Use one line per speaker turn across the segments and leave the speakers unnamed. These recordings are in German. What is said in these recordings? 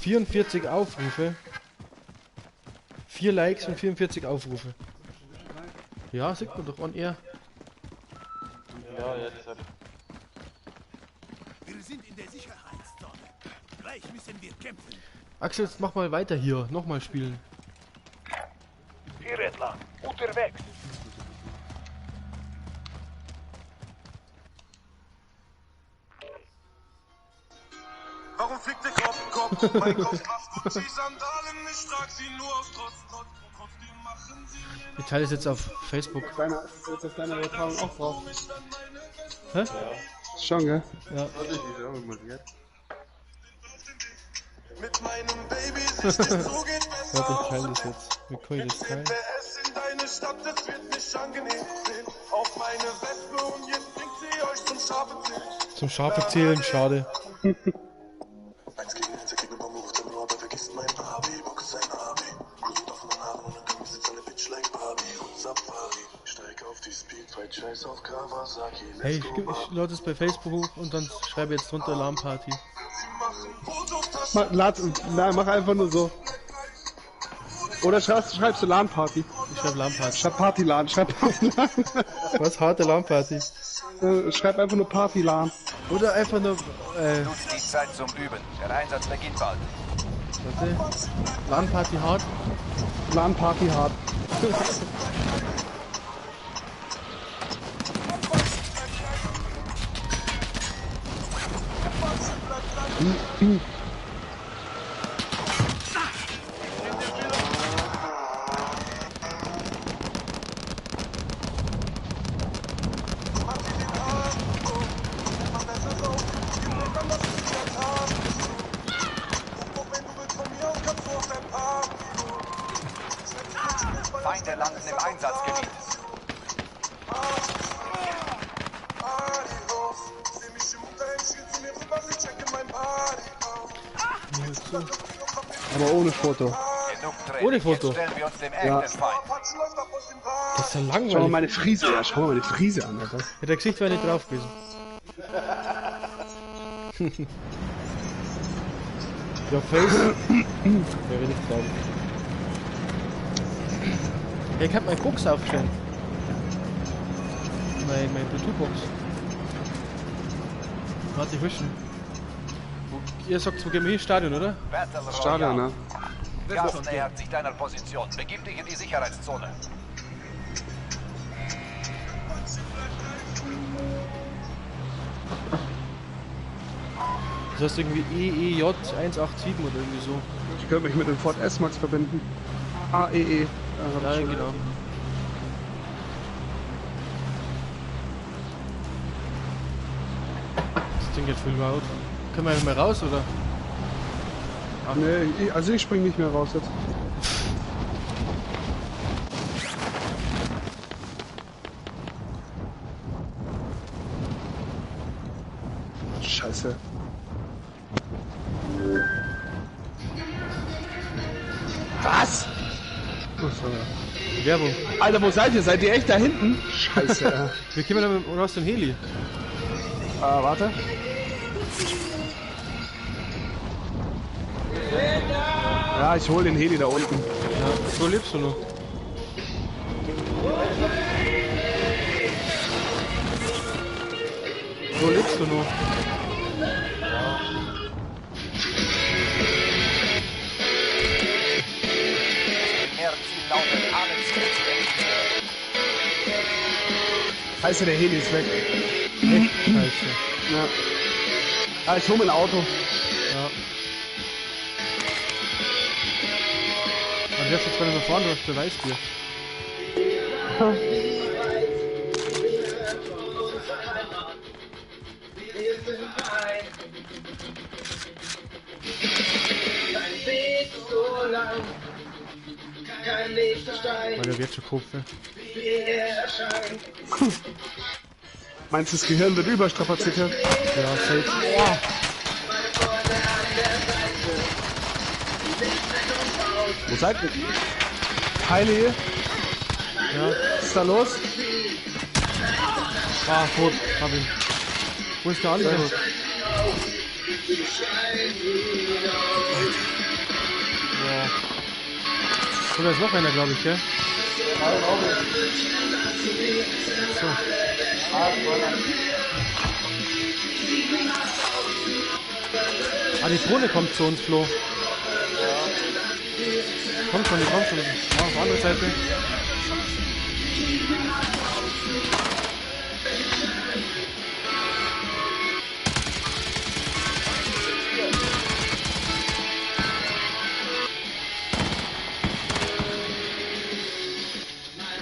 44 Aufrufe. 4 Likes und 44 Aufrufe. Ja, sieht man doch on air.
Ja, das hat.
Wir sind in der Sicherheitszone. Gleich müssen wir kämpfen.
Axel, jetzt mach mal weiter hier. Nochmal spielen.
Vierrädler, unterwegs.
Warum fickt der Kopf? Mein Kopf macht die Sandalen, ich trag sie nur aus Trotz. Trotzdem machen sie mir
Ich teile es jetzt auf Facebook.
Ist das deine Übertragung auch drauf?
Hä?
Ja. Schon, gell?
Ja.
mit meinem Baby sich nicht so geht besser.
Warte, ich teile das jetzt. Wie kann ich das teilen?
PS in deine Stadt, das wird nicht angenehm. Auf meine Wespe und jetzt bringt sie euch zum scharfen Ziel.
Zum Schafe zählen, schade.
Eins gegen eins, gib mir Mutter, nur aber vergiss mein Abi. Box sein Abi. Cruising auf meinen Haaren und dann kommt sitzt eine Bitch like Barbie. Und Safari. Steig auf die Speed, fight Scheiß auf Kawasaki.
Hey, ich lade es bei Facebook hoch und dann schreibe jetzt drunter Alarmparty.
Mach einfach nur so. Oder schreibst du LAN-Party?
Ich schreibe Alarmparty.
Schreib Party-LAN, schreib Party-LAN.
Was? Harte Alarmparty.
Schreib einfach nur Party-LAN.
Oder einfach nur,
Nutzt die Zeit zum Üben. Der Einsatz beginnt bald.
warte. LAN-Party hart.
LAN-Party hart.
Feinde landen im Einsatzgebiet.
Aber ohne Foto.
Genug Training.
Ohne Foto.
Jetzt stellen wir uns dem echten Feind.
Das ist ja
Schau mal
langweilig.
meine Frise, ja, schau mal meine Frise an, Alter.
Ja, der Gesicht wäre nicht drauf gewesen. Ja, Face. Wer will nicht sagen. Hey, ich hab meine Box aufgestellt. Mein Bluetooth-Box. Warte, ich wischen. Ihr sagt, wo gehen wir hin? Stadion, oder?
Battle
Stadion,
Royale.
ne?
Gas nähert sich deiner Position. Begib dich in die Sicherheitszone.
Das heißt irgendwie EEJ 187 oder irgendwie so.
Ich könnte mich mit dem Ford S-Max verbinden. AEE.
Ja, genau. Das Ding geht viel laut. Können wir einfach mal raus, oder?
Nee, also ich spring nicht mehr raus jetzt. Scheiße. Was?
Werbung.
Alter, wo seid ihr? Seid ihr echt da hinten? Scheiße.
Wir kommen da mit, oder hast du einen Heli?
Warte. Ja, ich hol den Heli da unten.
Ja, so lebst du noch. So lebst du noch.
Primärziel lautet alle Ziele zu eliminieren.
Scheiße, der Heli ist weg.
Echt scheiße.
Ja. Ah, ich hol mein Auto.
Ja. Aber du hast jetzt, wenn du fahren, du hast Beweisbier. Weil der wird schon Kopfe.
Meinst du, das Gehirn wird überstrapaziert?
Ja, safe. Boah.
Wo seid ihr? Heile hier?
Ja.
Was ist da los?
Ah, tot. Hab ihn. Wo ist der Ali? Ja. So, da ist noch einer, glaube ich, gell? So. Ah, die Drohne kommt zu uns, Flo. Kommt schon, die kommt schon. Ah, auf der anderen Seite.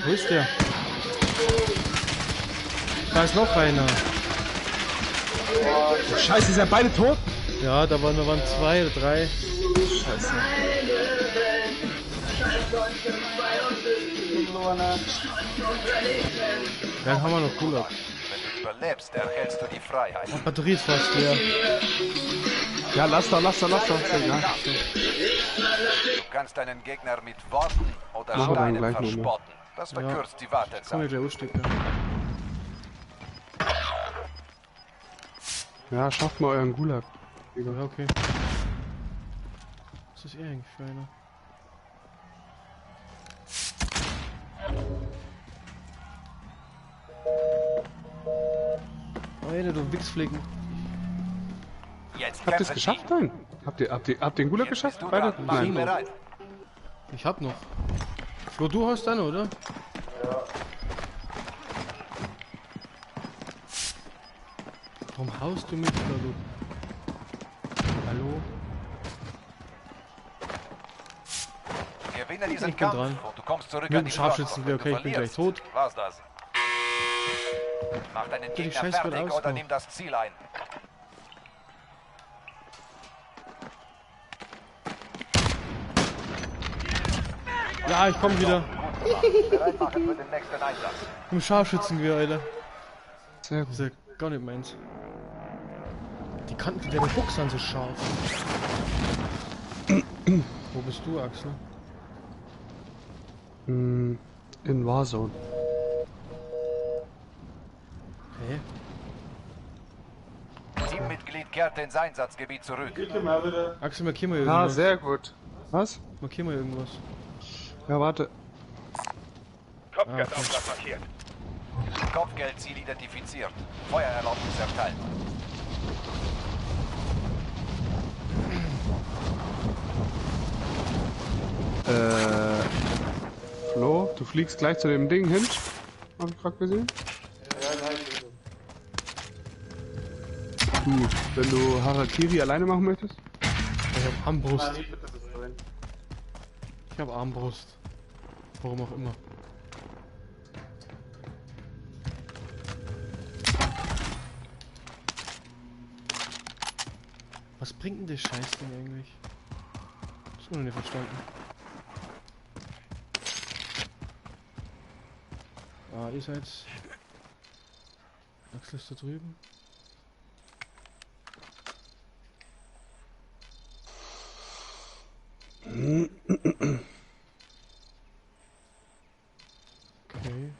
Wo ist der? Da ist noch einer.
Scheiße, sind ja beide tot?
Ja, da waren 2 oder 3.
Scheiße.
Dann haben wir noch Gulag.
Wenn du überlebst, erhältst du die Freiheit.
Die Batterie ist fast leer.
Ja, lass da. Ja.
Du kannst deinen Gegner mit Worten oder
Machen wir dann
Steinen
gleich nochmal.
verspotten. Das verkürzt die
Komm
Wartezeit.
ich gleich ausstecken.
Ja, schafft mal euren Gulag.
Ja, okay. Was ist er eigentlich für einer? Alter, du Wichsflicken.
Jetzt
Habt ihr es
kämpfen
geschafft?
sie.
Nein. Habt ihr den Gulag
Jetzt
geschafft?
bist du
Beide?
dran. Mach
Nein.
bereit.
Ich hab noch. Flo, du hast dann, oder? Warum haust du mich da, du? Hallo?
Gewinne diesen
Ich bin
Kampf
dran.
und du kommst zurück
Mit
an
dem
die
Scharfschützen,
Front. Und
okay,
wenn
ich
du
bin gleich
verlierst,
tot.
war's das. Mach deinen
die
Gegner
Scheiße wird
fertig oder
ausgemacht.
nimm das Ziel ein.
Ja, ich komm wieder.
Bereit machen für den nächsten Einsatz.
Im Scharfschützengewehr, Alter.
Sehr
Das
gut.
ist ja gar nicht meins. Die Kanten der Buchs sind so scharf. Wo bist du, Axel?
In Warzone.
Hä?
Teammitglied kehrt ins Einsatzgebiet zurück.
Axel, markier mal
Ah,
irgendwas.
sehr gut. Was?
Markier mal irgendwas.
Ja, warte.
Kopfgeldauftrag markiert.
Kopfgeldziel identifiziert. Feuererlaubnis erteilt.
Flo, du fliegst gleich zu dem Ding hin. Hab ich gerade gesehen. Du, wenn du Harakiri alleine machen möchtest?
Ich hab Armbrust. Ich hab Armbrust. Warum auch immer. Was bringt denn das Scheißding eigentlich? Das ist noch nicht verstanden. Ah, ihr seid... Axel ist da drüben. Okay.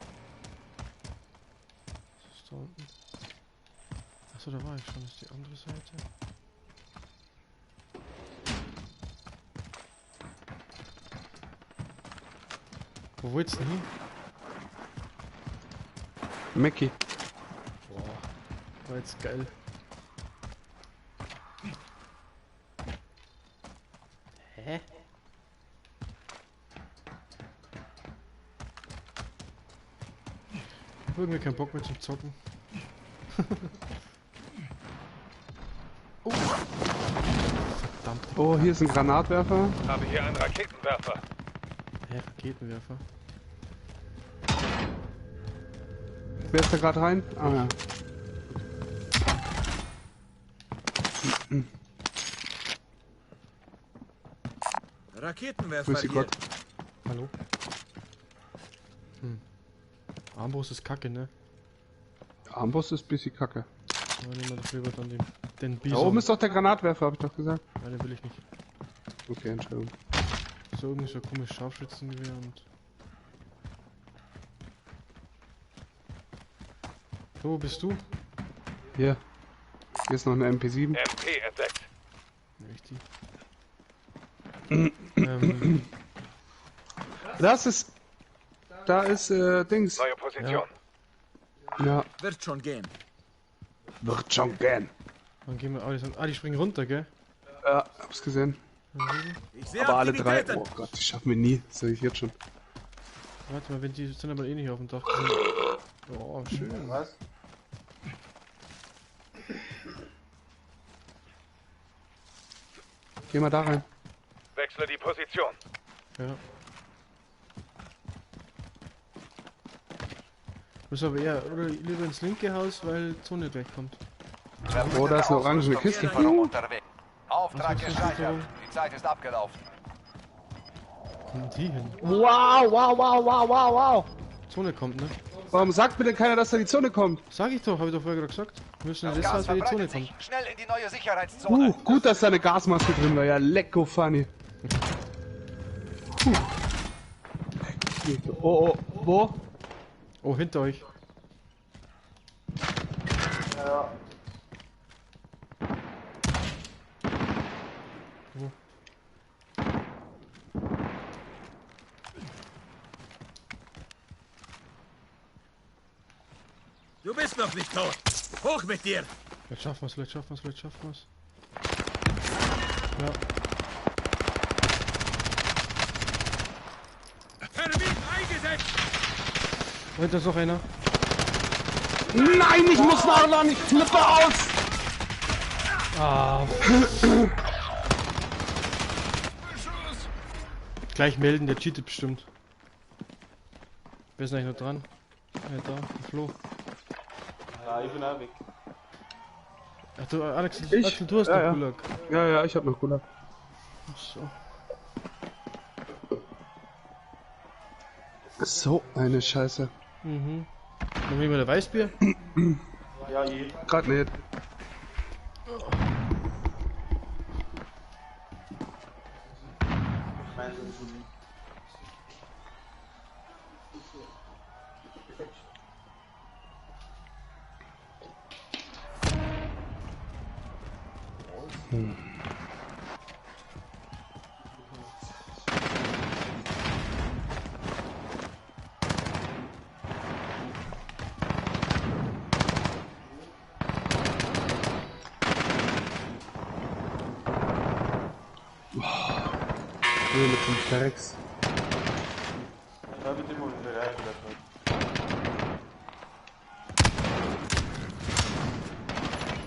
Was ist da unten? Achso, da war ich schon. Das ist die andere Seite. Wo willst du denn hin?
Mackie.
Boah, war jetzt geil. Hä? Ich hab irgendwie keinen Bock mehr zum Zocken. Oh! Verdammt.
Oh, hier ist ein Granatwerfer.
Habe hier einen Raketenwerfer.
Hä, Raketenwerfer?
Wer ist da gerade rein? Ah ja.
Raketenwerfer
Grüß
hier.
Gott.
Hallo? Armbrust ist kacke, ne?
Armbrust ist ein bisschen kacke.
Aber nehmen wir doch lieber dann den
Da
Bison.
oben ist doch der Granatwerfer, hab ich doch gesagt.
Nein, den will ich nicht.
Okay, Entschuldigung.
So irgendwie so komisch Scharfschützengewehr und... Wo bist du?
Hier. Hier ist noch eine MP7.
MP entdeckt.
Richtig.
Das ist... Da ist, Dings.
Neue Position.
Ja,
Wird schon gehen.
wird schon gern.
Dann gehen wir... die springen runter, gell?
Ja, hab's gesehen.
Ich sehe
Aber alle drei...
Aktivitäten.
Oh Gott, die schaffen wir nie. Das sag ich jetzt schon.
Warte mal, wenn die sind aber eh nicht auf dem Dach. Oh, schön.
Was?
Geh mal da rein.
Wechsle die Position.
Ja. Muss aber eher oder lieber ins linke Haus, weil Zone gleich kommt.
Oh, da ist eine orangene Kiste.
Unterwegs. Auftrag
Was ist das
gescheitert.
Lieferung?
Die Zeit ist abgelaufen.
Kommen die hin?
Wow, wow, wow, wow, wow, wow.
Zone kommt, ne?
Warum sagt mir denn keiner, dass da die Zone kommt?
Sag ich doch, habe ich doch vorher gerade gesagt. Wir müssen
Das
das
Gas
Haus, wenn die Zone
verbreitet
kommt.
sich. Schnell in die neue Sicherheitszone.
Gut, dass da eine Gasmaske drin war. Ja, lecko funny. Oh, wo?
Oh, hinter euch.
Du bist noch nicht tot. Hoch mit dir.
Vielleicht schaffen wir es, vielleicht schaffen wir es, vielleicht schaffen wir es. Ja.
Termin eingesetzt.
Hinter ist noch einer.
Nein, ich muss nachladen, ich flippe aus!
Ah. Gleich melden, der cheatet bestimmt. Wer ist denn eigentlich noch dran? Ja, da, der Flo.
Ja, ich bin auch weg.
Ach du, Alex,
Ich?
Axel, du hast
Ja,
noch
ja.
Gulag.
Ja, ich hab noch Gulag.
So.
So eine Scheiße.
Mhm. Dann nehmen wir ein Weißbier.
Ja, je.
Grad nicht.
Meins ist schon.
Nur mit dem Drecks.
Ja, bitte mal bereit oder so.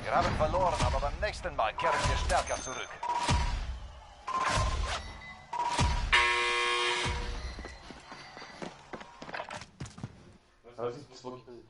Wir haben verloren, aber beim nächsten Mal kehren wir stärker zurück.
Aber es ist wirklich wild.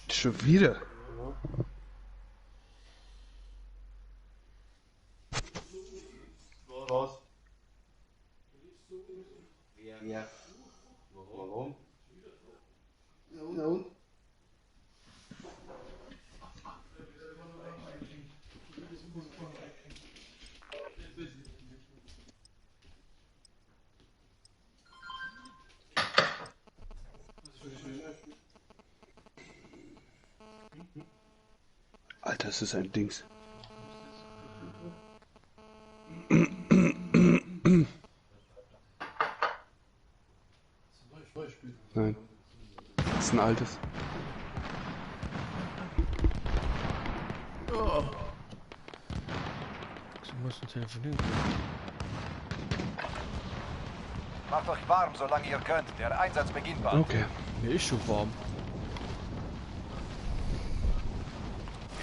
Schon wieder.
Was? Ja. Warum?
Ja und? Alter, das ist ein Dings. Nein. Das ist ein altes.
So musst du telefonieren.
Macht euch warm, solange ihr könnt. Der Einsatz beginnt bald.
Okay.
Mir ist schon warm.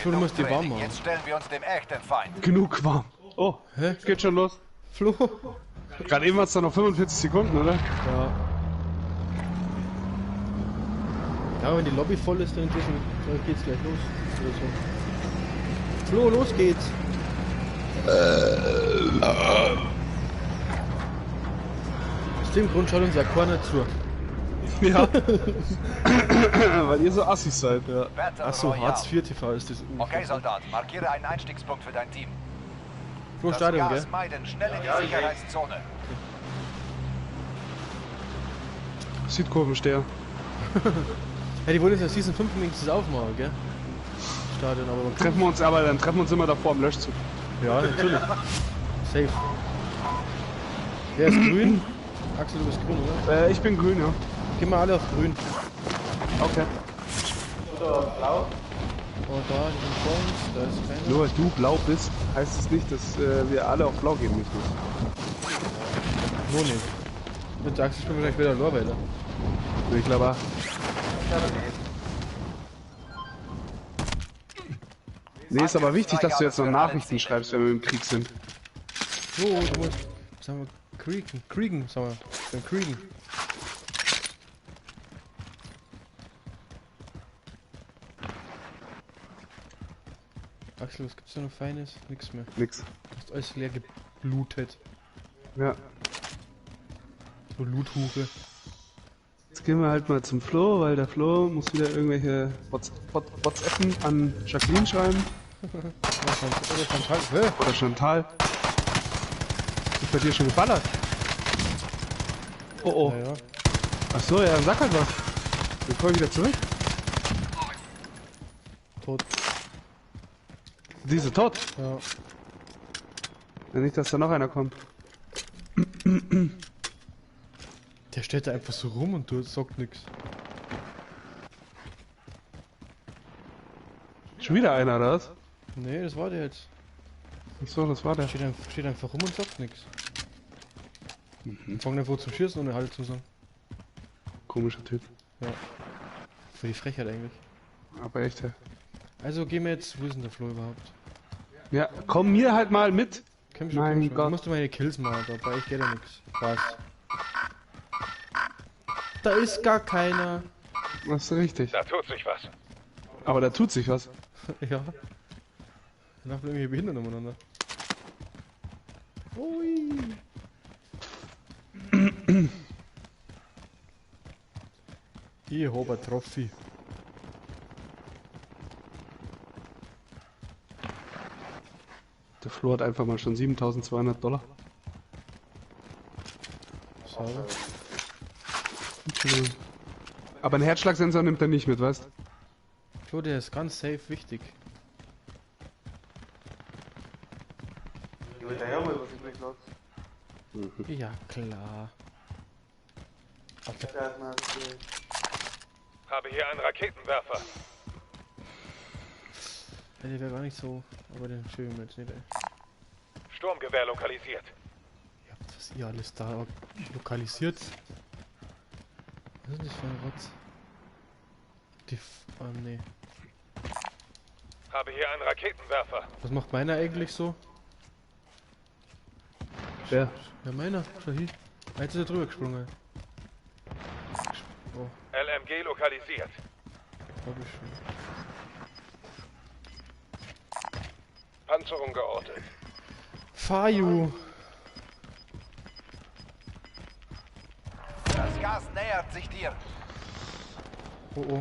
Schon, du musst dir warm machen.
Jetzt stellen wir uns dem echten Feind.
Genug warm. Oh,
Hä?
geht schon los.
Flo?
Gerade eben war es da noch 45 Sekunden, oder?
Ja. Ja, wenn die Lobby voll ist, dann geht's gleich los. Oder so. Flo, los geht's. Aus dem Grund schaut unser Corner zu.
Ja. Weil ihr so assis seid, ja.
Battle
Achso,
Royale.
Hartz IV TV ist das.
Okay, Soldat, markiere einen Einstiegspunkt für dein Team.
Flo,
Das
Stadion,
Gas
gell?
meiden, schnell in die Sicherheitszone.
Südkurvensteher.
Ja, die wollen jetzt in Season 5 wenigstens aufmachen, gell? Stadion, aber man
Dann treffen wir uns immer davor am Löschzug.
Ja, natürlich. Safe. Wer ist grün? Axel, du bist grün, oder?
Ich bin grün, ja.
Gehen wir alle auf grün.
Okay.
Blau?
Und da sind vor uns, da ist keiner.
Nur weil du blau bist, heißt es nicht, dass wir alle auf blau gehen müssen.
Nur nicht. Mit Axel spielen wir gleich wieder Lorbeiter.
Ich glaube auch. Nee, ist aber wichtig, dass du jetzt noch Nachrichten schreibst, wenn wir im Krieg sind.
So, du musst. Sagen wir Kriegen, sagen wir. Beim Kriegen. Axel, was gibt's da noch Feines? Nix mehr.
Nix.
Du hast alles leer geblutet.
Ja.
So Loothuche.
Jetzt gehen wir halt mal zum Flo, weil der Flo muss wieder irgendwelche WhatsAppen an Jacqueline schreiben.
Oder Chantal. Hä?
Oder Chantal. Ist bei dir schon geballert? Oh oh.
Ja, ja.
Achso, ja, sag halt was. Wir kommen wieder zurück.
Tot.
Sie ist tot.
Ja.
Ja, nicht, dass da noch einer kommt.
Der steht da einfach so rum und du sagt nix.
Schon wieder einer, oder was?
Nee, das war der jetzt.
Achso, das war der.
Steht einfach rum und sagt nix. Fangen einfach zum Schießen ohne Halt zu sagen.
Komischer Typ.
Ja. Für die Frechheit eigentlich.
Aber echt, ja.
Also gehen wir jetzt, wo ist denn der Flo überhaupt?
Ja, komm mir halt mal mit.
Komm
Mein
komm
Gott.
Du musst du meine Kills machen, dabei ich geht ja nix. Passt. Da ist gar keiner.
Das ist richtig.
Da tut sich was.
Aber da tut sich was.
Ja. Dann haben wir irgendwie behindert umeinander. Ui. Ich habe ein Trophy.
Der Flo hat einfach mal schon $7.200.
Sauber.
Entschuldigung. Aber einen Herzschlagsensor nimmt er nicht mit, weißt?
Flo, der ist ganz safe wichtig.
Ich will ja mal was übrig los.
Ja, klar.
Der hat mal
Habe hier einen Raketenwerfer.
Ja, der wäre gar nicht so. Aber den schön jetzt nicht, ey.
Sturmgewehr lokalisiert.
Ihr habt was ihr alles da lokalisiert. Was ist denn das für ein Rotz? Nee.
Habe hier einen Raketenwerfer.
Was macht meiner eigentlich so?
Wer?
Ja, meiner. Schau hier. Jetzt ist er drüber gesprungen. Oh,
LMG lokalisiert.
hab ich schon.
Panzerung geortet.
Faju!
Das Gas nähert sich dir.
Oh oh.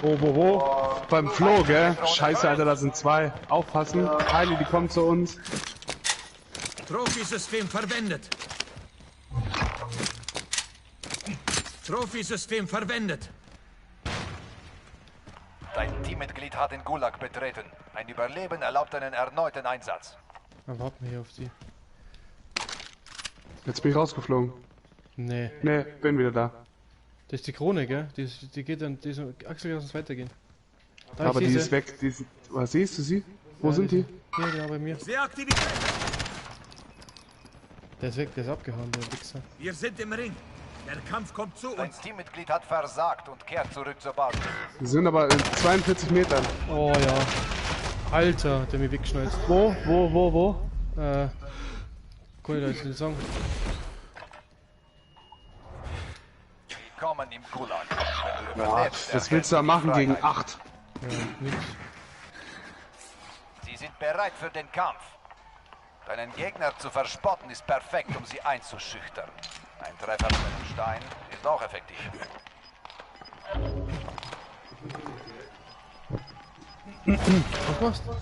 Wo? Beim Flo, gell? Scheiße, Alter, da sind zwei. Aufpassen. Heili, die kommt zu uns.
Trophy-System verwendet. Trophy-System verwendet.
Dein Teammitglied hat den Gulag betreten. Ein Überleben erlaubt einen erneuten Einsatz.
Dann warten wir hier auf die.
Jetzt bin ich rausgeflogen.
Nee.
Ne, bin wieder da.
Das ist die Krone, gell? Die geht dann. Axel, lass uns weitergehen. Da,
Aber
ich
die
seh
ist
sie.
weg. Was siehst du sie? Wo
Ja,
sind die?
Hier, genau bei mir.
Sehr Aktivität.
Der ist weg, der ist abgehauen, der Wichser.
Wir sind im Ring. Der Kampf kommt zu
Dein
uns.
Teammitglied hat versagt und kehrt zurück zur Basis.
Die sind aber in 42 Metern.
Oh ja. Alter, der mir weggeschnalzt.
Wo?
Kann ich da jetzt nicht sagen.
Willkommen im Gulag. Wenn du überlebst,
Was willst du da machen gegen 8?
Ja, nix.
Sie sind bereit für den Kampf. Deinen Gegner zu verspotten ist perfekt, um sie einzuschüchtern. Ein Treffer mit einem Stein ist auch effektiv.
Was machst du?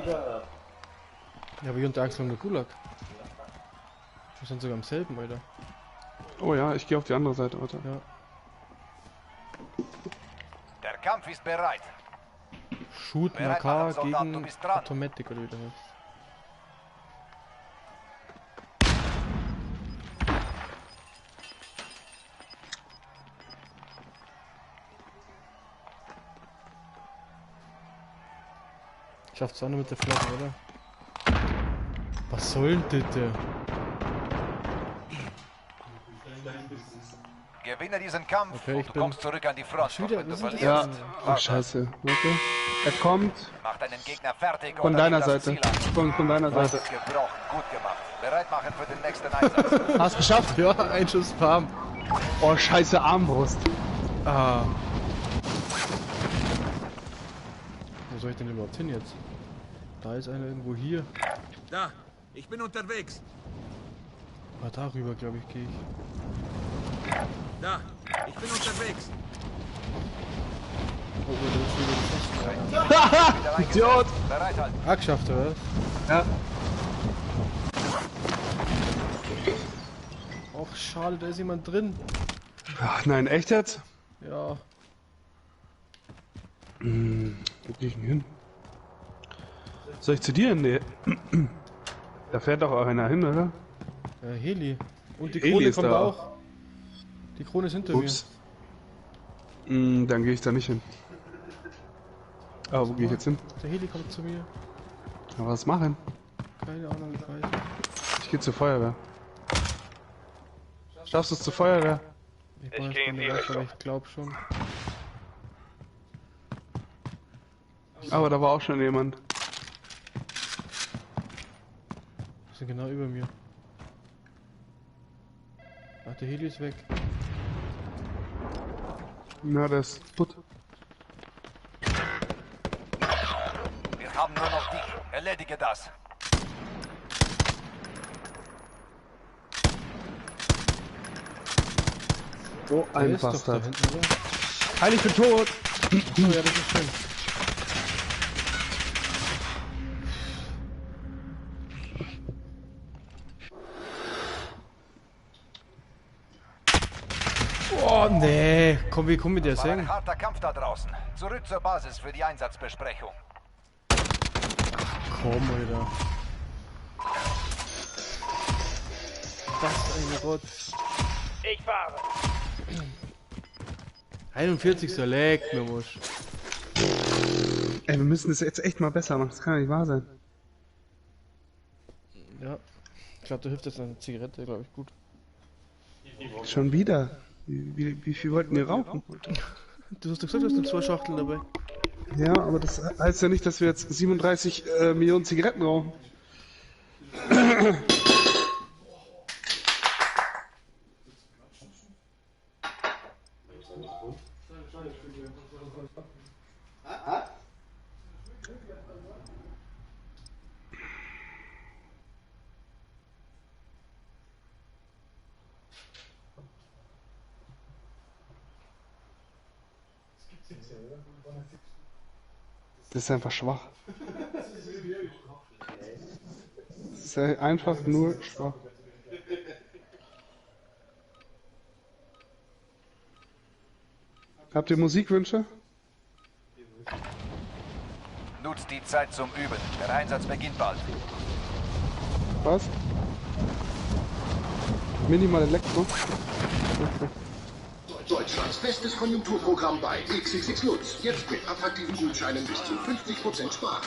Ja, aber hier unter Angst um der Gulag. Wir sind sogar am selben, Alter.
Oh ja, ich gehe auf die andere Seite, warte.
Ja.
Der Kampf ist bereit.
Shoot
Bereit
AK
machen, Soldat, du
gegen
bist dran.
Automatic oder wie das heißt. Schafft's auch noch mit der Flagge, oder? Was soll denn das?
Gewinne diesen Kampf
Okay,
und du kommst zurück an die Front.
Schon
Doch
wieder-
wenn du
das sind
verlierst,
Ja, oh scheiße. Warte. Er kommt
mach deinen Gegner fertig
von
oder
deiner
nimm das
Seite.
Ziel an.
Von deiner Seite.
Gebrochen, gut gemacht. Bereit machen für den nächsten Einsatz.
Hast geschafft?
Ja, ein Schuss Farm.
Oh scheiße, Armbrust.
Ah. Wo soll ich denn überhaupt hin jetzt? Da ist einer irgendwo hier.
Da, ich bin unterwegs.
Ah, darüber, glaube ich, gehe ich.
Da, ich bin unterwegs.
Oh, der ist wieder geschossen.
Wieder
Idiot!
eingesetzt. Bereit halten.
Ah, geschafft, oder?
Ja.
Och, schade, da ist jemand drin.
Ach nein, echt jetzt?
Ja.
Wo geh ich denn hin? Soll ich zu dir? Nee. Da fährt doch auch einer hin, oder?
Heli. Und die
Heli
Krone
ist
kommt
da
auch. Die Krone ist hinter
Ups. Dann gehe ich da nicht hin. Aber wo gehe ich jetzt hin?
mir. Der Heli kommt zu mir.
Aber was machen?
Keine Ahnung, ich weiß nicht.
Ich gehe zur Feuerwehr. Schaffst du es zur Feuerwehr?
Ich gehe in die Richtung. Aber ich glaube schon.
Aber da war auch schon jemand.
Die sind genau über mir. Ach, der Heli ist weg.
Na, der ist putt.
Wir haben nur noch dich. Erledige das.
So
Der
ein
ist doch da
Bastard.
hinten, oder?
Heil, ich bin tot!
Oh ja, das ist schön. Oh nee, komm, wie kommt mit der
War ein
Säng?
harter Kampf da draußen. Zurück zur Basis für die Einsatzbesprechung.
Komm, Alter. Was ein Rotz.
Ich fahre.
41. Leck, mir Musch.
Ey, wir müssen das jetzt echt mal besser machen. Das kann ja nicht wahr sein.
Ja. Ich glaube, da hilft jetzt eine Zigarette, glaube ich, gut.
Schon wieder. Wie viel wollten wir rauchen?
Du hast doch gesagt, du hast nur 2 Schachteln dabei.
Ja, aber das heißt ja nicht, dass wir jetzt 37 Millionen Zigaretten rauchen. Das ist einfach schwach. Das ist ja einfach nur schwach. Habt ihr Musikwünsche?
Nutzt die Zeit zum Üben. Der Einsatz beginnt bald.
Was? Minimal Elektro?
Deutschlands bestes Konjunkturprogramm bei XXX Lutz. Jetzt mit attraktiven Gutscheinen bis zu 50% sparen.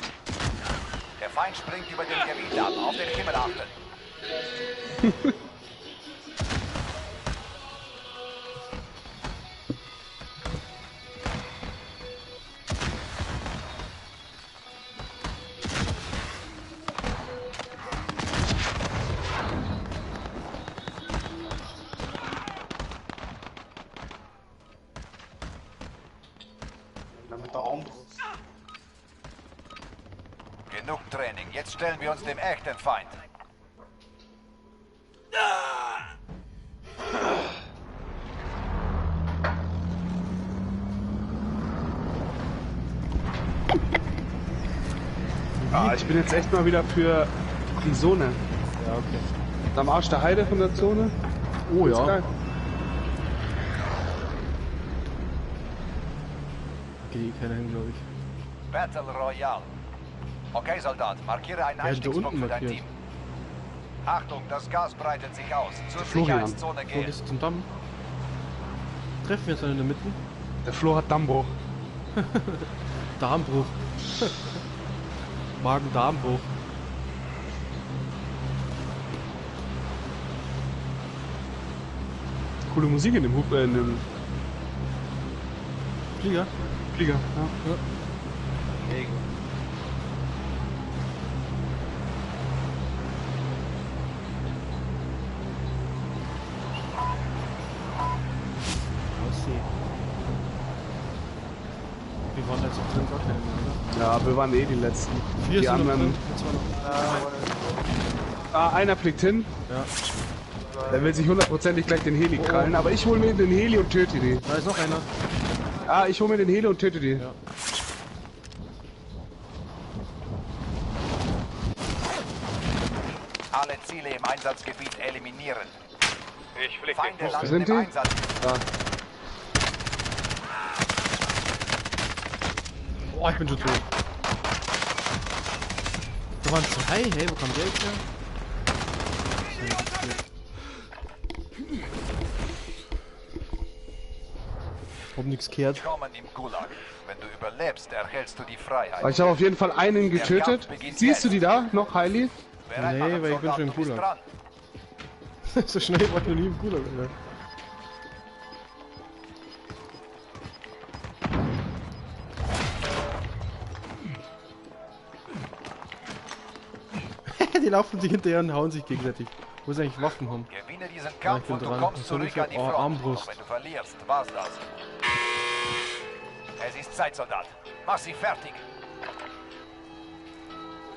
Der Feind springt über den Gebiet ab. Auf den Himmel achten.
Na, mit der Armbrust.
Genug Training. Jetzt stellen wir uns dem echten Feind.
Ah, ich bin jetzt echt mal wieder für die Zone.
Ja, okay.
Am Arsch der Heide von der Zone.
Oh
Ist
ja.
geil.
Geht eh keiner hin, glaube ich.
Battle Royale. Okay, Soldat, markiere einen
Ja, da
Einstiegspunkt
unten
für dein
markiert.
Team. Achtung, das Gas breitet sich aus. Zur
Florian.
Sicherheitszone
So,
gehen.
das ist zum Damm. Treffen wir uns dann in der Mitte.
Der Flo hat Dammbruch.
Darmbruch. Magen-Darmbruch.
Coole Musik in dem in dem
Flieger.
Flieger. Ja.
Aussehen. Wir waren jetzt auch drin, gar keine mehr, oder?
Ja, wir waren eh die Letzten.
4
Die
sind noch drin.
anderen.
Jetzt war noch.
Ah, einer fliegt hin.
Ja.
Der will sich hundertprozentig gleich den Heli krallen, aber ich hol mir den Heli und töte die.
Da ist noch einer.
Ah, ich hol mir den Heli und töte die.
Ja.
Alle Ziele im Einsatzgebiet eliminieren.
Ich flieg
Feinde
den
landen
Sind
im
die?
Einsatz.
Boah, ich bin schon tot. Da waren 2, hey, wo kam der jetzt her? Hab nix gehört.
Kommen im Gulag. Wenn du überlebst, erhältst du die Freiheit.
Aber ich habe auf jeden Fall einen getötet. Siehst du die da noch, Heili?
Bereit
Nee,
machen,
weil ich bin
Soldat,
schon im
du bist
Gulag.
dran.
So schnell war ich noch nie im Gulag, Alter. Die laufen sich hinterher und hauen sich gegenseitig. Wo sie eigentlich Waffen haben.
Gewinne diesen
ich
Kampf
bin
und du
dran.
kommst
Was soll
zurück
ich
an die
jetzt? Oh,
Front.
Armbrust.
Wenn du verlierst, war's das. Es ist Zeit, Soldat. Mach sie fertig.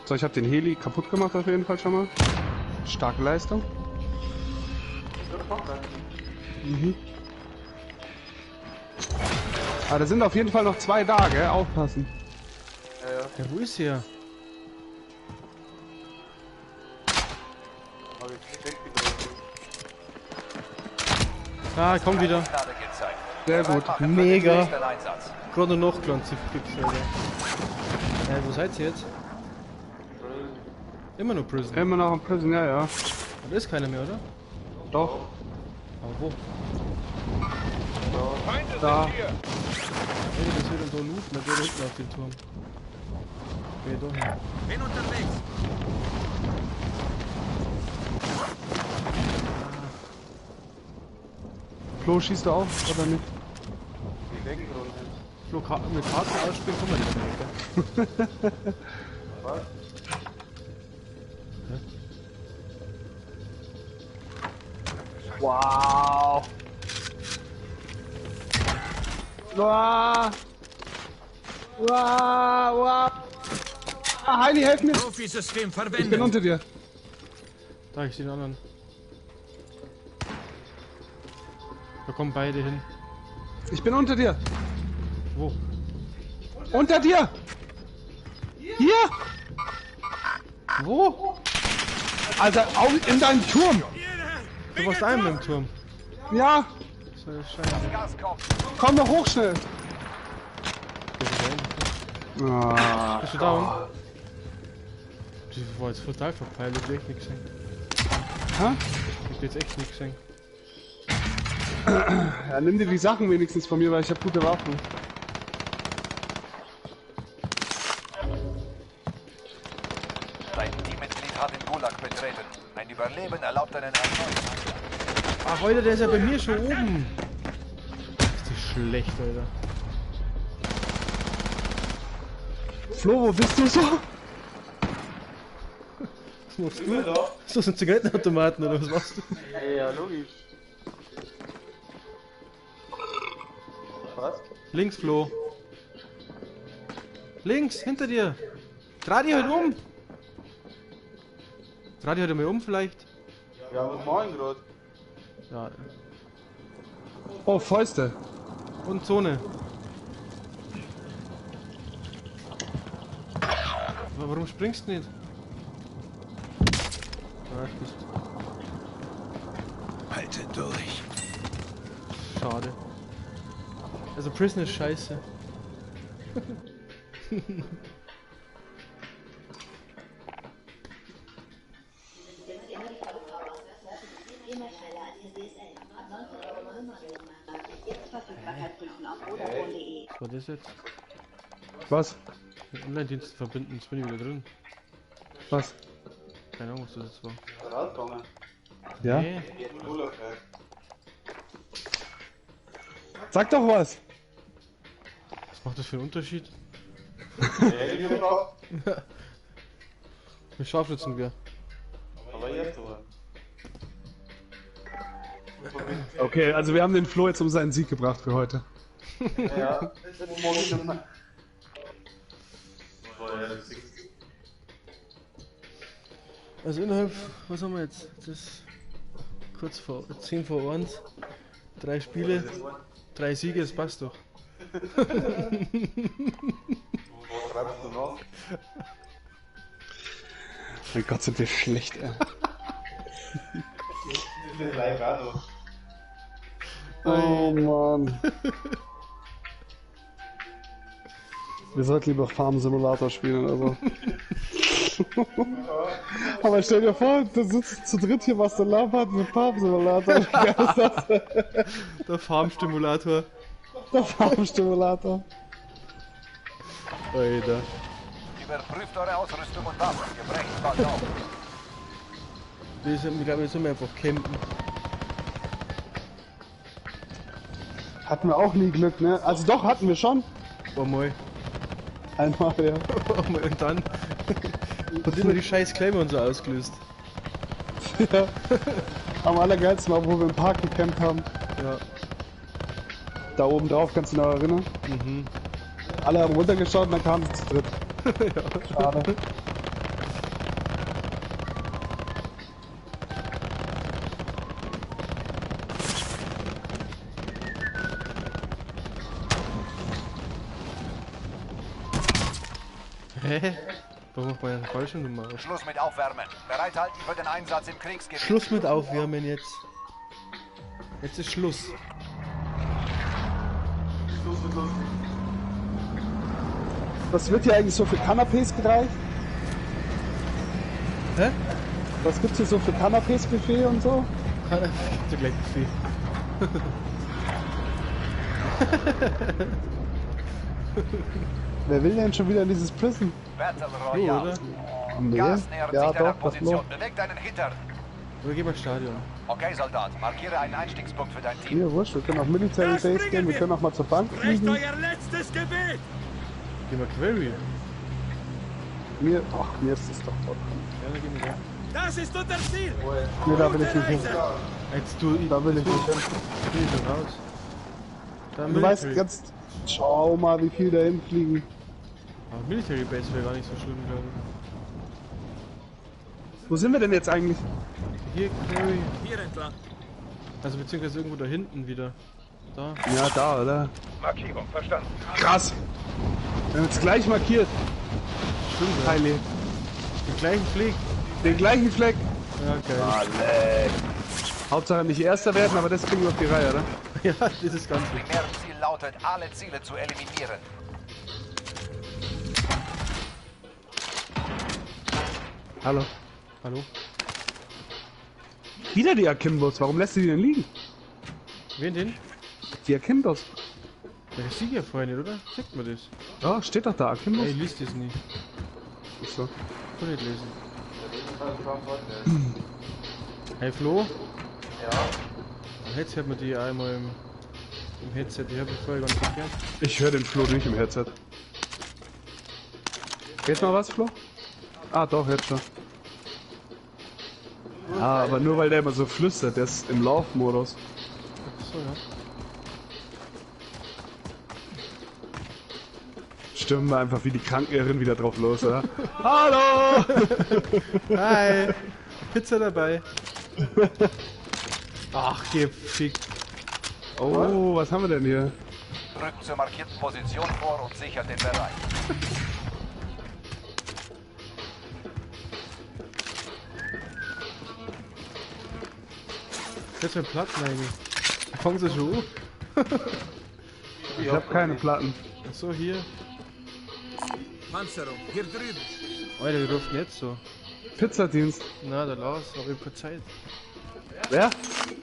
So, ich habe den Heli kaputt gemacht auf jeden Fall schon mal. Starke Leistung. Mhm. Aber da sind auf jeden Fall noch 2 da, gell? Aufpassen.
Ja, wo ist er?
Hab ich gecheckt, die Größe.
Ah, komm wieder.
Gnade gezeigt.
Sehr
Bereit
gut.
machen für den
Mega.
nächsten Einsatz.
Gerade noch glanzig fix, Alter. Wo seid ihr jetzt? Immer nur Prison.
Immer noch am Prison, ja, ja.
Da ist keiner mehr, oder?
Doch.
Aber wo?
Da.
Hey, das wird so looten, da geht hinten auf den Turm. Okay, doch nicht.
Bin unterwegs.
Flo, schießt du auf, oder nicht?
Die Weggrund.
Flo, mit Karten ausspielen kommen wir nicht mehr, gell?
Was?
Wow. Wow. Wow, wow. Ah, Heili, helf mir.
Profi-System
Ich bin
verwenden.
unter dir.
Da, ich sehe den anderen. Da kommen beide hin.
Ich bin unter dir.
Wo?
Unter dir. Hier.
Wo?
Alter, in deinem Turm.
Du warst einem im Turm.
Ja.
So, scheiße.
Gas kommt.
Komm doch hoch schnell.
Der ist da hinten.
Ah.
Bist du down? Die war jetzt total verpeilt, ich hab echt nichts gesehen.
Hä?
Ich hab jetzt echt nichts gesehen.
Ja, nimm dir die Sachen wenigstens von mir, weil ich habe gute Waffen.
Dein Teammitglied hat den Gulag betreten. Ein Überleben erlaubt einen erneuten.
Ach, heute, der ist ja bei mir schon oben. Ist die schlecht, Alter.
Flo, wo bist du so?
Was machst du? Ist das ein Zigarettenautomaten oder was machst du?
Ey, ja, logisch. Was?
Links, Flo. Links, hinter dir. Dreh dich halt um. Dreh dich halt mal um vielleicht.
Ja, was machen gerade?
Ja.
Oh, Fäuste.
Und Zone. Aber warum springst du nicht? Ja, ich bist.
Halte durch.
Schade. Also Prison ist scheiße. Was war das jetzt?
Was?
Mit Online-Diensten verbinden, jetzt bin ich wieder drin.
Was?
Keine Ahnung, was das jetzt war.
Rausgegangen.
Ja?
Nee,
Urlaub weg.
Sag doch was!
was macht das für einen Unterschied?
Ja, ich hab auch.
Mit Scharfschützen wir.
Aber jetzt aber.
Okay, also wir haben den Flo jetzt um seinen Sieg gebracht für heute.
Ja, morgen schon mal.
Also innerhalb, was haben wir jetzt? Das ist kurz vor 10 vor 1. 3 Spiele, 3 Siege, das passt doch.
Was schreibst du noch?
Mein Gott, sind wir schlecht, ey.
Das ist live auch noch.
Oh Mann. Wir sollten lieber Farm Simulator spielen oder so. Aber stell dir vor, du sitzt zu dritt hier, was der labert mit Farm Simulator. Wie geil ist das?
Der Farmstimulator.
Der Farm Simulator.
Alter.
Überprüft eure Ausrüstung und Waffen. Ihr brecht bald auf.
Ich glaube, wir sollen einfach campen.
Hatten wir auch nie Glück, ne? Also doch, hatten wir schon.
Einmal.
Einmal, ja.
Einmal und dann hat immer die scheiß Claimer und so ausgelöst.
Ja. Am allergeilsten war, wo wir im Park gecampt haben.
Ja.
Da oben drauf, kannst du dich noch erinnern?
Mhm.
Alle haben runtergeschaut und dann kamen sie zu dritt.
Ja.
Schade.
Hä? Warum macht man eine falsche Nummer auf?
Schluss mit Aufwärmen. Bereithalten für den Einsatz im Kriegsgebiet.
Schluss mit Aufwärmen jetzt. Jetzt ist Schluss.
Was wird hier eigentlich so für Canapés gereicht?
Hä?
Was gibt's hier so für Canapés-Buffet und so?
Keiner kriegt gleich Buffet.
Wer will denn schon wieder in dieses Prison?
Battle
So,
Royale.
oder?
Nee.
Gas nähert
Ja,
sich deiner
doch, das
Position.
noch.
Bewegt deinen Hintern.
Oder gehen wir ins Stadion.
Okay, Soldat. Markiere einen Einstiegspunkt für dein Team.
Mir wurscht, wir können auf Military Base gehen, wir können auch mal zur Bank
Brecht
fliegen.
euer letztes Gebet!
Gehen wir Quarry.
Mir ist das doch voll.
Ja, dann gehen wir da.
Das ist unser Ziel!
Nee, da will ich nicht hin.
Jetzt du,
Da will ich nicht hin.
bin ich schon raus. Da
Du weißt
Military.
ganz... Schau mal, wie viel da hinfliegen.
Aber Military Base wäre gar nicht so schlimm, glaube
Wo sind wir denn jetzt eigentlich?
ich. Hier, Quarry.
Hier entlang.
Also beziehungsweise irgendwo da hinten wieder. Da.
Ja, da, oder?
Markierung, verstanden.
Krass! Wir haben jetzt gleich markiert.
Stimmt, ja.
Heilig.
Den gleichen Flieg.
Den gleichen Fleck.
Ja, geil.
Hauptsache nicht Erster werden, aber das kriegen wir auf die Reihe, oder?
Ja, das ist ganz wichtig.
Primärziel lautet, alle Ziele zu eliminieren.
Hallo.
Hallo?
Wieder die Akimbos. Warum lässt du die denn liegen?
Wen den?
Die Akimbos.
Ja, das sieht ja vorhin nicht, oder? Sagt man das?
Ja, steht doch da, Akimbos.
Ey, liest das nicht.
Ist so.
Kann nicht lesen. Hey Flo? Ja. Jetzt hört man die einmal im Headset. Die habe ich vorher gar nicht gehört.
Ich höre den Flo nicht im Headset. Geht mal was, Flo? Ah, doch, jetzt schon. Ah, aber nur weil der immer so flüstert, der ist im Laufmodus.
So, ja.
Stürmen wir einfach wie die Krankenirren wieder drauf los, oder? Hallo!
Hi! Pizza dabei. Ach, gefickt.
Oh, was haben wir denn hier?
Rückt zur markierten Position vor und sichert den Bereich.
Jetzt mit Platten eigentlich. Fangen sie schon an?
Ich hab keine Platten.
Achso, hier.
Panzerung, hier drüben.
Alter, wir rufen jetzt so.
Pizzadienst.
Na, der Lars, aber ich hab keine Zeit.
Wer?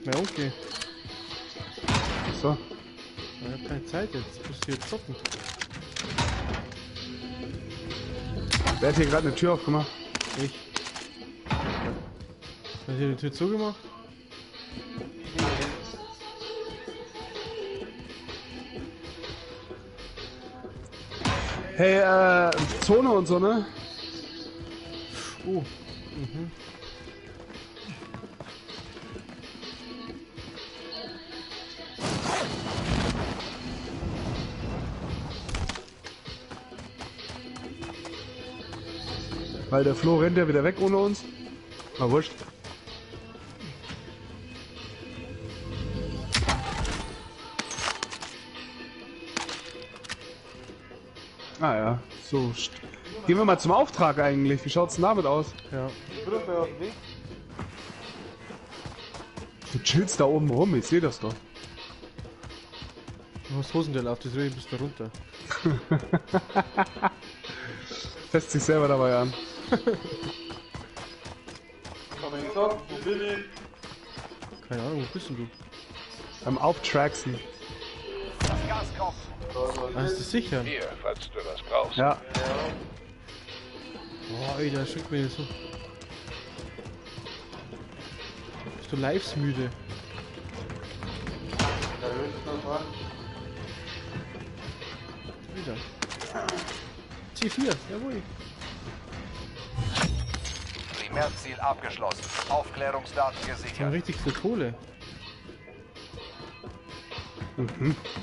Mein Onkel.
So.
Ich hab keine Zeit jetzt. Ich muss hier zocken.
Wer hat hier gerade eine Tür aufgemacht?
Ich. Hat hier die Tür zugemacht?
Hey, Zone und so, ne?
Oh.
Weil der Flo rennt ja wieder weg ohne uns. Na wurscht. Ah ja, so. Gehen wir mal zum Auftrag eigentlich. Wie schaut's denn damit aus?
Ja.
Gruppe auf dem Weg.
Du chillst da oben rum, ich sehe das doch.
Du hast Hosenteil auf, das rede bis da runter.
Fässt sich selber dabei an.
Komm in den Zock, wo bin ich?
Keine Ahnung, wo bist denn du?
Beim Auftraxen.
Das Gas kommt.
Ah, ist das sicher?
Hier, falls du was brauchst.
Ja.
Boah, Alter, schick mir das so. Bist du lives müde?
Da höchst noch was.
Wieder. C4, jawohl.
Primärziel abgeschlossen. Aufklärungsdaten
Wir haben
gesichert.
richtig viel Kohle.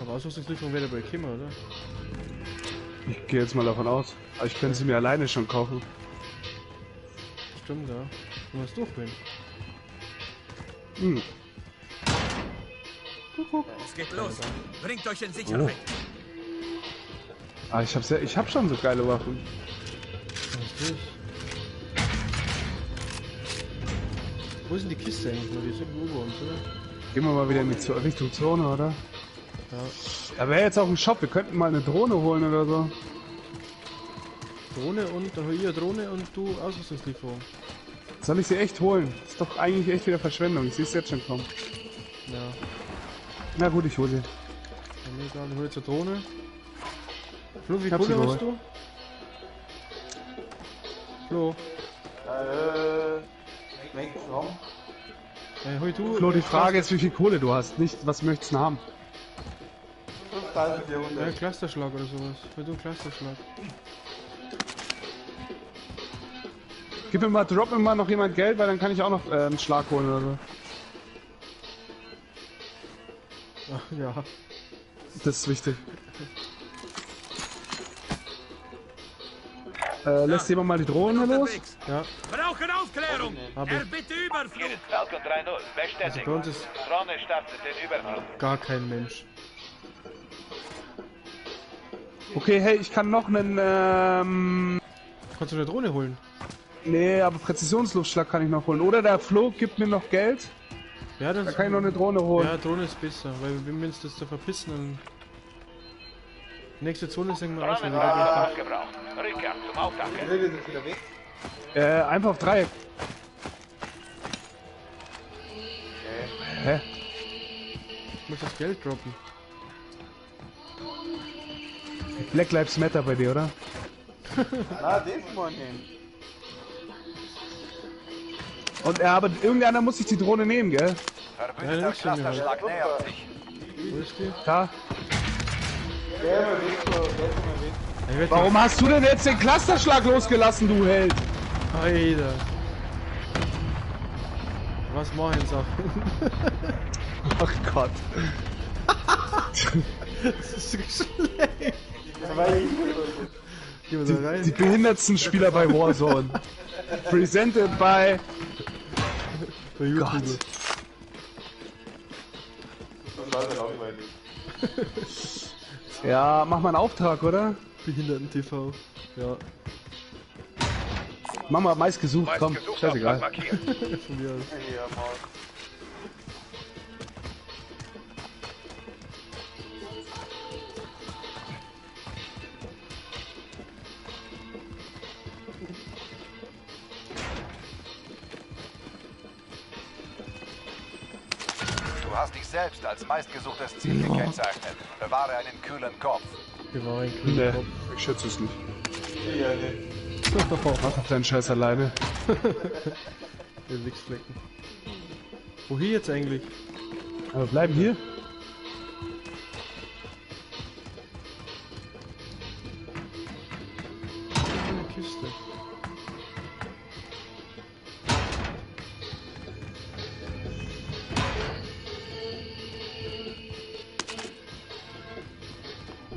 Aber Ausrüstungslieferung wäre dabei gekommen, oder?
Ich gehe jetzt mal davon aus. Aber ich könnte sie mir alleine schon kaufen.
Stimmt, ja. Du musst durchgehen.
Hm.
Es geht los. Bringt euch in Sicherheit.
Ah, ich hab schon so geile Waffen.
Was ist das? Wo ist denn die Kiste eigentlich noch? Die ist irgendwo über uns, oder?
Gehen wir mal wieder in die Richtung Zone, oder?
Ja.
Da wäre jetzt auch ein Shop. Wir könnten mal eine Drohne holen oder so.
Drohne und hier Drohne und du Ausrüstungslieferung.
Soll ich sie echt holen? Ist doch eigentlich echt wieder Verschwendung. Ich sehe es jetzt schon kommen.
Ja.
Na gut, ich hole sie.
Dann mir egal, ich hol jetzt eine Drohne. Flo, wie
Ich hab sie
Kohle hast
geholt.
du? Flo,
Weg rum.
hol du.
Flo, die Frage ist, wie viel Kohle du hast, nicht was möchtest du haben.
5400.
Ja, Clusterschlag oder sowas. Hol du einen Clusterschlag.
Drop mir mal noch jemand Geld, weil dann kann ich auch noch einen Schlag holen oder so.
Ach, ja.
Das ist wichtig. Lässt jemand mal die Drohne los?
Unterwegs.
Ja,
Brauchen Aufklärung.
Aber-
Erbitte Überflug.
Falcon 3-0,
also
bestätigt.
bei uns ist
Drohne startet den Überflug.
gar kein Mensch.
Okay, hey, ich kann noch einen,
Kannst du eine Drohne holen?
nee, aber Präzisionsluftschlag kann ich noch holen. Oder der Flo gibt mir noch Geld,
Ja, das
da kann ich noch eine Drohne holen.
Ja, Drohne ist besser, weil wenn wir uns das da verpissen, dann. Nächste Zone sind wir aus, wenn wir da
Aufgebraucht. Rückkehr zum Auftakt.
Rede sind wieder weg.
Einfach auf Dreieck. Hä?
Ich muss das Geld droppen.
Black Lives Matter bei dir, oder?
Na, den mal nehmen.
Und aber irgendeiner muss sich die Drohne nehmen, gell?
Verbündeter
Ja, das stimmt, ja.
Clusterschlag nähert sich.
Wo ist die?
Da.
Der mal weg, so, der ist mal weg.
Ich werd
Warum hast du denn jetzt den Clusterschlag losgelassen, du Held?
die- Alter. Was machen jetzt auch?
Ach Gott.
Das ist so schlecht.
Weil ich
Gehen wir da rein.
Die behindertsten Spieler bei Warzone. Presented by...
Bei YouTube.
Gott.
Das war dann auch langweilig.
Ja, mach mal einen Auftrag, oder?
Behinderten-TV. Ja,
Mach mal meist gesucht, komm. Scheißegal.
von mir aus.
Ja, mal.
Du hast dich selbst als meistgesuchtes Ziel gekennzeichnet. Bewahre einen kühlen Kopf.
Wir waren ein grüner
Nee,
Kopf.
ich schätze es nicht.
Ja, ne.
Mach deinen Scheiß alleine.
Der Wichsflecken. Wo hier jetzt eigentlich?
Aber bleiben hier.
Eine Kiste.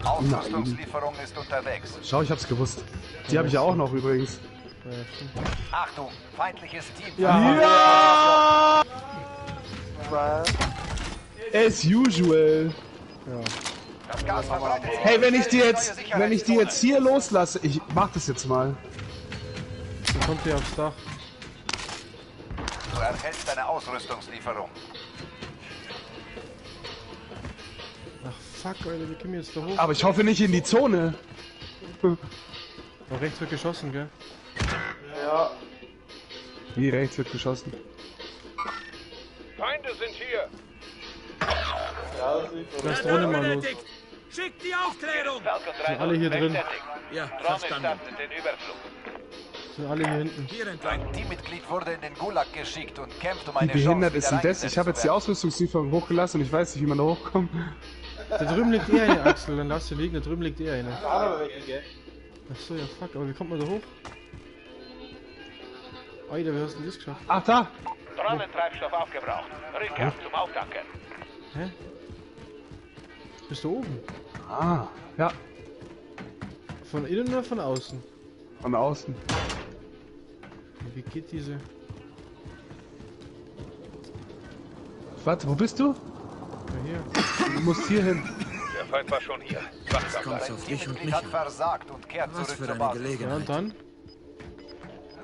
Ausrüstungslieferung ist unterwegs.
Schau, ich hab's gewusst. Die habe ich ja auch noch übrigens.
Ja, stimmt.
Achtung, feindliches Team.
Ja! As usual.
Das Gas verbreitet sich.
Hey, wenn ich die
Neue
jetzt
Sicherheitszone.
hier loslasse, ich mach das jetzt mal.
Dann kommt ihr aufs Dach.
Du erhältst eine Ausrüstungslieferung.
Ach fuck, Alter, wie kommen wir jetzt da hoch?
Aber ich hoffe nicht in die Zone.
Da rechts wird geschossen, gell?
Ja.
Wie rechts wird geschossen.
Feinde sind hier.
Ja, das ist
Lass Drohne mal los.
Benedikt, schick die Aufklärung.
Sind alle hier drin.
Ja, verstanden.
Sind alle hier hinten.
Hier entlang.
Ein Teammitglied wurde in den Gulag geschickt und kämpft um
Wie
eine
behindert
Chance,
ist denn
wieder
das? Ich habe jetzt die
eingesetzt
Ausrüstungslieferung hochgelassen und ich weiß nicht, wie man da hochkommt.
Da drüben liegt eh eine, Axel, dann lass sie liegen, da drüben liegt eh eine.
aber weg, gell?
Achso, ja fuck, aber wie kommt man da hoch? Alter, wie hast du denn das geschafft?
Ach, da!
Drohnentreibstoff aufgebraucht. Rückkehr zum Auftanken.
Hä? Bist du oben?
Ah, ja,
Von innen oder von außen?
von außen.
Wie geht diese?
Warte, wo bist du?
Ja, hier.
Du musst hier hin.
Der Feind war schon hier. Wachsam
werden.
bleiben.
Ein Teammitglied hat versagt und kehrt zurück zur Basis.
Ja, und dann?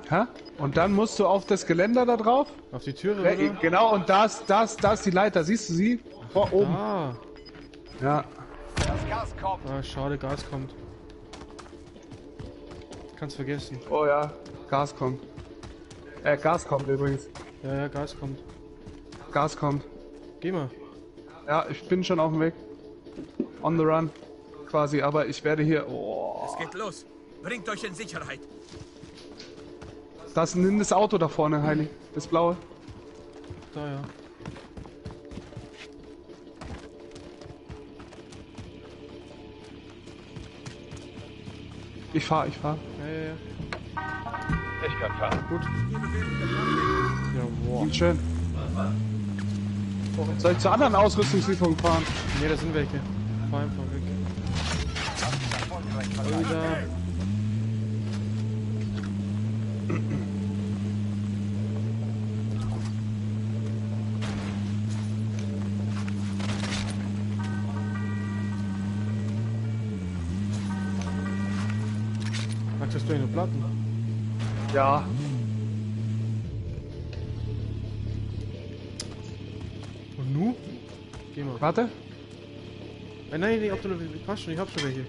Hä? Und dann musst du auf das Geländer da drauf.
Auf die Türe,
Ja,
oder?
genau, und da ist die Leiter. Siehst du sie? Vor oben.
Ah,
Ja.
Das Gas kommt.
ah, schade, Gas kommt. Kannst vergessen.
Oh ja, Gas kommt. Gas kommt übrigens.
Ja, ja, Gas kommt.
Gas kommt.
Geh mal.
Ja, ich bin schon auf dem Weg. On the run. Quasi, aber ich werde hier... Oh.
Es geht los. Bringt euch in Sicherheit.
Nimm das Auto da vorne, Heini. Das blaue.
Da, ja.
Ich fahr.
Ja, ja, ja.
Ich kann fahren.
Gut. Ja, boah.
Und schön. Soll ich zur anderen Ausrüstungslieferung fahren?
Ne, da sind welche. Fahr einfach weg. Alter. Max, hast du eine Platten?
Ja.
Und nu? Geh mal.
Warte.
Nein, nee, ob du noch. Passt schon, ich hab schon welche.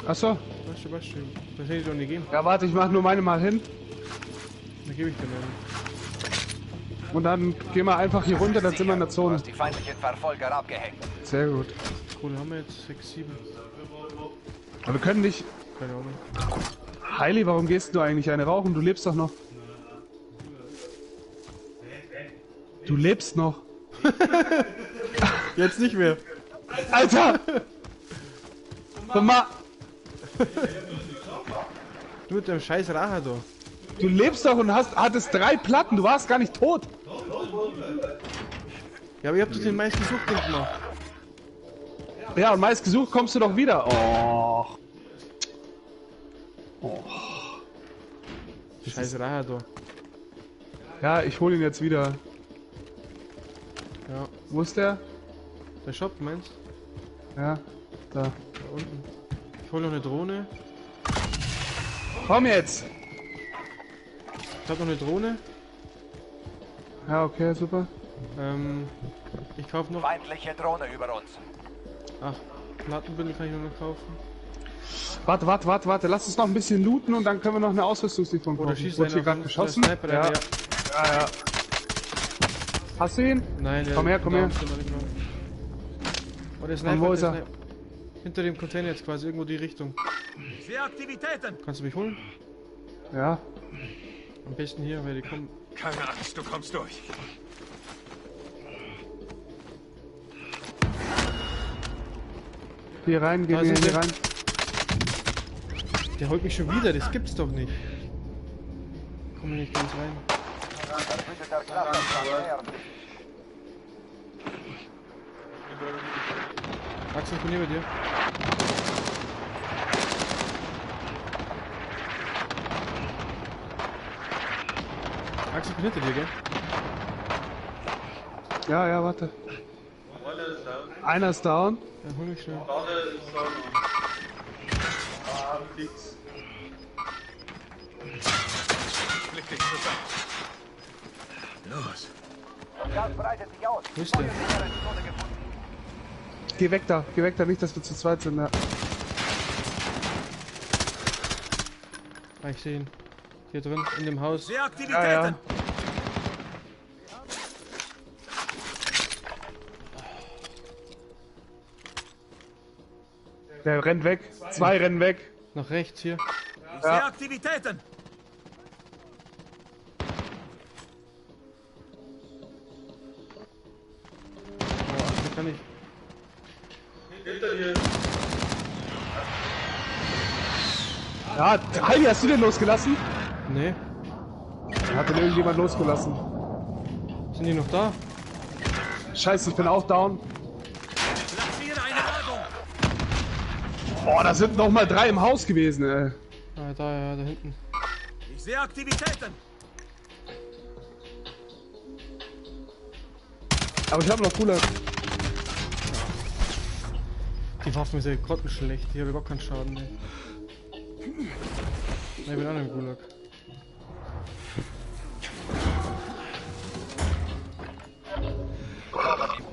Achso.
Passt schon. Das hätte ich doch nicht geben.
Ja, warte, ich mach nur meine mal hin.
Dann gebe ich dir eine.
Und dann gehen wir einfach hier runter, dann sind wir in der
Du
Zone.
hast die feindlichen Verfolger abgehängt.
Sehr gut.
Cool, haben wir jetzt 6, 7.
Aber wir können nicht...
Keine Ahnung.
Heili, warum gehst du eigentlich eine rauchen? Du lebst doch noch. Du lebst noch.
Jetzt nicht mehr.
Alter! Guck mal,
Du mit deinem scheiß Rache da.
du lebst doch und hattest 3 Platten, du warst gar nicht tot.
Ja, aber ihr habt doch den meisten Suchtding gemacht.
Ja, und meist gesucht kommst du doch wieder. Oh. Oh.
Scheiß Rajador.
Ja, ich hol ihn jetzt wieder.
Ja.
Wo ist der?
Der Shop, meinst du?
Ja, da.
Da unten. Ich hol noch eine Drohne.
Komm jetzt!
Ich hab noch eine Drohne.
Ja, okay, super.
Ich kauf noch.
Feindliche Drohne über uns.
Ach, Plattenbündel kann ich noch kaufen.
Warte. Lass uns noch ein bisschen looten und dann können wir noch eine Ausrüstungslieferung
Oder
kaufen.
schießt
Wurde hier
einer
gerade
auf
geschossen?
der Sniper,
Ja.
ja.
Ja. Hast du ihn?
Nein, der
Komm her.
Oh, der
Und
Sniper,
wo ist er?
Hinter dem Container jetzt quasi, irgendwo die Richtung.
Ich sehe Aktivitäten.
Kannst du mich holen?
Ja.
Am besten hier, weil die kommen.
Keine Angst, du kommst durch.
Hier rein, geh
Da
mir
sind
hier
wir.
rein.
Der holt mich schon wieder, das gibt's doch nicht. Komm nicht ganz rein.
Verbündeter Klassenplan nähert sich.
Axel, ich bin neben dir. Axel, ich bin hinter dir, gell?
Ja, warte. Einer ist down.
Dann hol mich schnell.
Blick dich zusammen. Los.
Gas breitet sich aus.
Wo ist der?
Neue Sicherheitszone gefunden.
Geh weg da, nicht, dass wir zu zweit sind. Ja.
Ah, ich sehe ihn. Hier drin, in dem Haus.
Sehe Aktivitäten.
Ja. Der rennt weg. Zwei rennen weg.
Nach rechts hier.
Ich sehe Aktivitäten.
Oh, Axel, kann ich.
Ja, Heidi, hast du den losgelassen?
Nee.
Hat denn irgendjemand losgelassen?
Sind die noch da?
Scheiße, ich bin auch down.
Platziere eine Ladung.
Boah, da sind noch mal 3 im Haus gewesen, ey.
Ah, da hinten.
Ich sehe Aktivitäten.
Aber ich habe noch cooler.
Die Waffen sind grottenschlecht. Die habe überhaupt keinen Schaden mehr. Ich bin auch noch im Gulag.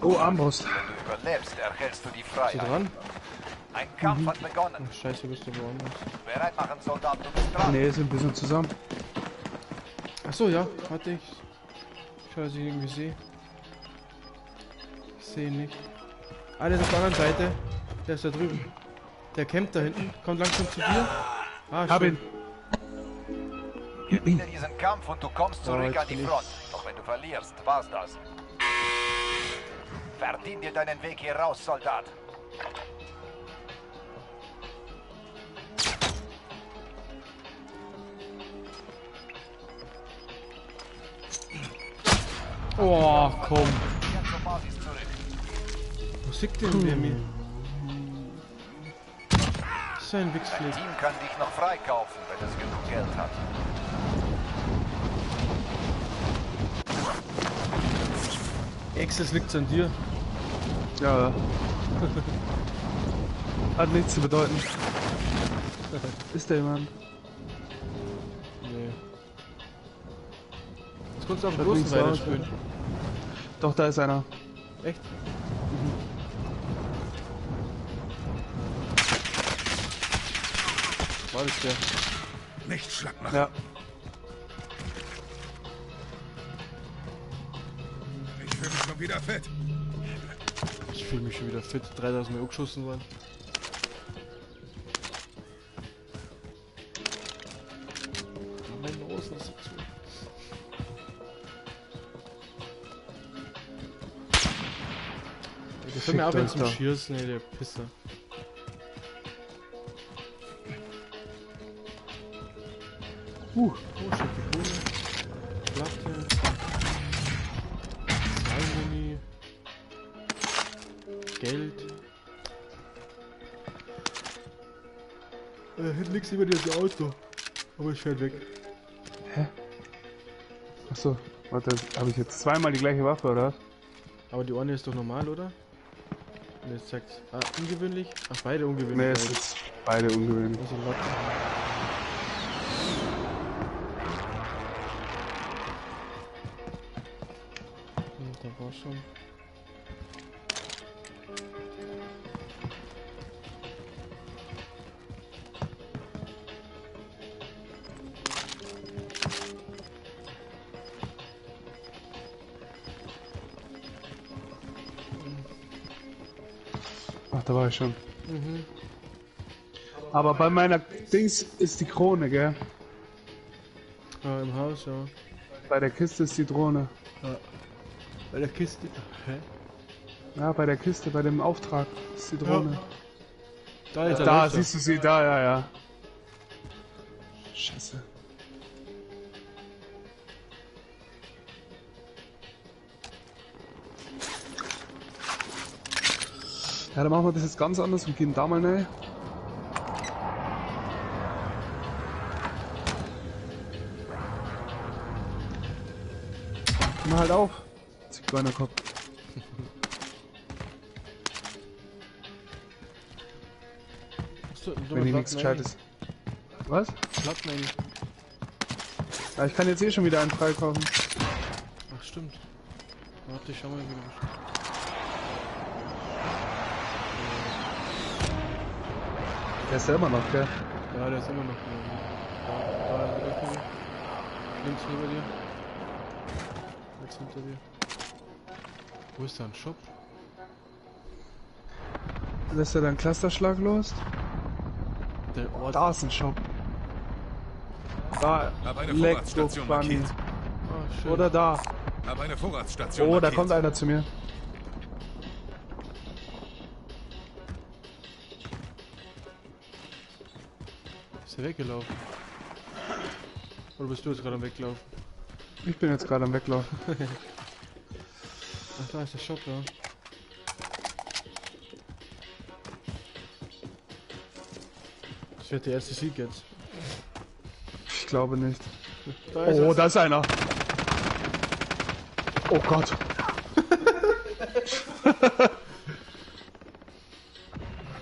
Oh, Armbrust.
Wenn du überlebst, erhältst du die
Ist sie
Freiheit.
dran?
Ein Kampf hat begonnen.
Ach, scheiße, bist du woanders.
Bereit machen, Soldat, du bist dran.
Nee, sind ein bisschen zusammen.
Achso, ja. Warte, ich schau, dass ich ihn irgendwie sehe. Ich sehe ihn nicht. Ah, der ist auf der anderen Seite. Der ist da drüben. Der campt da hinten. Kommt langsam zu dir. Ah,
Hab ihn.
Gewinne diesen Kampf und du kommst zurück
jetzt
an die
bin ich-
Front. Doch wenn du verlierst, war's das. Verdien dir deinen Weg hier raus, Soldat.
Oh, komm.
Kehr zur Basis zurück.
Wo sieht denn der mir? Sein Wichsflick.
Team kann dich noch freikaufen, wenn es genug Geld hat.
Access liegt's an dir.
Ja. Hat nichts zu bedeuten. Ist der jemand?
Nee. Jetzt kannst du auf dem
Schaut
großen
nicht so aus,
weiterspielen.
Doch, da ist einer.
Echt? War das der?
Nicht schlapp machen.
Ja.
Ich fühle mich schon wieder fit.
Ich fühle mich schon wieder fit. 3000 Mal geschossen worden. Mein Nose ist so zu. Der fällt mir auch
Schickt
zum
euch da.
Schießen, ey, der Pisser. Oh, schicke Kohle. Platte. Salmoni. Geld. Hinten links über dir ist ein Auto. Aber es fährt weg.
Achso, warte, habe ich jetzt zweimal die gleiche Waffe, oder was?
Aber die eine ist doch normal, oder? Und jetzt zeigt's. Ah, ungewöhnlich? Ach, beide ungewöhnlich.
Ne, es ist beide ungewöhnlich.
Also Lock. Da war schon.
Ach, da war ich schon. Aber bei meiner Dings ist die Krone, gell?
Ah, im Haus, ja.
Bei der Kiste ist die Drohne.
Bei der Kiste. Hä?
Ja, bei der Kiste, bei dem Auftrag ist die Drohne.
Da ist er.
Da, siehst du sie, da, ja, ja. Scheiße. Ja, dann machen wir das jetzt ganz anders und gehen da mal rein. Mach halt auf. Zigeunerkopf. Wenn hier nichts Gescheites. Was?
Klappt mir nicht.
Ja, ich kann jetzt eh schon wieder einen freikaufen.
Ach, stimmt. Warte, ich schau mal, wie du bist.
Der ist ja immer noch, gell?
Ja, der ist immer noch. Da ist er. Links neben dir. Jetzt hinter dir. Wo ist da ein Shop?
Lässt er deinen Clusterschlag los?
Der Ort.
Da ist ein Shop. Da,
Hab eine
Lecko
Vorratsstation
Bunny.
markiert.
Ah, schön.
Oder da.
Hab eine Vorratsstation
Oh, da
markiert.
kommt einer zu mir.
Ist er weggelaufen? Oder bist du jetzt gerade am Weglaufen?
Ich bin jetzt gerade am Weglaufen.
Ach, da ist der Shop, ja. Das wird der erste Sieg jetzt.
Ich glaube nicht.
Da ist
Oh,
er.
da ist einer. Oh Gott.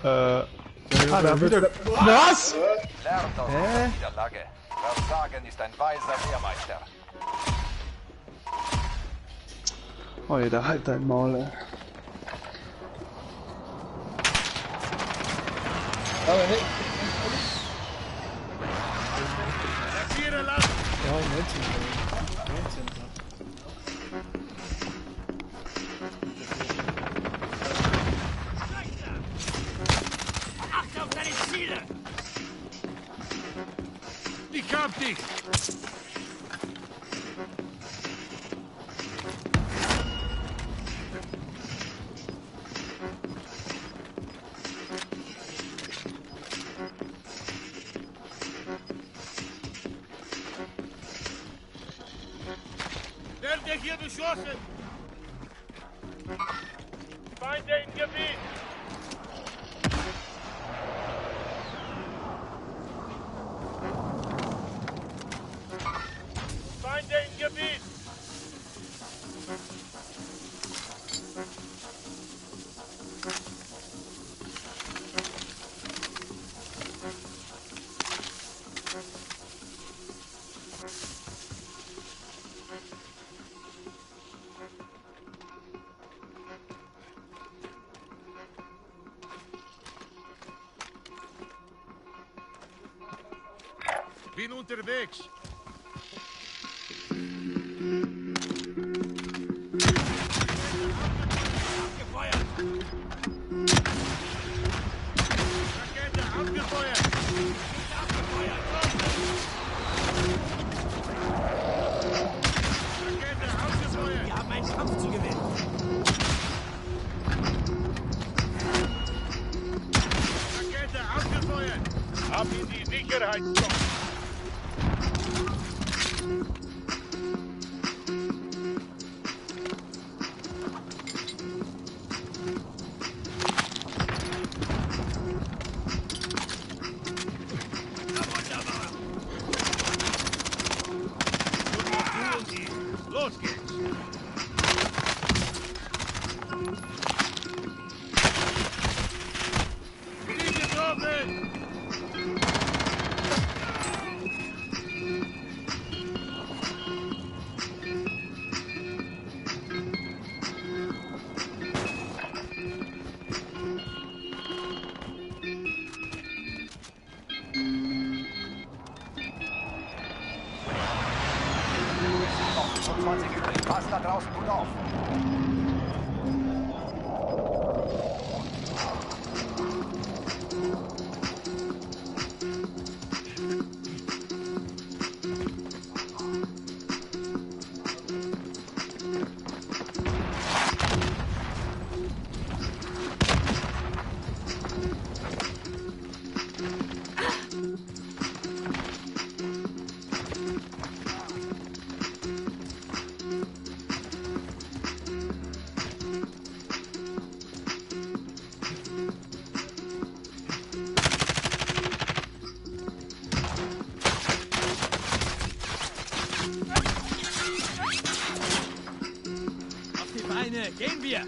Da wieder. Was?
Lernt aus dieser Niederlage. Versagen ist ein weiser Lehrmeister.
Alter, halt dein Maul, ey.
Markiere Land!
Ja, 19. 19.
Achte auf deine Ziele! Die kommt nicht! Werde hier beschossen! Feinde im Gebiet! Feinde im Gebiet! Bin unterwegs. Abgefeuert. Rakete abgefeuert. Abgefeuert. Rakete abgefeuert. Wir haben einen Kampf zu gewinnen. Rakete abgefeuert. Ab in die Sicherheitszone.
25 übrig. Passt da draußen gut auf.
Auf die Beine, gehen wir!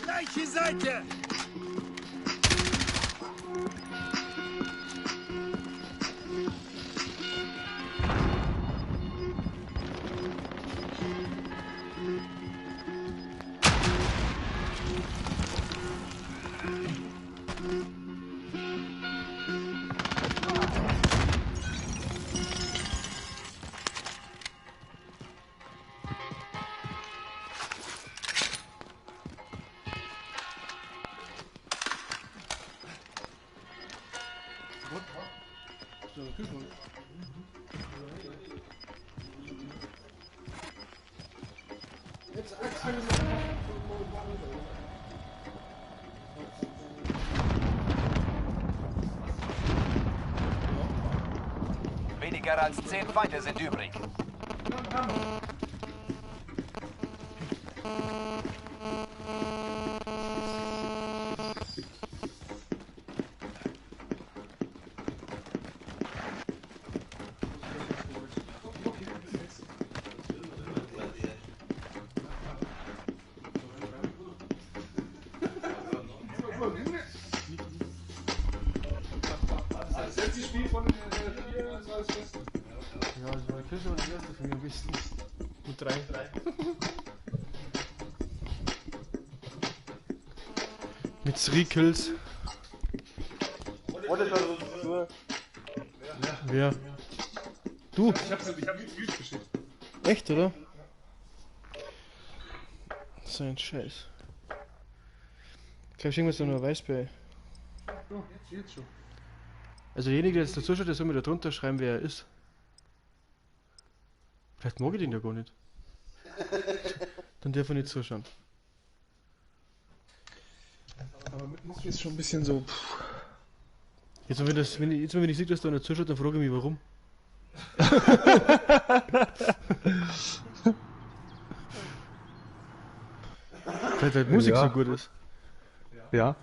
Gleiche Seite!
Weniger als 10 Feinde sind übrig.
Ja, das war Küche und das erste für mich ein bisschen. Mit 3. Mit 3 Kills.
Und das war so nur.
Wer? Du?
Ich hab Videos geschickt.
Echt, oder? So ein Scheiß. Ich glaube, irgendwas so nur Weißbär.
Oh, jetzt schon.
Also derjenige, der jetzt dazu schaut, der soll mir da drunter schreiben, wer er ist. Vielleicht mag ich den ja gar nicht. Dann darf er nicht zuschauen.
Aber mit Mucki ist schon ein bisschen so.
Jetzt wenn ich sehe, dass da einer zuschaut, dann frage ich mich, warum. Vielleicht weil die Musik
Ja.
so gut ist.
Ja.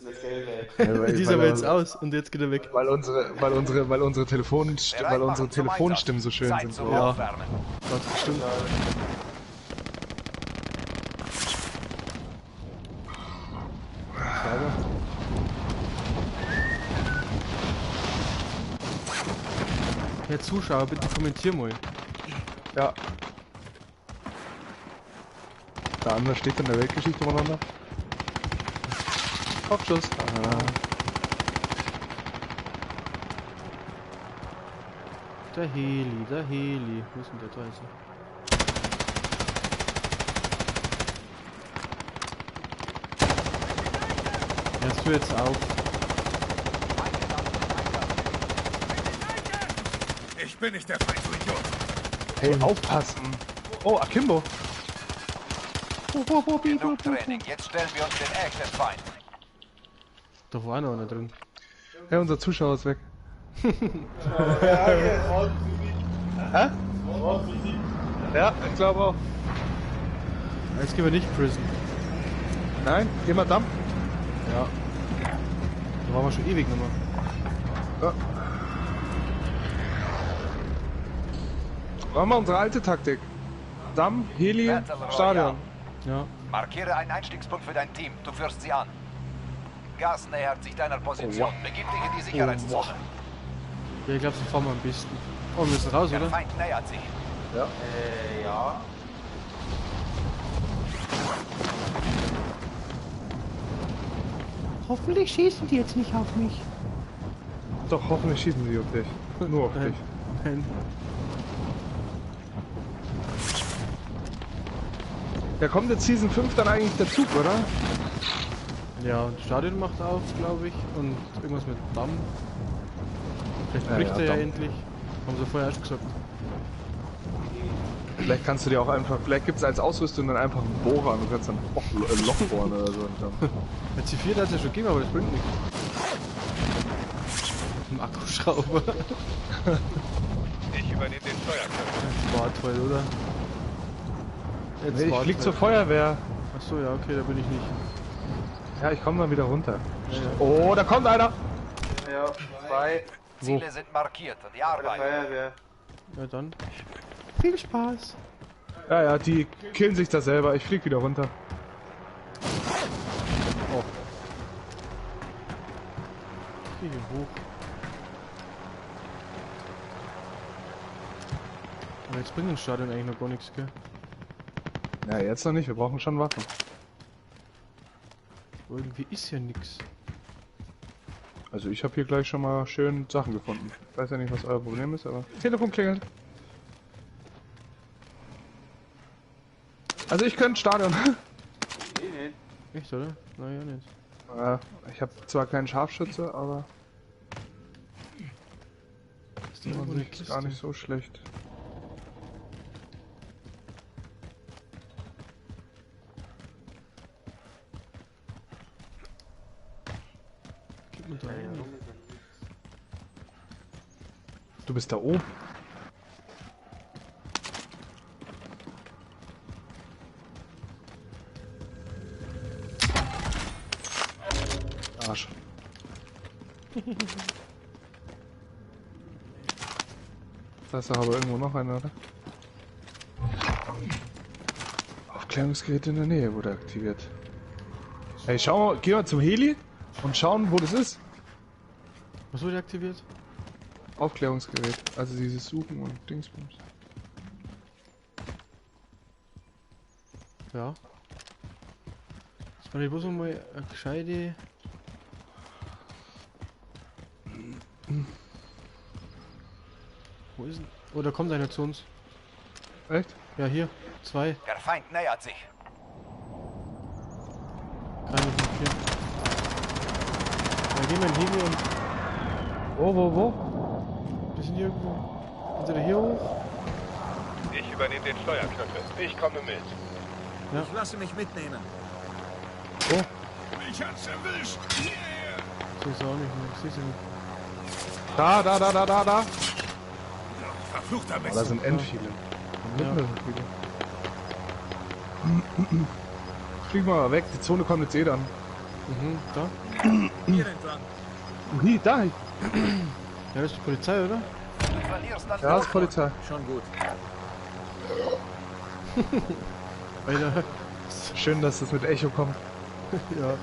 Das Geld, ey.
Die ist aber jetzt aus und jetzt geht er weg.
Weil unsere Telefonstimmen so schön
Zeit
sind.
zum
Ja,
Aufwärmen.
Das stimmt. Herr Zuschauer, bitte kommentier mal.
ja. Der andere steht in der Weltgeschichte voneinander. Kopfschuss.
Der Heli. Wo ist denn der da? Ist er. Hörst du jetzt auf?
Ich bin nicht der Feind, du Idiot!
Hey, aufpassen! Oh, Akimbo!
Genug Training. Jetzt stellen wir uns den echten Feind.
Da war noch einer drin.
Hey, unser Zuschauer ist weg.
Ja,
Hä? Ja, ich glaube auch.
Jetzt gehen wir nicht Prison.
Nein, geh mal Damm.
Ja. Da waren wir schon ewig nochmal.
Ja. Machen wir unsere alte Taktik. Damm, Heli,
Battle Royale.
Stadion.
Ja.
Markiere einen Einstiegspunkt für dein Team. Du führst sie an. Gas nähert sich deiner Position. Begib dich in die Sicherheitszone.
Ja, ich glaube, so fahren wir am besten. Oh, wir müssen raus,
Der
oder?
Feind nähert sich.
Ja.
Hoffentlich schießen die jetzt nicht auf mich.
Doch, hoffentlich schießen sie auf dich. Nur auf dich.
Nein.
Ja, kommt jetzt Season 5 dann eigentlich der Zug, oder?
Ja, und das Stadion macht auf, glaube ich. Und irgendwas mit Damm. Vielleicht
Ja,
bricht
ja,
er ja
Damm.
endlich. Haben sie vorher erst gesagt.
Vielleicht kannst du dir auch einfach, vielleicht gibt es als Ausrüstung dann einfach einen Bohrer und du kannst dann ein Loch bohren oder so.
Bei C4 hat es ja schon gegeben, aber das bringt nichts. Ein Akkuschrauber.
Ich übernehme den Steuerknopf.
Jetzt war toll, oder? Jetzt
Nee, ich
war
flieg
toll.
zur Feuerwehr.
Achso, ja, okay, da bin ich nicht.
Ja, ich komme dann wieder runter.
Ja, ja.
Oh, da kommt einer!
Ja, 2
Ziele sind markiert und die
bei der
Arbeit.
Feuerwehr.
Ja, dann. Viel Spaß.
Ja, ja, die killen sich da selber. Ich flieg wieder runter.
Oh. Fliege hoch. Aber jetzt bringt das Stadion eigentlich noch gar nichts, gell?
Ja, jetzt noch nicht. Wir brauchen schon Waffen.
Aber irgendwie ist ja nix.
Also ich habe hier gleich schon mal schön Sachen gefunden. Ich weiß ja nicht, was euer Problem ist, aber... Telefon klingelt. Also ich könnte Stadion.
Nee, nee.
Echt, oder? Naja, nicht.
Ich habe zwar keinen Scharfschütze, aber
Ist da irgendwo eine
das ist
Kiste?
gar nicht so schlecht.
Gib mir da rein.
Du bist da oben. Arsch. Da ist doch aber irgendwo noch einer, oder? Aufklärungsgerät in der Nähe wurde aktiviert. Hey, schau, geh mal zum Heli und schauen, wo das ist.
Was wurde aktiviert?
Aufklärungsgerät, also dieses Suchen und Dingsbums.
Ja. Jetzt mal bloß noch mal eine gescheite. Wo ist denn? Oh, da kommt einer zu uns.
Echt?
Ja, hier. 2.
Der Feind nähert sich.
Keine von 4. Ja, gehen wir in Heli und
Wo?
wir sind hier irgendwo. Entweder hier hoch.
Ich übernehme den Steuerknopf. Ich komme mit.
Ich lasse mich mitnehmen.
Mich hat's erwischt.
So ist er auch nicht mehr. Ich seh's ja nicht.
Da.
Verfluchter
Oh, da
Messer.
sind end viele.
Ja.
Flieg mal weg, die Zone kommt jetzt eh dann.
Mhm, da.
Hier entlang.
Hier, da.
Ja, das ist die Polizei, oder?
Du verlierst an
Ja, das ist Polizei.
Schon gut.
Alter.
Schön, dass das mit Echo kommt.
Ja.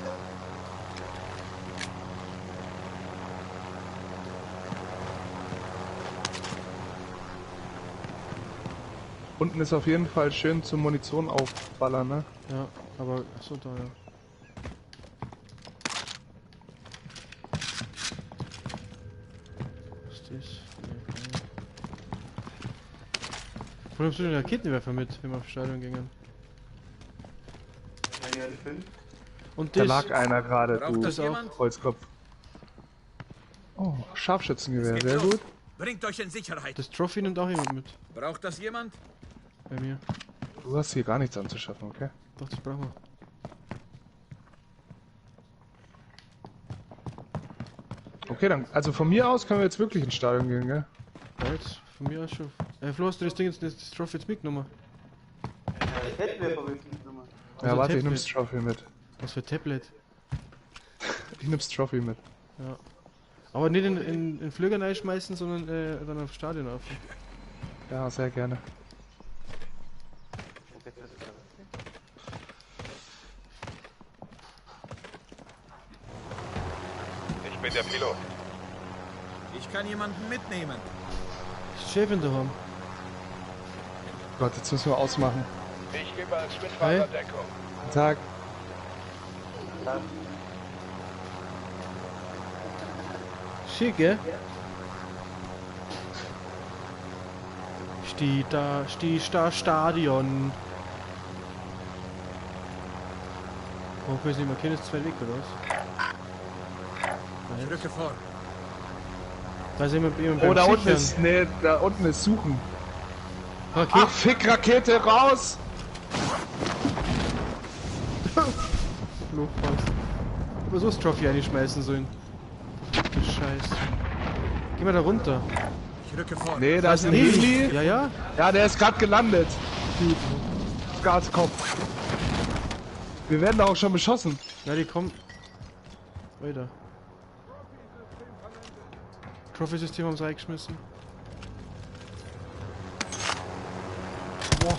Unten ist auf jeden Fall schön zum Munition aufballern, ne?
Ja, aber. Achso, da, ja. Was ist das? Nee. Wo nimmst du den Raketenwerfer mit, wenn wir auf Stadion gingen?
Ja, die 5.
Und
Da
das.
lag einer gerade,
Braucht
du
das jemand?
Holzkopf. Oh, Scharfschützengewehr,
Geht
sehr
los.
gut.
Bringt euch in Sicherheit.
Das Trophy nimmt auch jemand mit.
Braucht das jemand?
Bei mir.
Du hast hier gar nichts anzuschaffen, okay?
Doch, das brauchen wir.
Okay, dann, also von mir aus können wir jetzt wirklich ins Stadion gehen, gell?
Ja, jetzt von mir aus schon. Flo, hast du das Ding jetzt, das Trophy jetzt mitgenommen?
Ja, ich hätte mir verrückt Nummer.
Ja,
Also
warte, ich
Tablet.
nehme das Trophy mit.
Was für Tablet?
Ich nehm's Trophy mit.
Ja. Aber nicht in Flöger reinschmeißen, sondern dann aufs Stadion auf.
Ja, sehr gerne.
Ich bin der Pilot.
Ich kann jemanden mitnehmen.
Chefin daheim.
Gott, jetzt müssen wir ausmachen.
Ich gebe als Spitfire Deckung.
Guten Tag.
Schick, gell? Steht da Stadion. Warum können Sie nicht mehr kennen, ist zwei weg, oder was?
Ich rücke vor.
Da sind wir jemand
Oh,
beim
da unten
Sichern.
ist, nee, da unten ist Suchen.
Rakete.
Ach, Fick, Rakete, raus!
Flugpost. Aber so das Trophy einschmeißen sollen. Du Scheiße. Geh mal da runter.
Ich rücke vor.
Nee, da ist ein
Heli.
Heli.
Ja, ja.
Ja, der ist gerade gelandet. Gaskopf. Wir werden da auch schon beschossen.
Ja, die kommen. Weiter. Trophy-System haben sie reingeschmissen. Boah.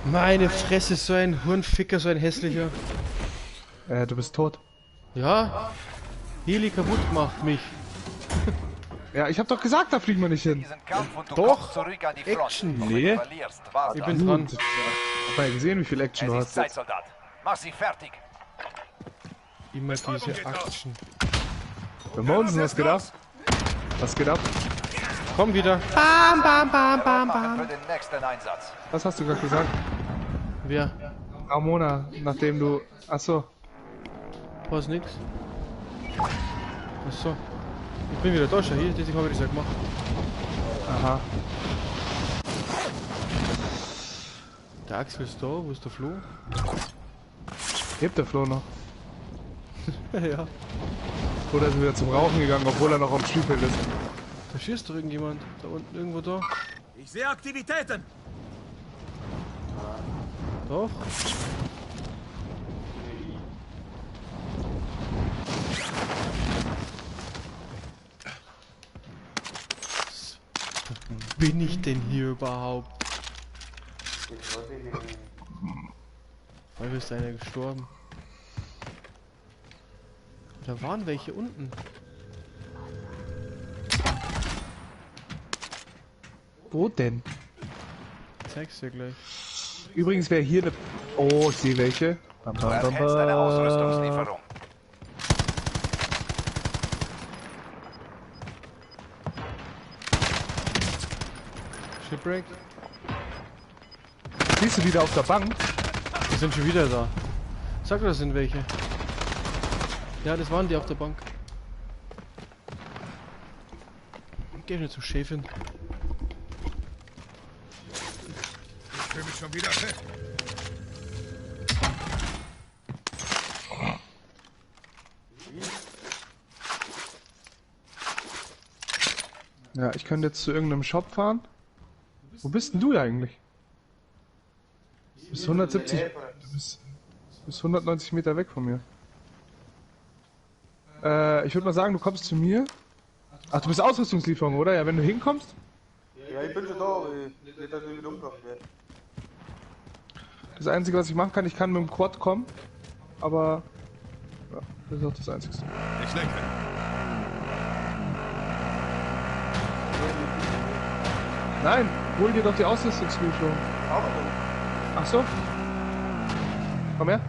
Meine Fresse, so ein Hirnficker, so ein hässlicher.
Du bist tot.
Ja? Heli kaputt gemacht mich.
Ja, ich hab doch gesagt, da fliegen wir nicht hin.
Diesen Kampf und du
Doch.
kommst zurück an die Front.
Action.
Und wenn
Nee.
du verlierst, war's
Ich
das.
bin dran.
Hab mal gesehen, wie viel Action
Es
du
ist
hast
Zeit,
jetzt.
Soldat. Mach sie fertig.
Immer diese Action.
Bei Monsen, was geht ab? Was geht ab?
Komm wieder. Bam, bam, bam, bam,
Machen für
bam.
den nächsten Einsatz.
Was hast du gerade gesagt?
Wer?
Ramona, nachdem du... Achso.
Was nix? Achso. Ich bin wieder da, schau hier, das habe ich das ja gemacht.
Aha.
Der Axel ist da, wo ist der Flo?
Lebt der Flo noch?
Ja.
Oder ist er wieder zum Rauchen gegangen, obwohl er noch am Spielfeld ist?
Da schießt doch irgendjemand. Da unten, irgendwo da.
Ich sehe Aktivitäten.
Doch. Bin ich denn hier überhaupt? Weil ist einer gestorben. Da waren welche unten.
Wo denn?
Ich zeig's dir gleich.
Übrigens wäre hier eine... Oh, ich sehe welche. Bam,
Du
bam, bam,
erhältst eine
bam.
Ausrüstungslieferung.
Shipwreck?
Siehst du wieder auf der Bank?
Die sind schon wieder da. Sag, das sind welche. Ja, das waren die auf der Bank. Geh nicht zum Chefin.
Ich fühle mich schon wieder fett.
Ja, ich könnte jetzt zu irgendeinem Shop fahren. Wo bist denn du eigentlich? Du bist 170... Du bist 190 Meter weg von mir. Ich würde mal sagen, du kommst zu mir. Ach, du bist Ausrüstungslieferung, oder? Ja, wenn du hinkommst.
Ja, ich bin schon da, aber nicht, dass ich wieder umgebracht werde.
Das Einzige, was ich machen kann, ich kann mit dem Quad kommen. Aber... Ja, das ist auch das Einzige.
Ich lenke.
Nein, hol dir doch die Ausrüstungslieferung. Ach so. Komm her.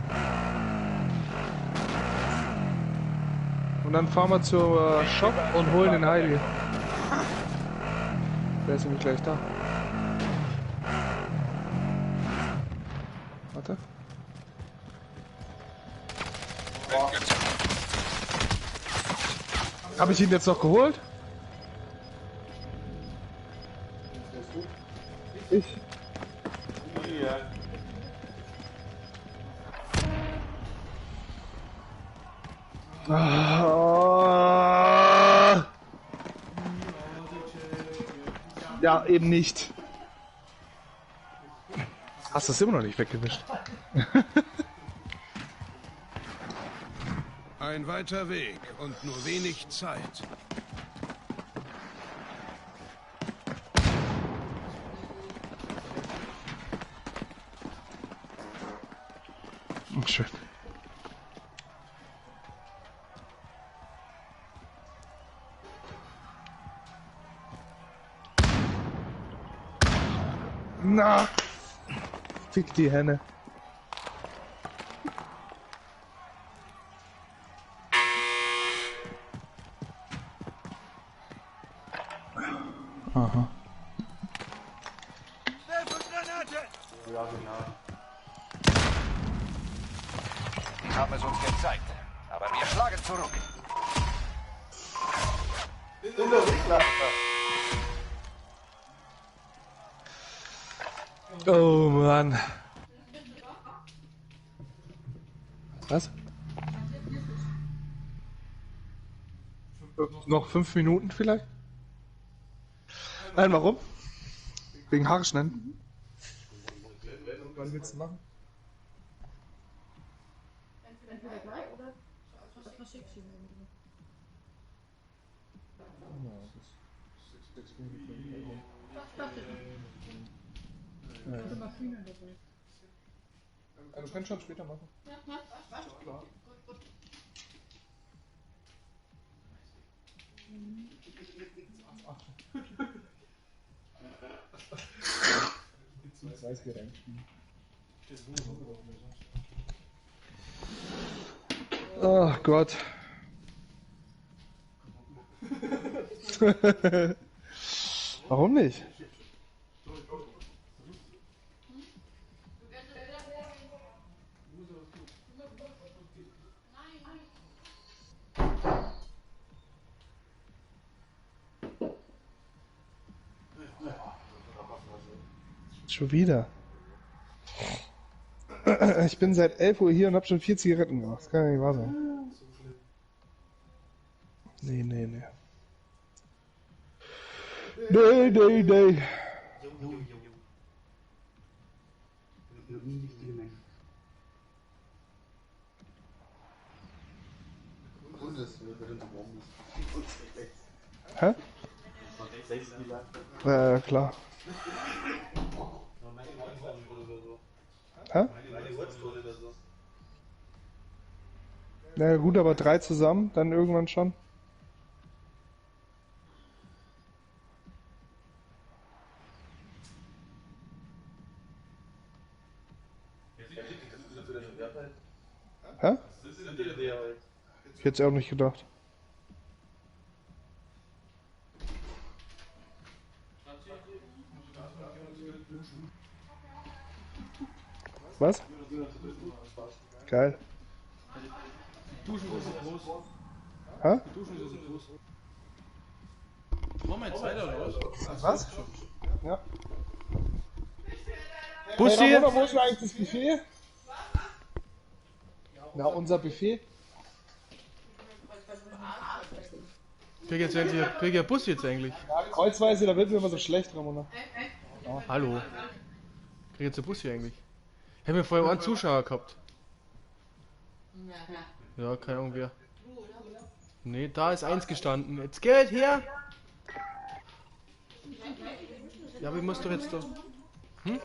Und dann fahren wir zur Shop und holen den Heili. Der ist nämlich gleich da. Warte. Habe ich ihn jetzt noch geholt? Ich.
Ja.
Ah. Ja, eben nicht. Hast du es immer noch nicht weggewischt?
Ein weiter Weg und nur wenig Zeit.
Oh, schön. Na! Fick die Henne. Aha.
Ja, genau.
Die haben es uns gezeigt. Aber wir schlagen zurück.
Oh Mann. Was? Noch 5 Minuten vielleicht? Nein, warum? Wegen Haare schneiden. Wann willst du machen?
Entweder gleich oder was schickst du mir?
Du kannst schon später machen. Ja, klar. Oh Gott. Warum nicht? Schon wieder. Ich bin seit 11 Uhr hier und habe schon 4 Zigaretten gemacht. Das kann ja nicht wahr sein. Nee. Nee. Hä? Klar. Hä? Na gut, aber 3 zusammen, dann irgendwann schon. Hä? Ich hätte es auch nicht gedacht. Was? Geil.
Duschen ist so groß.
Hä?
Duschen ist so groß. Machen wir jetzt weiter oder was?
Was? Ja.
Bussi!
Hey, Ramona, wo ist denn eigentlich das Buffet? Na, unser Buffet?
Krieg ja Bus jetzt eigentlich.
Ja, kreuzweise, da wird mir immer so schlecht, Ramona.
Oh, hallo. Krieg jetzt der Bus hier eigentlich. Ich hab mir vorher auch einen Zuschauer gehabt. Ja, keine Ahnung wer. Ne, da ist 1 gestanden. Jetzt Geld her! Ja, aber ich muss doch jetzt da. Hm?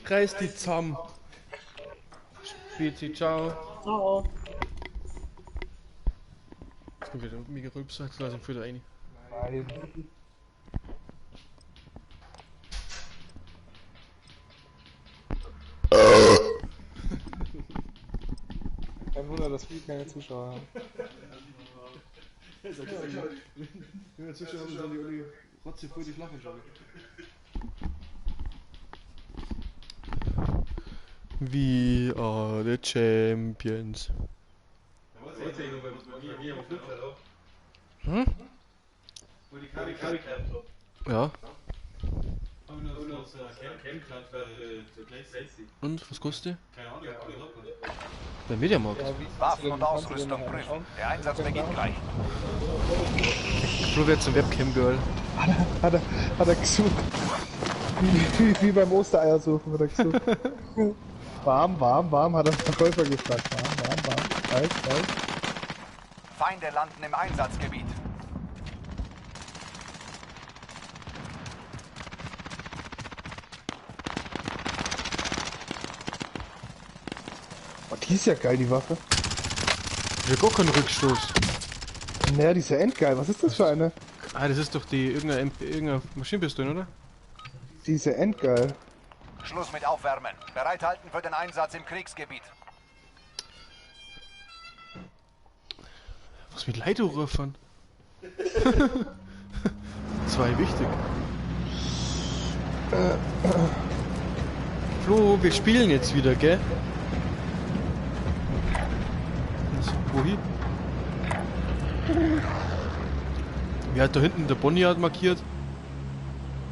Reiß die zusammen. Spezi, ciao.
Ciao.
Jetzt kommt wieder mega Rülpser, jetzt lass ihn wieder rein.
Nein. Kein Wunder, dass wir keine Zuschauer haben.
Wenn wir Zuschauer haben, dann die Uli Rotze voll die Flache schon. We are the champions. Hm? Ja. Und, was kostet die? Keine Ahnung, der Mediamarkt.
Waffen und Ausrüstung prüfen. Der Einsatz beginnt gleich.
Flo wird zum Webcam-Girl.
Hat er gesucht. Wie beim Ostereiersuchen hat er gesucht. Warm, hat er den Verkäufer gefragt. Warm. Kalt.
Feinde landen im Einsatzgebiet.
Oh, die ist ja geil, die Waffe.
Ich hab gar keinen Rückstoß.
Naja, die ist ja endgeil. Was ist das für eine?
Ah, das ist doch die irgendeine Maschinenpistole, oder?
Die ist ja endgeil.
Schluss mit Aufwärmen. Bereithalten für den Einsatz im Kriegsgebiet.
Was mit Leiterrufern? Zwei wichtig. Flo, wir spielen jetzt wieder, gell? Wohin? Wie hat da hinten der Bonnie hat markiert?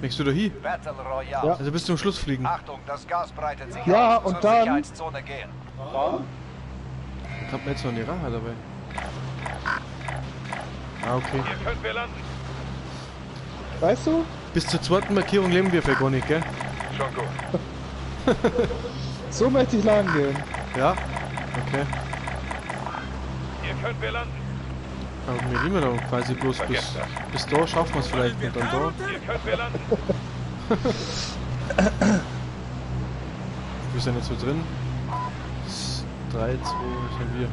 Möchtest du da hin?
Battle Royale.
Ja.
Also bis zum Schluss fliegen.
Achtung, das Gas breitet sich
Ja,
aus.
und
Zur
dann-
Sicherheitszone gehen.
Ich hab mir jetzt noch eine Rache dabei. Ah, okay.
Hier können wir landen.
Weißt du?
Bis zur zweiten Markierung leben wir für gar nicht, gell?
Schon gut.
So möchte ich lang gehen.
Ja? Okay.
Hier können wir landen.
Aber wir leben dann quasi bloß bis da schaffen wir es vielleicht und dann da.
Hier können wir landen.
Wir sind jetzt so drin. 3, 2 sind wir.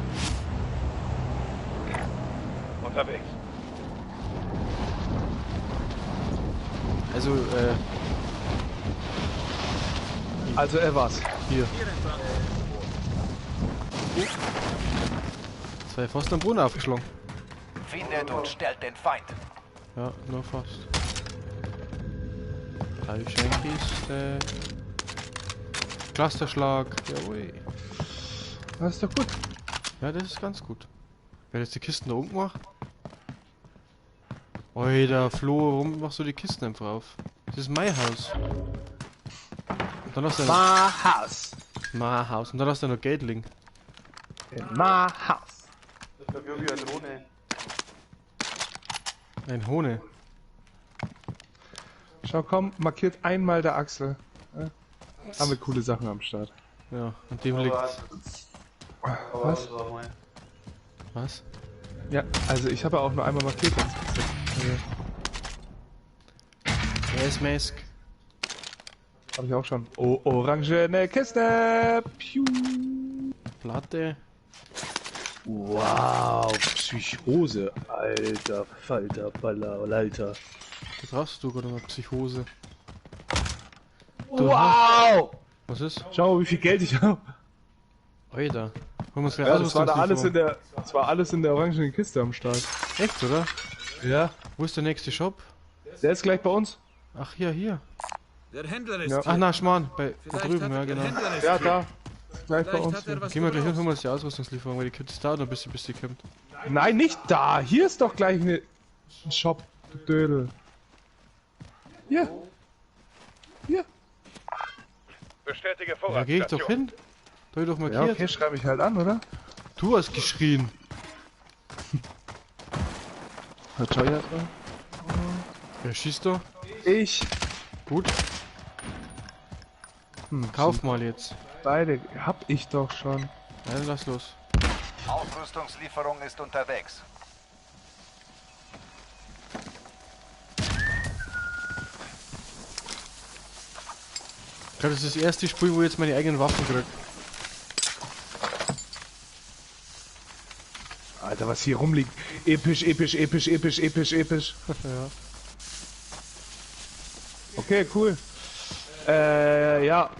Unterwegs.
Also,
Also was?
hier. Zwei Pfosten am Boden aufgeschlagen.
Findet und stellt den Feind.
Ja, nur fast. Eichenkiste. Clusterschlag. Jawohl.
Das ist doch gut.
Ja, das ist ganz gut. Wer jetzt die Kisten da unten macht? Oida, Flo, warum machst du die Kisten einfach auf? Das ist mein Haus. Und dann hast du mein Haus. Und dann hast du noch Gatling.
In my house.
Ich glaube, irgendwie eine Drohne.
Ein Hone.
Schau, komm, markiert einmal der Axel. Ja? Haben wir coole Sachen am Start.
Ja, an dem liegt.
Was?
Was?
Ja, also ich habe ja auch nur einmal markiert.
Yes, Mask.
Habe ich auch schon. Oh, orangene Kiste! Piu.
Platte.
Wow, Psychose. Alter, Falter, Baller, Alter.
Das hast du gerade mal Psychose.
Wow!
Was ist?
Schau mal, wie viel Geld ich habe.
Oida. Holen wir uns gleich
Ja, das war da alles
Ausrüstungslieferung.
das war alles in der orangenen Kiste am Start.
Echt, oder?
Ja.
Wo ist der nächste Shop?
Der ist gleich bei uns.
Ach, hier.
Der Händler ist
Ja.
Ach, na, Schmarrn. Da
Vielleicht
drüben,
hat
ja,
der
genau.
Händler ist
Ja,
hier.
da. Gleich bei
Vielleicht
uns.
hat er was
Gehen wir gleich hin,
gebraucht.
holen wir uns die Ausrüstungslieferung, weil die Kette dauert noch ein bisschen, bis die kommt.
Nein, nicht da. Hier ist doch gleich ein Shop, du Dödel. Hier. Hier.
Bestätige
Da
Vorratstation.
geh ich doch hin. Da hab ich doch
Ja,
markiert.
okay, schreibe ich halt an, oder?
Du hast geschrien.
Schau hier dran.
Wer schießt da?
Ich.
Gut. Kauf mal jetzt.
Beide hab ich doch schon.
Ja, dann lass los.
Ausrüstungslieferung ist unterwegs.
Ich glaube, das ist das erste Spiel, wo ich jetzt meine eigenen Waffen krieg.
Alter, was hier rumliegt. Episch, episch, episch, episch, episch, episch.
Ja.
Okay, cool. Ja.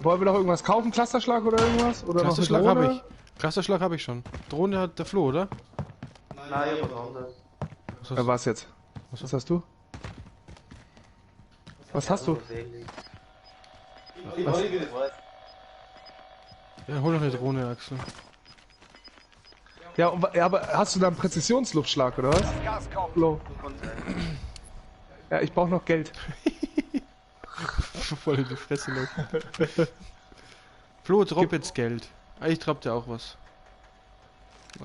Wollen wir noch irgendwas kaufen? Clusterschlag oder irgendwas? Oder
Clusterschlag
noch eine
habe
Drohne?
ich. Clusterschlag habe ich schon. Drohne hat der Flo, oder?
Nein, ich hab was anderes.
Was hast
Was jetzt? Was hast du? Was hast du?
Ich weiß nicht, wie das weiß.
Ja, hol doch eine Drohne, Axel.
Ja, ja, aber hast du dann Präzisionsluftschlag oder was?
Das Gas kommt.
Flo. Ja, ich brauche noch Geld.
Voll in die Fresse läuft. Flo, drop jetzt Geld. Ah, ich drop dir auch was.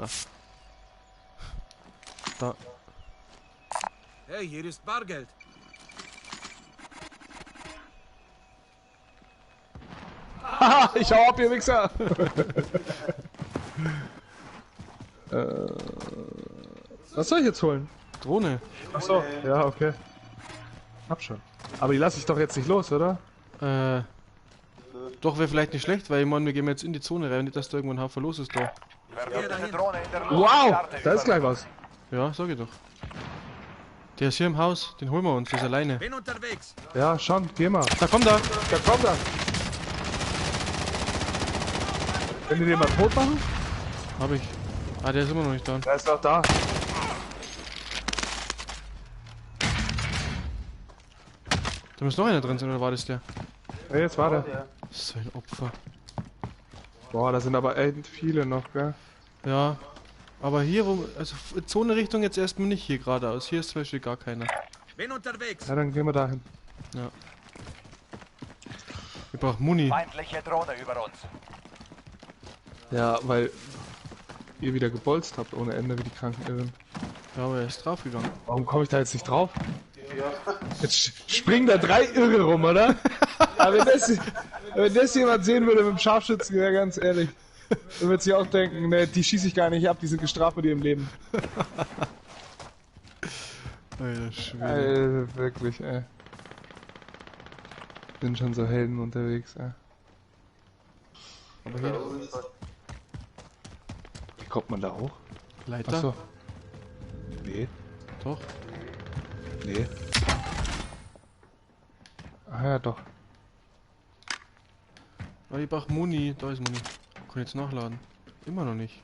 Ach. Da.
Hey, hier ist Bargeld.
Haha, ich hau ab, ihr Wichser! Was soll ich jetzt holen?
Drohne.
Achso, ja, okay. Hab schon. Aber die lasse ich doch jetzt nicht los, oder?
Doch, wäre vielleicht nicht schlecht, weil ich meine, wir gehen jetzt in die Zone rein, nicht, dass da irgendwann ein Haufen los ist da.
Verwirrende Drohne in der Luft.
Wow!
Starte
Da ist gleich was.
Ja, sag ich doch. Der ist hier im Haus, den holen wir uns, der ist alleine.
Bin unterwegs.
Ja, schon, geh mal.
Da kommt er!
Da kommt er! Können die den mal tot machen?
Hab ich. Ah, der ist immer noch nicht da.
Der ist doch da.
Da muss noch einer drin sein, oder war das der?
Ja, jetzt war der.
So ein Opfer.
Boah, da sind aber echt viele noch, gell?
Ja. Aber hier, wo, also Zone-Richtung jetzt erstmal nicht hier geradeaus. Hier ist zum Beispiel gar keiner.
Bin unterwegs.
Ja, dann gehen wir dahin.
Ja. Wir brauchen Muni.
Feindliche Drohne über uns.
Ja, weil ihr wieder gebolzt habt ohne Ende wie die kranken Irren.
Ja, aber er ist draufgegangen.
Warum komme ich da jetzt nicht drauf? Jetzt springen da 3 Irre rum, oder? Aber wenn das jemand sehen würde mit dem Scharfschützengewehr, ganz ehrlich, dann wird sich auch denken, ne, die schieße ich gar nicht ab, die sind gestraft mit ihrem Leben.
Alter Schwede.
Alter, wirklich, ey. Sind schon so Helden unterwegs, ey.
Aber hier,
Wie kommt man da hoch?
Leiter?
Achso. Nee.
Doch.
Nee. Ah ja, doch.
Aber ich brauch Muni. Da ist Muni. Kann jetzt nachladen. Immer noch nicht.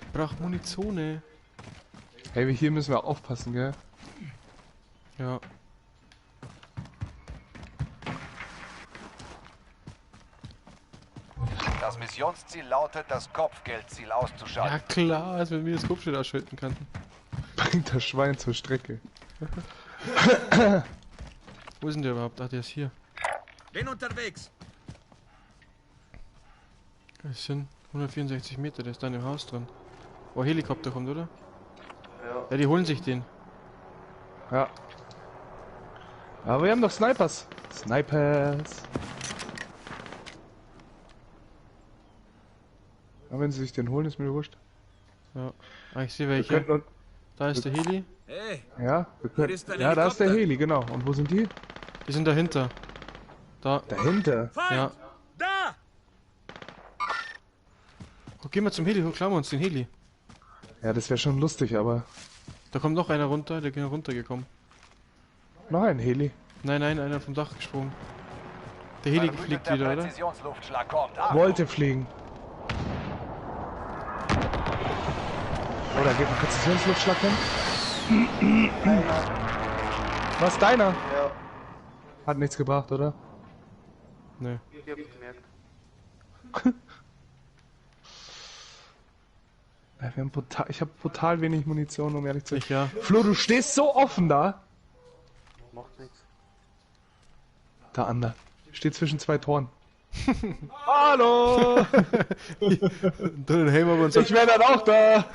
Ich brauch Munizone.
Hey, hier müssen wir aufpassen, gell?
Ja.
Das Missionsziel lautet, das Kopfgeldziel auszuschalten.
Ja klar, als wenn wir das Kopfschild ausschalten könnten.
Bringt das Schwein zur Strecke.
Wo ist denn der überhaupt? Ach, der ist hier.
Bin unterwegs.
Es sind 164 Meter, der ist da in dem Haus drin. Wo ein Helikopter kommt, oder? Ja, die holen sich den.
Ja. Aber wir haben doch Snipers. Snipers. Aber wenn sie sich den holen, ist mir wurscht.
Ja. Ah, ich sehe
Wir
welche.
könnten uns,
Da ist der Heli.
Hey,
ja, wir können,
Hier ist ein
ja, da ist der
Helikopter.
Heli, genau. Und wo sind die?
Die sind dahinter. Da.
Dahinter.
Feind!
Ja.
Da!
Oh, gehen wir zum Heli, klauen wir uns den Heli.
Ja, das wäre schon lustig, aber
Da kommt noch einer runter, der ist runtergekommen.
noch ein Heli.
Nein, nein, einer vom Dach gesprungen. Der Heli fliegt wieder, oder?
Präzisionsluftschlag kommt. Achtung.
Wollte fliegen. Oh, da geht ein Präzisionsluftschlag hin. Was, deiner?
Ja,
Hat nichts gebracht, oder?
Ne.
ich hab's gemerkt.
Ja, wir haben ich habe brutal wenig Munition, um ehrlich zu sein.
Ich ja.
Flo, du stehst so offen da.
Macht nichts.
Da Ander. Steht zwischen 2 Toren. Hallo!
Dann hängen wir uns
Ich wäre dann auch da!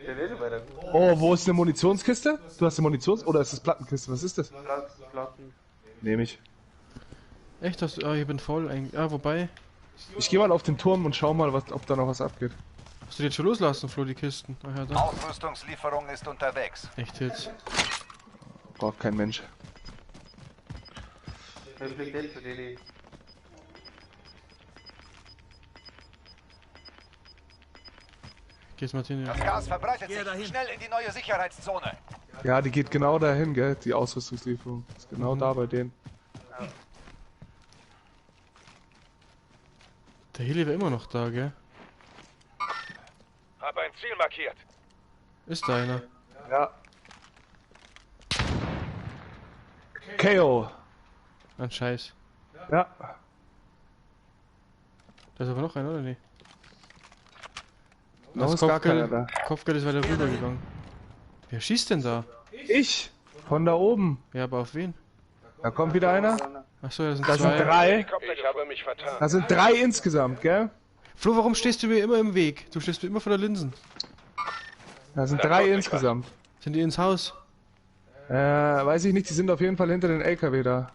Der wäre bei der
Oh, wo ist eine Munitionskiste? Du hast eine Munitions... Oder ist das Plattenkiste? Was ist das?
Platten.
Nehme ich.
Echt, hast du. Ah, ich bin voll eigentlich. Ah, wobei.
Ich gehe mal auf den Turm und schau mal, ob da noch was abgeht.
Hast du die jetzt schon loslassen, Flo, die Kisten? Ach ja, da.
Ausrüstungslieferung ist unterwegs.
Echt jetzt.
Braucht kein Mensch.
Der fliegt jetzt zu Deli.
Geh's mal hin, ja.
Das Gas verbreitet
Geh
sich.
dahin.
Schnell in die neue Sicherheitszone.
Ja, die geht genau dahin, gell? Die Ausrüstungslieferung. Ist genau da bei denen.
Der Heli wäre immer noch da, gell?
Hab ein Ziel markiert.
Ist da einer?
Ja. KO.
Ein Scheiß.
Ja.
Da ist aber noch einer, oder nicht?
Noch
Das
ist gar keiner da.
Kopfgeld ist weiter rübergegangen. Wer schießt denn da?
Ich! Von da oben.
Ja, aber auf wen?
Da kommt wieder einer.
Achso, da sind
Da sind
zwei.
3.
Ich habe mich vertan.
Da sind 3 insgesamt, gell?
Flo, warum stehst du mir immer im Weg? Du stehst mir immer vor der Linsen.
Da sind 3 insgesamt.
Sind die ins Haus?
Weiß ich nicht, die sind auf jeden Fall hinter den LKW da.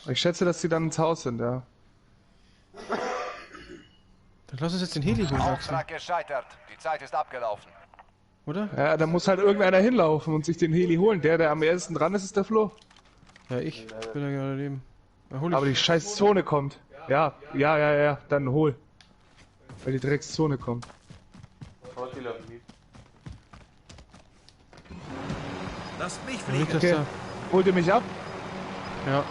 Ich schätze, dass die dann ins Haus sind, ja.
Dann lass uns jetzt den Heli holen, Axel.
Auftrag gescheitert. Die Zeit ist abgelaufen.
Oder?
Ja, da muss halt irgendeiner hinlaufen und sich den Heli holen. Der am ersten dran ist der Flo.
Ja, ich bin da gerade daneben.
Aber die scheiß Zone kommt. Ja, dann hol. Weil die Dreckszone kommt.
Lasst mich
Nicht,
fliegen.
dass
Okay. Holt ihr mich ab?
Ja.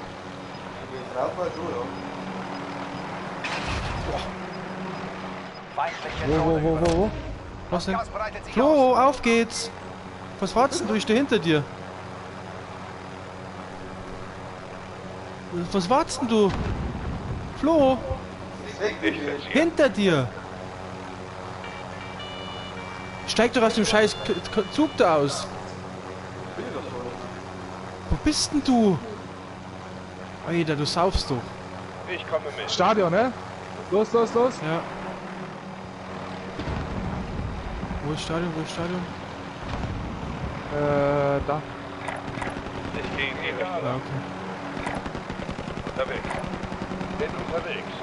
Feindliche
Wo?
Was denn?
Gas breitet sich
Flo,
aus.
auf geht's! Was wartest denn du? Ich stehe hinter dir. Was wartest denn du? Flo! Hinter dir! Steig doch aus dem scheiß Zug da aus! Wo bist denn du? Alter, du saufst doch.
Ich komme mit.
Stadion, ne? Los.
Ja. Wo ist Stadion?
Da.
Ich gehe in die Gala.
Ah, okay.
Unterwegs. Bin unterwegs.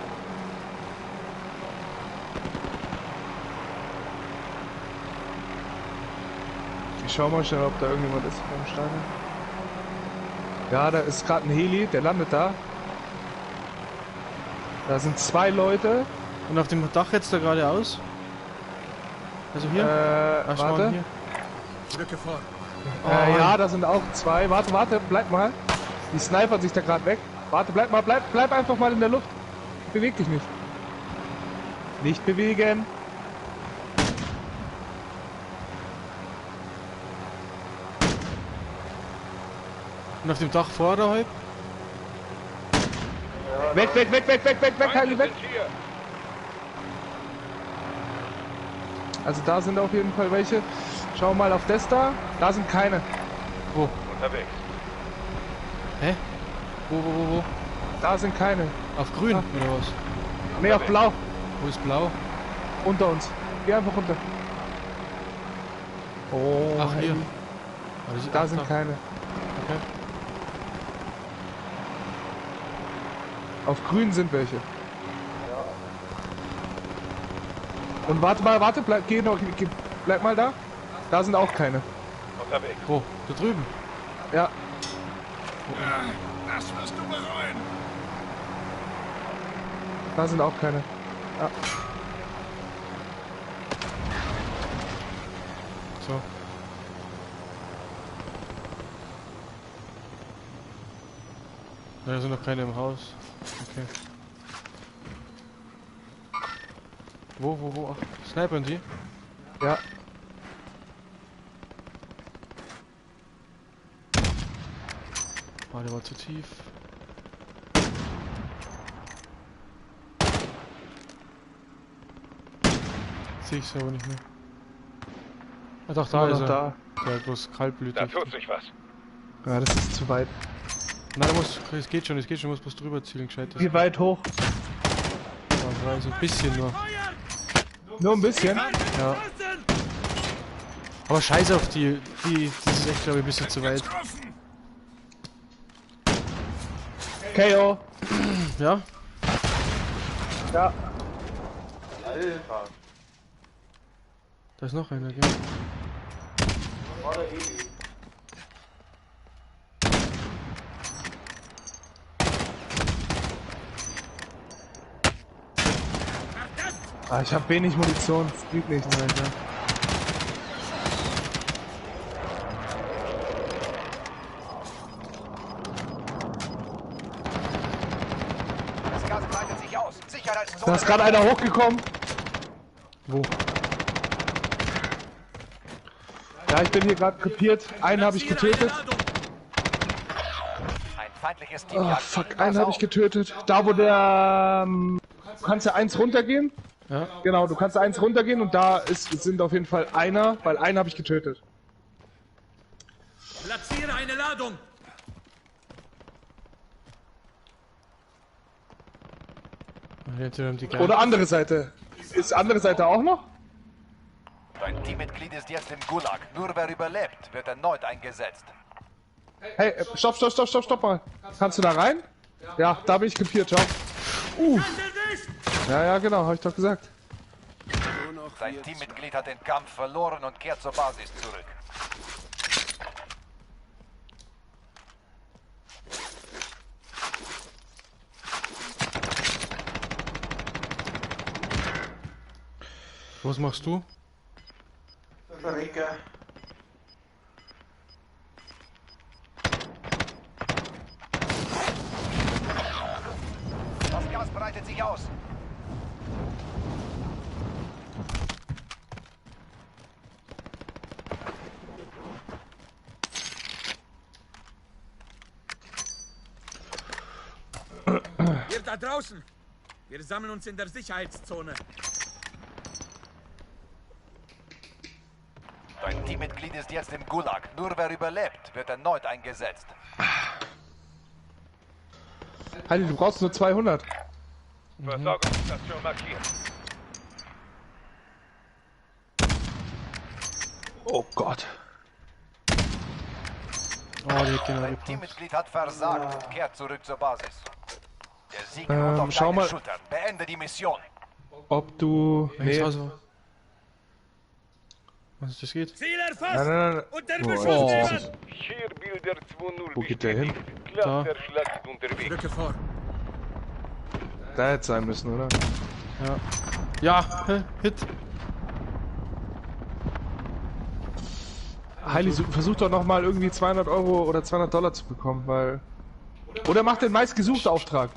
Ich schau mal schnell, ob da irgendjemand ist beim Stadion. Ja, da ist gerade ein Heli, der landet da. Da sind 2 Leute.
Und auf dem Dach jetzt da geradeaus? Also hier? Ach, schau mal,
warte.
hier.
Drücke vor.
Ja, da sind auch 2. Warte, bleib mal. Die snipern sich da gerade weg. Warte, bleib einfach mal in der Luft. Beweg dich nicht. Nicht bewegen.
Und auf dem Dach vorderhalb?
Weg, Heili, weg.
Sind hier.
Also da sind auf jeden Fall welche. Schau mal auf das da. Da sind keine.
Wo?
Unterwegs.
Hä? Wo?
Da sind keine.
Auf grün
Ah.
oder was?
Ne, auf blau.
Wo ist blau?
Unter uns. Geh einfach runter. Oh,
Ach, hier.
Heili. Da sind keine.
Okay.
Auf grün sind welche. Und warte, bleib mal da. Da sind auch keine.
Unterwegs.
Wo? Da drüben.
Ja,
Das wirst du bereuen.
da sind auch keine. Ja.
So. Ja, da sind noch keine im Haus. Okay. Wo? Ach, snipern die?
Ja.
Oh, der war zu tief. Sehe ich aber nicht mehr. Ah, doch, da
Immer
ist
noch
er.
da.
Der ist bloß kaltblütig.
Da tut sich was.
Ja, das ist zu weit.
Nein, es geht schon, muss bloß drüber zielen, gescheit.
Wie weit hoch?
So ein bisschen nur.
Nur ein bisschen.
Ja. Aber scheiße auf die das ist echt, glaube ich, ein bisschen zu weit.
KO.
Ja?
Ja.
Alter.
Da ist noch einer, gell?
War der Heli.
Ah, ich habe wenig Munition. Das bringt nichts.
Alter.
Das Gas breitet sich aus. Sicherheitszone.
Da ist gerade einer hochgekommen.
Wo?
Ja, ich bin hier gerade krepiert. Einen habe ich getötet.
Ein feindliches Team
Oh,
jagt
fuck,
gegen
einen
das
habe ich
auf.
getötet. Da, wo der... du kannst ja eins runtergehen.
Ja.
Genau, du kannst eins runtergehen und da sind auf jeden Fall einer, weil einen habe ich getötet.
Platziere eine Ladung.
Jetzt haben die
Oder andere Seite. Ist andere Seite auch noch?
Dein Teammitglied ist jetzt im Gulag. Nur wer überlebt, wird erneut eingesetzt.
Hey, stopp mal. Kannst du da rein? Ja, da bin ich krepiert, ciao. Ja, genau, hab ich doch gesagt.
Sein Teammitglied hat den Kampf verloren und kehrt zur Basis zurück.
Was machst du?
Verrecke.
Das Gas breitet sich aus.
Ihr da draußen! Wir sammeln uns in der Sicherheitszone.
Sein Teammitglied ist jetzt im Gulag. Nur wer überlebt, wird erneut eingesetzt.
Heidi, du brauchst nur 200.
Versorgungsstation markiert.
Oh Gott.
Oh, die hat genau
Sein
gebracht.
Teammitglied hat versagt und kehrt zurück zur Basis. Der Sieg ruht auf
schau
deinen
mal.
Schultern. Beende die Mission.
Ob du... Nee.
Also. Was das geht?
Ziel erfasst!
Nein.
Und der
Oh,
Beschuss!
Hier Bilder 2-0
Wo geht der hin?
Clusterschlag ist unterwegs.
Rücke vor.
Da hätte sein müssen, oder?
Ja, Hit.
Heili, versuch doch nochmal irgendwie 200 Euro oder 200 Dollar zu bekommen, weil... Oder mach den meistgesuchten Auftrag.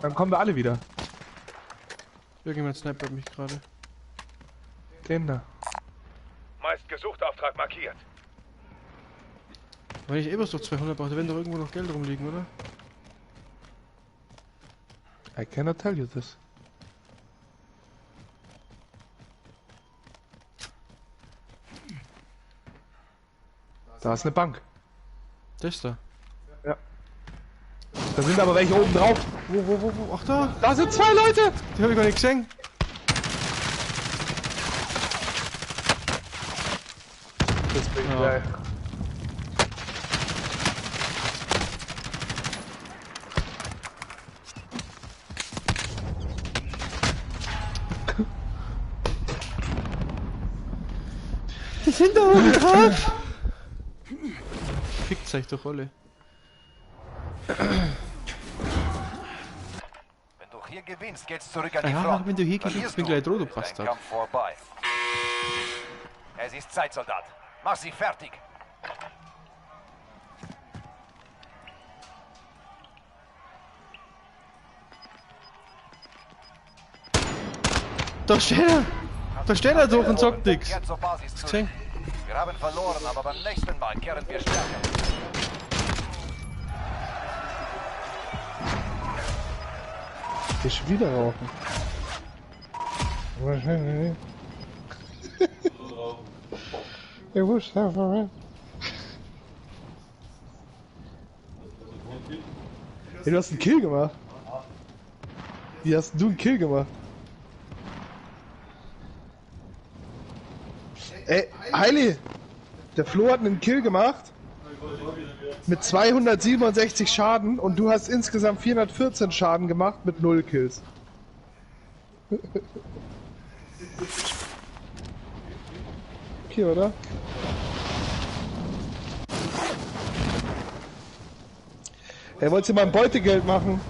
Dann kommen wir alle wieder.
Irgendjemand snipert mich gerade.
Den da.
Meistgesuchter Auftrag markiert.
Wenn ich eh bloß noch 200 brauche, da werden doch irgendwo noch Geld rumliegen, oder?
I cannot tell you this. Da ist eine Bank.
Das da.
Ja. Da sind aber welche oben drauf.
Wo? Ach da!
Da sind 2 Leute!
Die habe ich gar nicht gesehen.
Das bin ich
Ja.
geil.
Die sind da oben drauf! Fickt euch doch alle.
Wenn du hier gewinnst, geht's zurück an die
Ja,
Front.
wenn du hier gewinnst,
Verlierst
bin
du,
gleich tot, du
ist dein
Bastard.
Kampf vorbei. Es ist Zeit, Soldat. Mach sie fertig.
Da steht er! Da steht er doch und sagt nix.
Kehrt zur Basis zurück.
Gesehen?
Wir haben verloren, aber beim nächsten Mal kehren wir stärker.
Ich wieder rauchen. Ich muss einfach. Hey, du hast einen Kill gemacht. Wie hast du einen Kill gemacht? Ey, Heili! Der Flo hat einen Kill gemacht. Mit 267 Schaden und du hast insgesamt 414 Schaden gemacht mit 0 Kills. Okay, oder? Er wollte mal ein Beutegeld machen.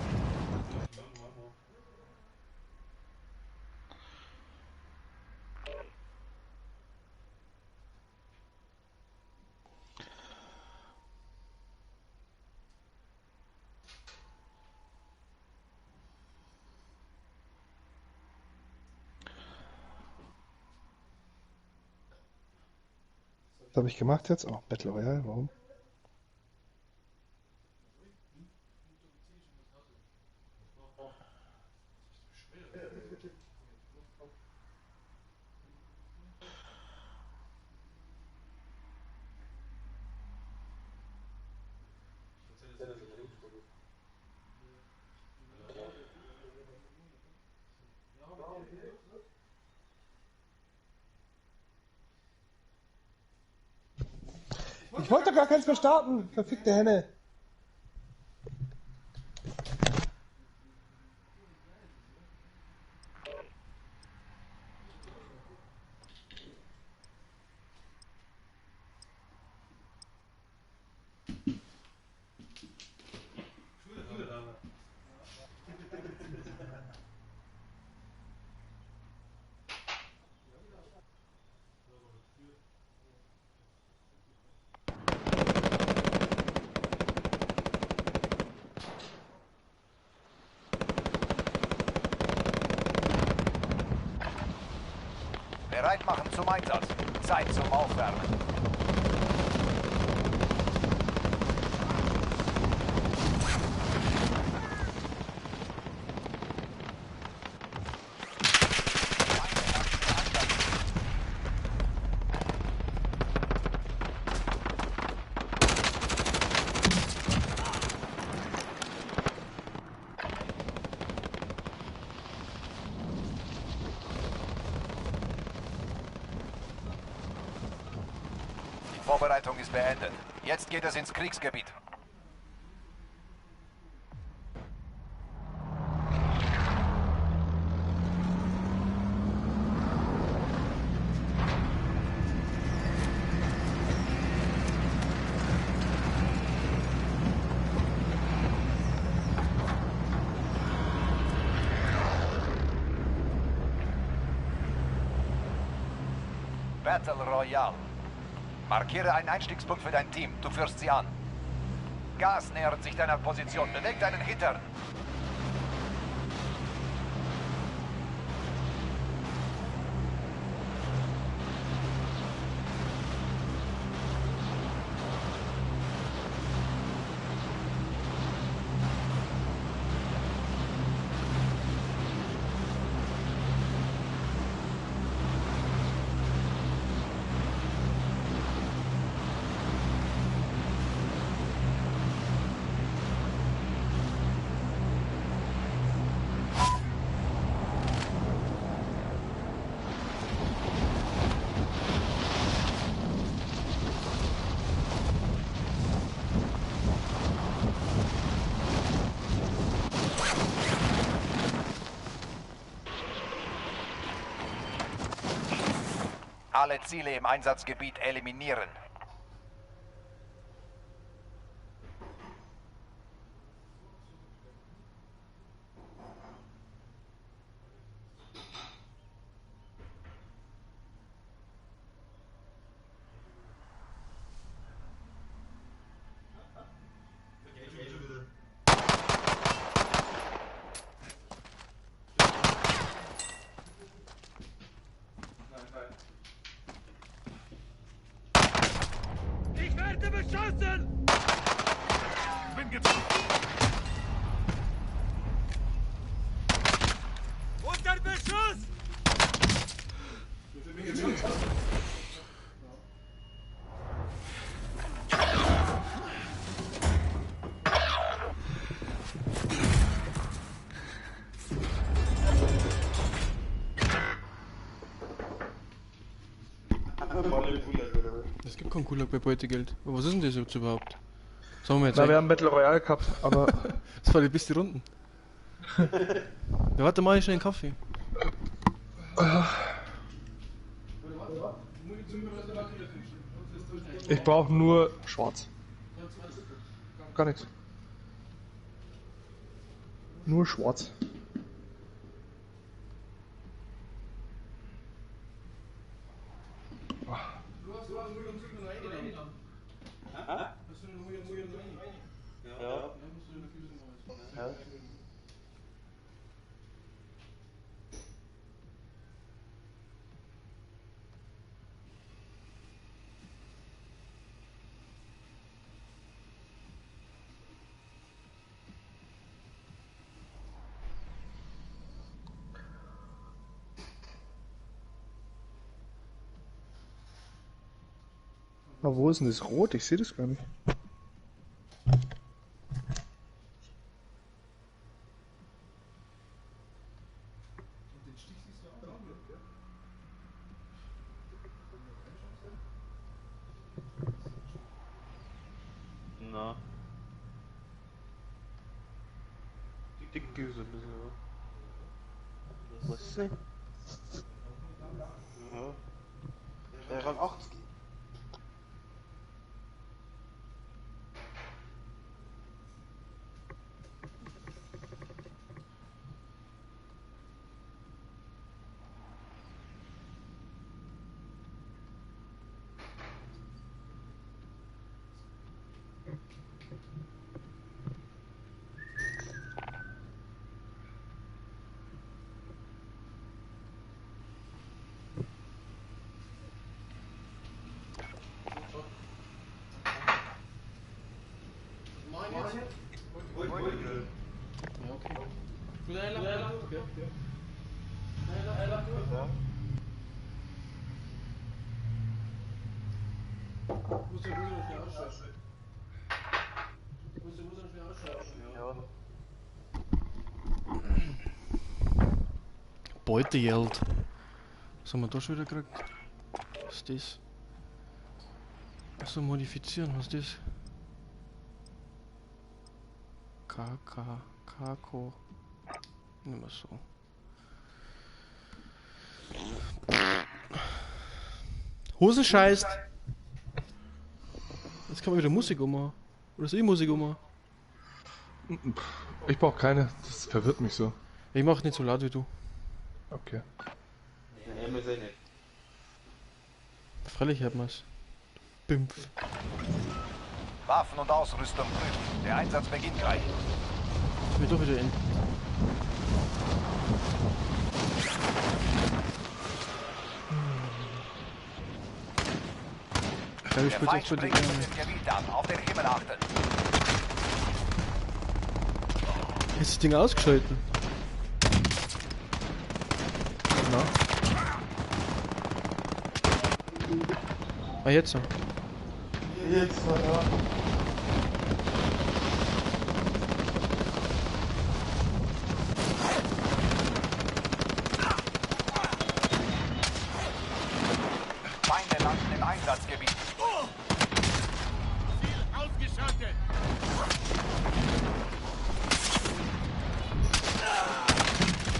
Was habe ich gemacht jetzt? Oh, Battle Royale, warum? Ich wollte gar keins mehr starten. Verfickte Henne.
Bereit machen zum Einsatz. Zeit zum Aufwärmen. Die Vorbereitung ist beendet. Jetzt geht es ins Kriegsgebiet. Battle Royale. Markiere einen Einstiegspunkt für dein Team. Du führst sie an. Gas nähert sich deiner Position. Beweg deinen Hintern. Alle Ziele im Einsatzgebiet eliminieren.
Ich werde beschossen! Ich bin getroffen! Unter Beschuss!
Es gibt keinen Gulag bei Beutegeld. Aber was ist denn das jetzt überhaupt? Sagen wir jetzt.
Na, wir haben Battle Royale gehabt, aber.
Das war die beste Runden. Ja, warte mal, schnell einen Kaffee.
Ich brauche nur schwarz. Gar nichts. Nur schwarz. Aber wo ist denn das Rot? Ich sehe das gar nicht.
gibt es ein bisschen, ja. Was ist denn? Ja. Der Rang 80.
Ja, okay. Gut, Ella. Okay. Ella.
Ja.
Muss ja schnell ausschalten. Muss ja schnell ausschalten.
Ja.
Beutegeld. Was haben wir da schon wieder gekriegt? Was ist das? Achso, modifizieren, was ist das? Kako. Nimm mal so. Hosen scheißt! Jetzt kann man wieder Musik ummachen. Oder soll ich Musik ummachen?
Ich brauch keine, das verwirrt mich so.
Ich mach nicht so laut wie du.
Okay.
Nee, wir sehen nicht.
Freilich hat man's. Bimpf.
Waffen und Ausrüstung prüfen. Der Einsatz beginnt gleich.
Ich will doch wieder in. Ich glaube, ich
Der
spiele
Feind
echt für die
springt in den Gebiet an. Auf den Himmel achten.
Ist das Ding ausgeschalten? Na? Ah, jetzt so.
Jetzt war da.
Feinde landen im Einsatzgebiet.
Ziel ausgeschaltet.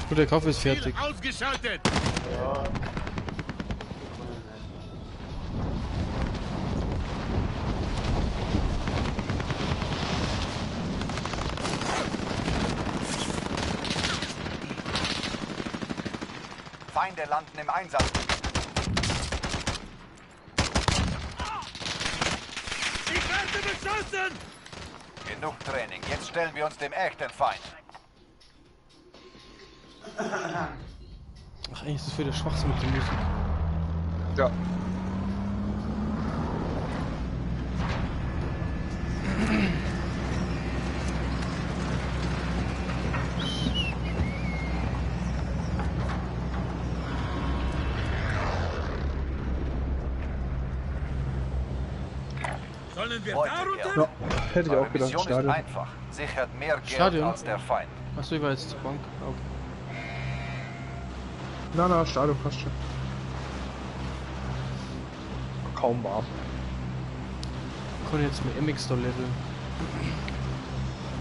Gut, der Kaffee ist fertig.
Ziel ausgeschaltet.
Ja.
Feinde landen im Einsatz.
Ich werde beschossen.
Genug Training. Jetzt stellen wir uns dem echten Feind.
Ach, eigentlich ist das für der Schwachsinn mit der Musik.
Ja.
Sollen wir
Beute
darunter?
Geld.
Ja, hätte ich
Eure
auch gedacht,
Mission ist
Stadion.
einfach. Sichert mehr Geld
Stadion?
als der Feind.
Achso, ich war jetzt zur Bank. Okay.
Na, Stadion passt schon. Kaum warm.
Ich kann jetzt mit MX da leveln.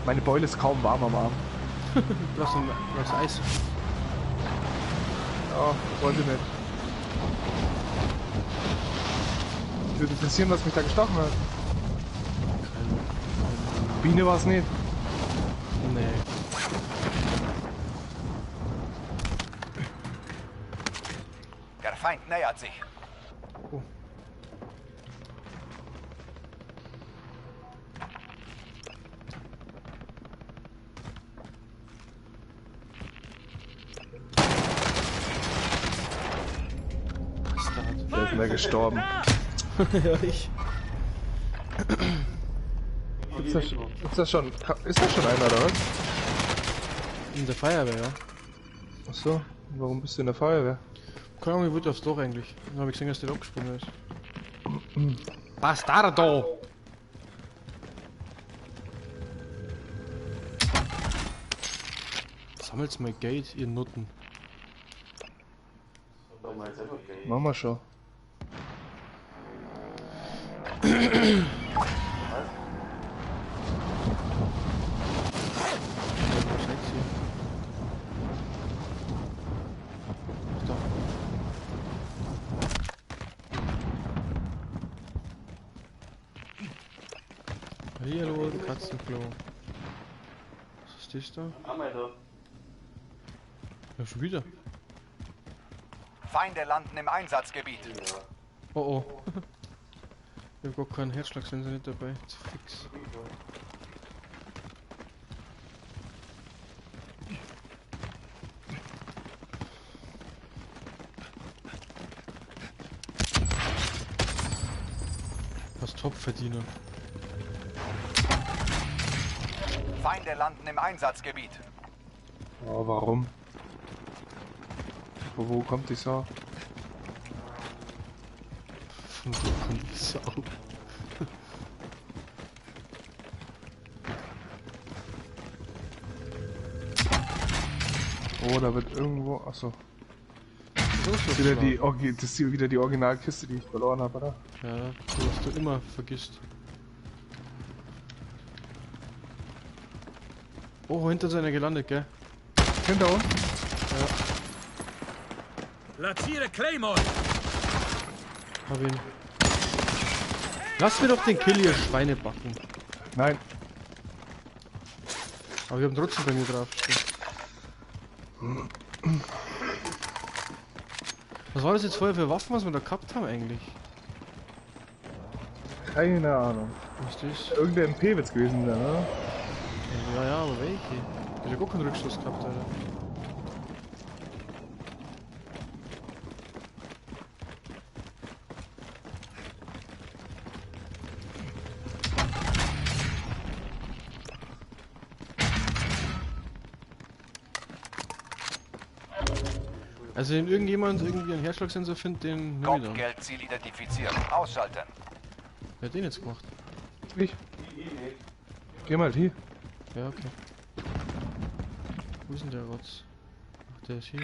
Meine Beule ist kaum warm am Arm.
Du hast Eis.
Ja, wollte nicht. Ich würde interessieren, was mich da gestochen hat. Biene war es nicht.
Nee.
Der Feind nähert sich.
Oh. Bastard.
Der ist mir gestorben.
Ja, ich.
Ist das schon einer oder was?
In der Feuerwehr, ja.
Achso, warum bist du in der Feuerwehr?
Keine Ahnung, ich wollte aufs Tor eigentlich. Dann habe ich gesehen, dass der abgesprungen ist. Bastardo! Sammelt's mal Geld, ihr Nutten.
Machen wir schon.
Hallo, Katzenklo. Was ist das da?
Einmal da.
Ja, schon wieder.
Feinde landen im Einsatzgebiet.
Oh oh. Ich hab gar keinen Herzschlagsensor nicht dabei. Zu fix. Was Topverdiener.
Feinde landen im Einsatzgebiet.
Oh, warum? Wo kommt die Sau?
Von wo kommt die Sau?
Oh, da wird irgendwo. Achso.
So
Das ist wieder die Originalkiste, die ich verloren habe, oder?
Ja, was du immer vergisst. Oh, hinter seiner gelandet, gell?
Hinter uns?
Ja,
Platziere Claymore!
hab ihn. Lass mir doch den Kill hier, Schweinebacken.
Nein.
Aber wir haben trotzdem bei mir drauf stehen. Was war das jetzt vorher für Waffen, was wir da gehabt haben eigentlich?
Keine Ahnung.
Was ist das?
Irgendein MP wird's gewesen sein, oder?
Ja, ja, aber welche? Ich hab ja gar keinen Rückstoß gehabt, Alter. Also wenn irgendjemand irgendwie einen Herzschlagsensor findet, den nimm ich dann.
Kopfgeldziel identifizieren. Ausschalten.
Wer hat den jetzt gemacht?
Ich. Geh mal hier.
Ja, okay. Wo ist denn der Rotz? Ach, der ist hier.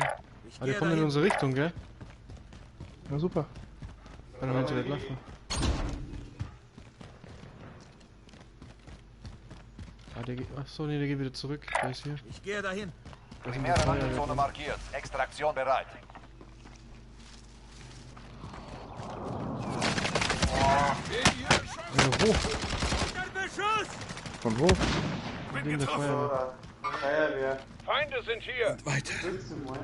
Ich
Ah, der
gehe
kommt in
dahin.
unsere Richtung, gell?
Na super.
Kann er nicht laufen. Ah, der geht. Achso, nee, der geht wieder zurück. Der ist hier.
Ich gehe dahin.
Da sind die
Primäre
Feuerwehr.
Landezone markiert. Extraktion bereit.
Ja, wo?
Der Beschuss!
Von wo?
Wegen der Feuerwehr.
Feuerwehr.
Feinde sind hier.
Sitzen mal.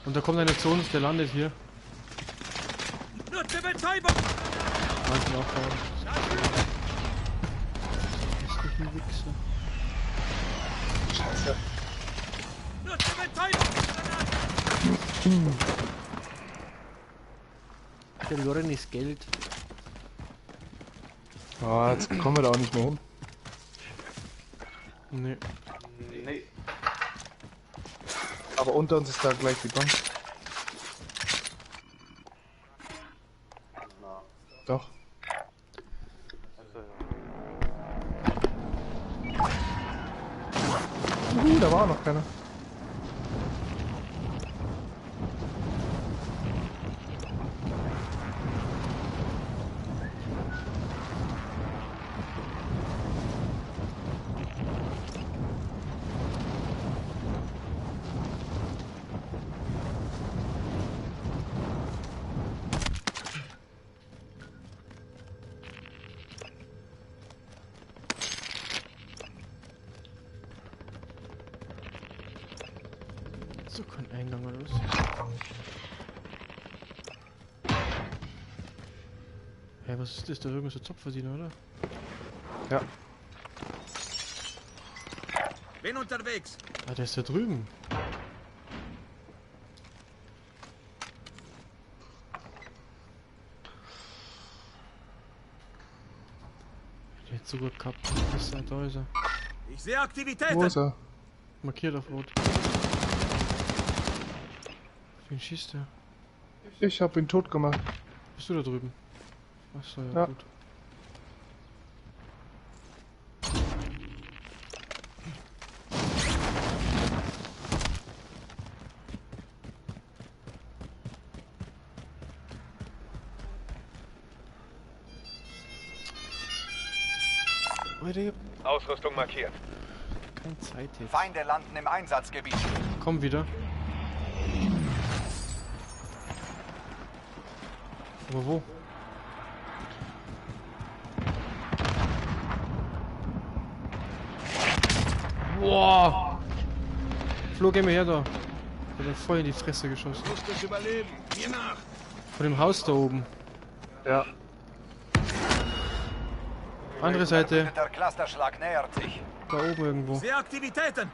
Und da kommt einer zu uns, der landet hier.
Nutze Betäubung!
Manchen aufbauen. Das ist nicht ein Wichser.
Scheiße.
Nutze Betäubung!
Verlorenes Geld.
Oh, jetzt kommen wir da auch nicht mehr hin.
Nee.
Nee.
Aber unter uns ist da gleich gekommen.
Na.
Doch.
Also,
Da war noch keiner.
So kein Eingang oder was? Hä, was ist das? Da irgendwas so Topverdiener, oder?
Ja.
Bin unterwegs.
Ah, der ist da drüben. Der hat sogar gehabt. Das ist da ist er.
Ich sehe Aktivitäten.
Wo ist er?
Markiert auf Rot. Wen schießt der?
Ich hab ihn tot gemacht.
Bist du da drüben? Achso, ja,
Ja.
gut. Leute, ich hab
Ausrüstung markiert.
keine Zeit jetzt.
Feinde landen im Einsatzgebiet.
Komm wieder. Aber wo? Boah! Flo, geh mal her da. Ich hab ihn voll in die Fresse geschossen.
Du musst es überleben. Mir nach.
Von dem Haus da oben.
Ja.
Andere Seite.
Der Clusterschlag nähert sich.
Da oben irgendwo.
Sehe Aktivitäten.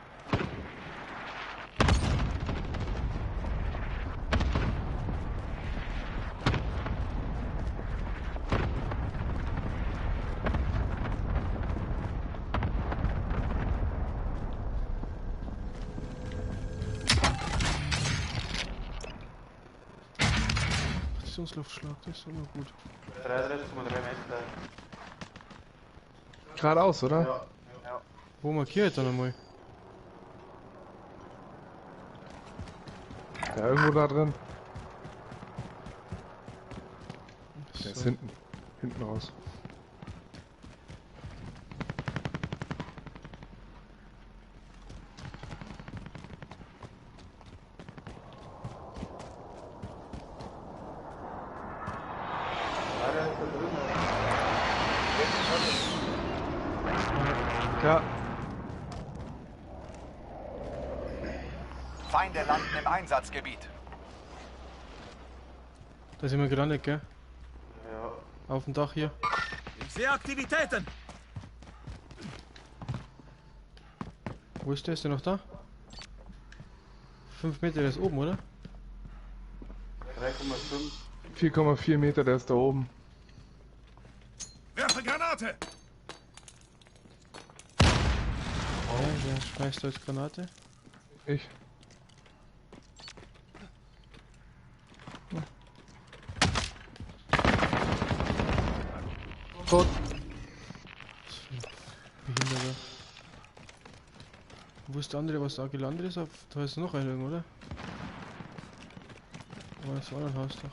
Luftschlag, das ist immer gut.
33,3 Meter.
Geradeaus, oder?
Ja.
Wo markiert dann einmal?
Ja, irgendwo da drin. Der ist
So.
hinten. Hinten raus. Ja,
Feinde landen im Einsatzgebiet.
Da sind wir gelandet, gell?
Ja.
Auf dem Dach hier.
Ich sehe Aktivitäten.
Wo ist der? Ist der noch da? 5 Meter, der ist oben, oder?
3,5.
4,4 Meter, der ist da oben.
Werfe Granate.
Ja, der schmeißt da jetzt Granate.
Ich. Tot.
Behinderter. Wo ist der andere, was da gelandet ist? Da ist noch einer, irgendwo, oder? Oh, das war ein Hausdach.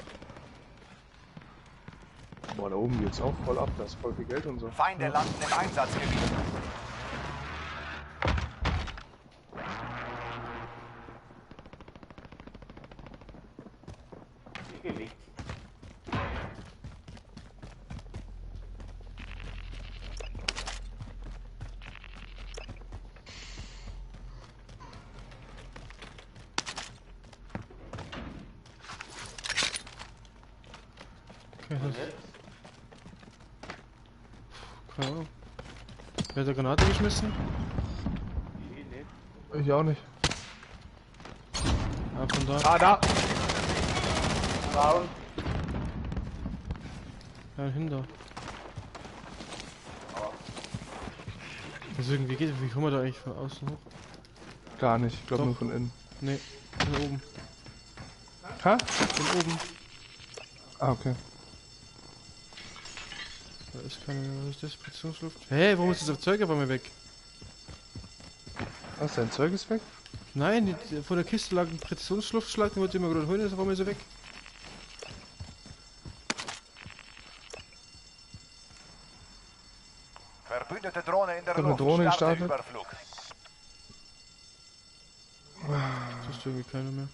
Boah, da oben geht's auch voll ab, da ist voll viel Geld und so.
Feinde landen im Einsatzgebiet.
Okay, keine Ahnung. Wer hat da Granate geschmissen?
Ich auch nicht.
Ah, von da.
Ah, da!
Ja, hinter. Also irgendwie geht, wie kommen wir da eigentlich von außen hoch?
Gar nicht, ich glaube
Doch.
nur von innen.
Ne, von oben.
Ha?
Von oben.
Ah, okay.
Da ist keine, was ist das? Präzisionsluft? Hä, warum ist das Zeug auf einmal weg?
Was, dein Zeug ist weg?
Nein, vor der Kiste lag ein Präzisionsluftschlag, den wollte ich immer gerade holen, ist auf einmal so weg.
Verbündete Drohne in der
Ich hab eine
Luft.
Drohne
Starte
gestartet.
Überflug.
Das ist irgendwie keiner mehr.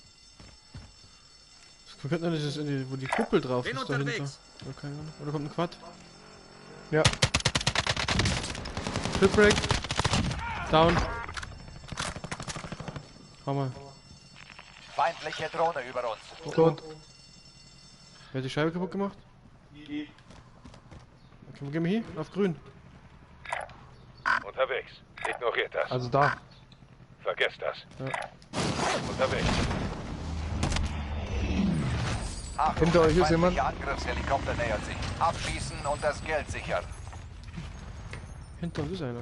Das könnte sein, dass es wo die Kuppel drauf
Bin
ist, dahinter.
unterwegs.
Oder keine Ahnung. Oder kommt ein Quad?
Ja.
Flipbreak. Down. Hammer.
Feindliche Drohne über uns.
Tot.
Wer hat die Scheibe kaputt gemacht? Okay, wo gehen wir hier? Auf grün.
Unterwegs. Ignoriert das.
Also da.
Vergesst das.
Ja.
Unterwegs.
Achtung,
Hinter euch ist
feindlicher
jemand.
Angriffshelikopter nähert sich. Abschießen und das Geld sichern.
Hinter uns ist einer.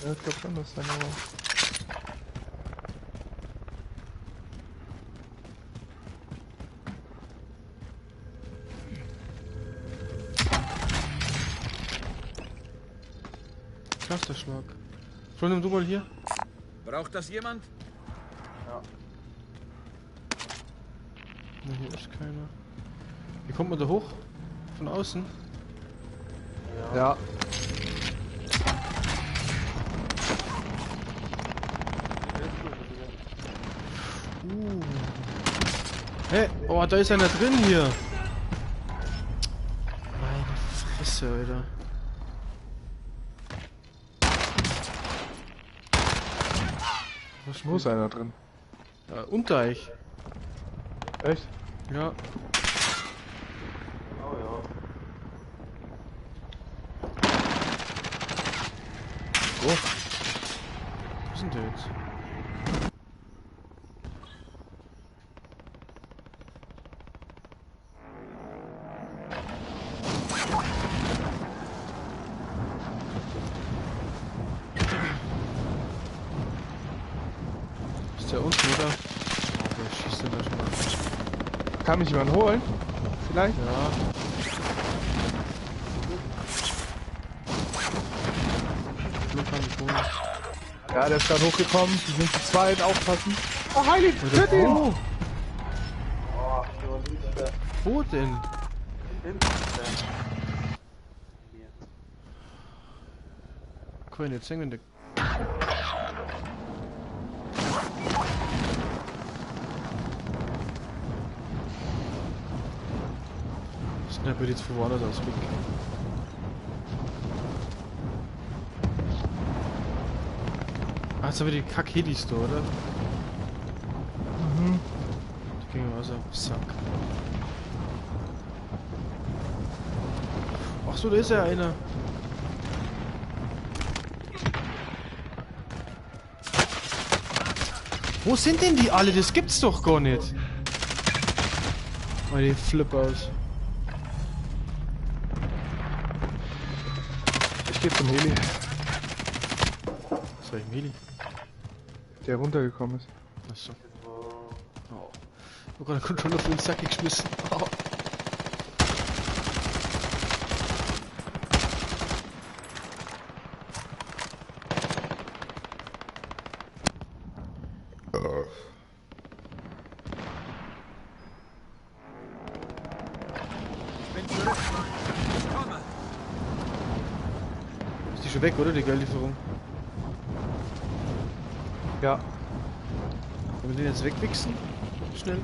Ja, ich glaube schon, dass da noch.
Clusterschlag. Schon nimm du mal hier.
Braucht das jemand?
Ne, hier ist keiner. Wie kommt man da hoch? Von außen?
Ja.
Hey, oh, da ist einer drin hier. Meine Fresse, Alter.
Wo ist einer drin?
Unter euch.
Echt?
Ja.
Oh ja.
Wo ist denn der jetzt? Ist der unten, oder? Oh, der schießt denn da schon mal.
Kann mich jemand holen? Vielleicht?
Ja. Flo kann mich holen.
Ja, der ist gerade hochgekommen. Die sind zu zweit, aufpassen. Oh, heilig! Töt ihn!
Oh,
Oh, so ist der.
wo denn?
Hinten ist der. Hier.
Cool, jetzt hängen wir. Snapper jetzt von woanders aus weg. Ah, jetzt haben wir die Kack-Hedis da, oder?
Mhm.
Die gehen also auf den Sack. Ach so, da ist ja einer. Wo sind denn die alle? Das gibt's doch gar nicht. Oh, die flip aus.
Ich geh zum Heli,
Was war ich, Meli?
der runtergekommen ist.
Achso. Oh. Ich hab gerade einen Controller auf den Sack geschmissen. Oh.
Ich bin zurück. Ich komme.
Ist die schon weg, oder? Die Geldlieferung.
Ja.
Wollen wir den jetzt wegwichsen? Schnell.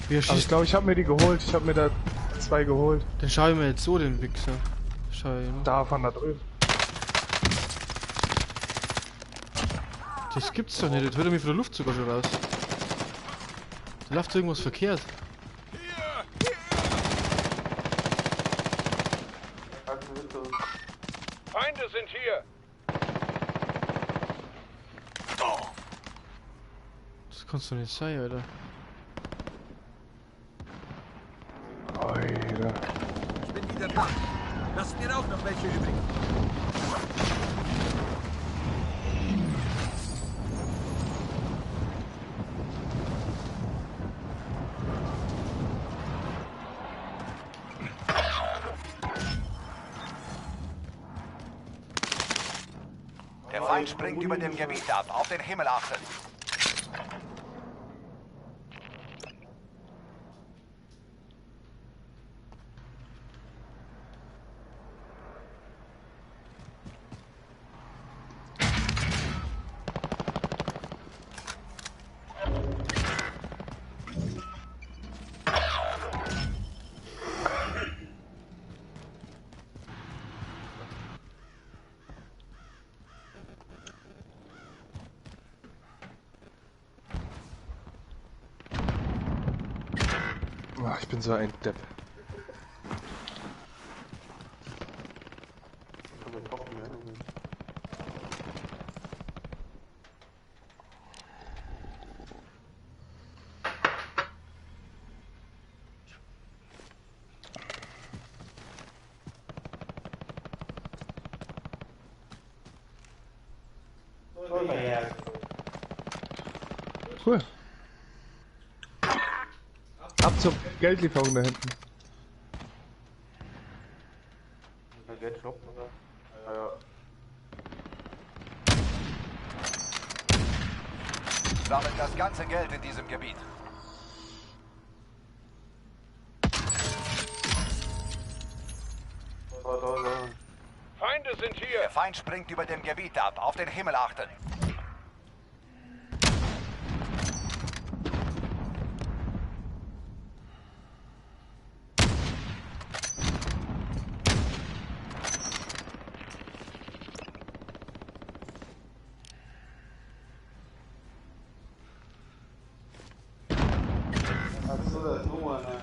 Wie
Aber ich glaube, ich habe mir die geholt. Ich habe mir da 2 geholt.
Den schaue ich mir jetzt so, den Wichser. Schau ich, ne?
Da von da drüben.
Das gibt's doch nicht, das hört er mich von der Luft sogar schon raus. Da läuft irgendwas verkehrt.
Feinde sind hier!
Das kannst doch nicht sein, Alter.
Alter.
Ich bin wieder da. Lass mir auch noch welche übrig.
Der Feind springt über dem Gebiet ab. Auf den Himmel achten.
Ach, ich bin so ein Depp. Cool. Ab zur Geldlieferung da hinten.
Geld schlucken, oder? Ja.
Sammelt das ganze Geld in diesem Gebiet.
Feinde sind hier!
Der Feind springt über dem Gebiet ab. Auf den Himmel achten.
Foda-se, não, né?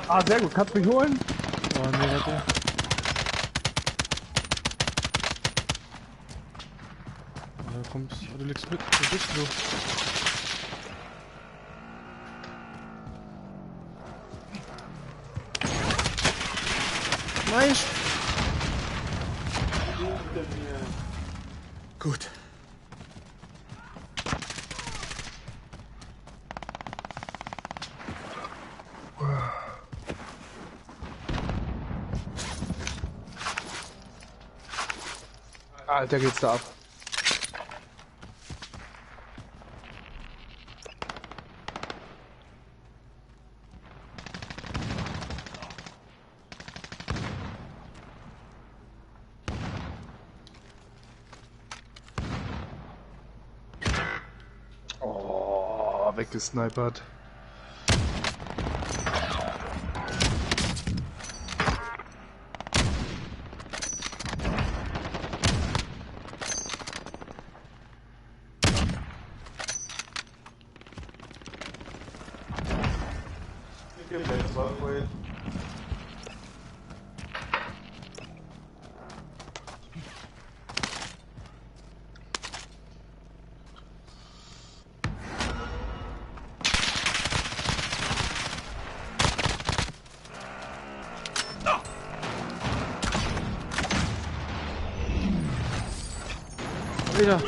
Ah, sehr gut. Kannst du mich holen?
Oh, nee, warte. Da kommst du liegst mit. Wo bist du? Nein!
Gut.
Alter, geht's da ab. Oh, weggesnipert.
Wieder.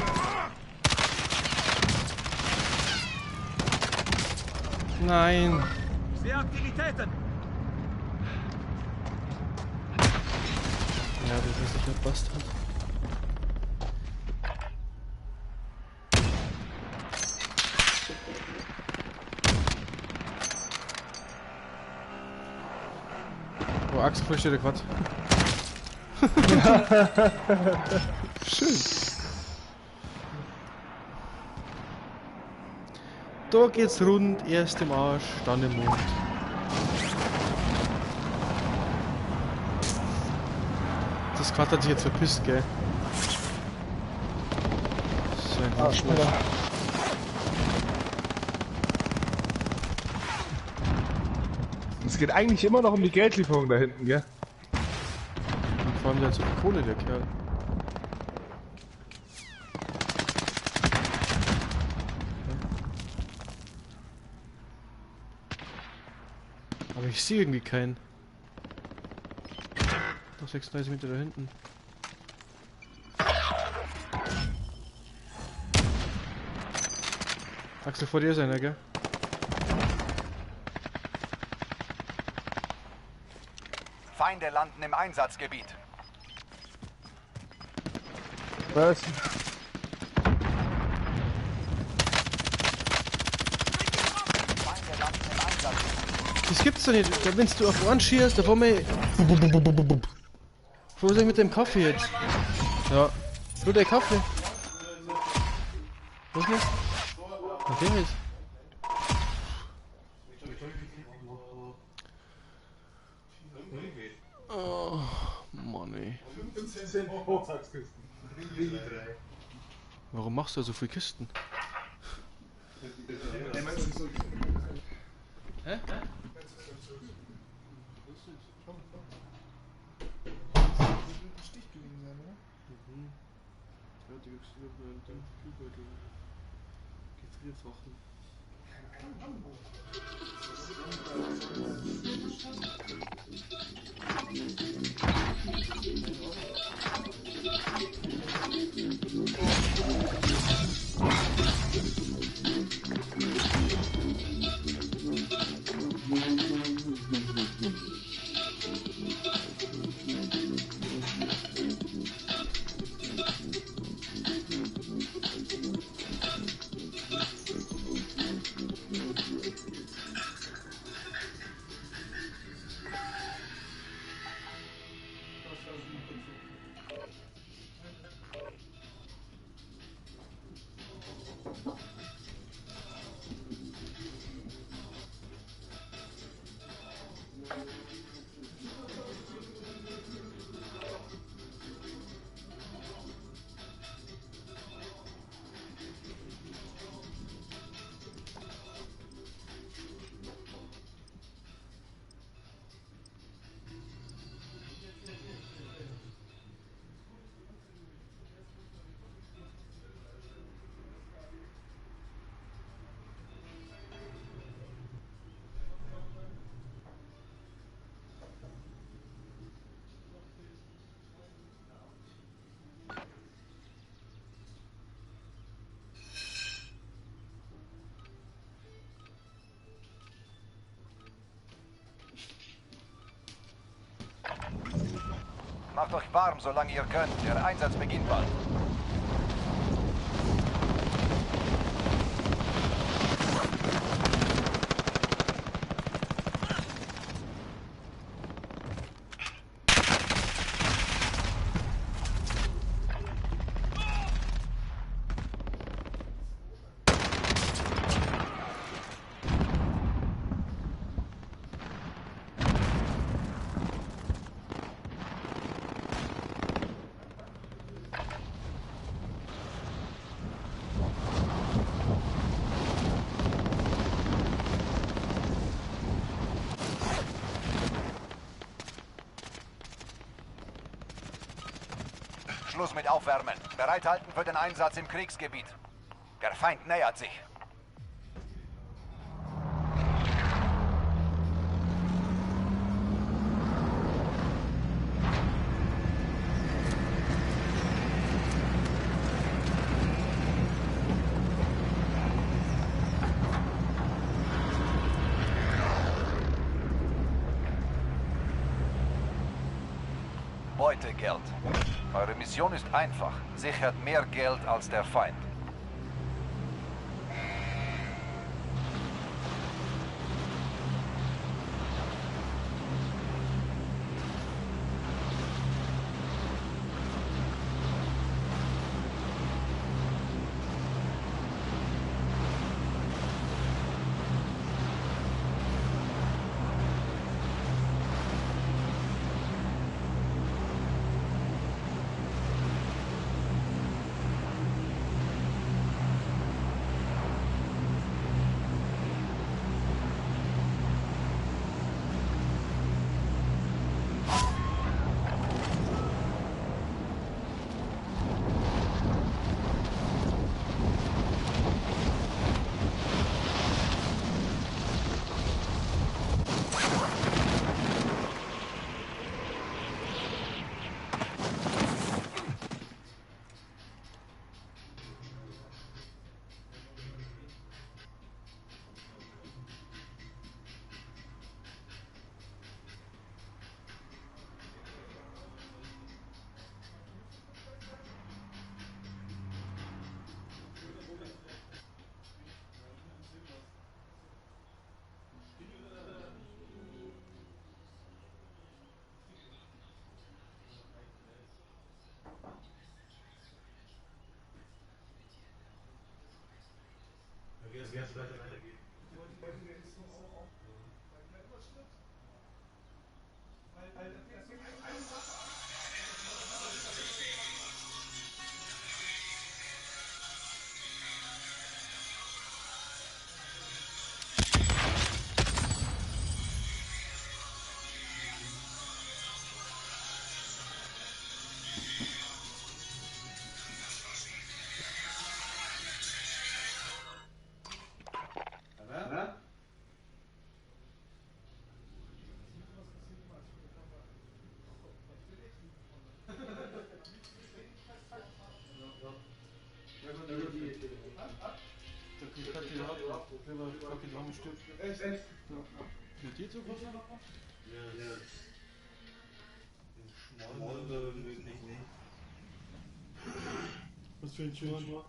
Nein.
Ich sehe Aktivitäten.
Ja, das ist nicht mehr Bastard. Oh, Axel versteht der Quatsch. Schön. Da geht's rund, erst im Arsch, dann im Mund. Das Quad hat sich jetzt verpisst, gell? So ein Arschloch.
Es geht eigentlich immer noch um die Geldlieferung da hinten, gell?
Und vor allem der hat so viel Kohle, der Kerl. Aber ich sehe irgendwie keinen. Noch 36 Meter da hinten. Axel, vor dir ist einer, gell?
Feinde landen im Einsatzgebiet.
Was?
Feinde landen im Einsatzgebiet.
Das gibt's doch nicht. Da wenn du auf One schierst, da vor mir. Wo ist ich mit dem Kaffee jetzt? Ja. Nur der Kaffee. Was ist das? Okay, jetzt. Oh, Mann ey. Warum machst du so viele Kisten? Hä? Stich gewesen sein, oder? Mhm. Ja, die Kühlbeutel. Gefrierfach.
Macht euch warm, solange ihr könnt. Der Einsatz beginnt bald. Schluss mit Aufwärmen. Bereithalten für den Einsatz im Kriegsgebiet. Der Feind nähert sich. Beutegeld. Eure Mission ist einfach. Sichert mehr Geld als der Feind.
Echt? Mit dir zu kochen? Ja. Was für ein Schwan? Ja.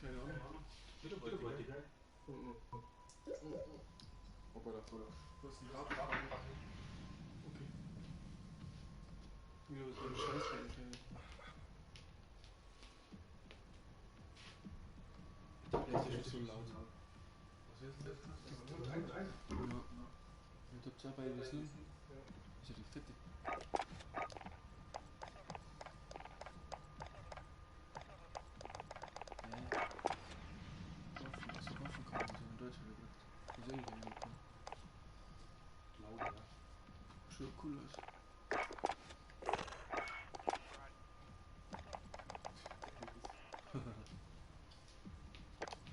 Keine Ahnung. Bitte, bitte. Hoppala. Du hast einen Grab. Okay. Wie du so einen Scheiß reinfällt. Der ist ja nicht so laut. Was ist das? Ja. Ich hab zwei bei Wissen. Ist ja die fette. Waffen kaufen, so in Deutschland gebracht. Wo soll ich denn hinkommen? Lauter. Schon cool aus.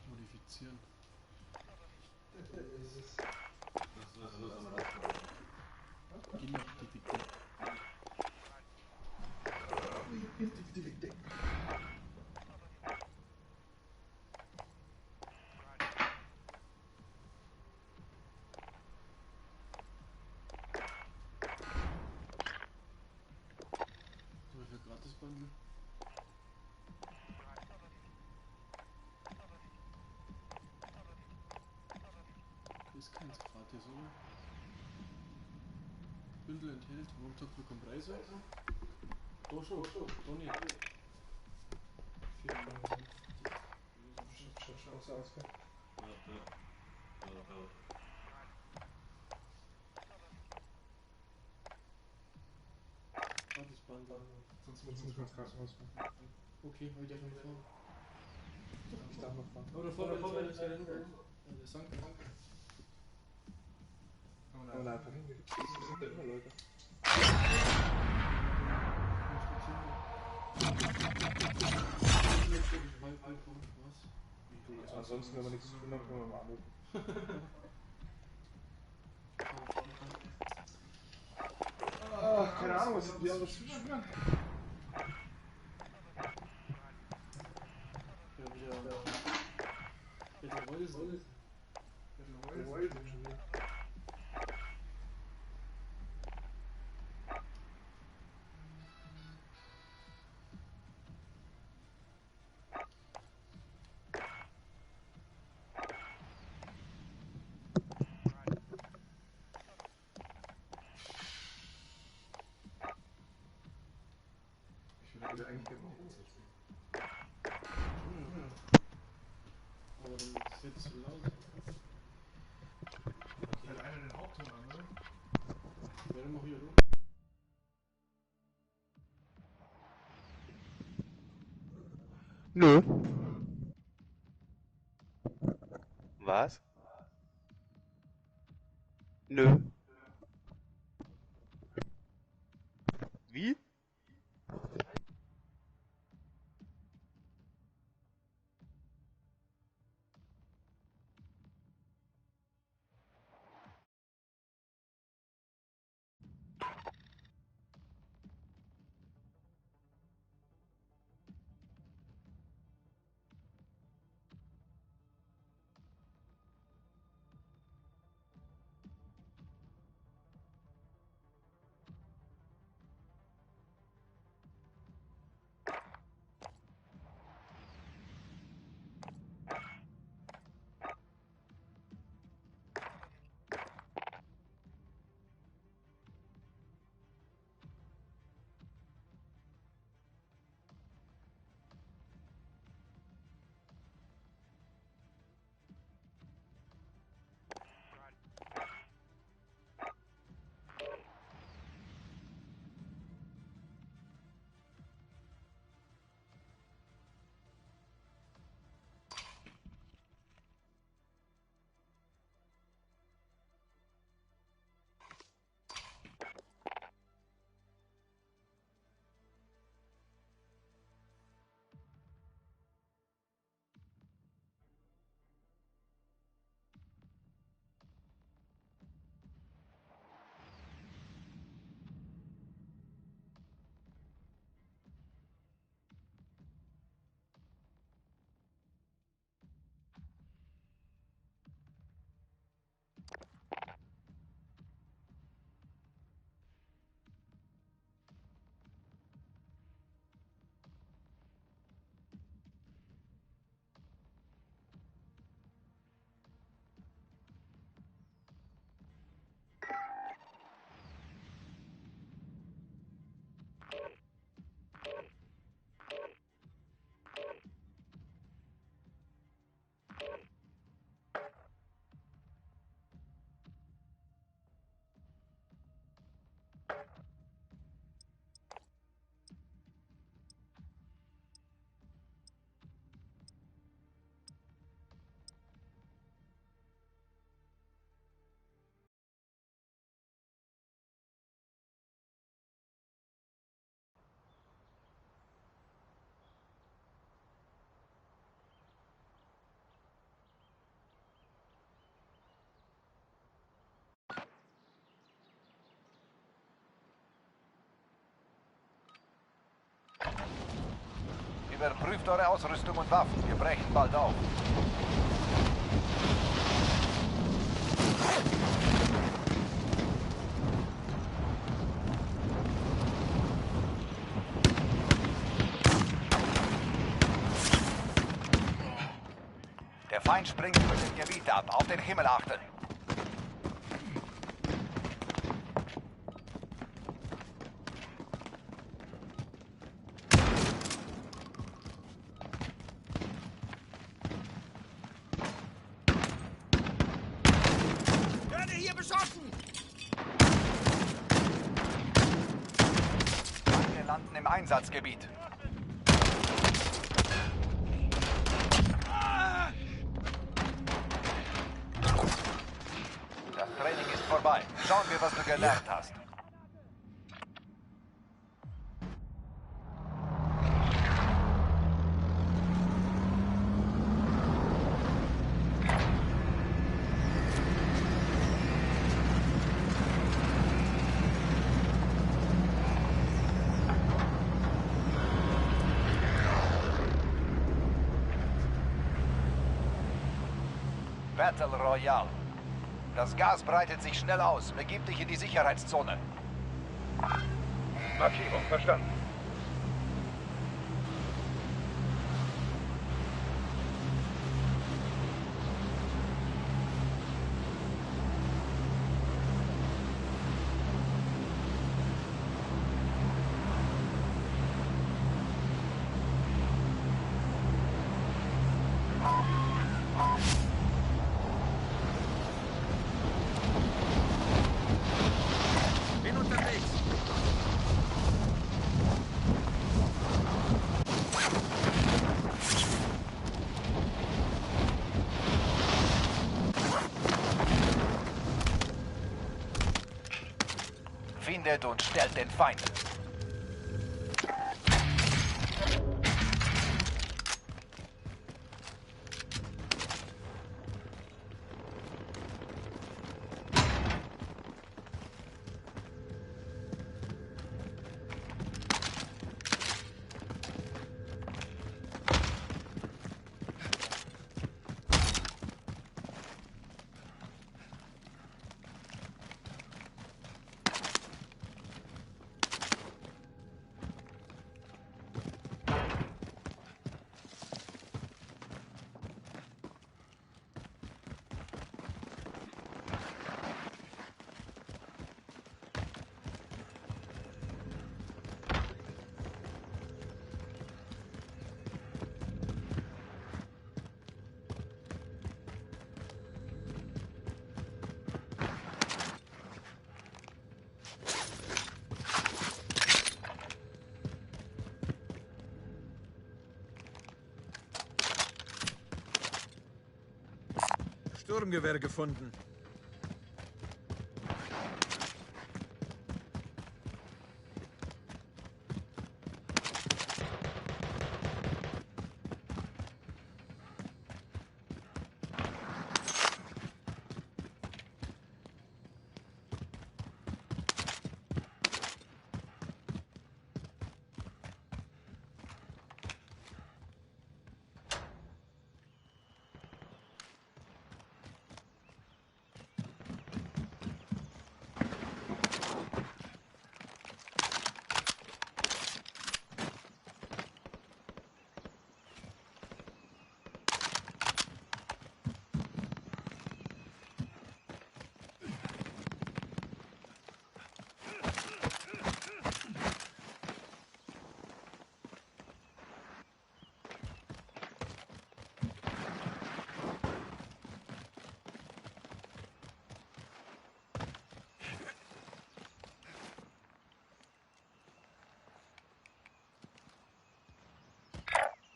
Modifizieren. Genaktivität. ist keins gratis, oder? Bündel enthält, Wurmtopf bekommt Preise. Doch schon, doch nicht. 450.
Schaut so aus, gell?
Gratis Bundle.
Sonst müssen wir ins Krankenhaus fahren.
Okay, aber ich darf noch fahren.
Ich darf noch fahren.
Aber davor ist ja nur der Sanke.
Kann man einfach hingehen. Das sind ja immer Leute. Ansonsten, wenn wir nichts zu tun haben, können wir mal anrufen. Ach, keine Ahnung, was die andere Zuschauer hören.
Ja, wieder. Bitte Reuse.
schon wieder. Eigentlich gemacht.
Aber dann ist jetzt zu laut.
Hat einer den Hauptton an, oder?
Ja, dann mach ich ja du.
Nö. Was? Nö. Wie?
Überprüft eure Ausrüstung und Waffen. Wir brechen bald auf. Der Feind springt über das Gebiet ab. Auf den Himmel achten. Einsatzgebiet. Das Training ist vorbei. Schauen wir, was du gelernt hast. Battle Royale. Das Gas breitet sich schnell aus. Begib dich in die Sicherheitszone.
Markierung verstanden.
Bin unterwegs.
Findet und stellt den Feind.
Sturmgewehr gefunden.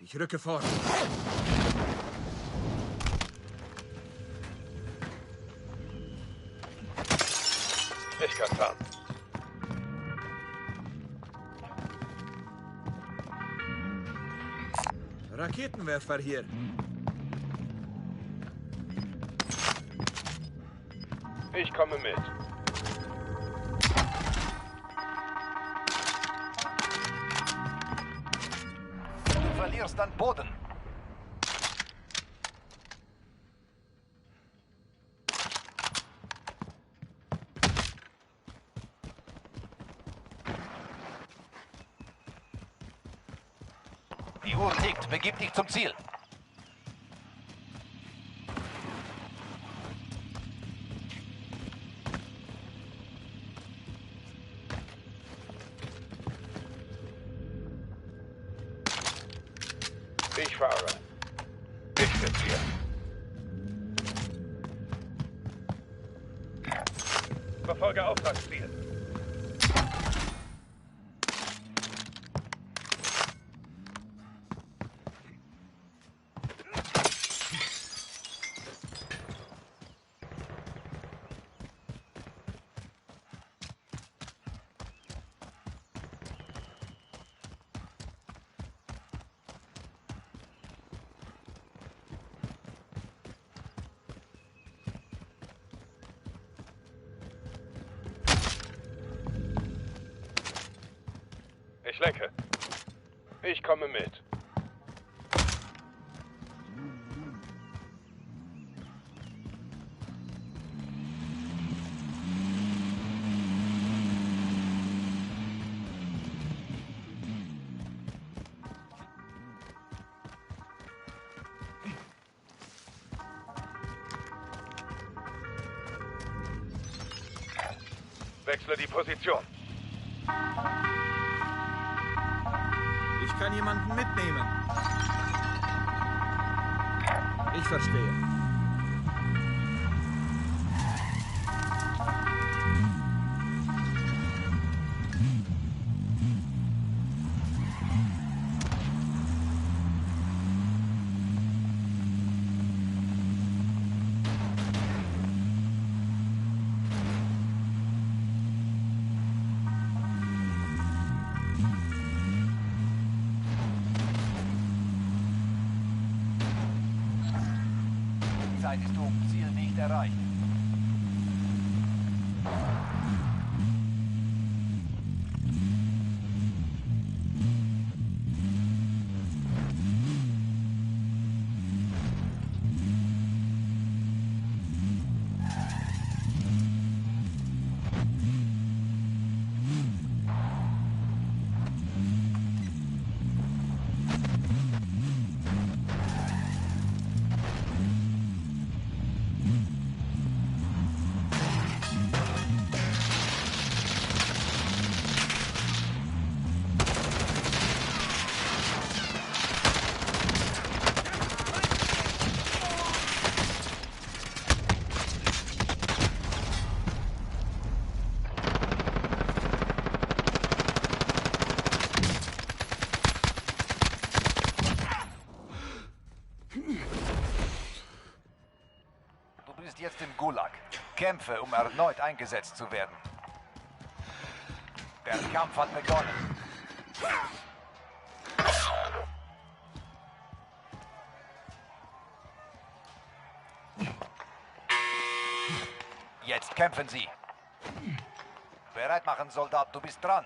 Ich rücke vor.
Ich kann fahren.
Raketenwerfer hier.
Ich komme mit.
Du verlierst an Boden. Die Uhr tickt. Begib dich zum Ziel.
Ich fahre. Ich sitze hier. Verfolge Auftragsziel. Ich lenke. Ich komme mit. Wechsle die Position.
Ich kann jemanden mitnehmen. Ich verstehe.
Zeit ist Ziel nicht erreicht. Du bist jetzt im Gulag. Kämpfe, um erneut eingesetzt zu werden. Der Kampf hat begonnen. Jetzt kämpfen Sie. Bereit machen, Soldat, du bist dran.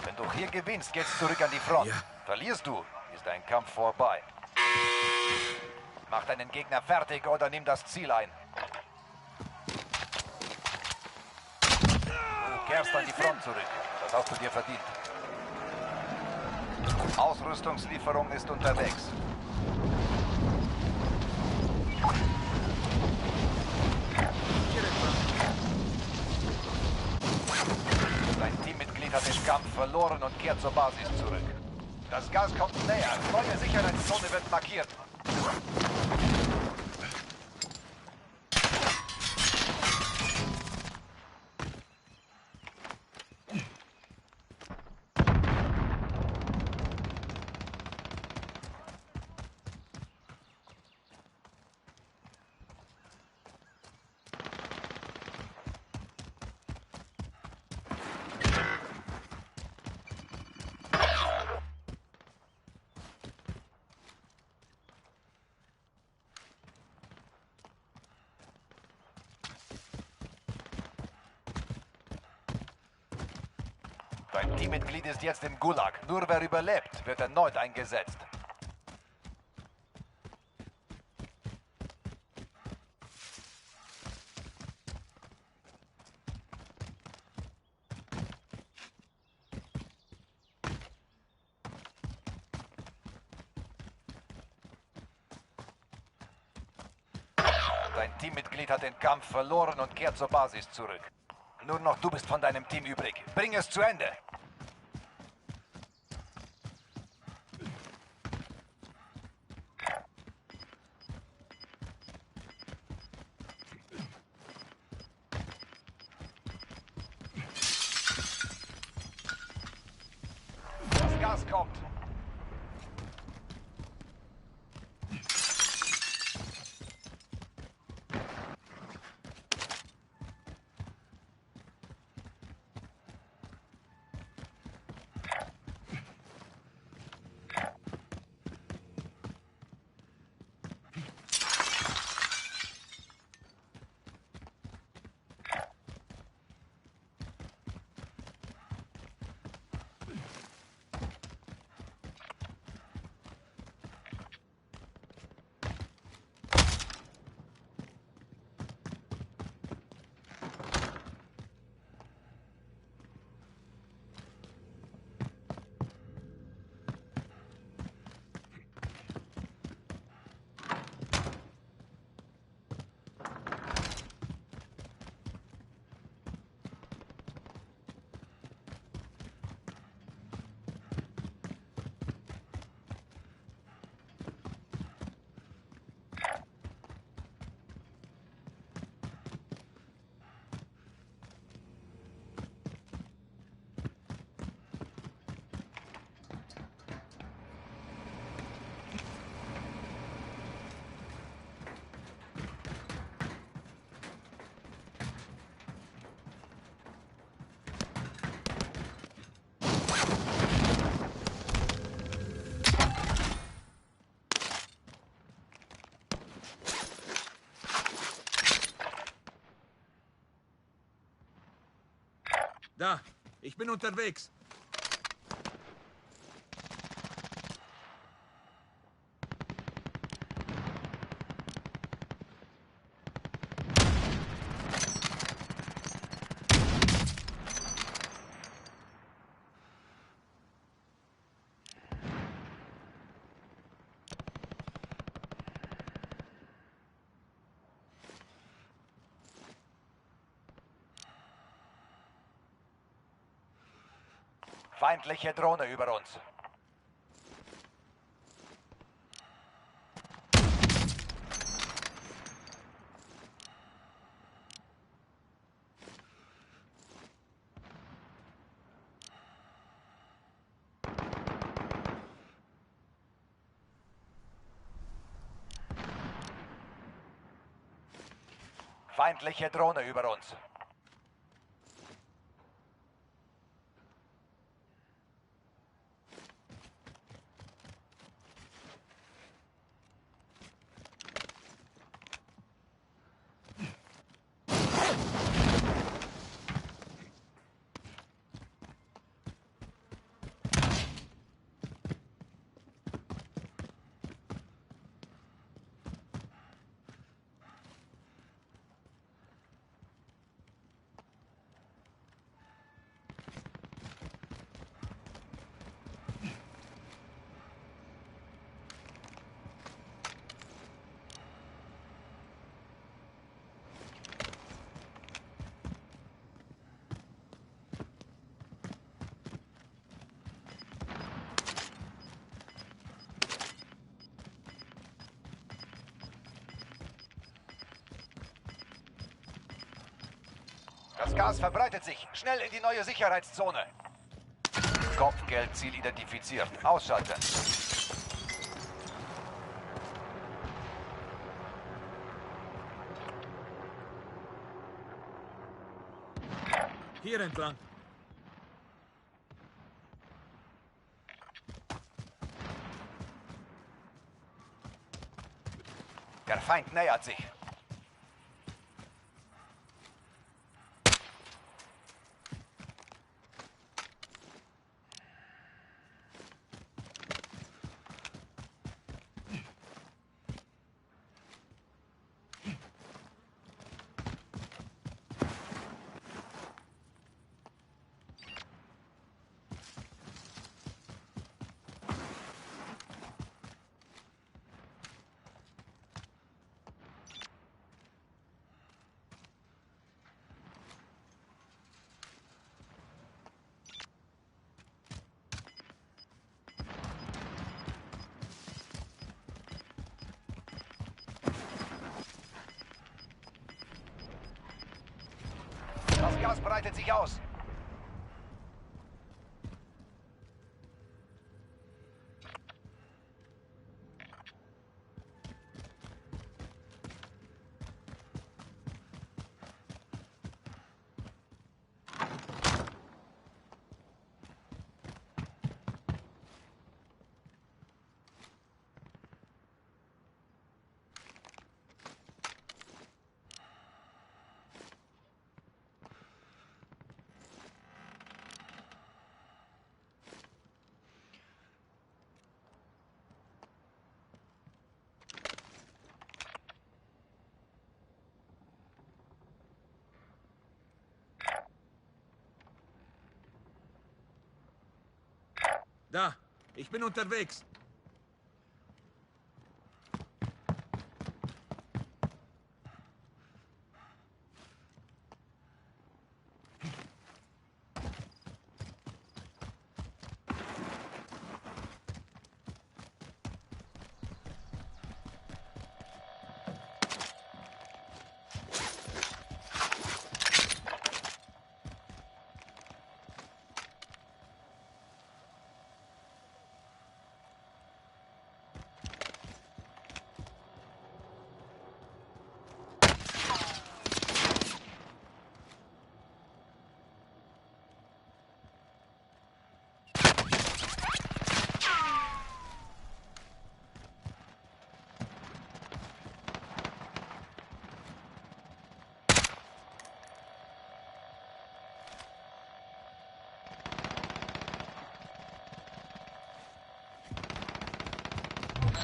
Wenn du hier gewinnst, geht's zurück an die Front.
Ja.
Verlierst du, ist dein Kampf vorbei. Mach deinen Gegner fertig oder nimm das Ziel ein. Du kehrst an die Front zurück. Das hast du dir verdient. Ausrüstungslieferung ist unterwegs. Dein Teammitglied hat den Kampf verloren und kehrt zur Basis zurück. Das Gas kommt näher. Neue Sicherheitszone wird markiert. Dein Teammitglied ist jetzt im Gulag. Nur wer überlebt, wird erneut eingesetzt. Dein Teammitglied hat den Kampf verloren und kehrt zur Basis zurück. Nur noch du bist von deinem Team übrig. Bring es zu Ende. Das Gas kommt.
Da, ich bin unterwegs.
Feindliche Drohne über uns. Feindliche Drohne über uns. Das Gas verbreitet sich. Schnell in die neue Sicherheitszone. Kopfgeldziel identifiziert. Ausschalten.
Hier entlang.
Der Feind nähert sich. Das Gas breitet sich aus.
Da, ich bin unterwegs.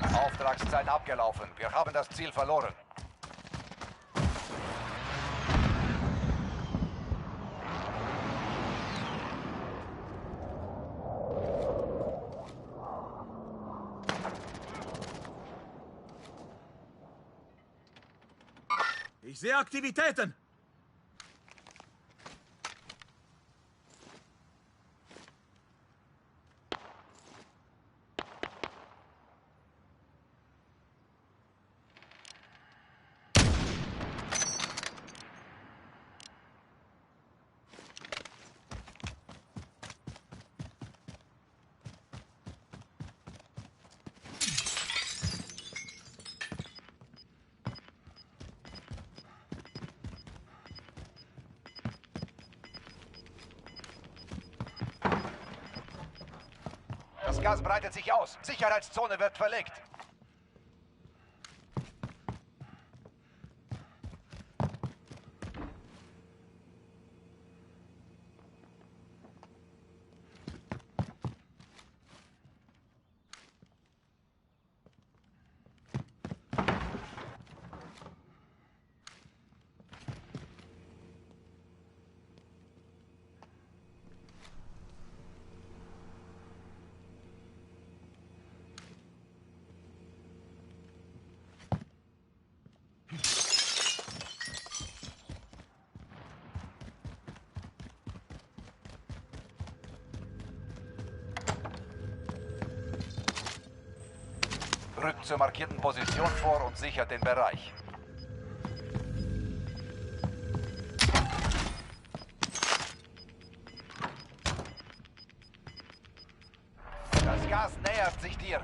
Auftragszeit abgelaufen. Wir haben das Ziel verloren.
Ich sehe Aktivitäten.
Das Gas breitet sich aus. Sicherheitszone wird verlegt. Rückt zur markierten Position vor und sichert den Bereich. Das Gas nähert sich dir.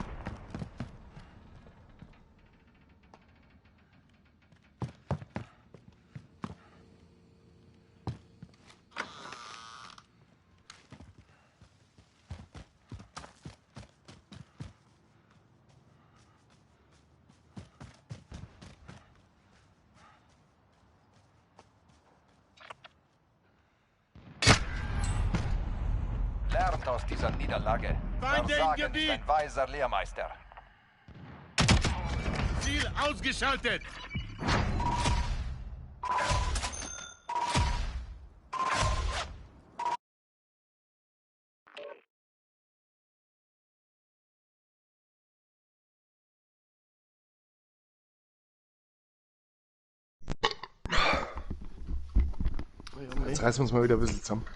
Lernt aus dieser Niederlage.
Feinde im
Versagen ist
Gebiet!
ein weiser Lehrmeister.
Ziel ausgeschaltet!
Jetzt reißen wir uns mal wieder ein bisschen zusammen.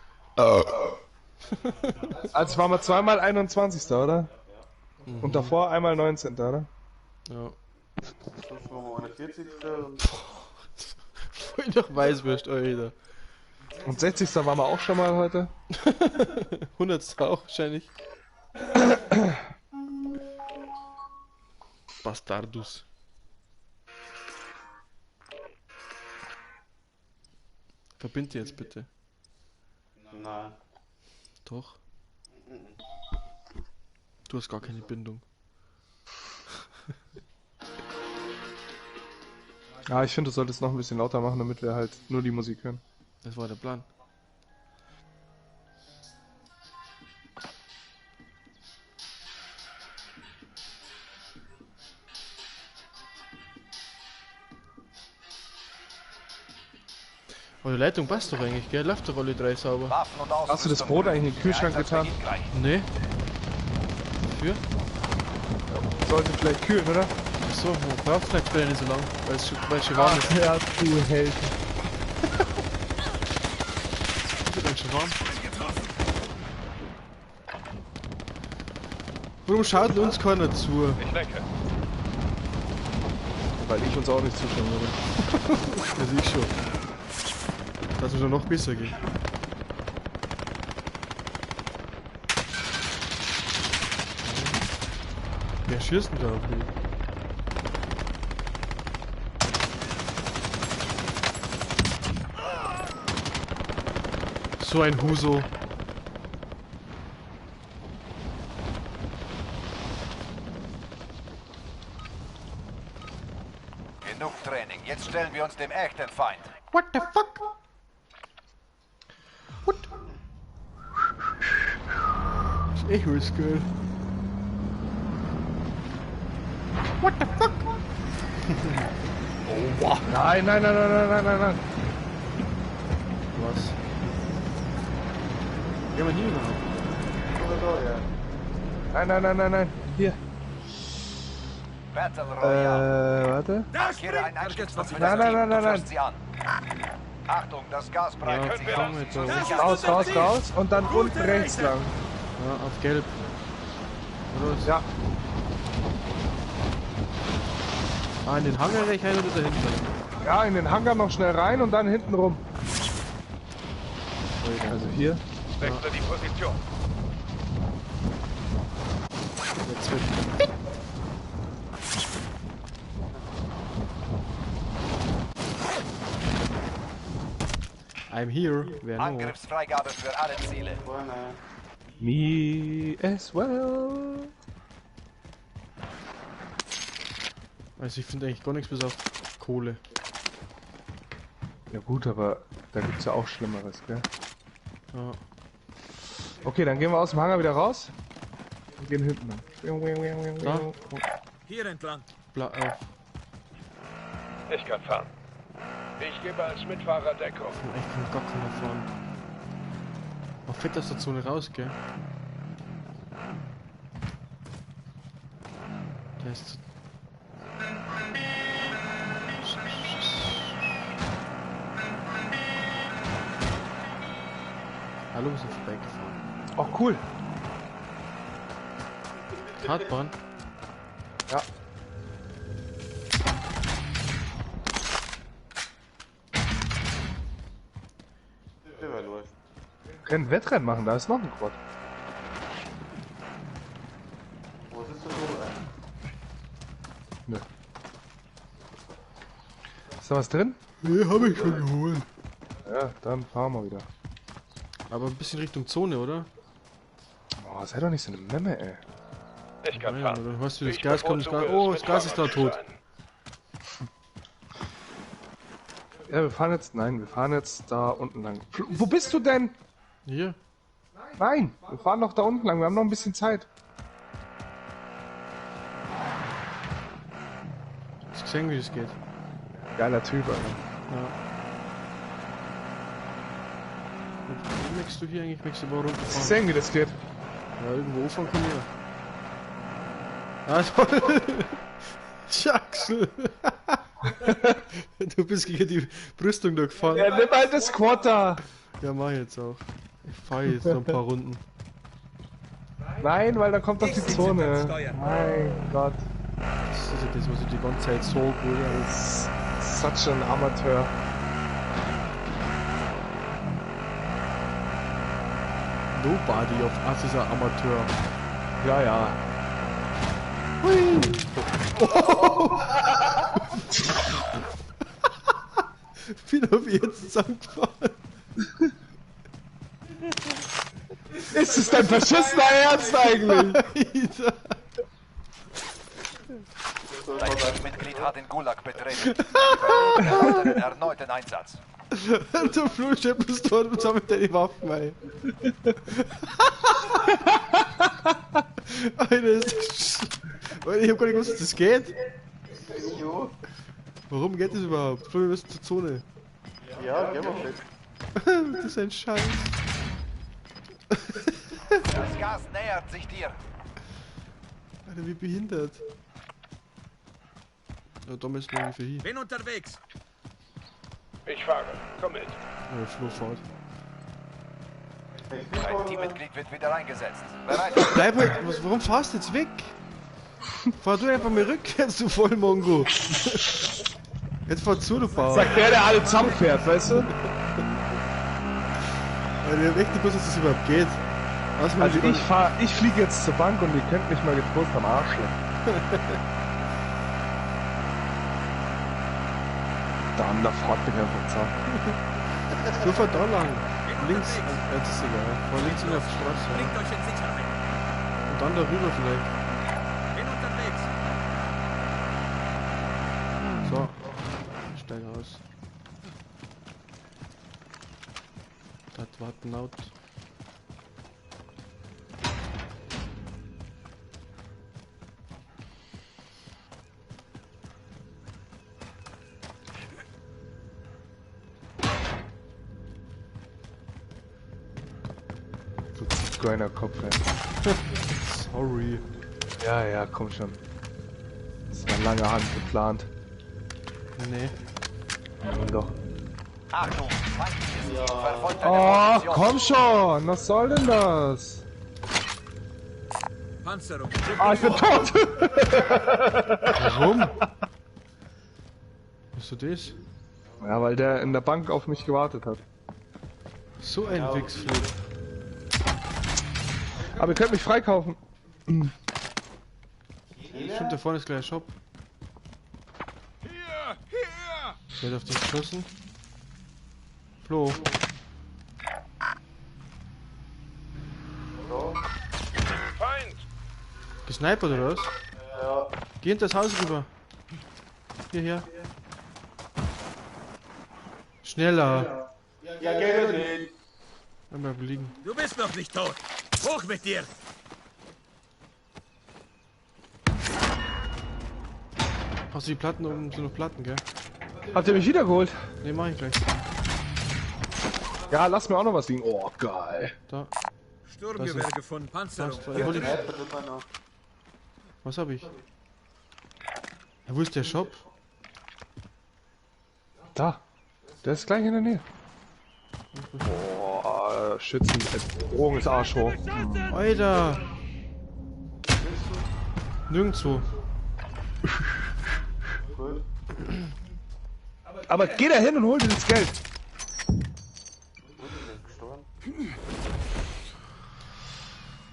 Also waren wir zweimal 21. oder?
Mhm.
Und davor einmal 19. oder?
Ja.
Das war meine 40.
Voll noch Weißwürst, Alter.
Und 60. waren wir auch schon mal heute.
100. auch wahrscheinlich. Bastardus. Verbind die jetzt bitte.
Nein.
Doch. Du hast gar keine Bindung.
Ja, ich finde, du solltest noch ein bisschen lauter machen, damit wir halt nur die Musik hören.
Das war der Plan. Aber die Leitung passt doch eigentlich, gell? Läuft doch alle drei sauber.
Waffen und
Hast du das Brot eigentlich in den Kühlschrank getan?
Nee. Wofür?
Sollte vielleicht kühlen, oder?
Achso, man braucht es vielleicht nicht so lang, weil es schon warm ist.
Ja, du Held.
Ist dann schon warm? Warum schaut uns keiner zu?
Ich lecke.
Weil ich uns auch nicht zuschauen würde.
Das ich schon. Das muss ja noch besser gehen. Wer schießt denn da auf mich? So ein Huso.
Genug Training. Jetzt stellen wir uns dem echten Feind.
What the fuck? What? Das Echo ist geil. What the fuck?
Oh, wow. Nein.
Was? Gehen wir hier überhaupt?
Nein. Hier.
Battle Royale.
Warte.
Markiere einen Einstiegspunkt für
Nein,
das Team.
nein.
Du führst sie an. Achtung, das Gas breitet sich aus.
Komm jetzt so.
Raus. Und dann unten rechts lang.
Ja, auf gelb. Los.
Ja.
Ah, in den Hangar rein oder dahinter?
Ja, in den Hangar noch schnell rein und dann hinten rum. Also hier.
Wechsle die Position.
Jetzt wird. I'm here. Wer noch?
Angriffsfreigabe für alle Ziele.
Me as well.
Also ich finde eigentlich gar nichts bis auf Kohle.
Ja gut, aber da gibt's ja auch Schlimmeres, gell?
Ja.
Okay, dann gehen wir aus dem Hangar wieder raus. Und gehen hinten lang.
Da?
Hier entlang.
Ich kann fahren. Ich gebe als Mitfahrer Deckung.
Ich kann gar keiner fahren. Oh, fett aus der Zone raus, gell? Der ist zu... Hallo, wir sind vorbeigefahren.
Oh, cool.
Kartbahn?
Ja. Wettrennen machen, da ist noch ein Quad.
Wo ist es so doof,
Nö. Ist da was drin?
Nee, hab ich schon geholt.
Ja, dann fahren wir wieder.
Aber ein bisschen Richtung Zone, oder?
Oh, sei doch nicht so eine Memme, ey.
Ich kann
Ja,
fahren.
oder hörst du, das
Ich
Gas kommt, das Gas...
bevorzuge
Oh,
es,
das Gas ist da
Mitfahrer
tot.
zu sein.
Ja, wir fahren jetzt da unten lang. Wo bist du denn?
Hier?
Nein, wir fahren doch da unten lang, wir haben noch ein bisschen Zeit.
Hast du gesehen, wie das geht?
Geiler Typ, Alter.
Ja. Wie möchtest du hier eigentlich? Möchtest du mal
Hast du
runterfahren?
gesehen, wie das geht?
Ja, irgendwo fahren kann ich. Ah, toll! Jaxel! Du bist gegen die Brüstung da gefahren.
Ja, nimm halt das Quad da!
Ja, mach ich jetzt auch. Ich fahr jetzt noch ein paar Runden.
Nein, weil dann kommt doch die
Ich sitze
Zone.
beim Steuer.
Mein Gott.
Das ist ja das, was ich die ganze Zeit so cool
Das ist such ein Amateur.
Nobody of us is ein Amateur.
Ja, ja.
Wie darf ich jetzt zusammengefahren?
Ist es dein verschissener Ernst eigentlich?
Alter.
Dein Teammitglied hat den Gulag betreten. Überlebe einen erneuten Einsatz.
Der Flo steht dort und sammelt deine Waffen ein. Alter, ist das... Alter, ich hab gar nicht gewusst, dass das geht.
Jo.
Warum geht das überhaupt? Flo, wir müssen zur Zone.
Ja, gehen wir vielleicht.
Das ist ein Scheiß.
Das Gas nähert sich dir.
Alter, wie behindert. Ja, da müssen wir ungefähr hin.
Bin unterwegs.
Ich fahre. Komm mit.
Ja, Flo fährt.
Dein Teammitglied wird wieder eingesetzt. Bereit?
Bleib halt, warum fahrst du jetzt weg? Fahr du einfach mal rückwärts, du Vollmongo. Jetzt fahr zu, du Bauer.
Sagt der alle zusammenfährt, weißt du?
Alter, ich hab echt nicht gewusst, dass das überhaupt geht.
Also ich fliege jetzt zur Bank und ihr könnt mich mal getrost am Arsch lecken. Da fahrt mich einfach zack.
Du fahr da lang. Links, jetzt ist egal. Fahr links in der Straße.
Bringt euch in Sicherheit.
Und dann darüber vielleicht.
Bin unterwegs.
So. Steig aus. Das warten laut.
Zigeunerkopf, ey.
Sorry.
Ja, ja, komm schon. Das war lange Hand geplant.
Nee.
Nun doch.
Achtung, feindliches Team verfolgt eine
Oh,
Position.
komm schon! Was soll denn das?
Panzerung.
Ah, ich bin tot!
Warum? Bist du das?
Ja, weil der in der Bank auf mich gewartet hat.
So ein Wichsflug.
Aber ihr könnt mich freikaufen.
Stimmt, da vorne ist gleich ein Shop.
Hier, hier!
Wer hat auf dich geschossen? Flo.
Feind!
Gesnipert oder was?
Ja.
Geh hinter das Haus rüber. Hierher. Schneller.
Ja, geht nicht.
Einmal liegen.
Du bist noch nicht tot. Hoch mit dir!
Hast du die Platten oben? Sind noch Platten, gell?
Habt ihr mich wiedergeholt?
Ne, mach ich gleich.
Ja, lass mir auch noch was liegen. Oh, geil.
Da.
Sturmgewehr gefunden. Panzerung.
Da, hol ich.
Sniper immer noch.
Was hab ich? Ja, wo ist der Shop?
Da. Der ist gleich in der Nähe. Boah, Schützen. Drogen ist Arsch hoch.
Alter! Nirgendwo.
Gut.
Aber geh da hin und hol dir das Geld.
Gestorben.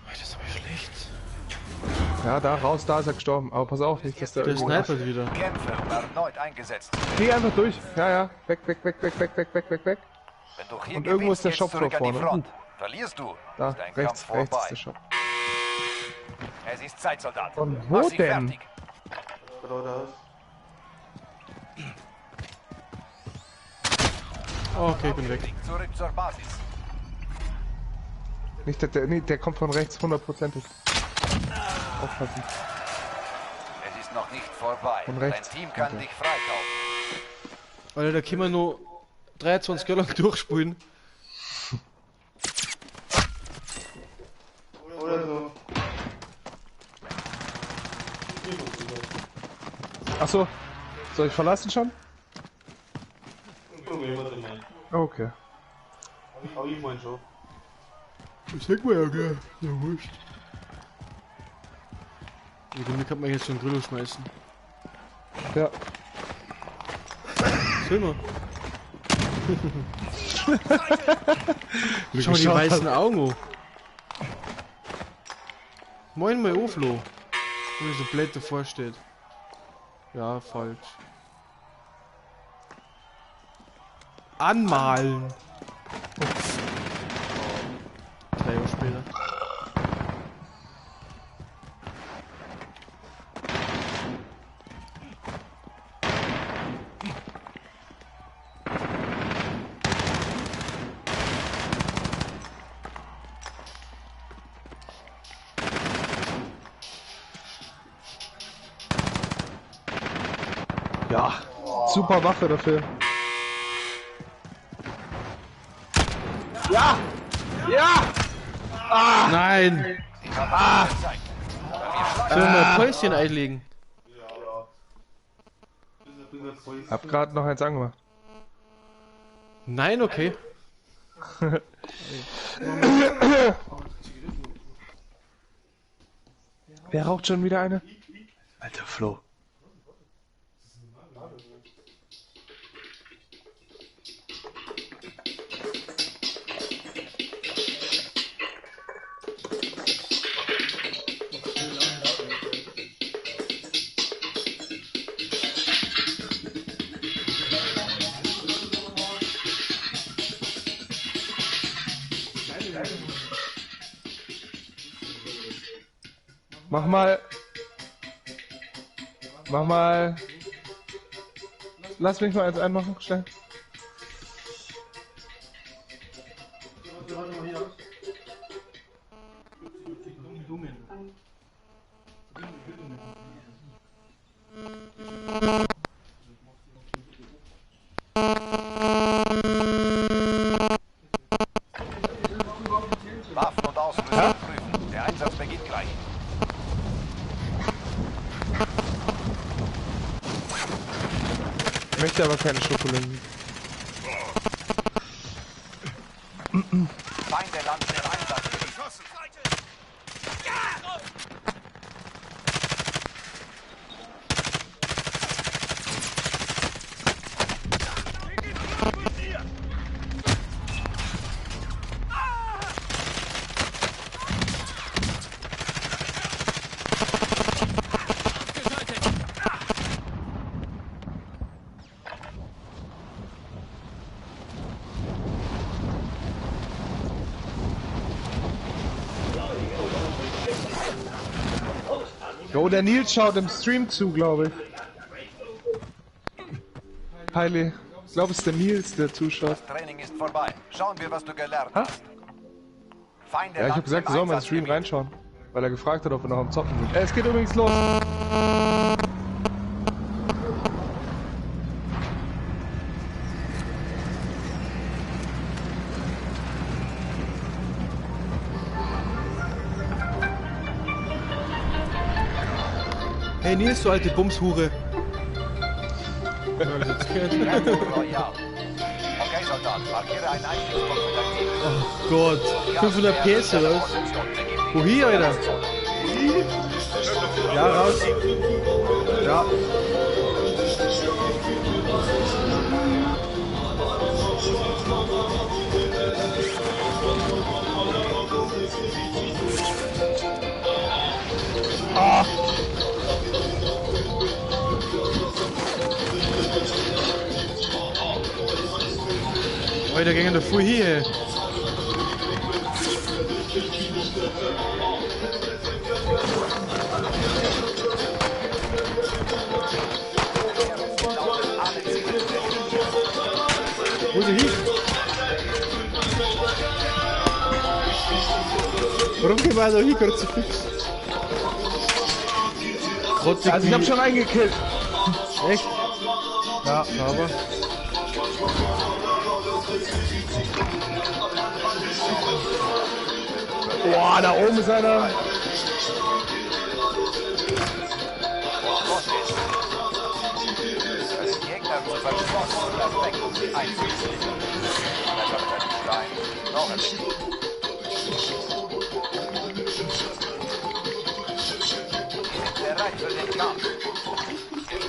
Das ist aber schlecht.
Ja, da raus, da ist er gestorben. Aber pass auf, nicht, dass der
Der
irgendwo...
snipert wieder.
Kämpfe erneut eingesetzt.
Geh einfach durch. Ja, ja. Weg, weg, weg, weg, weg, weg, weg, weg, weg.
Wenn du hier
Und irgendwo
gewinnst,
ist der
geht's
Shop
zurück
da
an die
vorne.
Front. Verlierst du,
Da,
ist dein
rechts,
Kampf
rechts
vorbei.
ist der Shop.
Es ist Zeit, Soldat.
Von wo
Mach sie
denn?
fertig.
Geradeaus.
Oh, okay, ich bin weg.
Zurück zur Basis.
Nicht, nee, der kommt von rechts, 100%ig. Aufpassen.
Es ist noch nicht vorbei.
Von rechts.
Dein Team kann
Okay.
dich freikaufen.
Alter, da können wir nur 23 Jahre lang durchspielen.
Oder so.
Achso. Soll ich verlassen schon?
Probieren wir es mal.
Okay.
Aber ich mein schon.
Das sag mal ja, gell. Ja, wurscht. Irgendwie kann man jetzt schon Grillo schmeißen.
Ja.
Film mal. Schau mal die weißen Augen an. Moin mal Oflo. Wie so blöd davor steht. Ja, falsch. Anmalen. 3 Jahre später.
Ja. Super Waffe dafür. Ja! Ja!
Nein! Sollen wir mal Päuschen einlegen?
Hab grad noch eins angemacht.
Nein, okay.
Wer raucht schon wieder eine? Alter Flo. Mach mal. Mach mal. Lass mich mal eins einmachen, schnell.
Waffen und Ausrüstung
Ich möchte aber keine Schokolade.
Feinde landen im Einsatz.
Jo, der Nils schaut im Stream zu, glaube ich. Heili, ich glaube, es ist der Nils, der zuschaut.
Das Training ist vorbei. Schauen wir, was du gelernt hast. Feinde
Ja, ich habe
landen
gesagt,
im
er soll mal in den Stream
Einsatzgebiet.
reinschauen. Weil er gefragt hat, ob wir noch am Zocken sind. Es geht übrigens los.
Hey Nils, du alte Bumshure.
Battle Royale. Okay, Soldat, markiere einen Einstiegspunkt für dein Team.
Oh Gott, 500 PS oder was? Wohin, Alter? Ja, raus. Ja. Ah. Alter, gehen da voll hier. Wo ist er hin? Warum gehen wir da hin, Kruzifix?
Also ich hab schon eingekillt.
Echt? Ja, aber.
Boah, da oben ist einer.
Als Gegner zu verschlossen. Perfekt. Einfühlselig. Nein, noch ein bisschen. Bereit für den Kampf.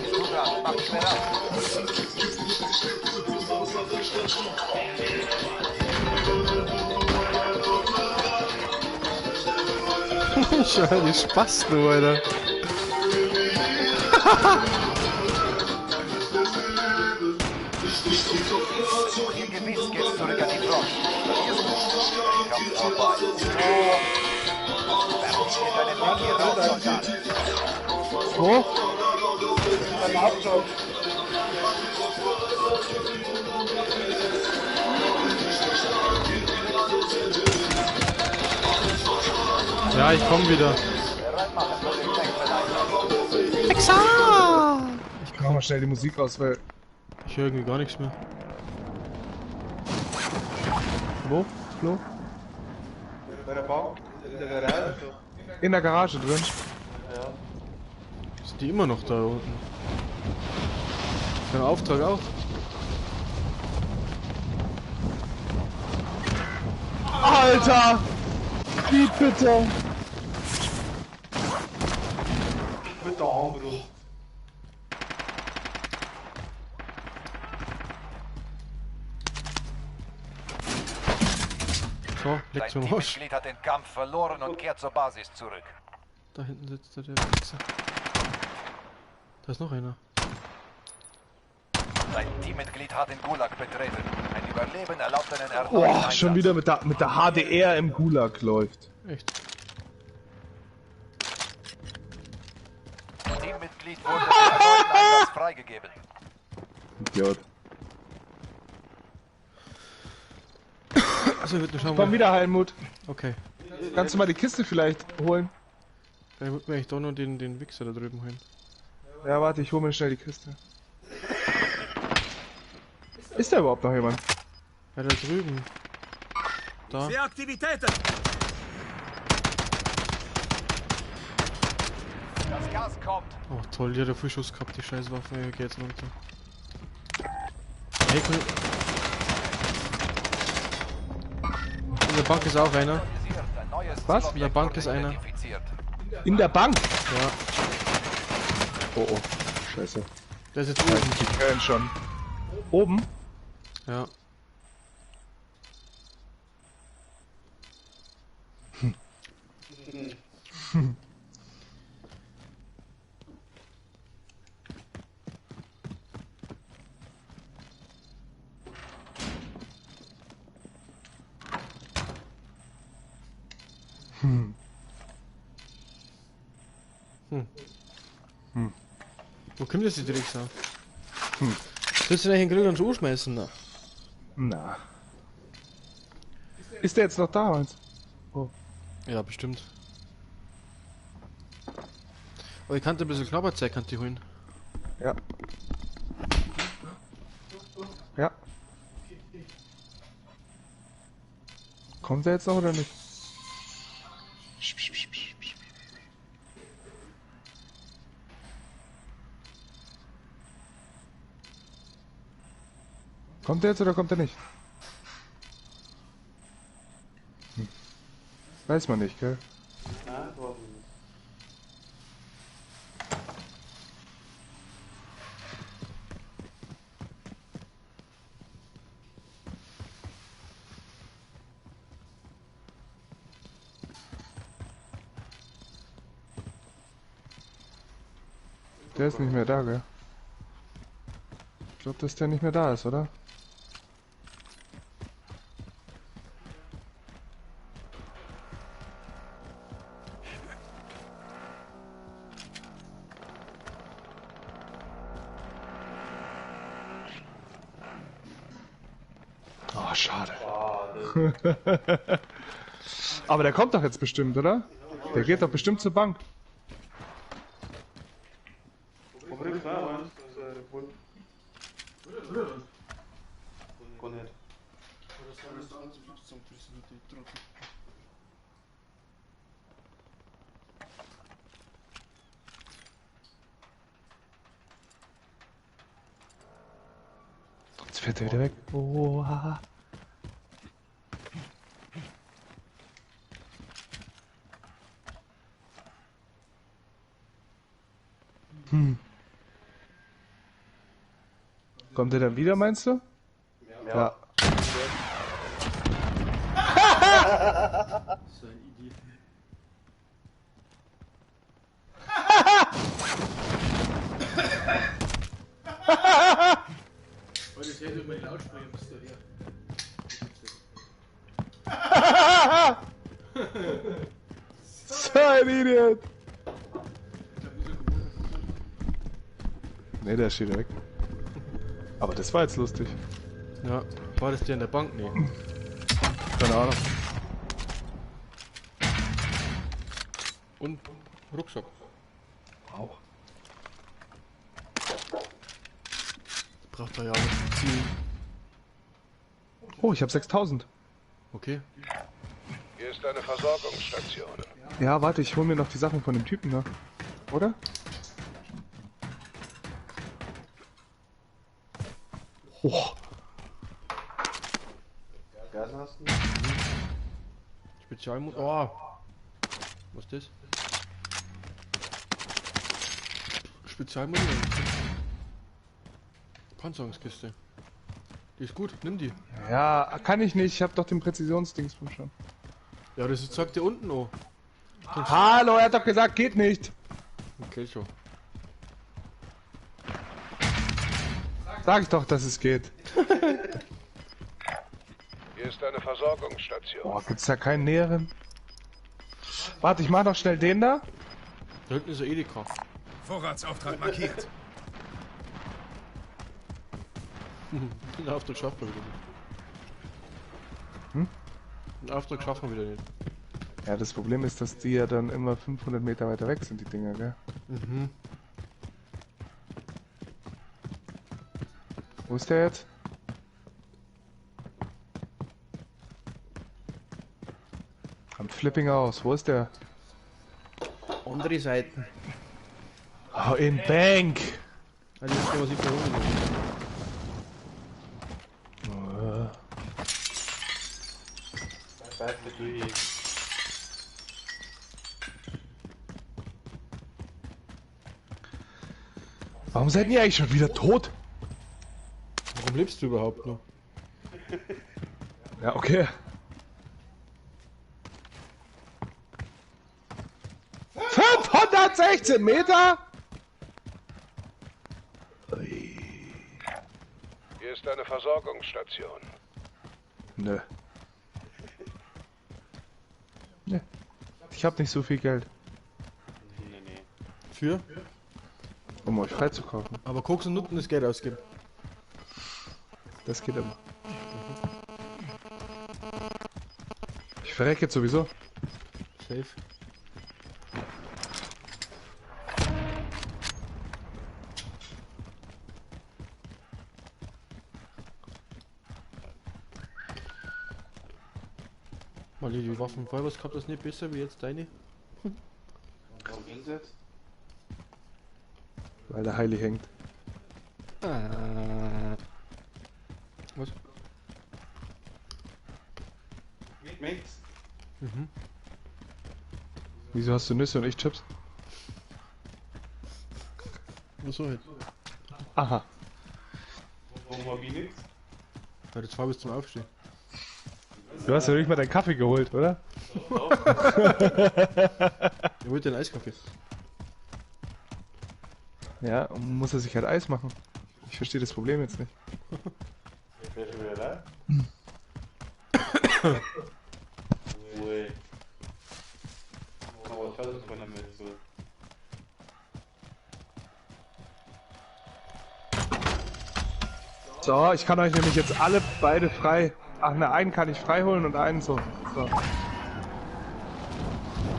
Stuttgart, mach dich bereit.
Schau, die Spaß nur, Alter.
Ihr Gewicht geht zurück an die Front. Kampf vorbei. Vernichte deine Markierung, Soldat.
Wo? Ja, ich komm wieder.
Ich mach mal schnell die Musik aus, weil...
Ich höre irgendwie gar nichts mehr. Wo? Flo?
Bei der Bank, in der Garage.
In der Garage drin.
Ja.
Sind die immer noch da unten? Für den Auftrag auch?
Alter! Wie bitte!
Mit der Armbrust.
So, leg
Dein
zum Arsch.
Teammitglied hat den Kampf verloren und kehrt zur Basis zurück.
Da hinten sitzt der Wichser. Da ist noch einer.
Dein Teammitglied hat den Gulag betreten. Ein Überleben erlaubt einen erneuten
Boah,
Einsatz.
schon wieder mit der HDR im Gulag läuft.
Echt?
Teammitglied wurde für den erneuten Einsatz freigegeben.
Idiot.
Achso, wird eine Schau.
Komm wieder, Helmut.
Okay.
Kannst du mal die Kiste vielleicht holen?
Dann wird mir echt doch nur den Wichser da drüben holen.
Ja, warte, ich hole mir schnell die Kiste. Ist da überhaupt noch jemand?
Ja, da drüben. Da.
Sehr Aktivitäten!
Das Gas kommt.
Oh toll, die hat ja viel Schuss gehabt, die scheiß Waffe. Geht jetzt runter. Hey, cool. In der Bank ist auch einer.
Was?
In der Bank ist einer.
In der Bank?
Ja.
Oh oh. Scheiße.
Der ist jetzt oben.
Die Köln schon. Oben?
Ja. Wo kommt das die Drecksau? Willst du den Grill und so schmeißen? Na?
Na. Ist der jetzt noch da, meinst du? Oh.
Ja, bestimmt. Aber ich kann ein bisschen Knabberzeug kann die holen.
Ja. Ja. Kommt er jetzt noch oder nicht? Kommt er jetzt oder kommt er nicht? Weiß man nicht, gell?
Ja, das war's nicht.
Der ist nicht mehr da, gell? Ich glaube, dass der nicht mehr da ist, oder? Oh, schade. Aber der kommt doch jetzt bestimmt, oder? Der geht doch bestimmt zur Bank.
Obrigado, claro, Konnet.
Jetzt fährt er wieder weg. Oha. Kommt er dann wieder, meinst du? Ja.
So ein Idiot. Heute ist ja mein Lautsprecher bist du her.
So ein Idiot. Ne, der ist wieder weg. Aber das war jetzt lustig.
Ja, war das der in der Bank? Nee.
Keine Ahnung.
Und Rucksack.
Auch.
Braucht er ja auch noch zum Ziel.
Oh, ich habe 6000.
Okay.
Hier ist eine Versorgungsstation.
Ja, warte, ich hol mir noch die Sachen von dem Typen da. Oder? Oh.
Gas hast du?
Spezialmut. Oh. Was ist das? Spezialmunition. Panzerungskiste. Die ist gut, nimm die.
Ja, kann ich nicht. Ich hab doch den Präzisionsdings schon.
Ja, das sagt dir unten oh.
Hallo, er hat doch gesagt, geht nicht.
Okay, schon.
Sag ich doch, dass es geht.
Hier ist eine Versorgungsstation.
Boah, gibt's da keinen näheren? Warte, ich mach noch schnell den da.
Da hinten ist der Edeka.
Vorratsauftrag markiert.
Den Auftrag schaffen wir wieder nicht. Den Auftrag schaffen wir wieder nicht.
Ja, das Problem ist, dass die ja dann immer 500 Meter weiter weg sind, die Dinger, gell?
Mhm.
Wo ist der jetzt? Am Flipping aus. Wo ist der?
Andere Seiten.
Oh, in Bank!
Also jetzt kann man sich da hochgehen.
Weißt du, durch.
Warum seid ihr eigentlich schon wieder tot?
Warum lebst du überhaupt noch?
Ja, okay. 516 Meter?
Hier ist eine Versorgungsstation.
Nö. Nee. Ich hab nicht so viel Geld.
Nee.
Für?
Um euch freizukaufen.
Aber Koks und Nutten ist Geld ausgeben.
Das geht immer. Ich verrecke jetzt sowieso.
Safe. Mal die Waffen vorher was gehabt, das nicht besser wie jetzt deine?
Warum ging's jetzt?
Weil der Heili hängt.
Was?
Nix.
Mhm.
Wieso hast du Nüsse und ich Chips?
Wieso halt?
Aha.
Warum hab ich nix?
Weil du 2 bis zum Aufstehen.
Du hast ja nicht mal deinen Kaffee geholt, oder?
Er wollte den Eiskaffee.
Ja, und muss er sich halt Eis machen. Ich verstehe das Problem jetzt nicht.
Wer ist schon wieder da? Ui. Oh, was hast du von damit so?
So, ich kann euch nämlich jetzt alle beide frei... Ach ne, einen kann ich frei holen und einen so.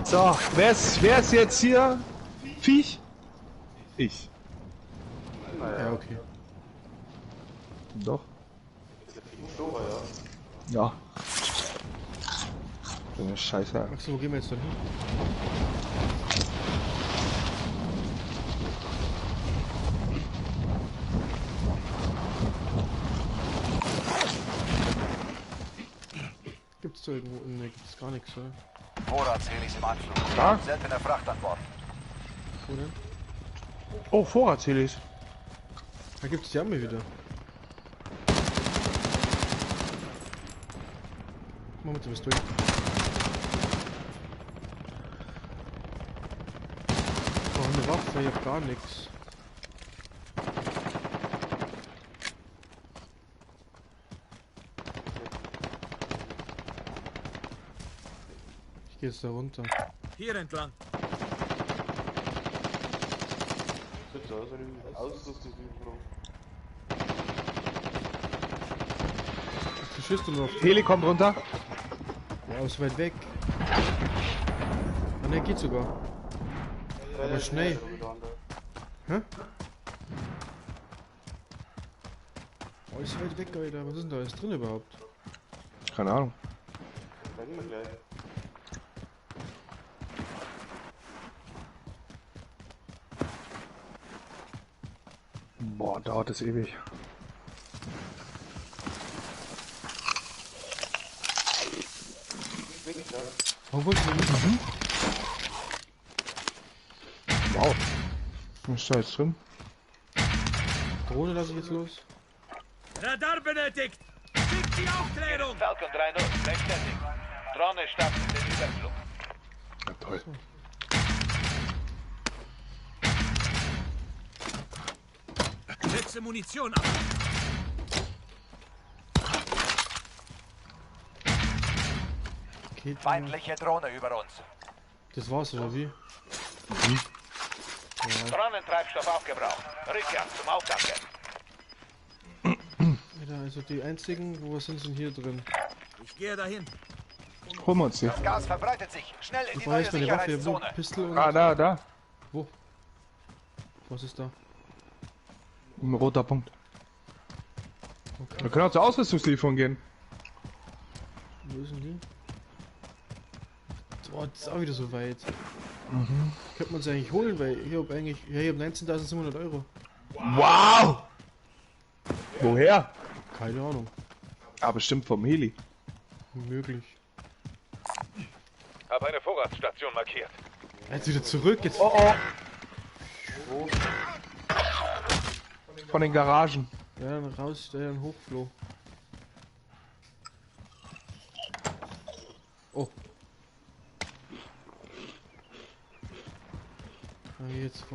So, wer ist jetzt hier? Viech? Ich.
Ja, okay.
Doch.
So, ja.
Ja. So eine Scheiße.
Achso, wo gehen wir jetzt dann hin? Gibt's da irgendwo? Ne, gibt's gar nichts, oder?
Vorratshelis im Anflug.
Ja.
Seltener Fracht an Bord.
Wo denn?
Oh, Vorratshelis.
Da gibt's die Arme wieder. Moment, du bist durch. Oh, eine Waffe, ich hab gar nichts. Ich geh jetzt da runter.
Hier entlang.
Sieht so aus, wie Ausrüstungslieferung.
Du schießt du nur auf
Heli kommt runter.
Ja, ist weit weg. Ah ne, geht sogar. Aber schnell. Hä? Oh, ist weit weg, Alter. Was ist denn da alles drin überhaupt?
Keine Ahnung.
Sagen wir gleich.
Boah, dauert das ewig.
Warum wolltest du nicht machen?
Wow. Was ist da jetzt drin?
Drohne lasse ich jetzt los.
Radar benötigt! Schickt die Aufklärung!
Falcon 3-0, gleichzeitig. Drohne startet den Überflug.
Ja, toll.
Setze Munition ab!
Okay,
Feindliche Drohne über uns.
das war's, oder wie?
Drohnentreibstoff aufgebraucht. Rückkehr zum Auftanken.
Alter, also die einzigen, wo sind denn hier drin?
Ich gehe dahin.
Holen wir uns die.
Das Gas verbreitet sich. Schnell in
Ich
die
brauche
neue
erst meine Waffe, wo
Sicherheitszone.
Pistol und...
Ah, da.
Wo? Was ist da?
Ein roter Punkt.
Okay.
Wir können auch zur Ausrüstungslieferung gehen.
Wo ist denn die? Oh, das ist auch wieder so weit. Könnte man uns eigentlich holen, weil ich habe eigentlich, ja, ich habe 19.700 Euro.
Wow! Woher?
Keine Ahnung.
Ah, bestimmt vom Heli.
Möglich.
Hab eine Vorratsstation markiert.
Jetzt wieder zurück, jetzt.
Oh oh! Von den Garagen.
Ja, dann raus, der dann hochfloh. Oh. Ah, jetzt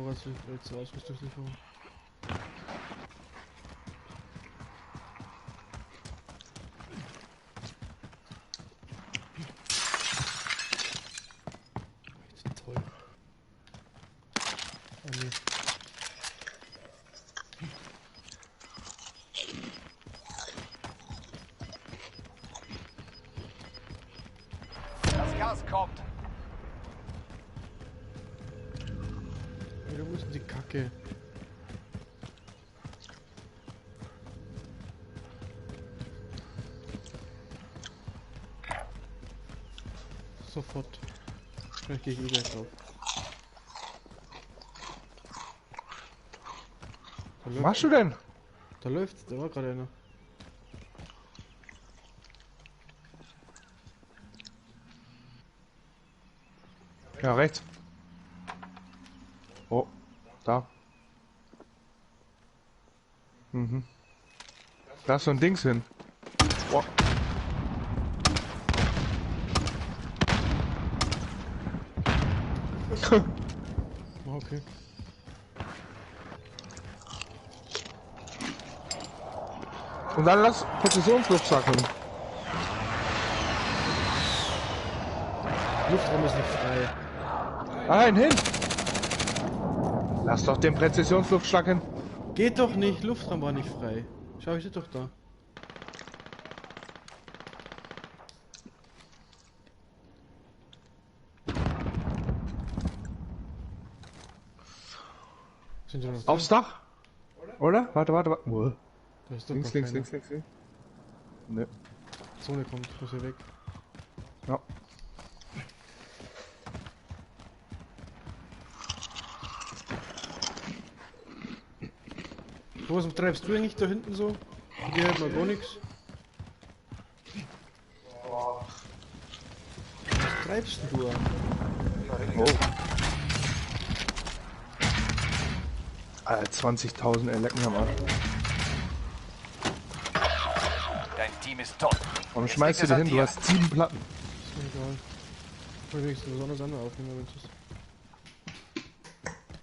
jetzt Ausrüstungslieferung. Echt toll. Ah, nee.
Das Gas kommt.
Ey, wo ist denn die Kacke? Sofort. Vielleicht gehe ich gleich drauf.
Was machst du denn?
Da läuft's, da war gerade einer.
Ja, rechts. Oh, da. Mhm. Da ist so ein Dings hin. Oh.
Okay.
Und dann lass Präzisionsluft sacken.
Luftraum ist nicht frei.
Nein, hin! Lass doch den Präzisionsluftschlag hin.
Geht doch nicht, Luftraum war nicht frei. Schau, ich doch da. Sind die noch
Aufs Dach? Oder? Warte. Wo?
Da ist doch
Links. Ne.
Zone kommt, ich muss hier weg.
Ja.
Was treibst du eigentlich da hinten so? Hier hört man gar nichts. Was treibst denn du an?
Oh. 20.000 Lecken am Arsch.
Dein Team ist tot.
Warum schmeißt du dir hin? Du hast 7 Platten.
Ist mir egal. Ich will wenigstens besonders andere aufnehmen, wenn es ist.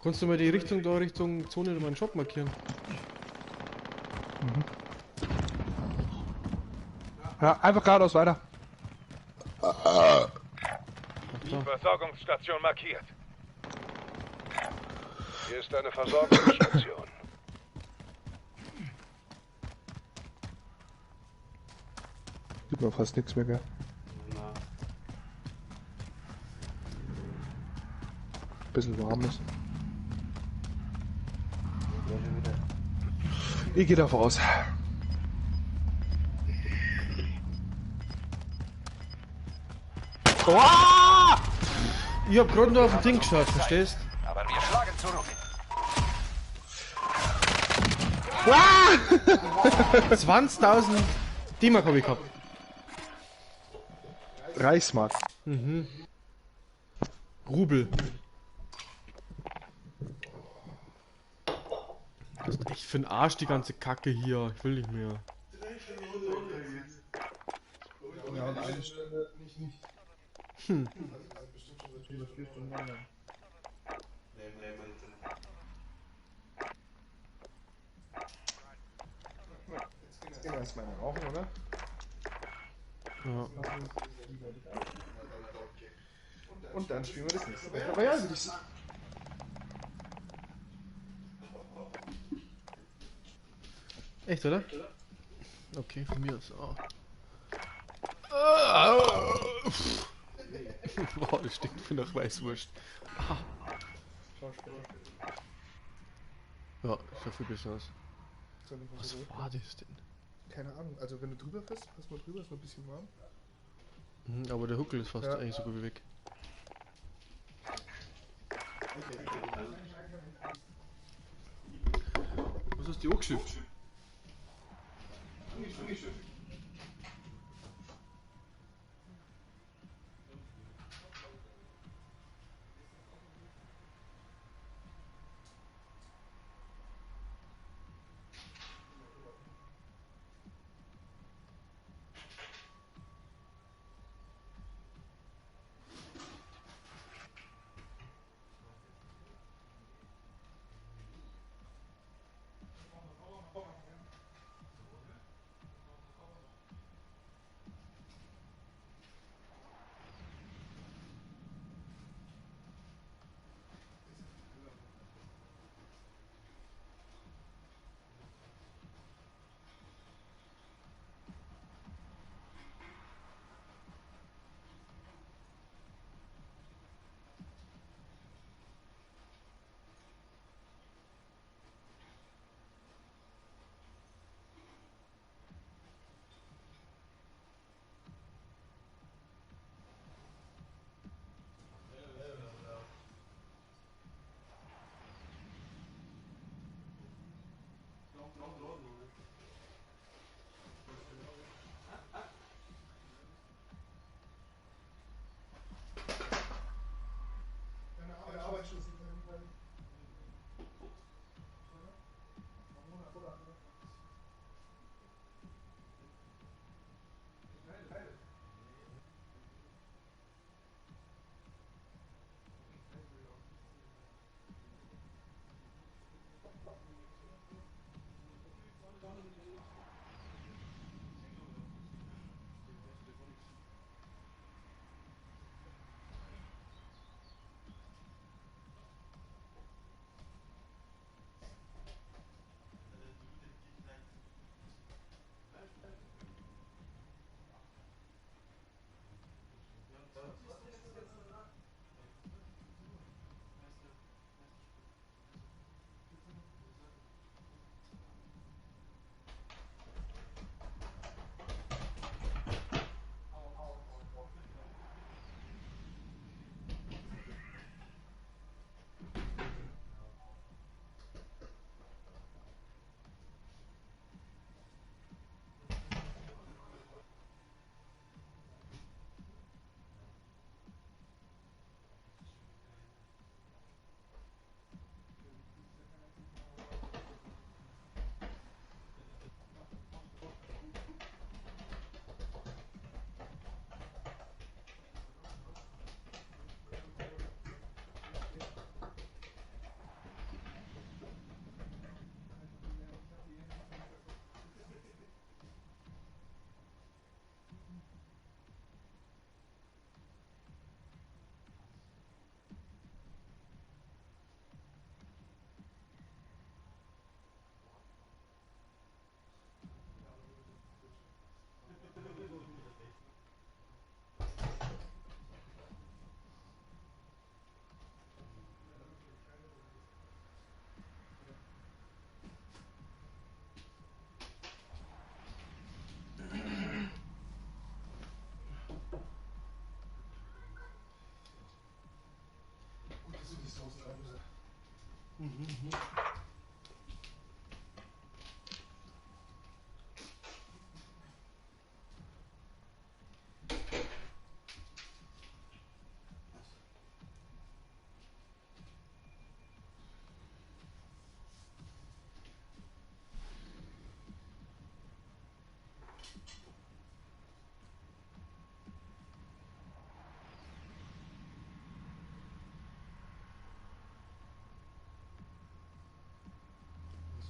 Kannst du mal die Richtung da, Richtung Zone in meinen Shop markieren?
Mhm. Ja, einfach geradeaus weiter.
Die Versorgungsstation markiert. Hier ist eine Versorgungsstation.
Sieht man fast nichts mehr, gell? Bisschen warm ist. Ich gehe davon aus.
Oh! Ich hab gerade nur auf den Ding geschaut, verstehst?
Aber wir schlagen zurück.
20.000 D-Mark habe ich gehabt.
Reichsmark.
Mhm. Rubel. Das ist echt für den Arsch die ganze Kacke hier. Ich will nicht mehr.
Ja, und eine Stunde nicht.
Hm.
Jetzt gehen wir erstmal rauchen, oder?
Ja.
Und dann spielen wir das nächste Battle Royale, würde ich sagen.
Echt, oder? Okay, von mir aus auch. Boah, das stinkt für nach Weißwurst. Ah. Ja, schaut viel besser aus. Was war das denn?
Keine Ahnung, also wenn du drüber fährst, pass mal drüber, ist noch ein bisschen warm.
Mhm, aber der Huckel ist fast eigentlich so gut wie weg. Was hast du angeschifft?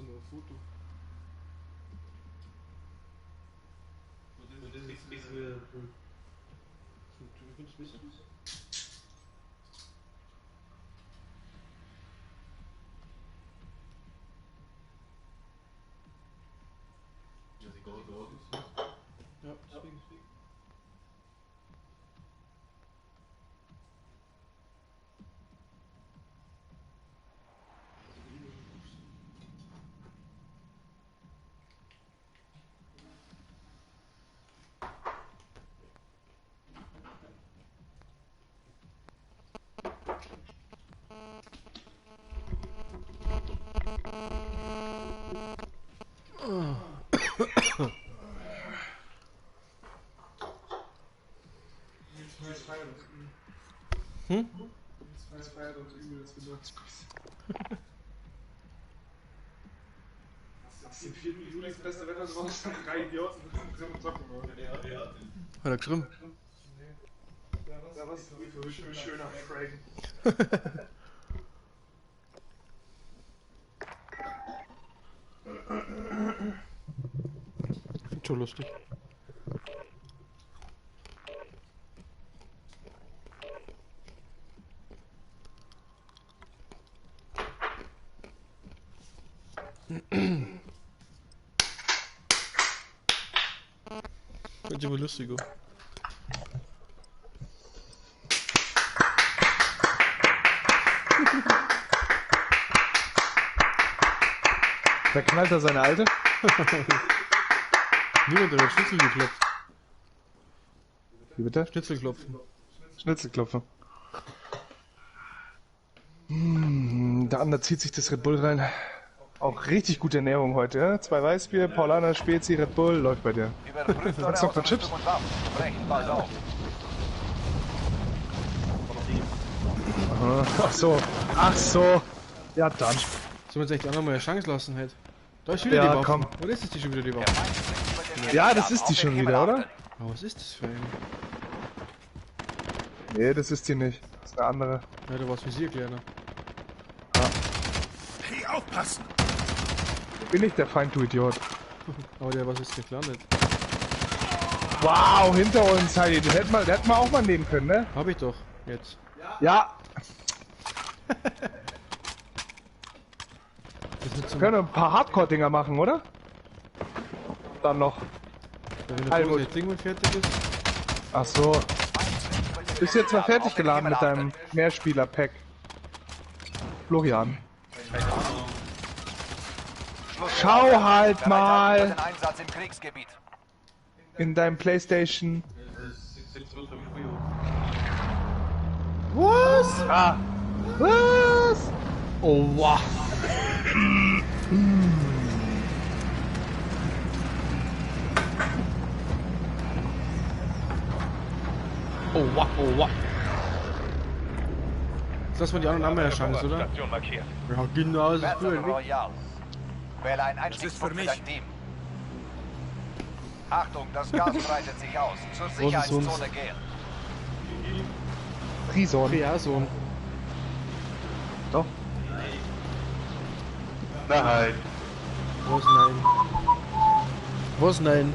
So nur ein Foto. Und das ist wieder. Du findest besser. Ja, sie geht dort. Ja, deswegen. Hm?
Das ist 4. Juli das beste Wetter draußen. 3 Idioten sitzen und zocken.
Hat er geschrieben?
Da war es für schöner Frame.
Schon lustig. Wird immer lustiger.
Wer knallt da seine Alte?
Niemand hat Schnitzel geklopft.
Wie bitte?
Schnitzelklopfen.
Schnitzelklopfen. Der andere zieht sich das Red Bull rein. Auch richtig gute Ernährung heute, ja? 2 Weißbier, Paulaner, Spezi, Red Bull, läuft bei dir. Hast du noch Chips? Aha. Ach so. Ach so. Ja, dann.
Sollen wir uns echt auch nochmal eine Chance lassen halt? Da ist wieder
Ja,
die Waffe.
komm.
Oder ist das die schon wieder die Waffe?
Ja, das ist die schon wieder, oder?
Aber was ist das für eine?
Nee, das ist die nicht. Das ist eine andere.
Ja, da war das Visier kleiner.
Hey, aufpassen!
Bin ich der Feind, du Idiot.
Aber der was ist gelandet?
Wow, hinter uns, Heidi. Den hätten wir auch mal nehmen können, ne?
Hab ich doch, jetzt.
Ja.
Wir
können ein paar Hardcore-Dinger machen, oder? Dann noch.
Wenn der Pose Ding fertig ist.
Ach so. Bist jetzt mal fertig geladen mit deinem Mehrspieler-Pack. Florian. Schau halt mal in deinem PlayStation.
Was?
Ah. Was?
Oh wow. Oh wow, oh wow. Jetzt lassen wir die anderen haben ja Chance, oder? Ja, genau, das ist
Battle
cool.
Royale. Wähle einen Einstiegspunkt für dein Team. Achtung, das Gas breitet sich aus. Zur Sicherheitszone gehen.
Frison.
Ja, so.
Doch.
Nein.
Was nein? Was nein?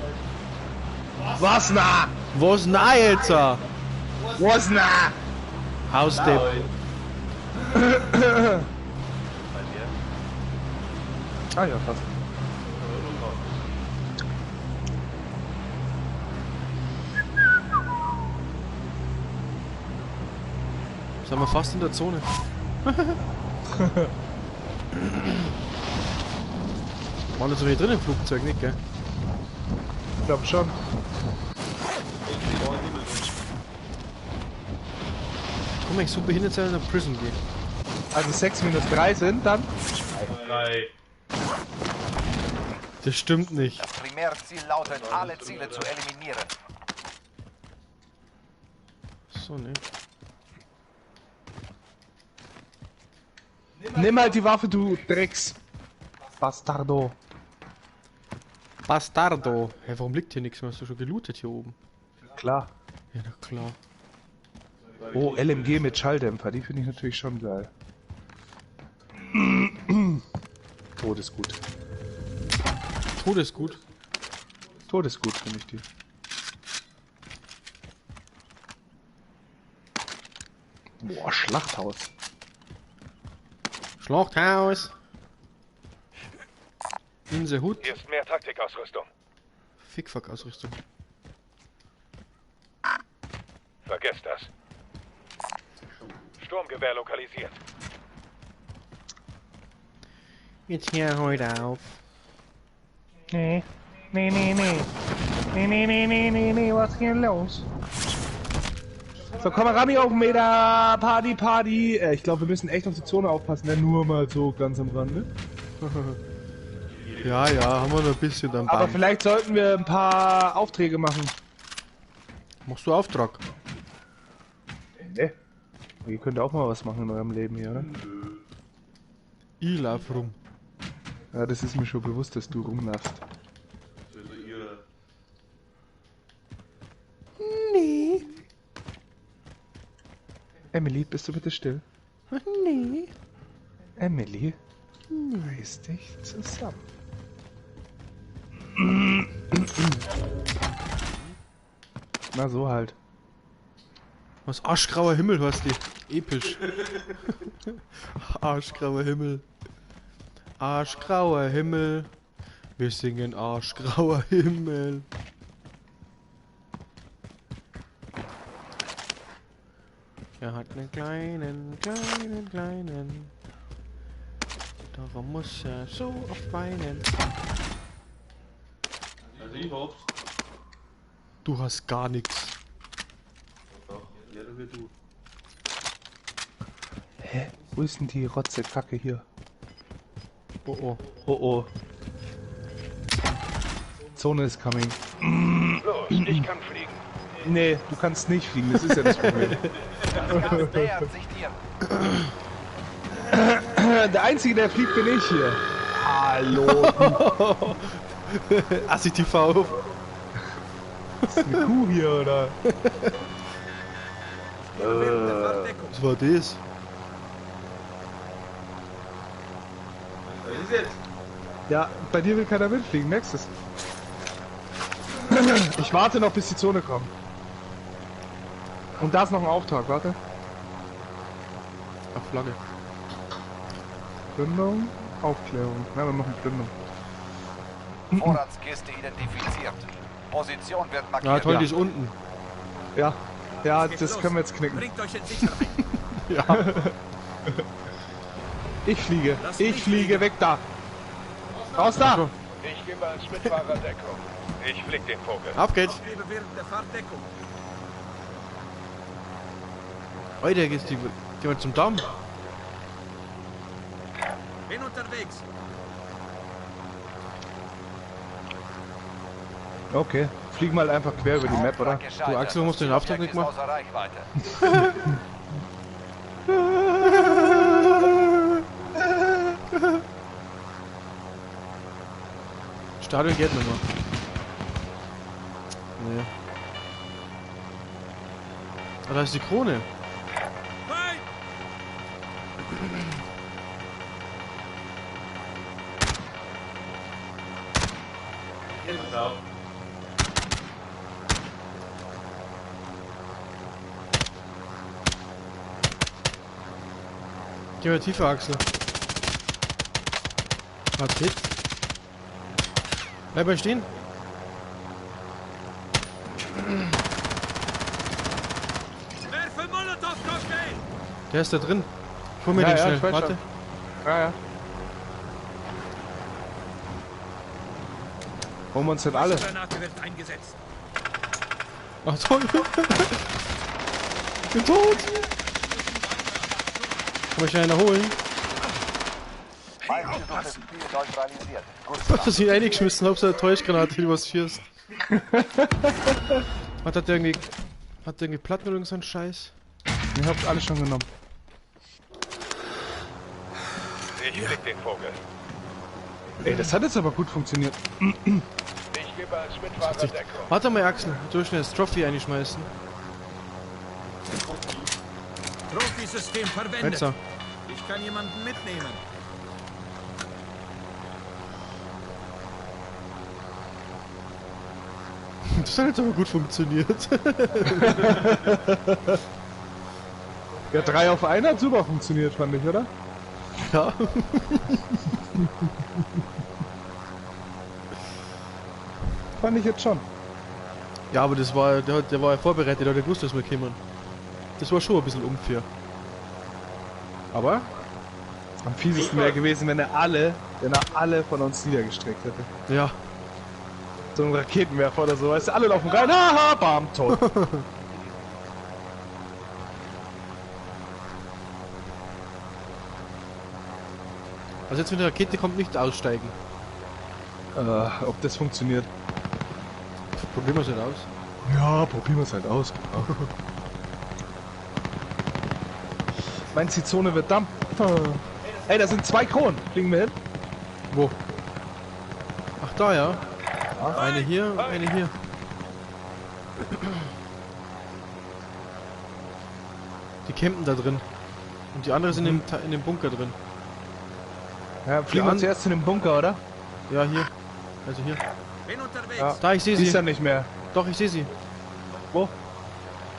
Was na?
Was nein, Alter?
Was na?
Hausdepp.
Ah ja, fast.
Sind wir fast in der Zone. Waren jetzt noch nicht drin im Flugzeug, nicht, gell?
Ich glaube schon.
Komm, ich super hin sein und nach Prison gehen.
Also 6 minus 3 sind dann?
3.
Das stimmt nicht.
Das Primärziel lautet, alle Ziele zu eliminieren.
So, ne?
Nimm halt die Waffe, du Drecks. Bastardo.
Bastardo. Hä, warum liegt hier nichts mehr? Hast du schon gelootet hier oben?
Klar.
Ja, na klar.
Oh, LMG mit Schalldämpfer, die finde ich natürlich schon geil. Todesgut.
Todesgut.
Todesgut finde ich die. Boah, Schlachthaus.
Schlachthaus. In the Hood.
Hier ist mehr Taktikausrüstung.
Fickfuck-Ausrüstung.
Vergesst das. Sturmgewehr lokalisiert.
Jetzt hier heute auf.
Nee, was ist hier los? So, komm mal Rami auf den Meter, Party. Ich glaube, wir müssen echt auf die Zone aufpassen, ne? Nur mal so ganz am Rande.
Ja, haben wir noch ein bisschen dann.
Aber vielleicht sollten wir ein paar Aufträge machen.
Machst du Auftrag?
Ne. Ihr könnt auch mal was machen in eurem Leben hier, oder?
Ich lauf rum.
Ja, das ist mir schon bewusst, dass du rumlaufst. Nee. Emily, bist du bitte still? Nee. Emily, reiß dich zusammen. Na so halt.
Was arschgrauer Himmel, was die? Episch. Arschgrauer Himmel. Arschgrauer Himmel. Wir singen arschgrauer Himmel. Er hat einen kleinen. Darum muss er so oft weinen.
Also ich hab's.
Du hast gar nichts.
Doch, jeder wie du.
Hä? Wo ist denn die Rotze-Kacke hier?
Oh oh.
Oh oh. Zone is coming.
Los, ich kann fliegen.
Nee, du kannst nicht fliegen, das ist ja das Problem.
Das Gas nähert sich dir.
Der Einzige, der fliegt, bin ich hier. Hallo.
Assi TV.
Ist das eine Kuh hier, oder?
Was war das?
Was ist jetzt?
Ja, bei dir will keiner mitfliegen, merkst du es? Ich warte noch, bis die Zone kommt. Und da ist noch ein Auftrag, warte.
Ach, Flagge.
Plünderung, Aufklärung. Ja, wir machen Plünderung.
Vorratskiste identifiziert. Position wird
Ja,
markiert.
toll, die ist unten.
Ja, ja, das können wir jetzt knicken.
Bringt euch in Sicherheit.
Ja.
Ich fliege,
Lass
ich
mich
fliege,
fliegen.
weg da. Raus da!
Ich gebe als Mitfahrer Deckung. Ich flieg den Vogel.
Auf geht's.
Gebe während der Fahrt Deckung.
Heute geht's gehen wir zum Damm.
Bin unterwegs.
Okay, flieg mal einfach quer über die Map, oder?
Gescheitert.
Axel, musst du den Auftrag nicht machen?
Außer Reichweite.
Stadion geht nicht mehr. Nee. Ah, da ist die Krone.
Nein!
Jetzt ist auf.
Geh mal tiefer, Axel. Was geht? Bleib mal stehen.
Werfe Molotow-Cocktail!
Der ist da drin. Hol mir
Ja,
den
ja,
schnell.
ich weiß
Warte.
schon. Ja, ja. Holen wir uns denn alle?
Granate wird eingesetzt.
Ach toll. Ich bin tot. Kann ich einer holen?
Feindliches Ziel neutralisiert. Gut
Hast du sie eingeschmissen? Hab so eine Täuschgranate, die was schießt. Hat der irgendwie. Hat der irgendwie Platten oder irgend so einen Scheiß?
Ihr habt alle schon genommen.
Ich flieg den Vogel.
Ey, das hat jetzt aber gut funktioniert.
Ich gebe als Mitfahrer Deckung.
Warte mal, Axel. Du schnell das Trophy einschmeißen.
Profi-System verwendet.
Fenster.
Ich kann jemanden mitnehmen.
Das hat jetzt aber gut funktioniert.
Ja, 3 auf 1 hat super funktioniert, fand ich, oder?
Ja.
Fand ich jetzt schon.
Ja, aber das war, der war ja vorbereitet, der hat ja gewusst, dass wir kommen. Das war schon ein bisschen unfair. Aber?
Am fiesesten wäre gewesen, wenn er alle von uns niedergestreckt hätte.
Ja.
So ein Raketenwerfer oder so, weißt du, alle laufen rein, haha, bam, tot.
Also jetzt, wenn die Rakete kommt, nicht aussteigen.
Ob das funktioniert.
Probieren wir es halt aus.
Ja, probieren wir es halt aus. Meinst du, die Zone wird Dampf? Ey, da sind 2 Kronen. Fliegen wir hin?
Wo? Ach, da ja. Eine hier und eine hier. Die campen da drin. Und die andere sind in dem Bunker drin.
Ja, fliegen wir zuerst in den Bunker, oder?
Ja, hier. Also hier.
Bin unterwegs.
Ja.
Da, ich sehe
Die
sie.
ist ja nicht mehr.
Doch, ich sehe sie.
Wo?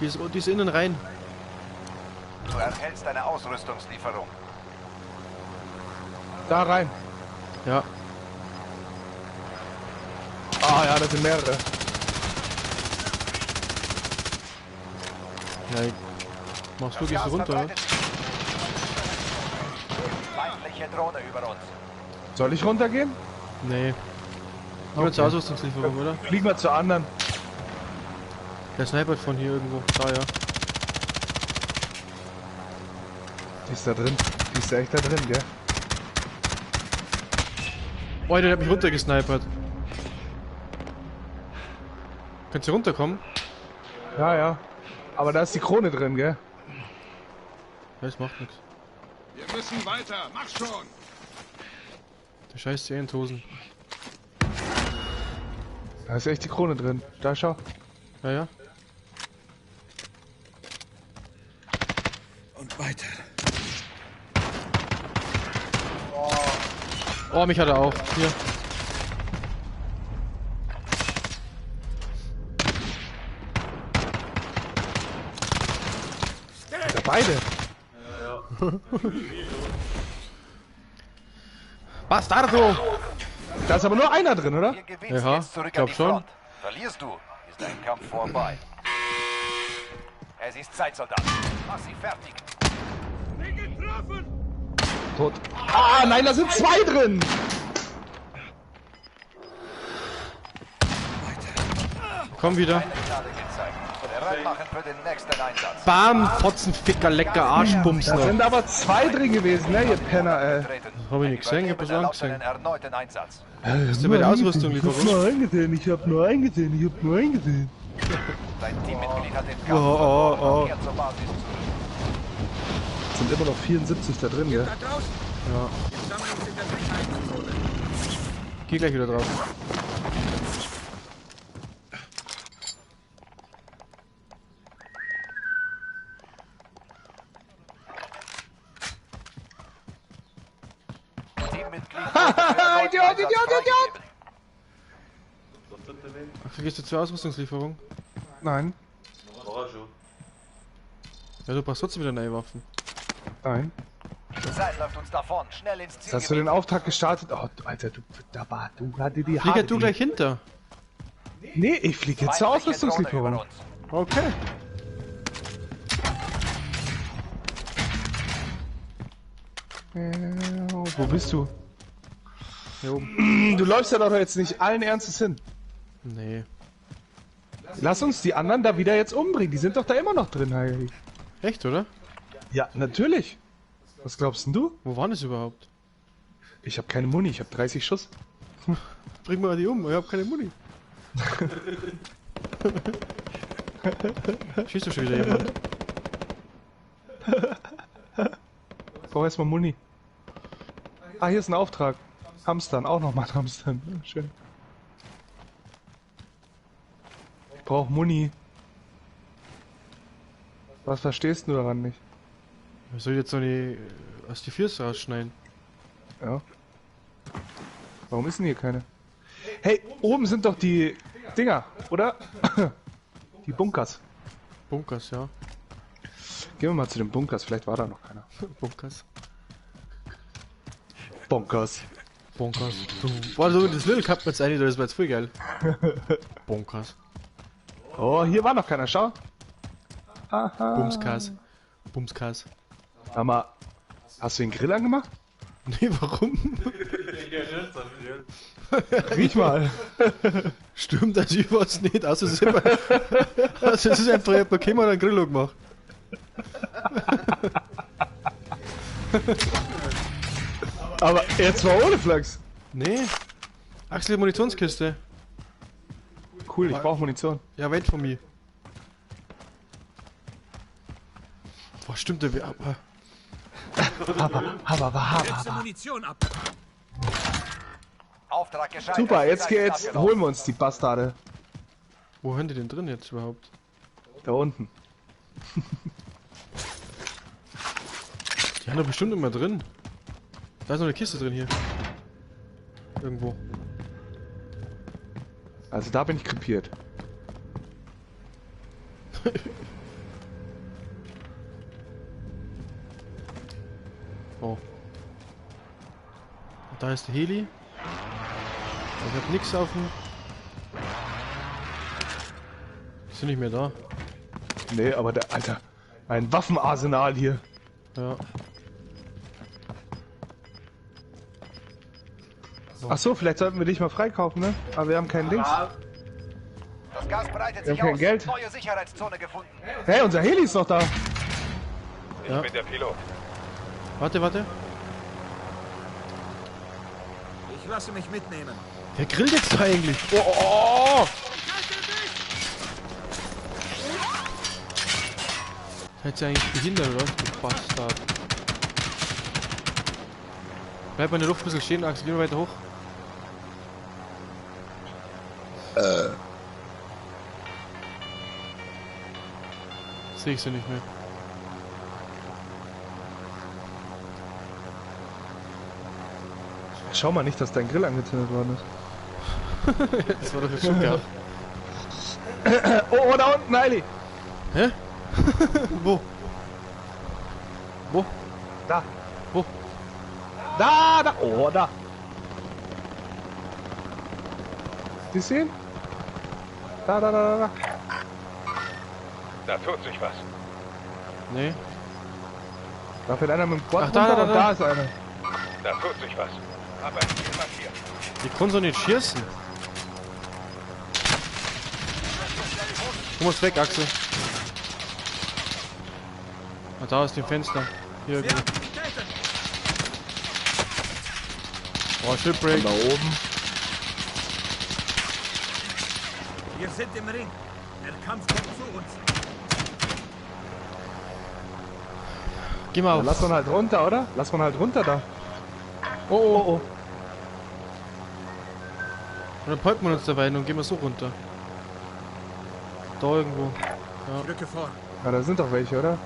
Die ist innen rein.
Du erhältst eine Ausrüstungslieferung.
Da rein.
Ja.
Ah ja, das sind mehrere.
Ja, machst du, gehst du runter, oder?
Feindliche Drohne über uns.
Soll ich runtergehen?
Nee. Gehen wir zur Ausrüstungslieferung, oder?
Fliegen wir zur anderen.
Der snipert von hier irgendwo. Da, ja.
Die ist da drin. Die ist da echt da drin, gell?
Oh, der hat mich runtergesnipert. Kannst du runterkommen?
Ja, ja. Aber da ist die Krone drin, gell?
Ja, das macht nichts.
Wir müssen weiter. Mach schon.
Der scheißt in die Hosen.
Da ist echt die Krone drin. Da schau.
Ja, ja.
Und weiter.
Oh, mich hat er auch. Hier.
Ja, beide.
Bastardo!
Da ist aber nur einer drin, oder?
Ihr gewinnst
Ja,
jetzt zurück
glaub
an die
schon.
Front. Verlierst du, ist dein Kampf vorbei. Es ist Zeit, Soldat. Mach sie fertig.
Bin getroffen.
Tot. Ah, nein, da sind 2 drin!
Komm wieder.
Eine Gnade gezeigt. Bereit machen für den nächsten Einsatz.
Bam! Fotzenficker, lecker Arschbums
Da
noch.
sind aber 2 drin gewesen, ne, ihr Penner, ey.
Hab ich nicht gesehen, ich hab das auch gesehen.
einen erneuten Einsatz.
Ist der bei der Ausrüstungslieferung?
Ich hab nur eingesehen.
Dein Teammitglied hat den Kampf
Oh, oh, oh.
verloren. Kehrt zur Basis zurück.
Sind immer noch 74 da drin, gell?
Da draußen.
Ja.
Wir sammeln uns in der Sicherheitszone.
Geh gleich wieder drauf.
Teammitglied.
Idiot!
Ach, gehst du zur Ausrüstungslieferung?
Nein.
Ja, du brauchst trotzdem wieder neue Waffen.
Nein.
Die Zeit läuft uns davon. Schnell ins Ziel.
Hast du den Auftrag gestartet? Oh, Alter, du hatte die
Flieg
Haare.
halt du gleich hinter.
Nee, ich fliege jetzt zur Ausrüstungslieferung.
Okay.
Wo bist du?
Hier oben.
Du läufst ja doch jetzt nicht allen Ernstes hin.
Nee.
Lass uns die anderen da wieder jetzt umbringen. Die sind doch da immer noch drin, Heidi.
Echt, oder?
Ja, natürlich. Was glaubst denn du?
Wo waren das überhaupt?
Ich habe keine Muni, ich habe 30 Schuss.
Bring mal die um, ich hab keine Muni. Schießt doch schon wieder jemand.
Ich brauche erstmal Muni. Ah, hier ist ein Auftrag. Hamstern, auch nochmal Hamstern. Schön. Ich brauche Muni. Was verstehst du daran nicht?
Was soll ich jetzt so aus die Füße rausschneiden?
Ja. Warum ist denn hier keine? Hey, oben sind doch die Dinger, oder? Die Bunkers.
Bunkers, ja.
Gehen wir mal zu den Bunkers, vielleicht war da noch keiner.
Bunkers.
Bunkers.
Bunkers. Boah, so das Little Cup mit rein, das war jetzt voll geil. Bunkers.
Oh, hier war noch keiner, schau. Aha.
Bumskas. Bumskas.
Sag mal, hast du den Grill angemacht?
Nee, warum?
Riech mal.
Stimmt, das ich was nicht. Also es ist einfach ein Pokémon oder ein Grillo gemacht.
Aber er zwar ohne Flachs.
Nee. Axel, Munitionskiste.
Cool, ich brauche Munition.
Ja, wait von mir. Boah, stimmt der aber.
Setze Munition ab.
Auftrag gescheitert.
Super, jetzt
Zeit ist
geht's.
abgelaufen.
Holen wir uns die Bastarde.
Wo hören die denn drin jetzt überhaupt?
Da unten.
Die haben doch bestimmt immer drin. Da ist noch eine Kiste drin hier. Irgendwo.
Also da bin ich krepiert.
Oh. Und da ist der Heli. Ich hab nix auf dem. Ist ja nicht mehr da.
Nee, aber der Alter. Ein Waffenarsenal hier.
Ja.
Ach so, vielleicht sollten wir dich mal freikaufen, ne? Aber wir haben keinen Dings.
Das Gas breitet
Wir
sich
haben kein
aus.
Geld.
Neue Sicherheitszone gefunden.
Hey, unser Heli ist noch da.
Ja.
Ich bin der Pilot.
Warte.
Ich lasse mich mitnehmen.
Wer grillt jetzt da eigentlich? Oh. Hättest du eigentlich behindert, oder? Du Bastard. Bleib in der Luft ein bisschen stehen, Axel. Geh mal weiter hoch. Sehe ich sie nicht mehr.
Schau mal nicht, dass dein Grill angezündet worden ist.
Das war doch jetzt schon gehabt.
Oh, da unten, Heili.
Hä? Wo? Wo?
Da.
Wo?
Da. Oh, da. Die sehen? Da.
Da tut sich was.
Nee.
Da fährt einer mit dem Quad
Ach, da,
runter
da,
und
da.
da ist einer.
Da tut sich was. Aber Ziel markiert.
Die können so nicht schießen. Du musst weg, Axel. Ah, da ist die Fenster. Hier
Mehr
irgendwo.
Aktivitäten.
Oh, Shipbreak.
Da oben.
Wir sind im Ring. Der Kampf kommt zu uns.
Geh mal
Ja,
auf.
lass man halt runter, oder? Lass man halt runter da.
Oh. Und dann polten wir uns dabei und gehen wir so runter. Da irgendwo.
Drücke vor.
Ja, da sind doch welche, oder?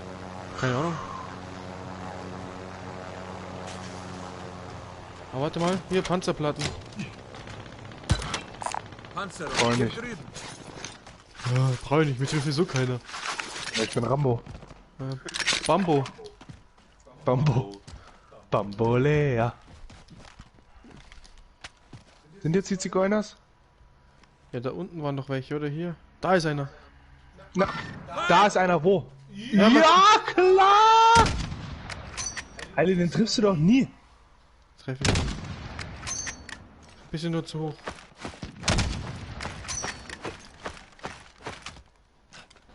Keine Ahnung. Aber warte mal, hier Panzerplatten.
Panzerung.
Freu
Hier
nicht.
drüben.
Ja, brauche ich nicht, mich trifft sowieso keiner.
Ja, ich bin Rambo.
Bambo.
Bambolea. Sind jetzt die Zigeuners?
Ja, da unten waren noch welche, oder hier? Da ist einer.
Na, da ist einer wo?
Ja,
klar! Heili, den triffst du doch nie.
Treffe ich. Bisschen nur zu hoch.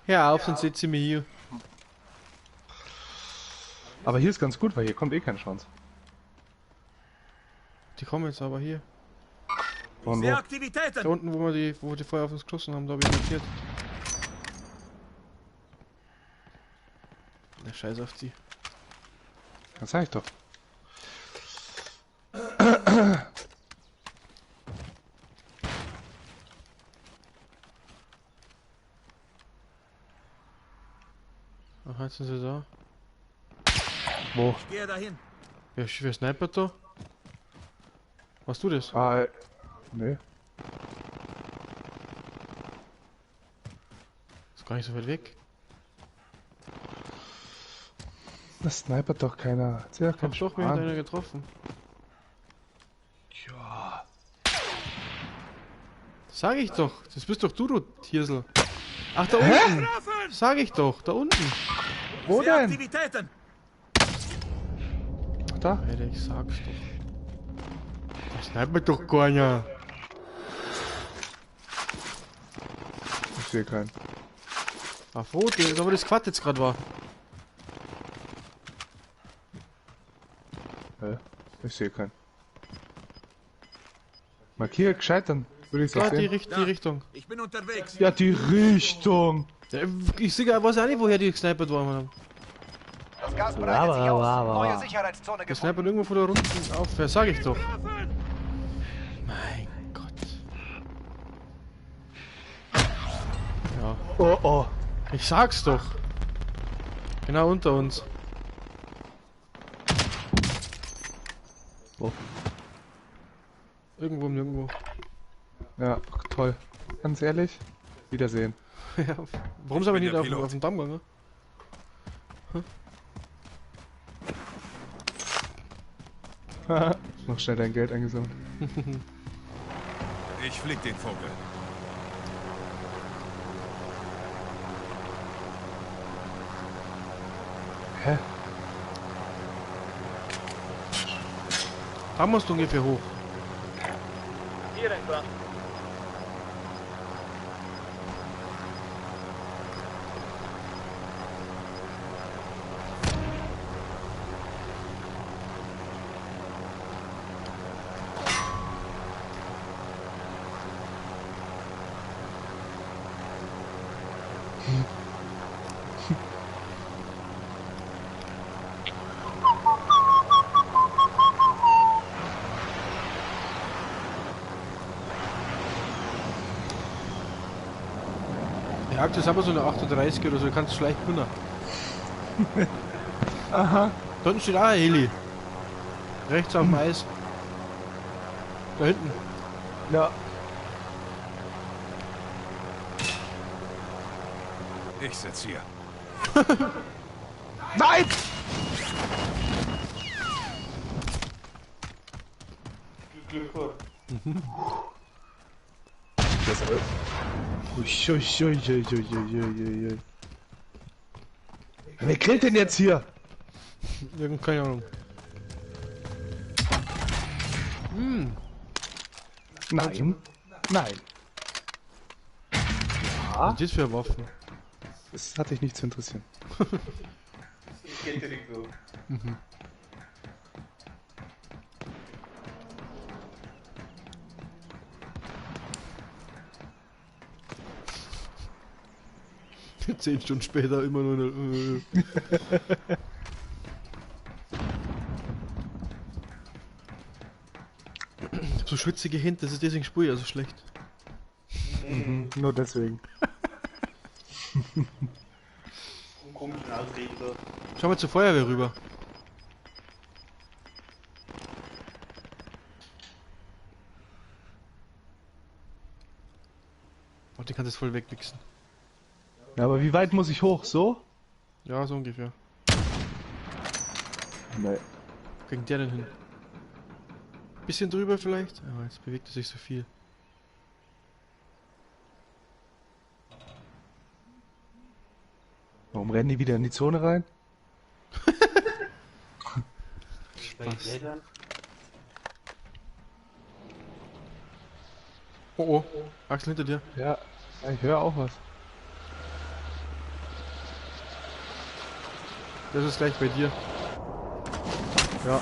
Hör auf, sonst sitzt sie mir hier.
Aber hier ist ganz gut, weil hier kommt eh kein Schwanz.
Die kommen jetzt aber hier.
Von
Mehr
wo?
Aktivitäten.
Da unten, wo wir die vorher auf uns geschossen haben, da habe ich markiert. Na, scheiß auf die.
Das sag ich doch.
Ach, jetzt sind sie da.
Wo?
Ich gehe dahin.
Wer snipert da? Was du das?
Ah, nee.
Ist gar nicht so weit weg.
Das snipert doch keiner. Erzähl doch keinen
Hab doch mir hat
Schmarrn.
einer getroffen.
Ja.
Sag ich doch. Das bist doch du Tiersel. Ach, da unten.
Treffen.
Sag ich doch, da unten.
Wo
Mehr
denn?
Aktivitäten.
Da?
Alter, ich sag's doch. Das snipert doch keiner.
Ich sehe keinen.
Ach, wo? Da wo das Quad jetzt gerade war.
Ich sehe keinen. Markiere gescheit, dann würde ich
Da,
sagen.
die Richtung.
Ich bin unterwegs.
Ja, die Richtung.
Ja, ich sehe ja, weiß auch nicht, woher die gesnipert waren.
Das Gas breitet sich aus. Neue Sicherheitszone
Der
gefunden.
snipert irgendwo von da unten auf. Ja, sag ich doch. Mein Gott. Ja.
Oh, oh.
Ich sag's doch. Genau unter uns.
Wo?
Irgendwo, nirgendwo.
Ja, toll. Ganz ehrlich, Wiedersehen.
Ja, warum sind wir
bin
nicht
der
auf
Pilot.
den Damm gegangen?
Noch schnell dein Geld eingesammelt.
Ich flieg den Vogel.
Hä?
Da musst du ungefähr hoch.
Hier entlang.
Ja, das ist aber so eine 38 oder so, du kannst vielleicht runter.
Aha.
Da unten steht auch ein Heli. Rechts auf dem Eis. Da hinten.
Ja.
Ich sitz hier.
Nein!
Glück gehabt.
Das aber... Ui. Wer grillt denn jetzt hier?
Irgend keine Ahnung.
Nein. Nein.
Was ist das für Waffen?
Das hat dich nicht zu interessieren.
Ich geh direkt so.
Mhm. 10 Stunden später immer nur eine. Ich hab so schwitzige Hände, das ist deswegen spur ich also schlecht.
Mhm, nur deswegen.
Komischen Ausreden da.
Schau mal zur Feuerwehr rüber. Oh, die kann das voll wegwichsen.
Ja, aber wie weit muss ich hoch? So?
Ja, so ungefähr.
Nee.
Wo ging der denn hin? Bisschen drüber vielleicht? Aber jetzt bewegt er sich so viel.
Warum rennen die wieder in die Zone rein?
Spaß. Oh oh, Axel hinter dir.
Ja, ich höre auch was.
Das ist gleich bei dir. Ja.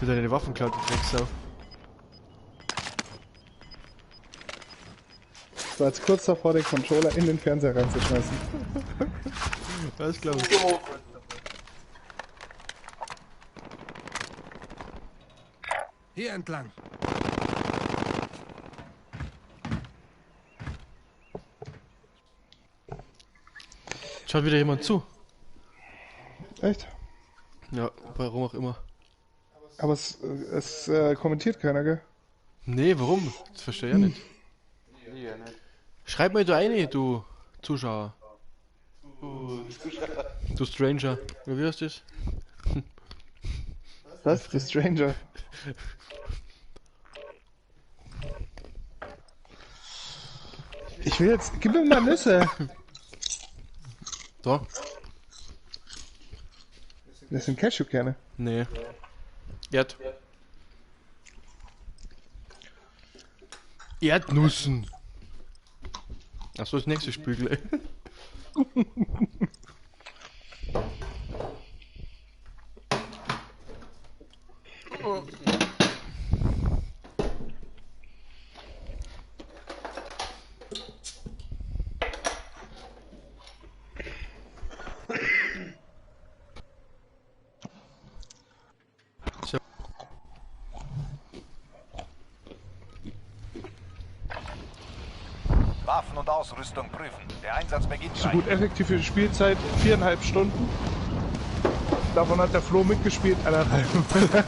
Wieder deine Waffen klaut, du Drecksau.
Ich war jetzt kurz davor, den Controller in den Fernseher reinzuschmeißen.
Das glaube ich.
Hier entlang.
Schaut wieder jemand zu.
Echt?
Ja, warum auch immer.
Aber es kommentiert keiner, gell?
Nee, warum? Das verstehe ich ja nicht.
Ja, nicht.
Schreib mal da eine, du Zuschauer. Du Stranger. Oder wie heißt das?
Was? The Stranger. Ich will jetzt... Gib mir mal Nüsse.
Da?
Das sind Cashewkerne.
Nee. Erdnussen. Achso, das nächste Spiegel.
Waffen und Ausrüstung prüfen. Der Einsatz beginnt
So
gleich.
gut, effektive Spielzeit 4,5 Stunden. Davon hat der Flo mitgespielt, 1,5.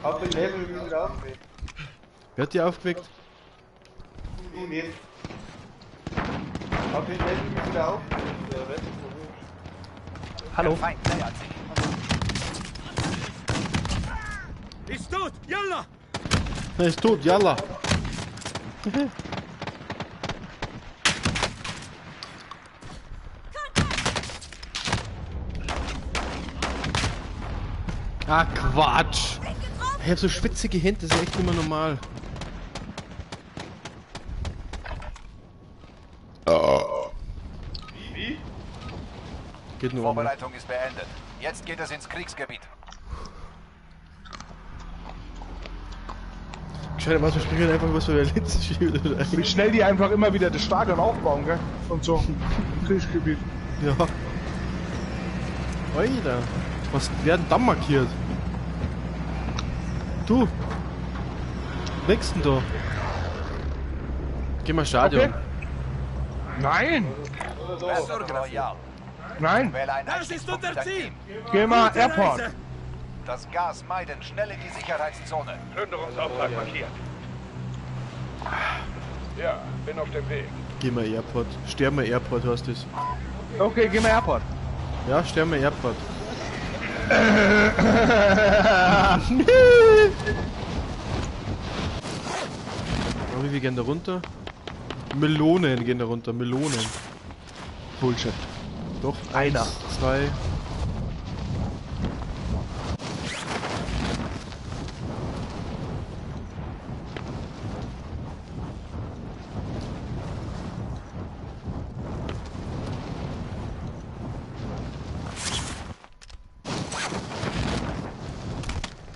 Hab den Level wieder aufgeweckt.
Wer hat die aufgeweckt?
Du nicht. Hab den Level wieder aufgeweckt.
Hallo.
Der Feind nähert sich.
Ist tot! Yalla!
Er ist tot, yalla. Ah, Quatsch. Ich hab so schwitzige Hände, das ist echt immer normal.
Wie?
Geht nur um.
Vorbereitung ist beendet. Jetzt geht es ins Kriegsgebiet.
Gescheit, was wir springen einfach was für der letzte Spiel.
Wie schnell die einfach immer wieder das Stadion aufbauen, gell? Und so. Im Kriegsgebiet.
Ja. Alter. Was werden da markiert? Du. Nix denn da? Geh mal Stadion.
Okay. Nein!
Battle Royale.
Nein!
Wähle einen
Das ist
Einstiegspunkt für
unser
dein
Ziel!
Team.
Geh mal
Gute
Airport!
Reise.
Das Gas meiden. Schnell in die Sicherheitszone.
Plünderungsauftrag markiert. Ja, bin auf dem Weg.
Geh mal Airport. Sterben Airport heißt das.
Okay, geh mal Airport.
Ja, sterben Airport. Aber wie wir gehen da runter? Melonen gehen da runter, Melonen.
Bullshit.
Doch,
Einer.
2.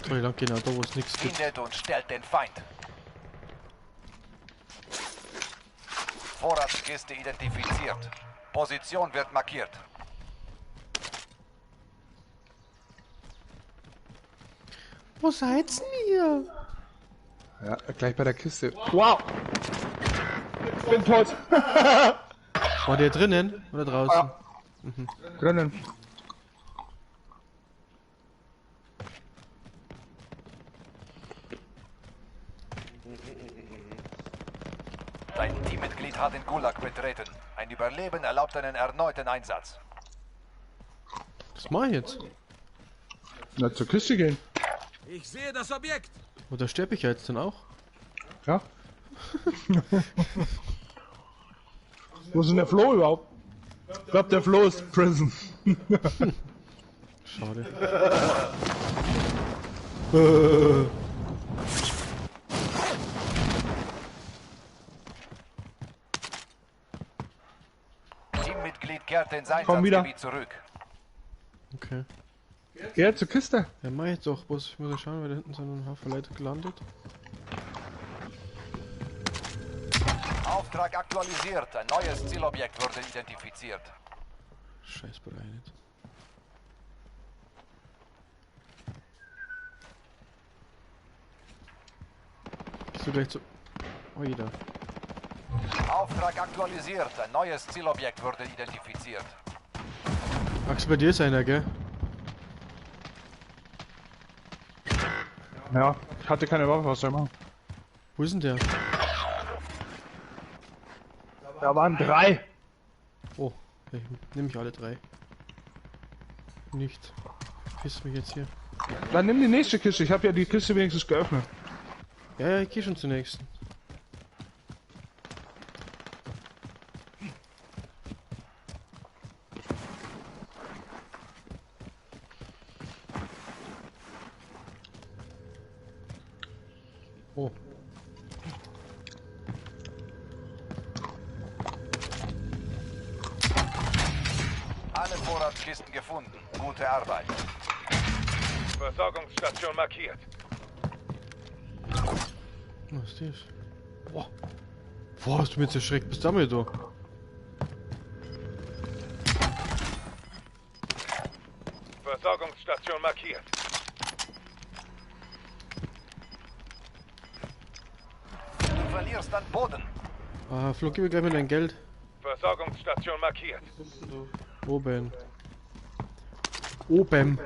Oh, lang genau da, wo es nichts gibt.
Findet und stellt den Feind. Vorratskiste identifiziert. Position wird markiert.
Wo seid's denn ihr?
Ja, gleich bei der Kiste. Wow! Bin tot!
War der drinnen oder draußen?
Ja. Drinnen.
Dein Teammitglied hat den Gulag betreten. Ein Überleben erlaubt einen erneuten Einsatz.
Was mach ich jetzt?
Na, zur Kiste gehen.
Ich sehe das Objekt!
Oder sterbe ich ja jetzt dann auch?
Ja. Wo ist denn der Flo überhaupt? Ich glaub, der Flo ist Prison.
Schade.
Teammitglied kehrt ins
Komm wieder.
Einsatzgebiet zurück.
Okay.
Geh zur Kiste.
Ja, mach ich doch. Ich muss ja schauen, weil da hinten sind ein Haufen Leute gelandet.
Auftrag aktualisiert. Ein neues Zielobjekt wurde identifiziert.
Scheiß bereinigt. Gehst du gleich zu... Oh, jeder.
Auftrag aktualisiert. Ein neues Zielobjekt wurde identifiziert.
Max, bei dir ist einer, gell?
Ja, ich hatte keine Waffe, was soll ich machen?
Wo ist denn der?
Da waren 3.
Oh, ich nehme ich alle 3. Nicht. Piss mich jetzt hier.
Dann nimm die nächste Kiste, ich habe ja die Kiste wenigstens geöffnet.
Ja, ja, ich geh schon zur nächsten. Oh.
Alle Vorratskisten gefunden. Gute Arbeit.
Versorgungsstation markiert.
Was ist das? Boah. Boah, hast du mich jetzt erschreckt? Bist du damit da?
Versorgungsstation markiert.
Du verlierst an Boden.
Ah, Flo, gib mir gleich mal dein Geld.
Versorgungsstation markiert.
Oben. Oben.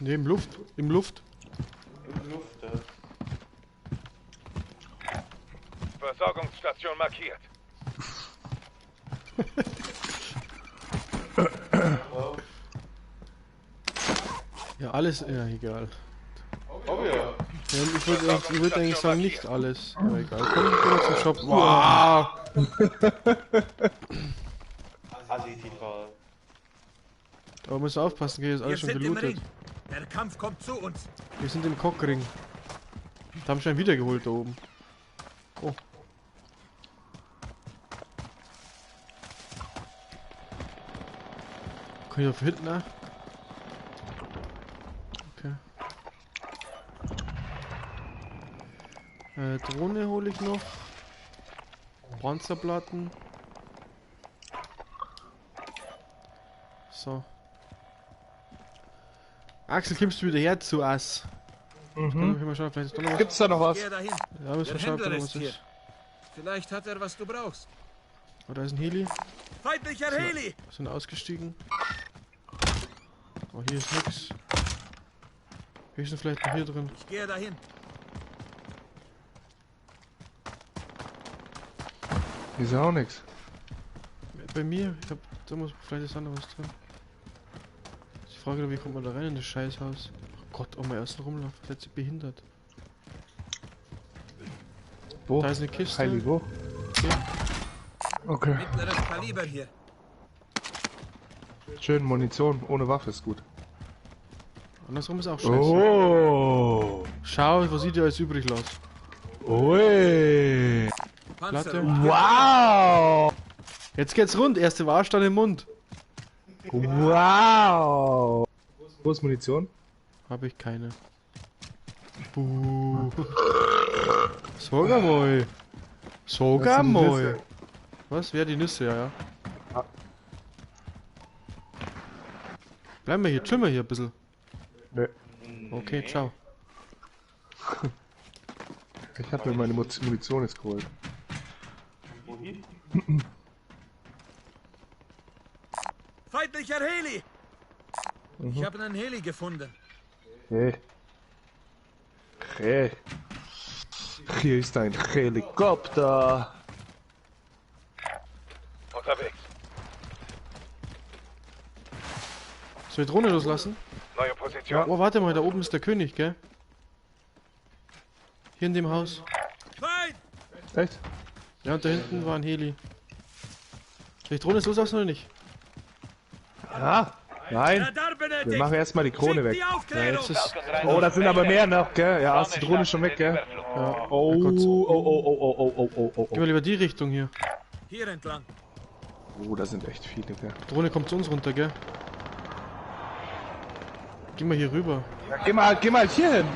Ne, im Luft. Im Luft.
In Luft, ja.
Versorgungsstation markiert.
Ja, alles. Ja, egal.
Oh ja.
Ja, ich würd eigentlich sagen, nicht alles. Aber egal. Komm zum Shop. Wow!
Assi-TV.
Aber musst du aufpassen, gell, ist
Wir
alles schon
sind im
gelootet.
Ring. Der Kampf kommt zu uns.
Wir sind im Cockring. Da haben schon einen wiedergeholt da oben. Oh. Kann ich auf hinten, ne? Okay. Drohne hole ich noch. Panzerplatten. So. Axel, kommst du wieder her zu Ass? Können wir mal schauen, vielleicht ist da noch was.
Gibt's da noch was?
Geh dahin.
Ja, müssen wir
Der
schauen, ob da
Händler
noch
ist
was
hier.
ist.
Vielleicht hat er, was du brauchst.
Oh, da ist ein Heli.
Feindlicher Heli!
Sind ausgestiegen. Oh, hier ist nix. Wir sind vielleicht noch hier drin.
Ich gehe dahin.
Hier ist ja auch nichts.
Bei mir, ich hab, da muss vielleicht ist da noch was drin. Ich frage nur, wie kommt man da rein in das Scheißhaus? Oh Gott, oh, mein ersten rumlaufen, seid ihr behindert.
Wo?
Da ist eine Kiste.
Heilig, wo?
Hier.
Okay.
Mittleres Kaliber hier.
Schön, Munition ohne Waffe ist gut.
Andersrum ist auch scheiße.
Oh!
Schau, was sieht ihr als übrig los?
Ui!
Platte.
Wow!
Jetzt geht's rund, erste Warstand im Mund.
Wow! Wo ist Munition?
Habe ich keine. Sogar mal. Sogar
Das sind
mal.
Nüsse.
Was? Wer die Nüsse, ja, ja.
Ah.
Bleiben wir hier, chillen wir hier ein bisschen.
Nö.
Okay, ciao.
Ich hab mir meine Munition jetzt geholt.
Wohin?
Feindlicher Heli! Ich habe einen Heli gefunden.
Hey. Hey. Hier ist ein Helikopter.
Unterwegs.
Soll ich Drohne loslassen?
Neue Position.
Oh, warte mal, da oben ist der König, gell? Hier in dem Haus.
Feind!
Echt?
Ja, und da hinten war ein Heli. Soll ich Drohne loslassen oder nicht?
Ja. Nein.
Radar benötigt!
Wir machen erstmal die Krone
Schick
weg.
die
Ja,
Aufklärung!
jetzt ist...
Oh, das sind aber mehr noch, gell? Ja, ist die Drohne schon weg, gell?
Ja.
Oh,
Gott.
oh, oh, oh, oh, oh, oh, oh, oh,
Gehen wir lieber die Richtung hier.
Hier entlang.
oh. Da sind echt viele, gell?
Die Drohne kommt zu uns runter, gell? Gehen wir hier rüber.
Ja, geh mal hier hin.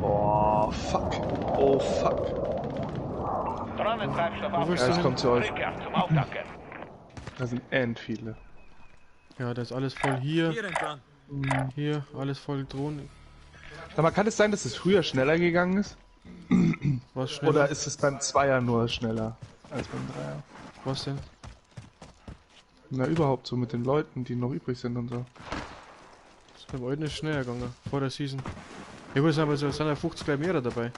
Oh, fuck. Oh, fuck.
Wo willst
Ja,
du
ich
hin?
komm zu euch. Da sind end viele.
Ja, da ist alles voll hier.
Hier entlang.
Hier, alles voll Drohnen.
Aber kann es sein, dass es früher schneller gegangen ist?
Was schneller?
Oder ist es beim Zweier nur schneller als beim Dreier?
Was denn?
Na, überhaupt so mit den Leuten, die noch übrig sind und so.
Das ist beim Alten ist schneller gegangen, vor der Season. Ja gut, es sind ja 50 gleich mehr dabei.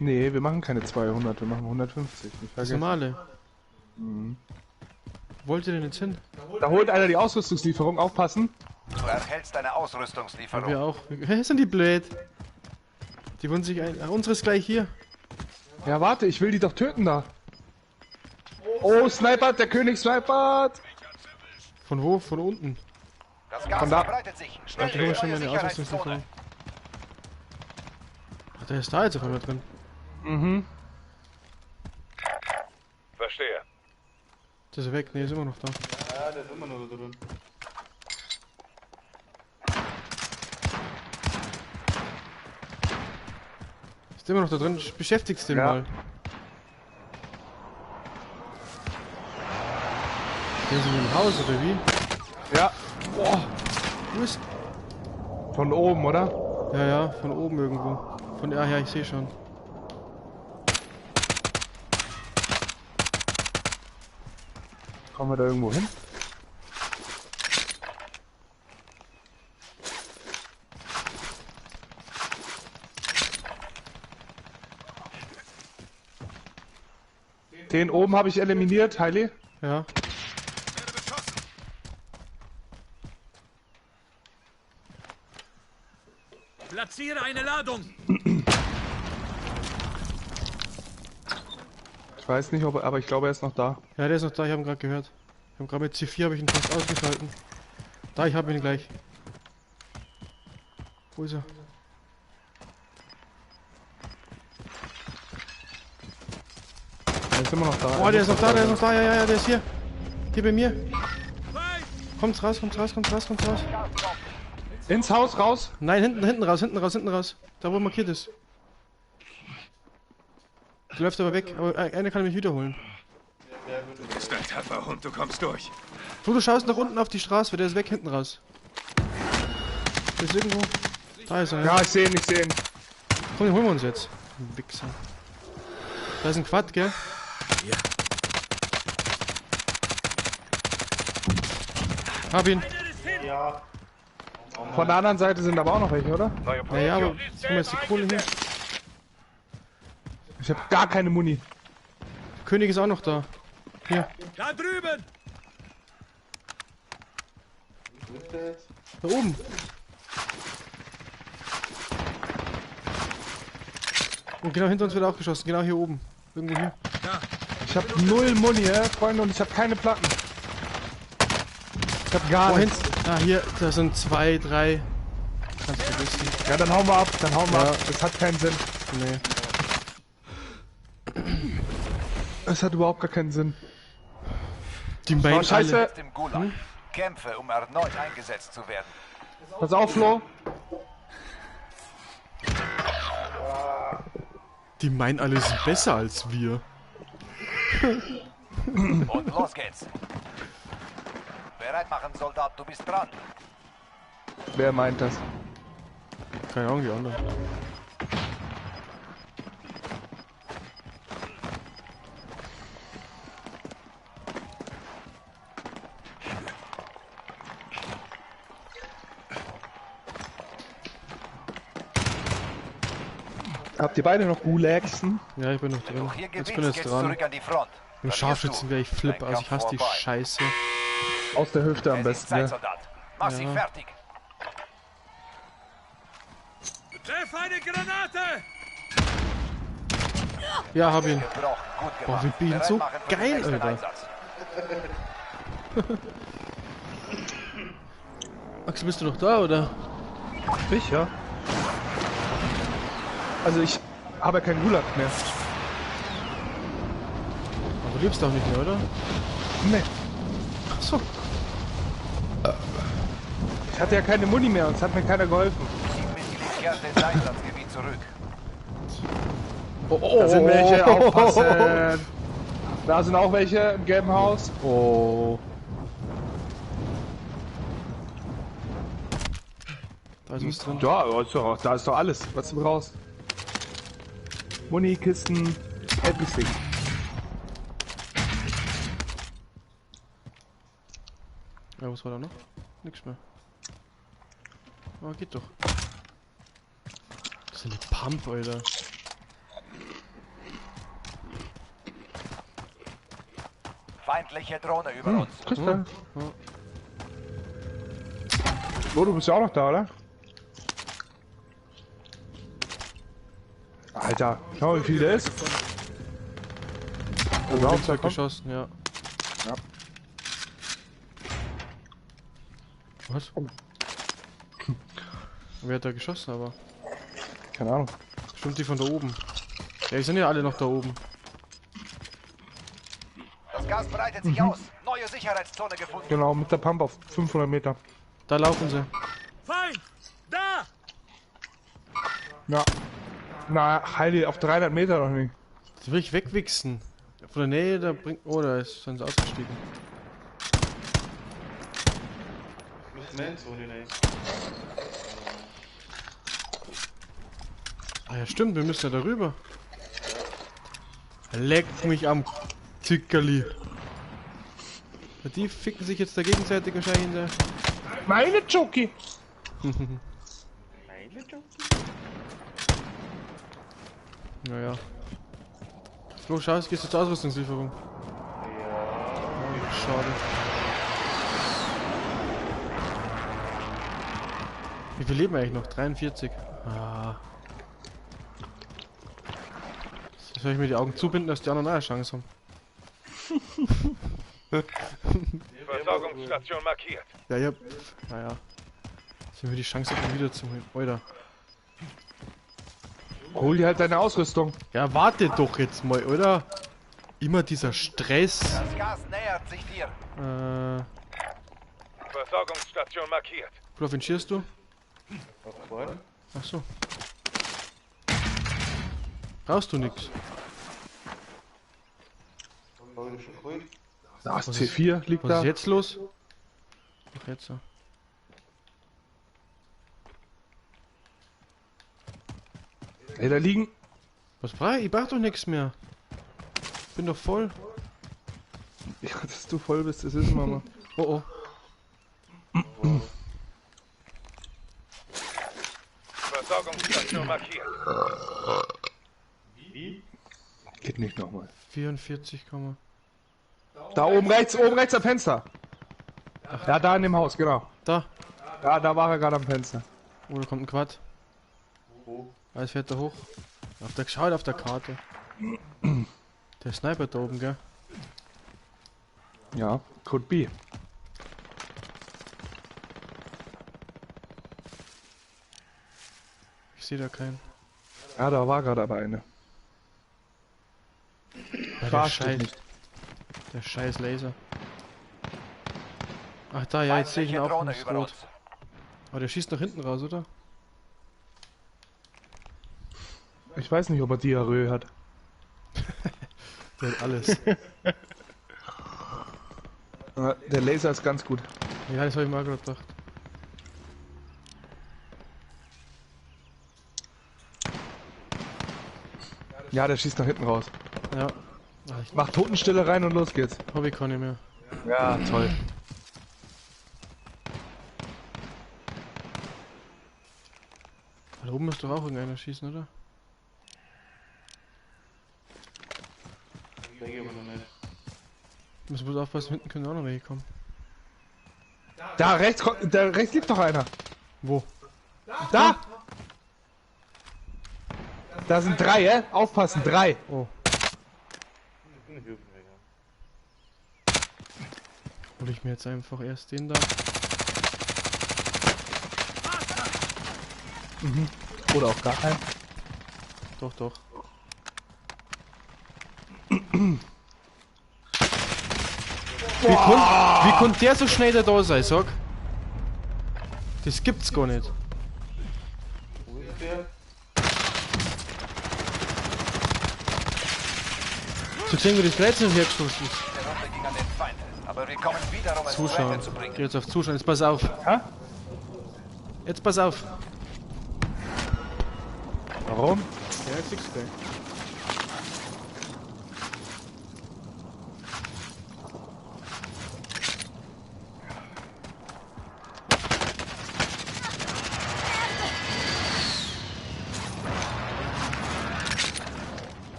Nee, wir machen keine 200, wir machen 150. Nicht
Das
vergessen.
normale. Wo wollt ihr denn jetzt hin?
Da holt einer die Ausrüstungslieferung, aufpassen.
Du erhältst eine
Ja,
Ausrüstungslieferung.
wir auch. Hä, sind die blöd? Die wollen sich ein... Ach, unsere ist gleich hier.
Ja, warte, ich will die doch töten da. Oh, snipert, der König snipert.
Von wo? Von unten.
Das Gas
Von da.
verbreitet sich. Schnell
Ich hole
in
schon
neue
meine
Sicherheitszone.
Ausrüstungslieferung. Ach, der ist da jetzt auf einmal drin.
Mhm.
Verstehe.
Das ist weg. Ne, ist immer noch da.
Ja, der ist immer nur da drin.
Ist immer noch da drin. Beschäftigst den
Ja.
mal. Der ist in dem Haus, oder wie?
Ja.
Boah. Wo ist...
Von oben, oder?
Ja, ja, von oben irgendwo. Von... Ja, ich sehe schon.
Kommen wir da irgendwo hin? Den oben habe ich eliminiert, Heili.
Ja.
Platziere eine Ladung.
Ich weiß nicht, ob er, aber ich glaube, er ist noch da.
Ja, der ist noch da, ich habe ihn gerade gehört. Ich habe gerade mit C4 habe ich ihn fast ausgeschalten. Da, ich habe ihn gleich. Wo ist er?
Er ist immer noch da.
Oh, der ist noch da, der ist noch da, ja, der ist hier. Hier bei mir. Kommt raus.
Ins Haus raus.
Nein, hinten raus. Da wo markiert ist. Du läufst aber weg, aber einer kann mich wiederholen.
Du bist ein tapferer Hund, du kommst durch.
Du schaust nach unten auf die Straße, der ist weg, hinten raus. Der ist irgendwo. Da ist er.
Ja, ich sehe ihn.
Komm, den holen wir uns jetzt. Ein Wichser. Da ist ein Quad, gell?
Ja.
Hab ihn.
Ja.
Von der anderen Seite sind aber auch noch welche, oder?
Naja, aber guck mal, ist die Kohle hier.
Ich habe gar keine Muni.
König ist auch noch da. Hier.
Da drüben.
Da oben. Und genau hinter uns wird auch geschossen. Genau hier oben. Irgendwo hier.
Ich habe 0 Muni, Freunde, und ich habe keine Platten. Ich habe gar nichts.
Ah, hier, da sind 2, 3. Kannst du vergessen.
Ja, dann hauen wir ab, Das hat keinen Sinn.
Nee.
Es hat überhaupt gar keinen Sinn.
Die meinen
Scheiße.
alle.
Im Gulag. Kämpfe, um erneut eingesetzt zu werden.
Pass auf, Flo.
Die meinen alle sind besser als wir.
Und los geht's. Bereit machen, Soldat, du bist dran.
Wer meint das?
Keine Ahnung, die anderen.
Habt ihr beide noch Gulagsen?
Ja, ich bin noch drin.
Hier
Jetzt bin
gewinnst,
ich
geht's
dran.
zurück an die Front.
Im Scharfschützen wäre ich flip, also ich hasse die Scheiße.
Aus der Hüfte am
Es ist
besten,
Zeit,
ne?
Soldat. Mach sie fertig.
Treff eine Granate.
Ja, hab ihn.
Gebrochen, gut
Boah,
gemacht.
wir bieten
Bereit
so
machen für den
geil,
nächsten
Alter.
Einsatz.
Axel, bist du noch da, oder?
Ich, ja. Also ich habe ja keinen Gulag mehr.
Aber du lebst doch nicht mehr, oder?
Nee.
Ach so.
Ich hatte ja keine Muni mehr und es hat mir keiner geholfen.
Teammitglied kehrt ins Einsatzgebiet zurück.
Oh,
Da sind welche, aufpassen. Da sind auch welche im gelben Haus.
Oh. Da ist was drin.
Ja, da ist doch alles, was du brauchst. Muni, Kisten, everything.
Ja, was war da noch? Nix mehr. Aber geht doch. Das ist eine Pump, Alter.
Feindliche Drohne über uns.
Christa. Oh, du bist ja auch noch da, oder? Alter, schau mal, wie viel der ist.
Oh,
Überhaupt
Links geschossen, ja.
Ja.
Was? Wer hat da geschossen, aber?
Keine Ahnung.
Bestimmt die von da oben. Ja, die sind ja alle noch da oben.
Das Gas breitet sich aus. Neue Sicherheitszone gefunden.
Genau, mit der Pump auf 500 Meter.
Da laufen sie.
Feind! Da!
Ja. Na, Heidi, auf 300 Meter noch nicht.
Das will ich wegwichsen. Von der Nähe, da bringt... Oh, da sind sie ausgestiegen.
Müssen wir in Zone rein.
Ah ja, stimmt, wir müssen ja darüber. Leck mich am Zickerli. Die ficken sich jetzt da gegenseitig wahrscheinlich in der...
Meine Jockey!
Meine Jockey?
Naja. Flo, schau, es geht zur Ausrüstungslieferung.
Ja.
Schade. Wie viel leben wir eigentlich noch? 43. Ah. Soll ich mir die Augen zubinden, dass die anderen eine Chance haben?
Versorgungsstation markiert.
Ja, ja. Naja. Sollen wir die Chance haben, wieder zu holen? Oida.
Hol dir halt deine Ausrüstung.
Ja, warte doch jetzt mal, oder? Immer dieser Stress.
Das Gas nähert sich dir.
Versorgungsstation markiert.
Auf wen schießt du?
Auf vorne?
Ach so. Brauchst du nix?
Warum schon cool?
Das C4 liegt
Was
da.
ist jetzt los? Ach, jetzt so.
Ey, da liegen.
Was brauch ich? Ich brauch doch nichts mehr. Bin doch voll.
Ja, dass du voll bist, das ist Mama.
Oh oh.
Versorgungsstation markiert.
Wie?
Geht nicht nochmal.
44,
Da oben rechts am Fenster. Ja, da in dem Haus, genau.
Da.
Ja, da war er gerade am Fenster.
Oh, da kommt ein Quad.
Wo?
Alles fährt da hoch. Schaut auf der Karte. Der Sniper da oben, gell?
Ja, could be.
Ich sehe da keinen.
Ja, da war gerade aber eine.
Ja,
Verarscht dich nicht.
Der scheiß Laser. Ach da, ja, jetzt sehe ich ihn auch
Drohne
ins
über
Rot.
uns.
Aber der schießt nach hinten raus, oder?
Ich weiß nicht, ob er Diarrhoe hat.
Der hat alles.
Der Laser ist ganz gut.
Ja, das habe ich mal gerade gedacht.
Ja, der schießt nach hinten raus.
Ja.
Mach Totenstille rein und los geht's.
Hab ich gar nicht mehr.
Ja, toll.
Da oben muss doch auch irgendeiner schießen, oder?
Da gehen wir noch nicht.
Müssen bloß aufpassen, hinten können auch noch welche kommen.
Da rechts liegt doch einer.
Wo?
Da! Da sind 3, Aufpassen, 3.
Oh. Hol ich mir jetzt einfach erst den da.
Mhm. Oder auch gar keinen.
Doch, doch. Wie konnte der so schnell da sein, sag? Das gibt's gar nicht.
Wo ist der?
So sehen, wie das 13 hergestoßen ist.
Der Runde ging an den Feind. Aber wir kommen wieder, um es zu
Zuschauen.
Ende zu bringen.
Geh jetzt auf Zuschauen, jetzt pass auf.
Hä?
Jetzt pass auf.
Warum?
Ja, jetzt siehst du gleich.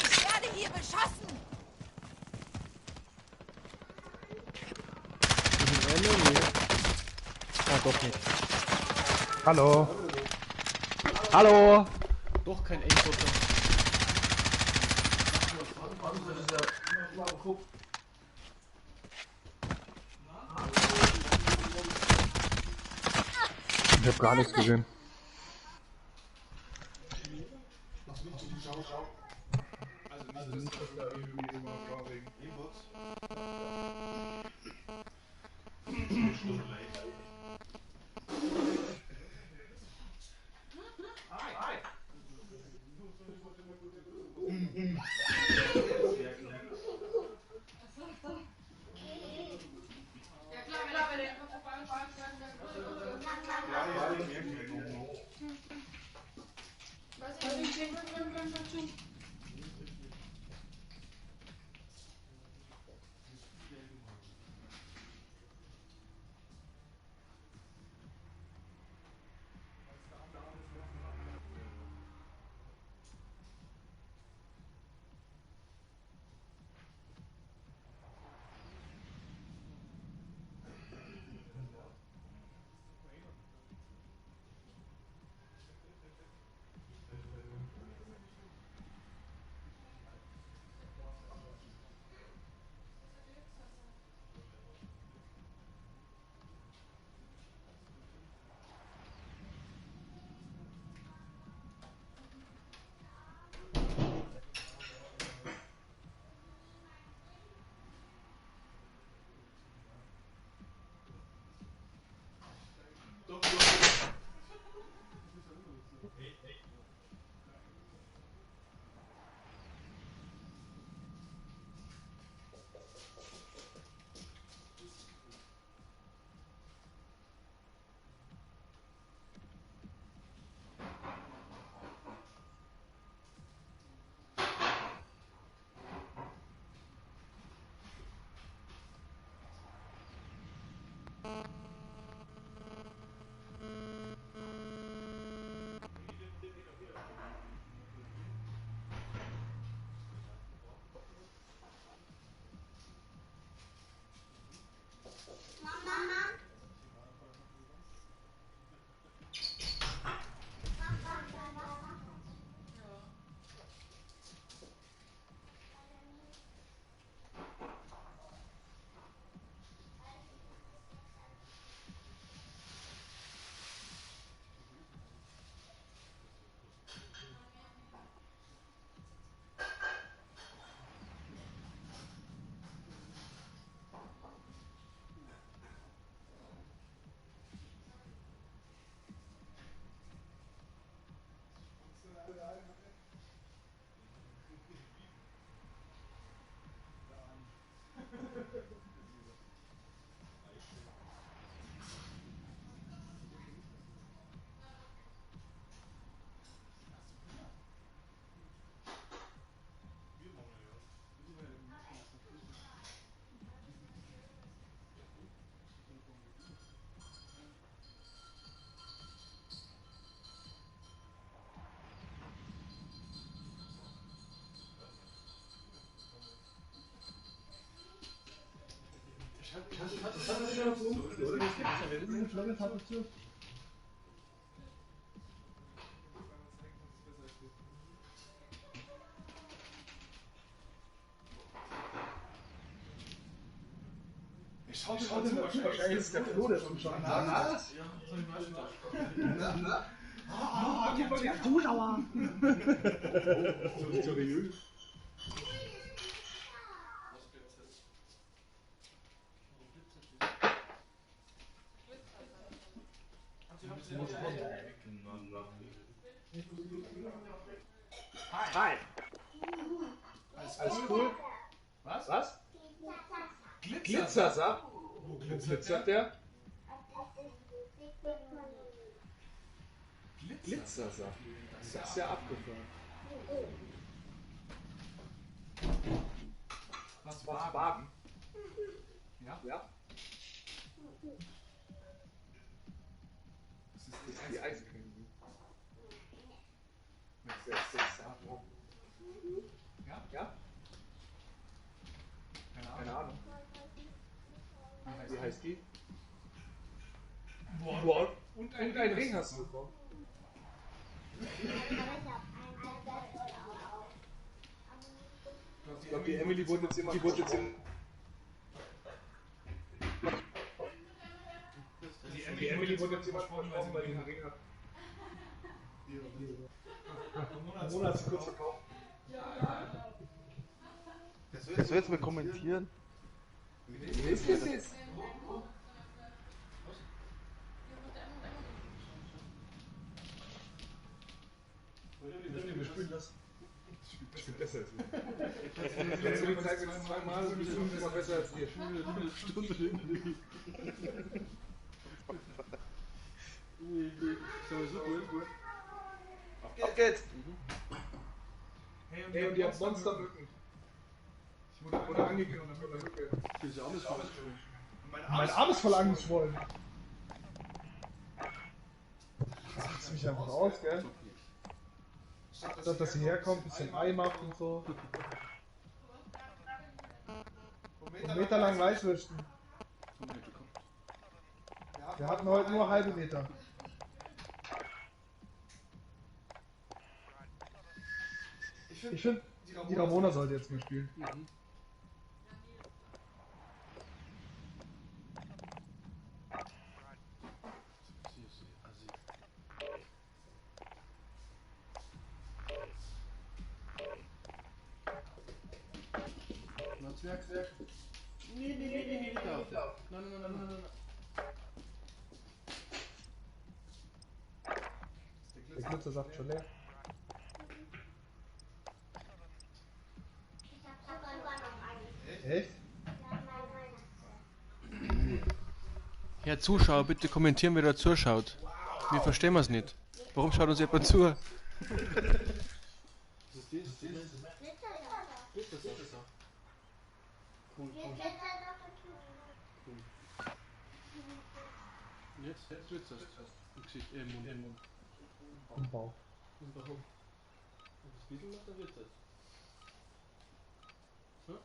Ich werde hier beschossen!
Ah, doch nicht.
Hallo. Hallo.
Doch kein Aimbotter.
Ich hab gar nichts gesehen.
Also nicht, dass da irgendwie irgendwas war wegen E-Bots.
Wahrscheinlich ist der Flo, der schon was? Ja, Zuschauer! Seriös? Hi! Alles cool? Was? Glitzersaft? Wo glitzert der? Glitzersaft. Das ist ja abgefahren. Was Baden? Ja? Das ist die Eiscreme. Ja? Keine Ahnung. Wie heißt die? Boah. Und ein Ring hast du bekommen. Ich glaube, die Emily wurde jetzt immer. Die Emily wurde jetzt jemand versprochen, weil die einen Ring hat. Mona hat sie kurz verkauft.
Das willst du jetzt mal kommentieren?
Ist es? Wir spielen das. Ich bin besser als wir. Wenn du die Zeit mit zweimal und bist du immer besser als wir. Stunde hin. Auf geht's! Hey, und die hat Monstermücken. Ich wurde angegriffen mit einer Mücke. Mein Arm ist voll angeschwollen. Lass mich einfach aus, gell? Statt dass sie herkommt, ein bisschen Ei macht und so. Einen Meter lang Weißwürsten. Wir hatten heute nur halbe Meter. Ich finde, die Ramona sollte jetzt mal spielen.
Zwerg. Nee, da. Nein.
Der Glitzersaft schon leer. Echt?
Herr Zuschauer, bitte kommentieren, wer da zuschaut. Wir verstehen es nicht. Warum schaut uns jemand zu? Jetzt wird's das. Im Gesicht, im Mund.
Im Bauch.
Warum? Wenn das Bild macht, dann wird's das.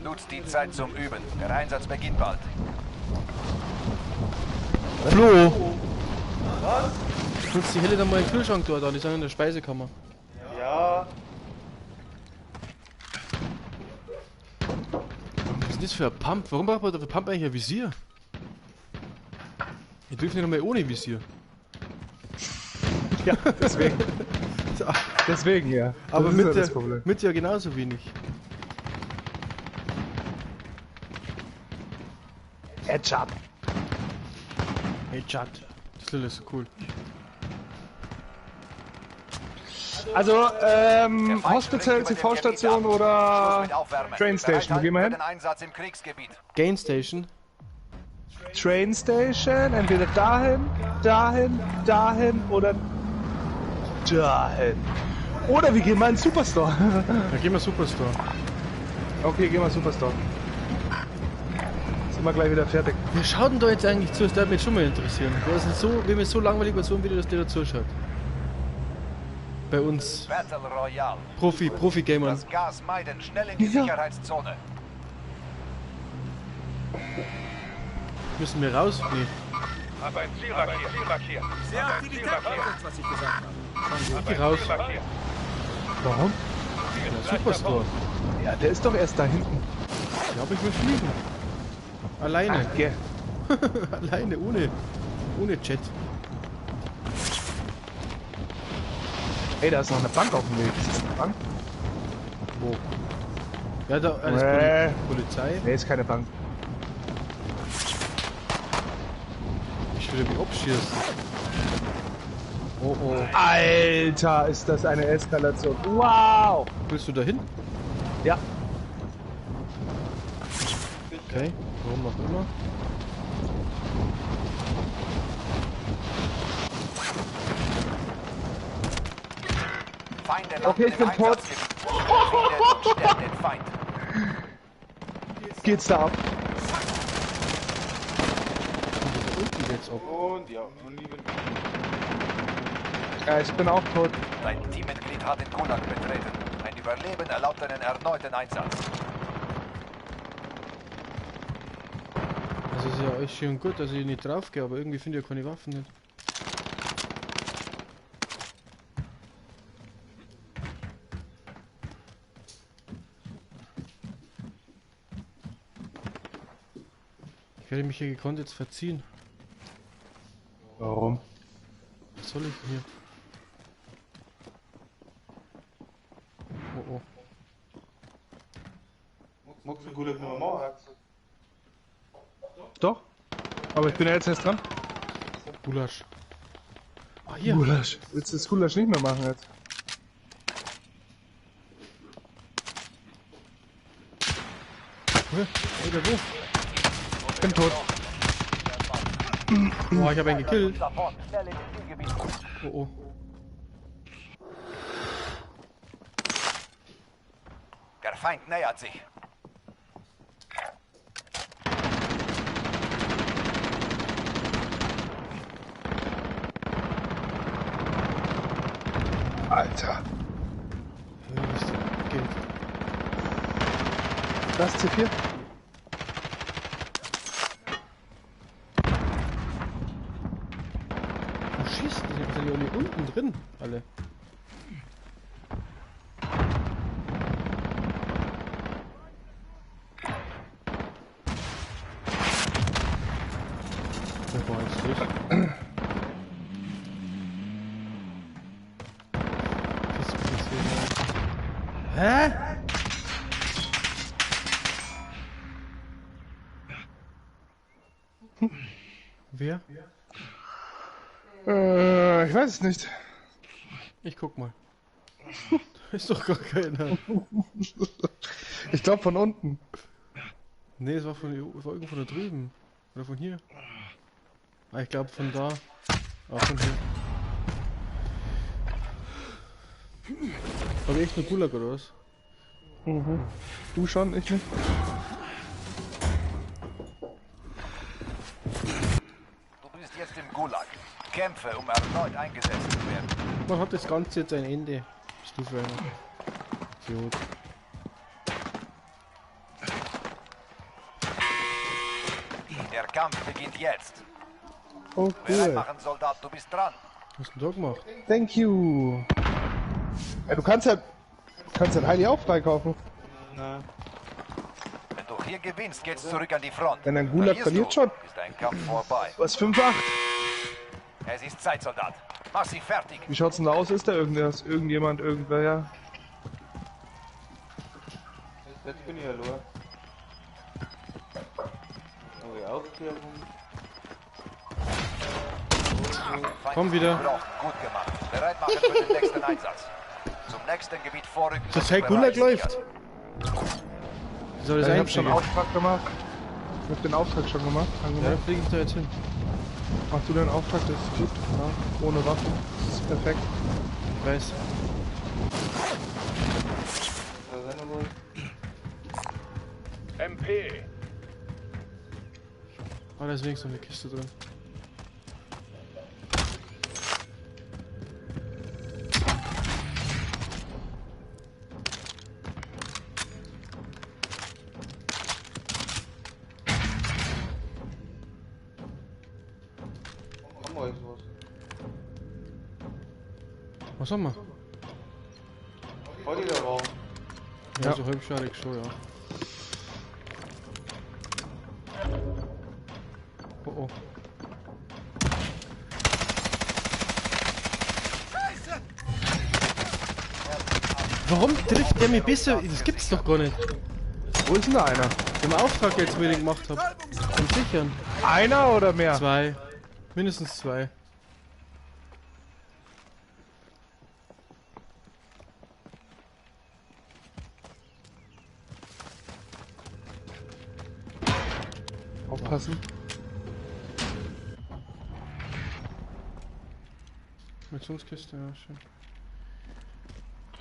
Nutzt die Zeit zum Üben. Der Einsatz beginnt bald.
Flo! Was? Nutzt die Helle dann mal in den Kühlschrank dort an, die sind in der Speisekammer.
Ja.
Was ist das für ein Pump? Warum braucht man für Pump eigentlich ein Visier? Ich dürfen nicht nochmal ohne Visier.
Ja, deswegen. Deswegen, ja.
Aber mit ja genauso wenig.
Headshot.
Das ist so cool.
Also, Hospital, TV-Station oder Train Station, wo gehen wir hin?
Einsatz im Kriegsgebiet.
Gain Station.
Train Station, entweder dahin oder dahin. Oder wir gehen mal in den Superstore.
Ja, gehen wir Superstore.
Okay, gehen wir in den Superstore. Sind wir gleich wieder fertig.
Wer schaut denn da jetzt eigentlich zu? Das würde mich schon mal interessieren. Wenn mir so langweilig wird, so ein Video, dass der da zuschaut. Bei uns
Battle Royale.
Profi-Gamern.
Das Gas meiden, schnell in die Sicherheitszone.
Müssen wir raus? Nee.
Hab ein Ziel markiert.
Sehr auf die Details, was ich gesagt habe.
Geh raus.
Warum?
Ja, Superstore.
Ja, der ist doch erst da hinten.
Ja, aber ich will fliegen. Alleine.
Ach, gell.
Alleine, ohne Jet.
Ey, da ist noch eine Bank auf dem Weg. Ist das eine Bank?
Wo? Ja, da ist Polizei.
Nee, ist keine Bank.
Ich würde mich abschießen. Oh.
Alter, ist das eine Eskalation. Wow!
Willst du da hin?
Ja.
Okay, warum auch immer.
Okay, ich bin tot. Geht's da ab?
Und ja, und liebe.
Ich bin auch tot.
Dein Teammitglied hat den Gulag betreten. Ein Überleben erlaubt einen erneuten Einsatz.
Also ist ja alles schön gut, dass ich nicht drauf gehe, aber irgendwie finde ich ja keine Waffen nicht. Ich hätte mich hier gekonnt jetzt verziehen.
Warum?
Was soll ich hier? Oh oh.
Magst du Gulag noch mal machen?
Doch. Aber ich bin ja jetzt erst dran.
Gulasch. Ah, hier.
Gulasch. Willst du das Gulasch nicht mehr machen jetzt?
Alter, wo?
Bin tot.
Boah, ich habe einen gekillt. Oh oh.
Der Feind nähert sich.
Alter.
Geht.
Das C4.
Wo schießt die? Die sind ja hier unten drin, alle. Der war jetzt durch. Hä? Wer?
Ich weiß es nicht.
Ich guck mal. Da ist doch gar keiner.
Ich glaube von unten.
Nee, es war irgendwo von da drüben. Oder von hier. Ah, ich glaube von da. Ah, von hier. Hab ich echt nur Gulag oder was?
Mhm. Du schon, ich nicht.
Du bist jetzt im Gulag. Kämpfe, um erneut eingesetzt zu werden.
Man hat das Ganze jetzt ein Ende. Stufe 1. Idiot.
Der Kampf beginnt jetzt.
Oh,
Bereit
cool.
machen, Soldat, du bist dran.
Was hast du da gemacht?
Thank you. Ja, du kannst ja einen Heili auch freikaufen.
Nein.
Wenn du hier gewinnst, geht's zurück an die Front.
Wenn ein Gulag verliert schon.
Ist dein Kampf vorbei.
Was 5-8?
Es ist Zeit, Soldat. Mach sie fertig.
Wie schaut's denn da aus? Ist da irgendjemand, irgendwer, ja?
Jetzt bin ich allein. Neue Aufklärung.
Komm wieder.
Gut gemacht. Bereit machen für den nächsten Einsatz. Zum nächsten Gebiet vorrücken.
Das Herr Gulag läuft. Wie soll das
Ich hab schon
einfliegen?
Auftrag gemacht. Ich hab den Auftrag schon gemacht.
Ja, dann fliege ich da jetzt hin.
Mach du den Auftrag, das ist gut. Ja, ohne Waffen. Das ist perfekt.
Ich weiß.
Da sind wir wohl.
MP.
Ah, da ist wenigstens noch eine Kiste drin.
Haben wir jetzt was?
Was haben wir?
Body da war.
Ja, so halbscharig schon, ja. Oh oh. Warum trifft der mich besser? Das gibt's doch gar nicht.
Wo ist denn da einer?
Im Auftrag jetzt, wo ich den gemacht habe. Zum Sichern.
Einer oder mehr?
2. Mindestens 2.
Aufpassen.
Munitionskiste, ja, schön.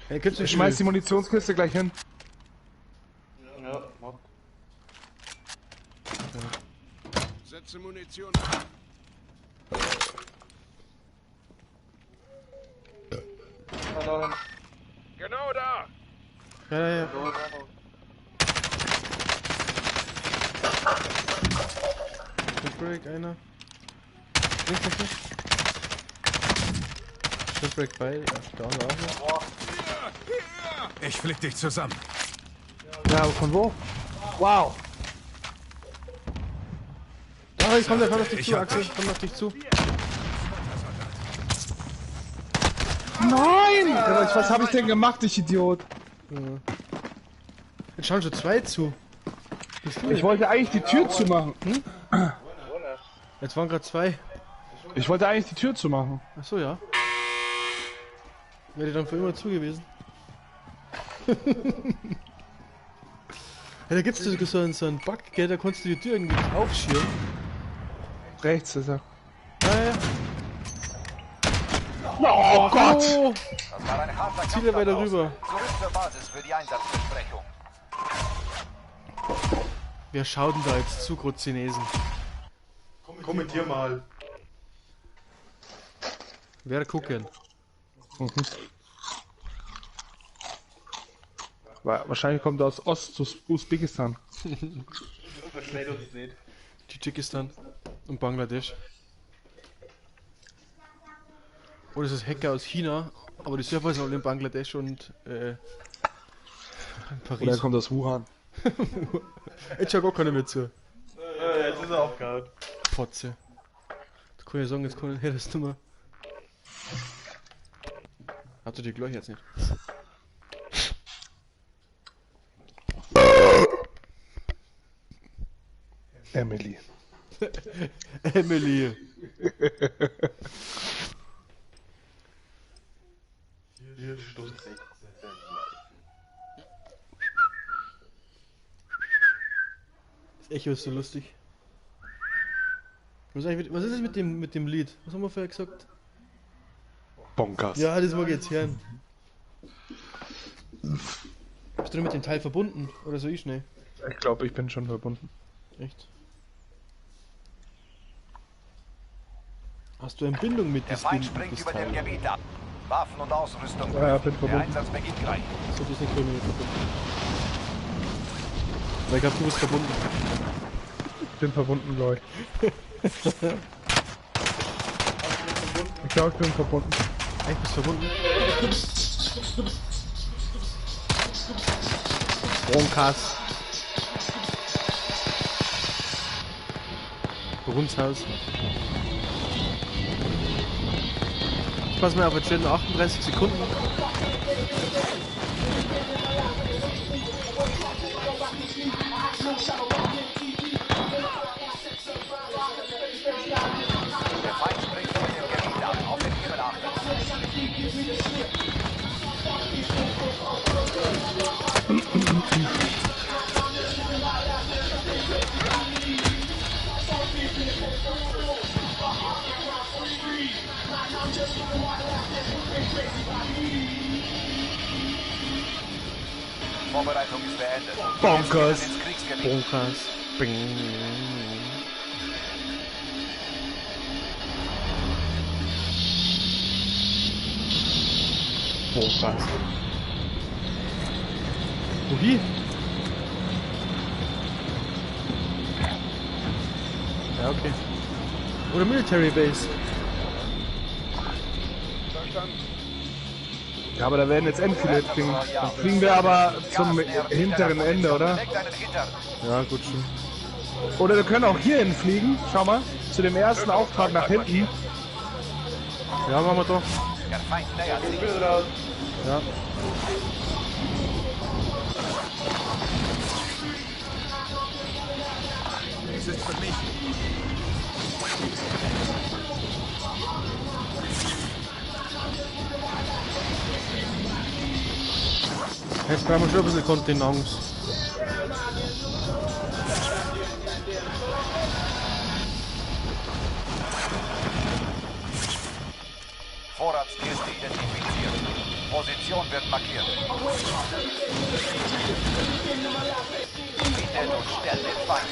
Hey, gibt's
Ich
nicht
schmeiß die Munitionskiste gleich hin.
Ja, mach.
Setze Munition.
Da, da,
Genau da.
Ja, ja, ja. Shipwreck, einer. Links, links, links. Shipwreck bei, ja, da haben wir auch noch.
Ich flick dich zusammen.
Ja, aber von wo? Wow.
ich komm auf dich zu, Axel. Komm auf dich zu.
Nein! Was habe ich denn gemacht, ich Idiot?
Ja. Jetzt schauen schon 2 zu.
Ich wollte eigentlich die Tür zumachen.
Jetzt waren gerade 2.
Ich wollte eigentlich die Tür zumachen.
Achso, ja. Wäre die dann für immer zu gewesen. Ja, da gibt's so einen Bug, gell, da konntest du die Tür irgendwie nicht aufschirmen.
Rechts ist er.
Ja.
Oh Gott!
Das war ein harter Kampf.
Ziele weiter rüber.
Zurück zur Basis für die Einsatzbesprechung.
Wer schaut denn da jetzt zu, Chinesen?
Kommentier mal.
Wer gucken?
Wahrscheinlich kommt er aus Ost-Usbekistan.
Versteht uns nicht.
Tadschikistan und Bangladesch. Oder ist das Hacker aus China, aber die Server sind alle in Bangladesch und in Paris.
Oder er kommt aus Wuhan.
Jetzt schau gar keine mehr zu.
Jetzt ist er aufgehauen.
Fotze. Das kann ich sagen, jetzt kann ich das Nummer. Habt ihr die gleich jetzt nicht?
Emily.
Emily.
Hier Stunde 16.
Das Echo ist so lustig. Was ist das mit dem Lied? Was haben wir vorher gesagt?
Bonkers.
Ja, das mag ich jetzt hören. Bist du denn mit dem Teil verbunden? Oder so ich schnell?
Ich glaube, ich bin schon verbunden.
Echt? Hast du Entbindung mit
Der Feind springt über dem Gebiet ab. Waffen und Ausrüstung.
Ja, bin
Der
verbunden.
Einsatz beginnt gleich.
So, die ist nicht verbunden. Weil ich glaube, du bist verbunden.
Ich bin verbunden, glaube ich. Ich glaube, ich bin verbunden.
Echt, bist du verbunden? Bronkas. Grundhaus. Pass mal auf, jetzt stehen 38 Sekunden.
Der Feind springt über dem Gebiet ab. Auf den Himmel achten. Vorbereitung ist beendet.
Bonkers.
Ins Kriegsgebiet.
Bronkas. Bing. Bronkas. Wohin? Ja, okay. Oder Military Base.
Ja, aber da werden jetzt Endfile fliegen. Dann fliegen wir aber zum hinteren Ende, oder?
Legt einen Hintern.
Ja, gut schon.
Oder wir können auch hierhin fliegen. Schau mal. Zu dem ersten Auftrag nach hinten.
Ja, machen wir doch.
Der Feind nähert sich.
Ja.
Es ist für mich.
Jetzt brauchen wir schon ein bisschen Kontenance.
Vorratskiste identifiziert. Position wird markiert. Finde und stell den Feind.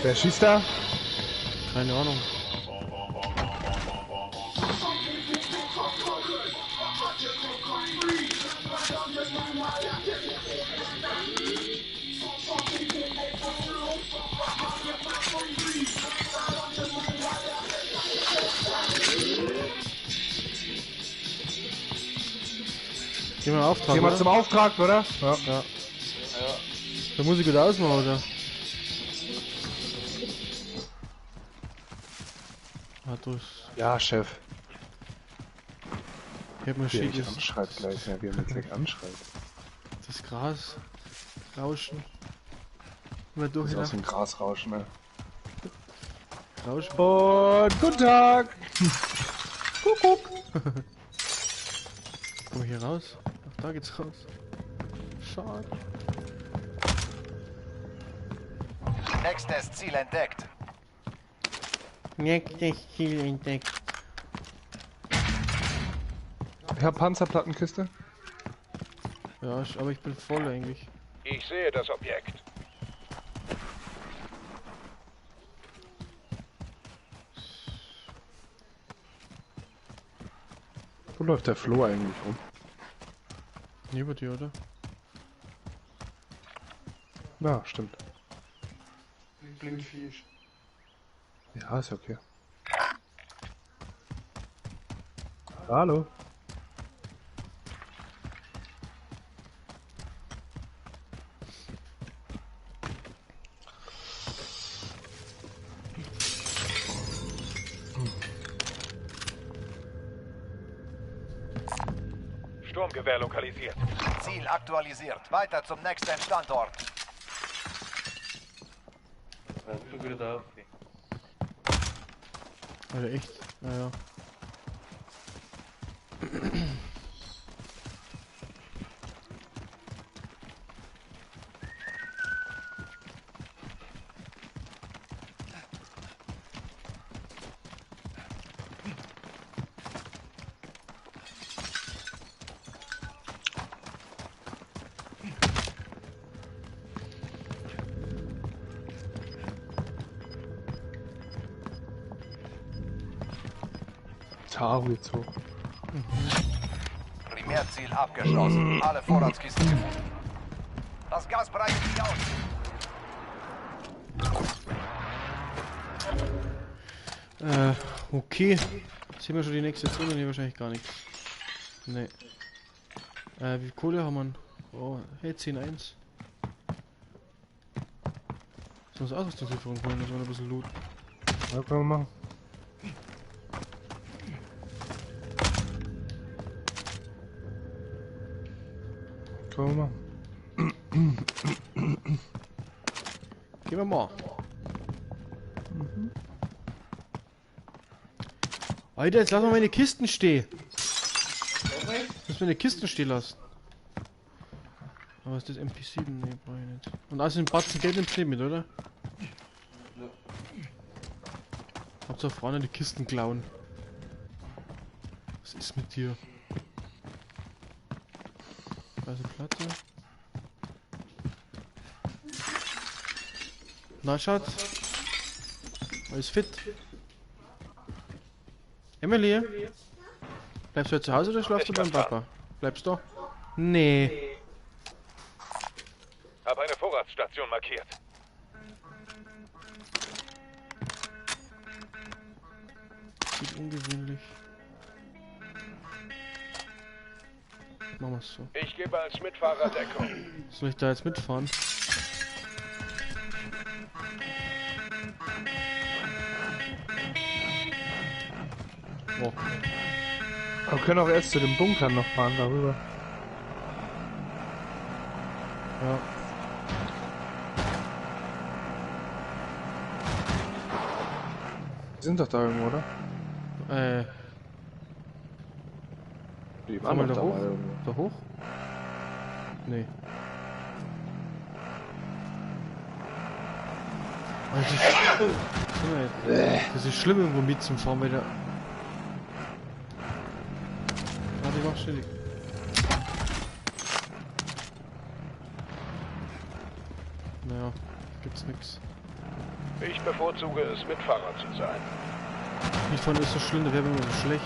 Wer schießt da?
Keine Ahnung. Geh mal Auftrag,
Geh mal
oder?
zum Auftrag, oder? Ja.
Ja. Da muss ich gut ausmachen, oder? Hat durch.
Ja, Chef.
Ich hab mir
Wie er
schick
mich anschreit gleich, ja, wie er mich gleich anschreit.
das Gras rauschen. Immer durch,
Das ist
ja.
aus dem Grasrauschen, ne?
Rauschen.
Und guten Tag! Kuckuck!
Komm ich hier raus? Ach, da geht's raus. Schade.
Nächstes Ziel entdeckt.
Nächstes Ziel entdeckt.
Ich hab Panzerplattenkiste.
Ja, aber ich bin voll eigentlich.
Ich sehe das Objekt.
Wo läuft der Flo eigentlich rum?
Neben dir, oder?
Ja, stimmt.
Blindfisch.
Ja, ist okay. Hallo.
Sturmgewehr lokalisiert.
Ziel aktualisiert. Weiter zum nächsten Standort.
Alter, echt? Naja.
Taru jetzt hoch.
Primärziel abgeschlossen. Alle Vorratskisten gefunden. Das Gas breitet sich aus.
Okay. Sehen wir schon die nächste Zone? Ne, wahrscheinlich gar nichts. Ne. Wie viel Kohle haben wir? Oh, hey, 10-1. Lass uns Ausrüstungslieferung holen, dass wir ein bisschen looten.
Ja, können wir machen. Können wir machen.
Gehen wir mal. Alter, jetzt lass mal meine Kisten stehen. Lass meine Kisten stehen lassen. Aber ist das MP7? Ne, brauch ich nicht. Und also ein Batzen Geld nimmst du nicht mit, oder? Hauptsache vorne die Kisten klauen. Was ist mit dir? Da ist eine Platte. Na, Schatz. Alles fit. Emily? Bleibst du heute zu Hause oder schlafst du beim Papa? Bleibst du? Nee.
Habe eine Vorratsstation markiert.
Sieht ungewöhnlich. Machen wir's so.
Ich gebe als Mitfahrer Deckung.
Soll ich da jetzt mitfahren? Boah.
Aber wir können auch erst zu den Bunkern noch fahren darüber.
Ja.
Die sind doch da irgendwo, oder? Die
Fahren wir
waren
da
doch
hoch?
mal irgendwo.
Da hoch? Nee. Das ist schlimm irgendwo mitzufahren, weil der... Warte, ich mach schnell. Naja, gibt's nix.
Ich bevorzuge es, Mitfahrer zu sein.
Mitfahren ist so schlimm, da wäre immer so schlecht.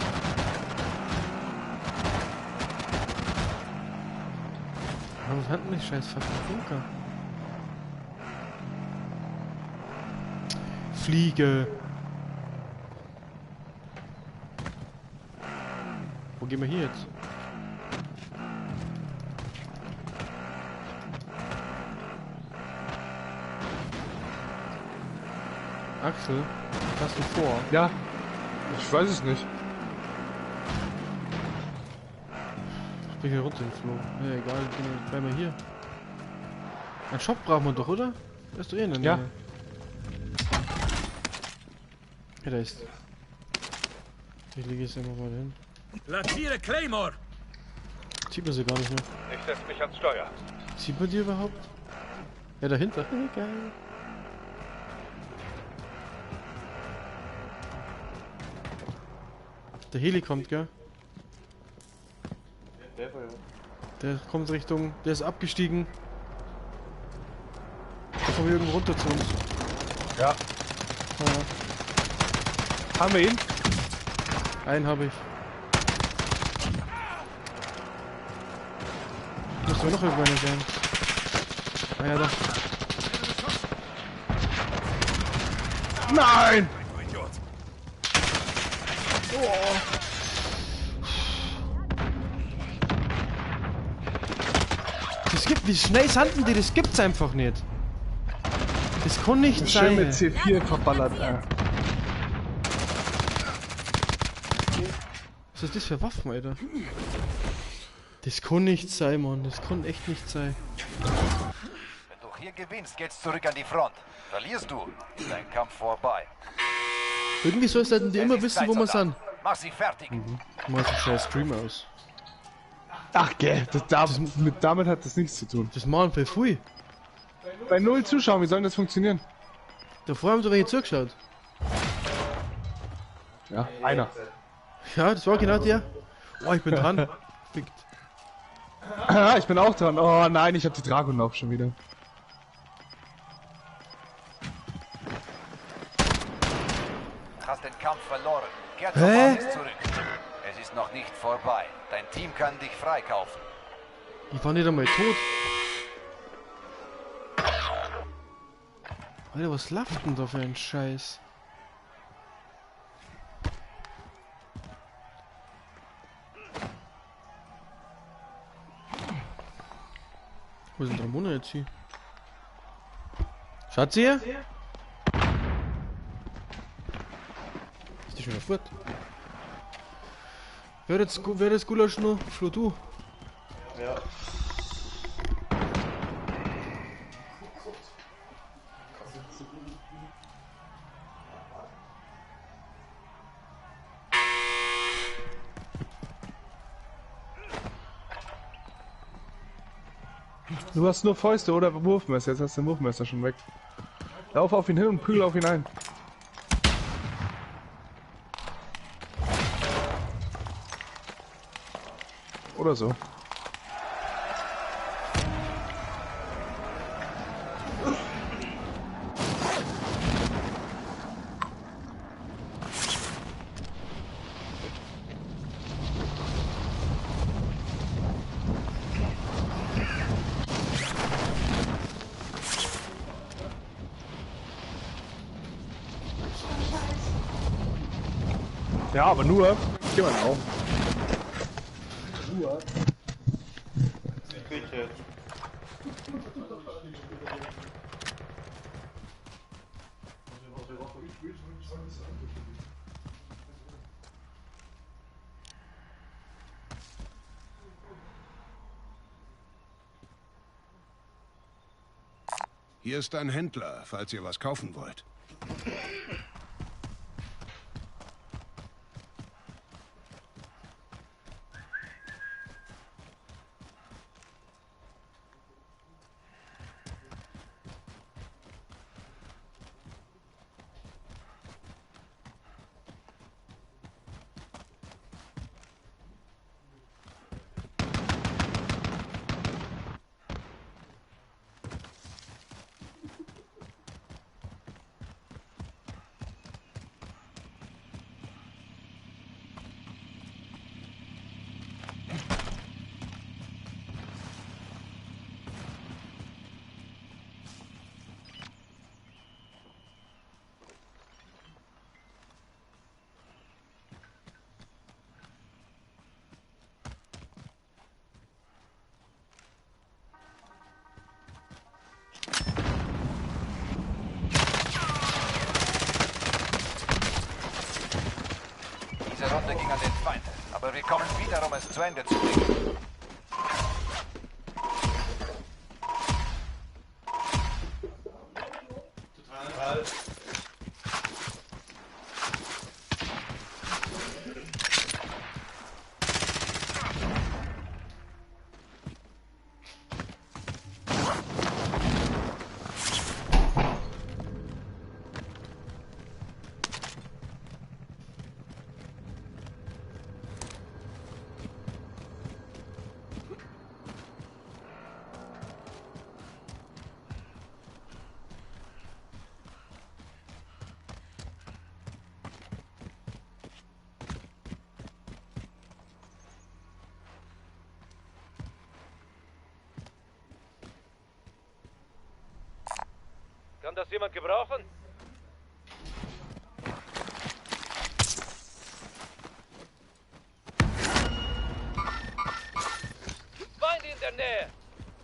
Warum hat denn die scheiß fucking Bunker? Fliege! Wo gehen wir hier jetzt? Axel, was hast du vor?
Ja, ich weiß es nicht.
Ich bin hier runtergeflogen. Ja, egal, bleiben wir hier. Ein Shop brauchen wir doch, oder? Da ist doch eh in der Nähe.
Ja.
Ja, da ist. Ich lege es einfach mal hin.
Platziere Claymore!
Sieht man sie gar nicht mehr.
Ich setze mich ans Steuer.
Sieht man die überhaupt? Ja, dahinter. Geil. Der Heli kommt, gell? Der kommt Richtung. Der ist abgestiegen. Da kommen wir irgendwo runter zu uns.
Ja. Haben wir ihn?
Einen habe ich. Müssen wir noch irgendwo einer sein. Ah ja, da.
Nein!
Das gibt, wie schnell sanden die? Das gibt's einfach nicht. Das kann nicht
Schön
sein.
mit C4 verballert,
Was ist das für Waffen, Alter? Das kann nicht sein, Mann. Das kann echt nicht sein.
Wenn du hier gewinnst, geht's zurück an die Front. Verlierst du, ist dein Kampf vorbei.
Irgendwie sollten die immer
Es ist
wissen, wo wir
Zeit,
sind.
Soldat. Mach sie fertig.
Du machst einen scheiß Stream aus.
Ach, gell, damit hat das nichts zu tun.
Das machen wir viel.
Bei 0 Zuschauern, wie soll das funktionieren?
Davor haben sie welche zugeschaut.
Ja, einer.
Ja, das war genau der. Oh, ich bin dran. Fickt.
Ich bin auch dran. Oh nein, ich hab die Dragon auch schon wieder.
Du hast den Kampf verloren. Kehr zur
Hä?
Basis zurück. Es ist noch nicht vorbei. Dein Team kann dich freikaufen.
Ich war nicht einmal tot. Alter, was läuft denn da für ein Scheiß? Wo sind Ramona jetzt hier? Schatzi? Ist die schon wieder fort? Wer das Gulasch noch? Flo, du?
Ja.
Du hast nur Fäuste oder Wurfmesser, jetzt hast du den Wurfmesser schon weg. Lauf auf ihn hin und prügel auf ihn ein. Oder so. Ja, aber nur. Geh mal auf.
Ich krieg jetzt.
Hier ist ein Händler, falls ihr was kaufen wollt.
gegen den Feind, aber wir kommen wieder, um es zu Ende zu bringen.
Kann das jemand gebrauchen? Feind in der Nähe!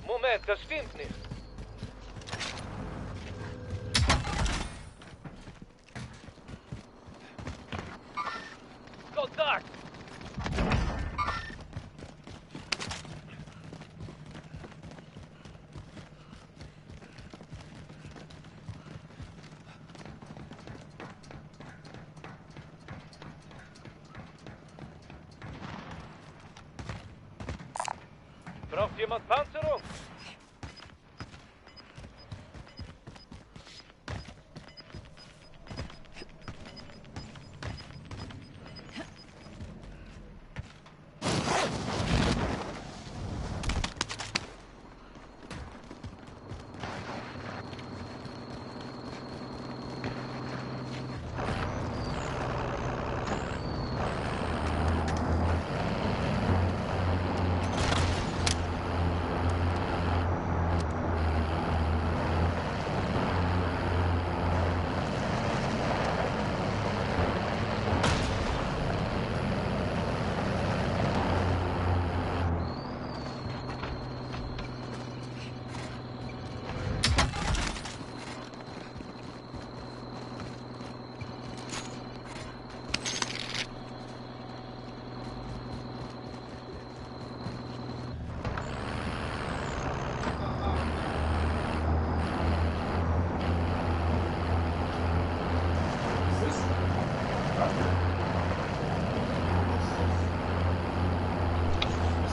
Moment, das stimmt nicht. Kontakt! Braucht jemand Panzerung?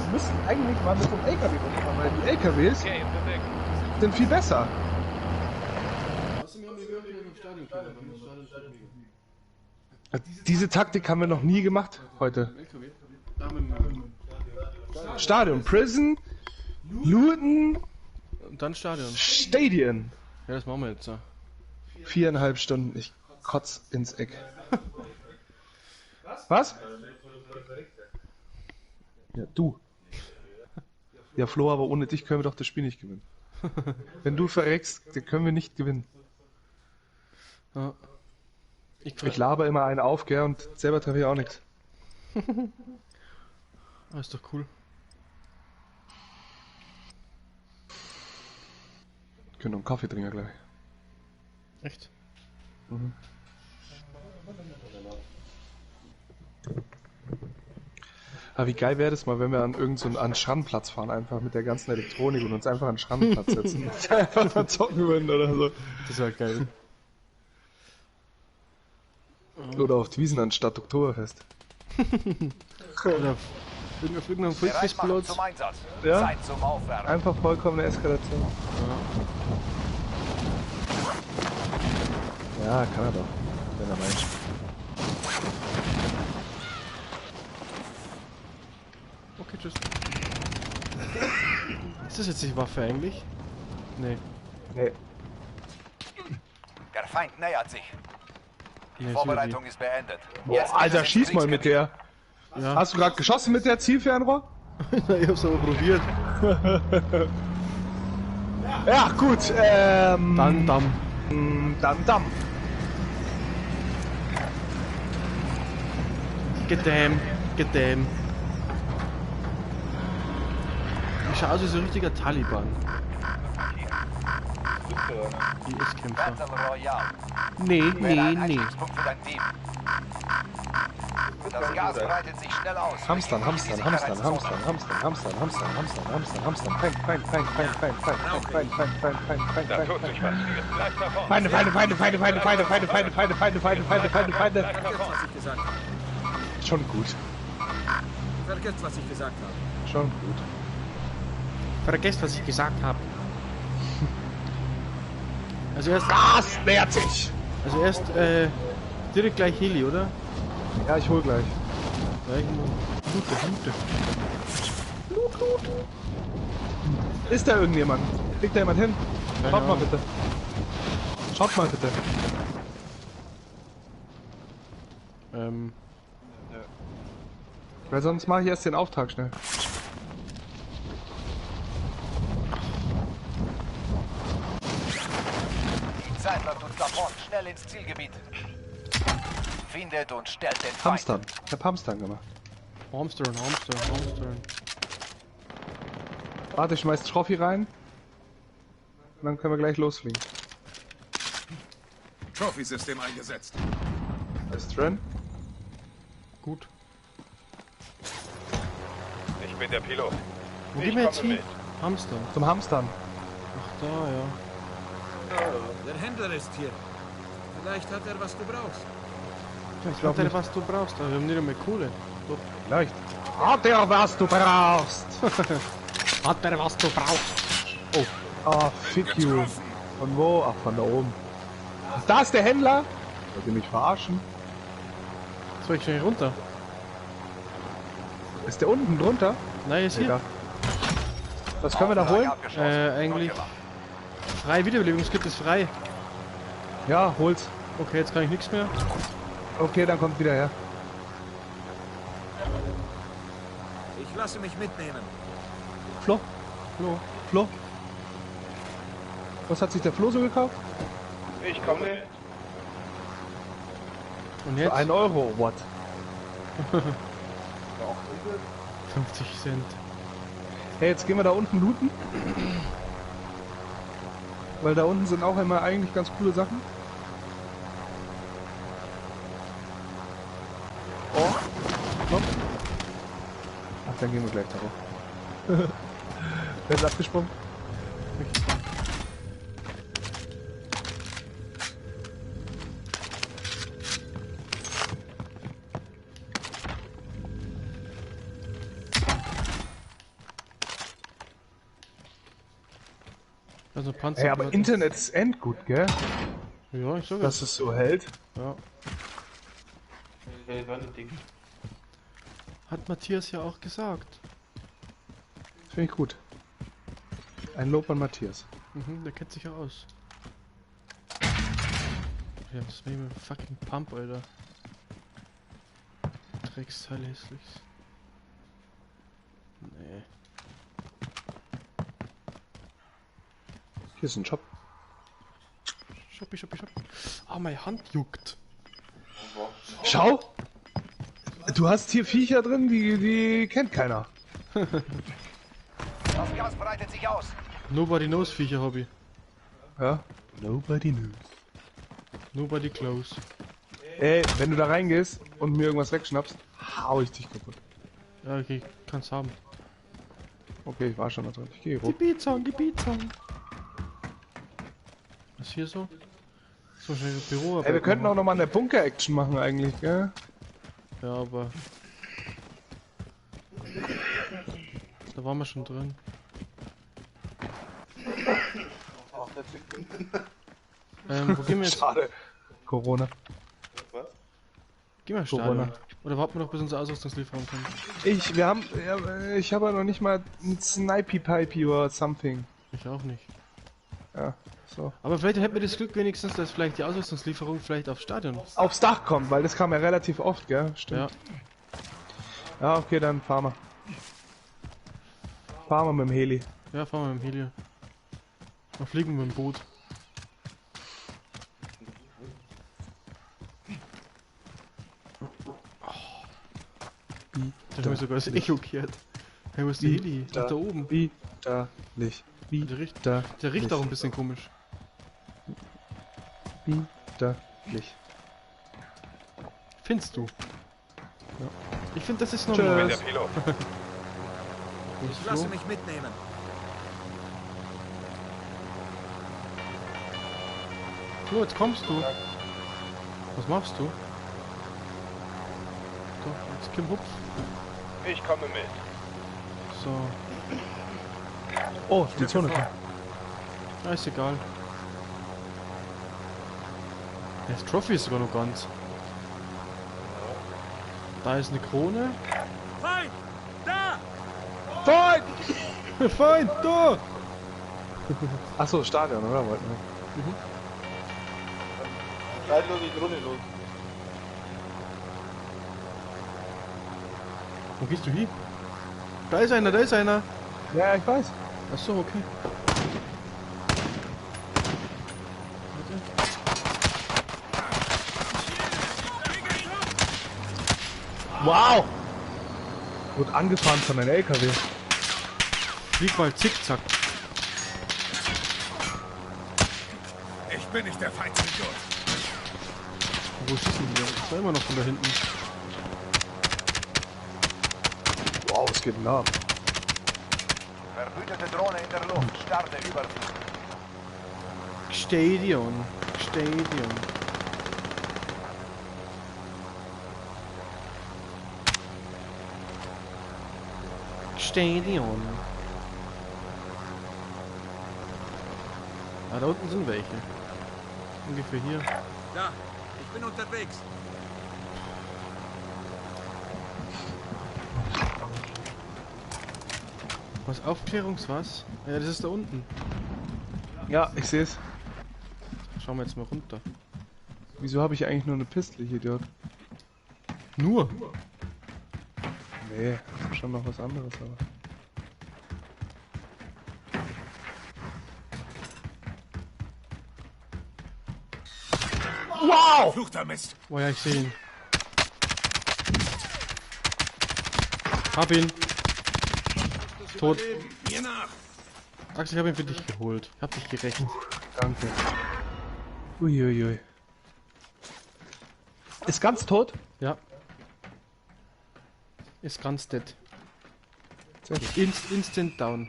Wir müssen eigentlich mal mit dem LKW rumfahren, weil die LKWs sind viel besser. Diese Taktik haben wir noch nie gemacht heute. Stadion, Prison, Luton
Und dann Stadion.
Stadion.
Ja, das machen wir jetzt. Ja.
4,5 Stunden. Ich kotz ins Eck. Was? Ja, du. Ja, Flo, aber ohne dich können wir doch das Spiel nicht gewinnen. Wenn du verreckst, dann können wir nicht gewinnen.
Ja.
Ich laber immer einen auf, gell, und selber treffe ich auch nichts.
Ah, ist doch cool.
Können noch einen Kaffee trinken gleich.
Echt?
Mhm. Aber wie geil wäre das mal, wenn wir an irgendeinen an Schrandplatz fahren, einfach mit der ganzen Elektronik und uns einfach an den Schrandplatz setzen und einfach mal zocken würden oder so.
Das wäre geil.
Oder auf die Wiesen anstatt Oktoberfest.
Oder auf irgendeinem Volksfestplatz.
Zum Einsatz.
Ja?
Zeit zum Aufwärmen.
Einfach vollkommene Eskalation. Ja, kann er doch, wenn er meint.
Okay, tschüss. Ist das jetzt die Waffe eigentlich? Nee.
Nee.
Der Feind nähert sich. Die
Nee,
Vorbereitung ist beendet.
Boah, Alter, schieß mal mit der.
Ja.
Hast du gerade geschossen mit der Zielfernrohr?
Ich hab's aber probiert.
Ja, gut,
Dann Damm.
Dann Damm.
Gedämm. Gedämm. Ich schaue aus wie so ein richtiger Taliban. IS-Kämpfer.
Battle Royale.
Nee,
Wähle
nee,
einen
nee.
Einstiegspunkt für dein Team. Das Gas breitet sich schnell aus.
Hamstern,
Durchsuchen Sie die
Hamstern, Hamstern,
Sicherheitszone.
Hamstern, Hamstern, Hamstern, Hamstern, Hamstern, Hamstern, Feind, Feind, Feind, Feind, Feind, Feind, Feind, Feind, Feind, Feind, Feind,
Da
Feind,
tut sich was. Bleibt da vorne.
Feinde, Feinde, Feinde, Feinde, Feinde, Feinde, Feinde, Feinde, Feinde, Feinde, Feinde, Feinde, Feinde, Feinde.
Vergesst, was ich gesagt habe.
Schon gut,
Vergesst, was ich gesagt habe.
schon gut.
Vergesst, was ich gesagt habe. Also erst,
Gas nähert sich!
also erst direkt gleich Heli, oder?
Ja, ich hol gleich.
Gleich Lute.
Ist da irgendjemand? Liegt da jemand hin? Schaut mal bitte. Schaut mal bitte. Weil sonst mache ich erst den Auftrag schnell.
Die Zeit läuft uns davon. Schnell ins Zielgebiet. Findet und stellt den Feind.
Hamstern. Ich hab Hamstern gemacht.
Hamstern.
Warte, ich schmeiß Trophy rein. Und dann können wir gleich losfliegen.
Trophy-System eingesetzt.
Ist drin?
Gut.
Ich bin der Pilot.
Wo
Ich
gehen wir jetzt
komme
hin?
mit.
Hamster.
Zum Hamstern.
Ach da, ja.
Der Händler ist hier. Vielleicht hat er, was du brauchst.
Vielleicht
glaub
hat er,
nicht.
was du brauchst, aber wir haben nicht einmal Kohle.
Vielleicht. Hat er, was du brauchst?
Hat er, was du brauchst?
Oh. Ah, fick you. Von wo? Ach, von da oben. Da ist der Händler. Wollt ihr mich verarschen?
Soll ich schnell runter?
Ist der unten drunter?
Nein, ist
Nee,
hier.
da. Was können wir da
Auftrag
holen?
abgeschlossen.
Eigentlich.
Gut gemacht.
Frei Wiederbelebungskit ist frei.
Ja, hol's.
Okay, jetzt kann ich nichts mehr.
Okay, dann kommt wieder her.
Ich lasse mich mitnehmen.
Flo?
Flo.
Flo? Was hat sich der Flo so gekauft?
Ich komme mit.
Und
Für
jetzt?
1 Euro, what?
50 Cent.
Hey, jetzt gehen wir da unten looten. Weil da unten sind auch immer eigentlich ganz coole Sachen. Oh. Komm. Ach, dann gehen wir gleich darauf. Wer ist abgesprungen?
Also Panzer.
Hey, aber Internet ist endgut, gell?
Ja, ich sag
Dass
es.
es so hält.
Ja. Hat Matthias ja auch gesagt.
Finde ich gut. Ein Lob an Matthias.
Mhm, der kennt sich ja aus. Ja, das war ein fucking Pump, Alter. Drecksteil hässlichs. Nee.
Hier ist ein Shop.
Schoppi. Ah, meine Hand juckt.
Schau! Du hast hier Viecher drin, die kennt keiner.
Das Gas breitet sich aus.
Nobody knows Viecher Hobby.
Ja? Nobody knows.
Nobody close.
Ey, wenn du da reingehst und mir irgendwas wegschnappst, hau ich dich kaputt.
Ja, okay, kannst haben.
Okay, ich war schon da drin. Ich gehe hoch.
Gebietssong. Was ist hier so? So schnell Büro.
Ey, wir könnten auch nochmal eine Bunker-Action machen eigentlich, gell?
Ja, aber... Da waren wir schon drin. Wo gehen wir jetzt?
Schade. Corona.
Gehen wir ins
Corona.
Stadion. Oder warten wir noch, bis unsere Ausrüstungslieferung kommt?
Ich habe noch nicht mal ein Snipey-Pipey oder something.
Ich auch nicht.
Ja, so.
Aber vielleicht hätten wir das Glück wenigstens, dass vielleicht die Ausrüstungslieferung vielleicht aufs Stadion.
Aufs Dach kommt, weil das kam ja relativ oft, gell? Stimmt. Ja, okay, dann fahren wir. Fahren wir mit dem Heli.
Ja, fahren wir mit dem Heli. Dann fliegen wir mit dem Boot. Da habe ich sogar das Echo gehört. Hey, wo ist die Heli? Da oben.
Widerlich.
Der riecht auch ein bisschen komisch.
Widerlich.
Findest du? Ja. Ich finde, das ist normal.
Der Pilot.
Ich lasse mich mitnehmen.
So, jetzt kommst du. Was machst du? Doch, jetzt komm hupf.
Ich komme mit.
So.
Oh, die Zone.
Ja, ist egal. Das Trophy ist sogar noch ganz. Da ist eine Krone.
Feind! Da!
Feind!
Feind, da!
Achso, Stadion, oder? Wollten wir.
Schalt nur die Drohne los.
Wo gehst du hin? Da ist einer, da ist einer.
Ja, ich weiß.
Achso, okay.
Wow! Wurde angefahren von einem LKW.
Flieg mal zickzack.
Ich bin nicht der Feindidiot.
Wo schießen die denn? Das war immer noch von da hinten.
Wow, was geht denn ab?
Verbündete Drohne in der Luft. Starte Überflug.
Stadion. Stadion. Stadion. Ah, da unten sind welche. Ungefähr hier.
Da, ich bin unterwegs.
Was? Aufklärungswas? Ja, das ist da unten.
Ja, ich sehe es.
Schauen wir jetzt mal runter.
Wieso habe ich eigentlich nur eine Pistole hier, Idiot?
Nur?
Nee, schon noch was anderes, aber.
Wow! Fluchter Mist!
Oh ja, ich sehe ihn. Hab ihn. Tot.
Mir nach!
Axel, ich hab ihn für dich geholt. Ich hab dich gerecht.
Danke. Uiuiui. Ist ganz tot?
Ja. Ist ganz dead.
Sehr gut.
Instant down.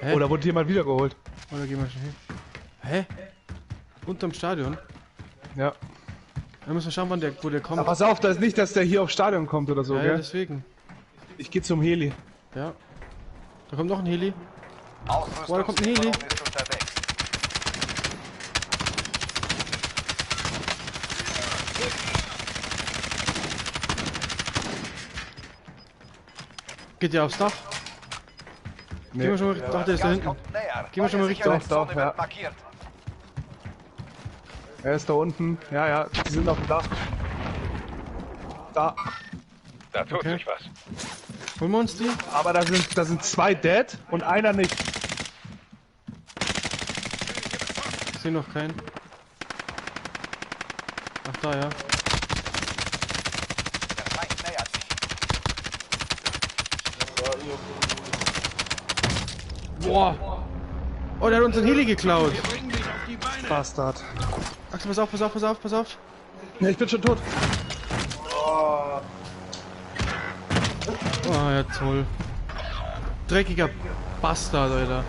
Hä?
Oder wurde jemand wiedergeholt?
Oder gehen wir schon hin? Hä? Unterm Stadion?
Ja.
Da müssen wir schauen, wann wo der kommt.
Aber pass auf, dass nicht, dass der hier aufs Stadion kommt oder so,
ja,
gell?
ja, deswegen.
Ich gehe zum Heli.
Ja. Da kommt noch ein Heli.
Ausrüstung
Boah, da kommt ein Heli.
ist unterwegs.
Geht der aufs Dach?
Nee.
Gehen wir schon mal,
Das
dachte, der ist da
Gas
hinten.
kommt näher.
Gehen wir schon mal
Neue
Richtung
Sicherheitszone
Dach, ja.
wird markiert.
Er ist da unten. Ja, ja, die sind auf dem Dach. Da.
Da tut
Okay.
sich was.
Holen wir uns die?
Aber da sind zwei dead und einer nicht.
Ich sehe noch keinen. Ach, da, ja.
Der Feind nähert sich.
Boah! Oh, der hat uns ein Heli geklaut.
Bastard.
Axel, pass auf, pass auf, pass auf, pass auf.
Ja, ich bin schon tot.
Oh, ja, toll. Dreckiger Bastard, Alter.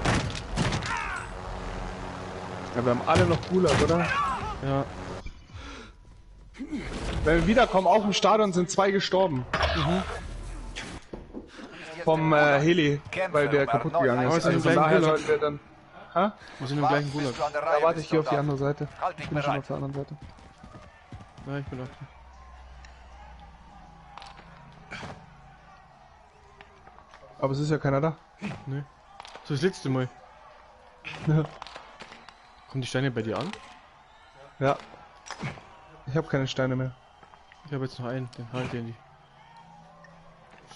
Ja, wir haben alle noch Gulag, oder?
Ja.
Wenn wir wiederkommen, auf dem Stadion sind zwei gestorben. Vom Heli, weil der kaputt gegangen ist. Also von daher sollten wir dann... Ha?
Wir sind im gleichen Gulag.
Bist du an der
Ja,
Reihe,
warte,
bist
ich gehe
du
auf die
da.
andere Seite.
Halt dich
Ich bin schon
bereit.
auf der anderen Seite.
Ja, ich bin auch.
Aber es ist ja keiner da.
Ne. So, das letzte Mal.
Ja.
Kommen die Steine bei dir an?
Ja. Ich habe keine Steine mehr.
Ich habe jetzt noch einen, den halt den die.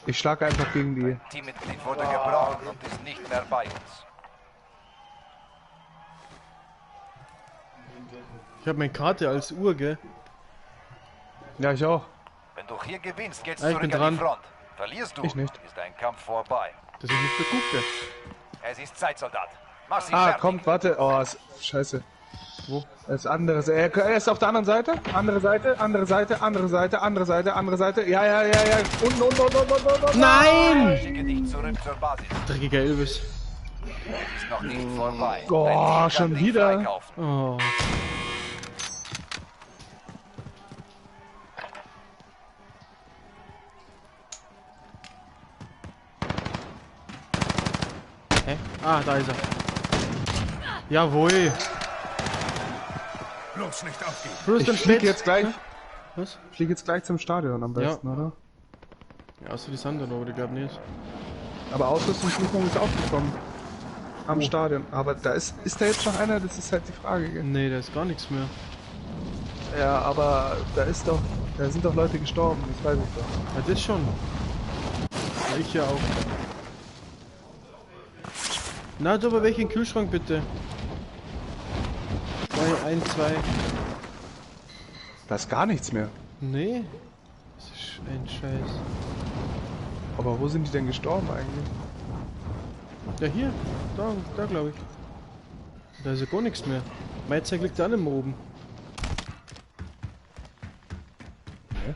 Ich schlage einfach gegen die.
Teammitglied wurde gebrochen und ist nicht mehr bei uns.
Ich habe meine Karte als Uhr, gell?
Ja, ich auch.
Wenn du hier gewinnst, geht's
Ja, ich
zurück
bin
an die
dran.
Front. Verlierst du,
Ich nicht.
ist dein Kampf vorbei.
Das ist nicht geguckt, gell?
Es ist Zeit, Soldat. Mach sie
Ah,
fertig.
kommt, warte. Oh, scheiße.
Wo?
Das andere, er ist auf der anderen Seite. Andere Seite, andere Seite, andere Seite, andere Seite, andere Seite. Ja. Unten.
Nein!
Schicke dich zurück zur Basis.
Dreckiger Elvis.
Ist noch nicht vorbei.
Oh,
Dein Team kann
schon
dich
wieder.
freikaufen.
Oh. Hä? Ah, da ist er. Jawohl.
Bloß nicht aufgeben.
Bruce, dann
Ich fliege
spät.
jetzt gleich.
Was?
Ich fliege jetzt gleich zum Stadion am besten, oder?
Ja, außer die Sander, aber die glaube nicht.
Aber Ausrüstungslieferung ist aufgekommen. Am Stadion. Aber da ist da jetzt noch einer? Das ist halt die Frage. Gell?
Nee, da ist gar nichts mehr.
Ja, aber da sind doch Leute gestorben, das weiß ich doch.
Ja, das schon. Ja, ich ja auch. Na, du aber welchen Kühlschrank bitte? 1, 2.
Da ist gar nichts mehr.
Nee. Das ist ein Scheiß.
Aber wo sind die denn gestorben eigentlich?
Ja, hier. Da glaube ich. Da ist ja gar nichts mehr. Mein Zeug liegt da nicht mehr oben.
Ja.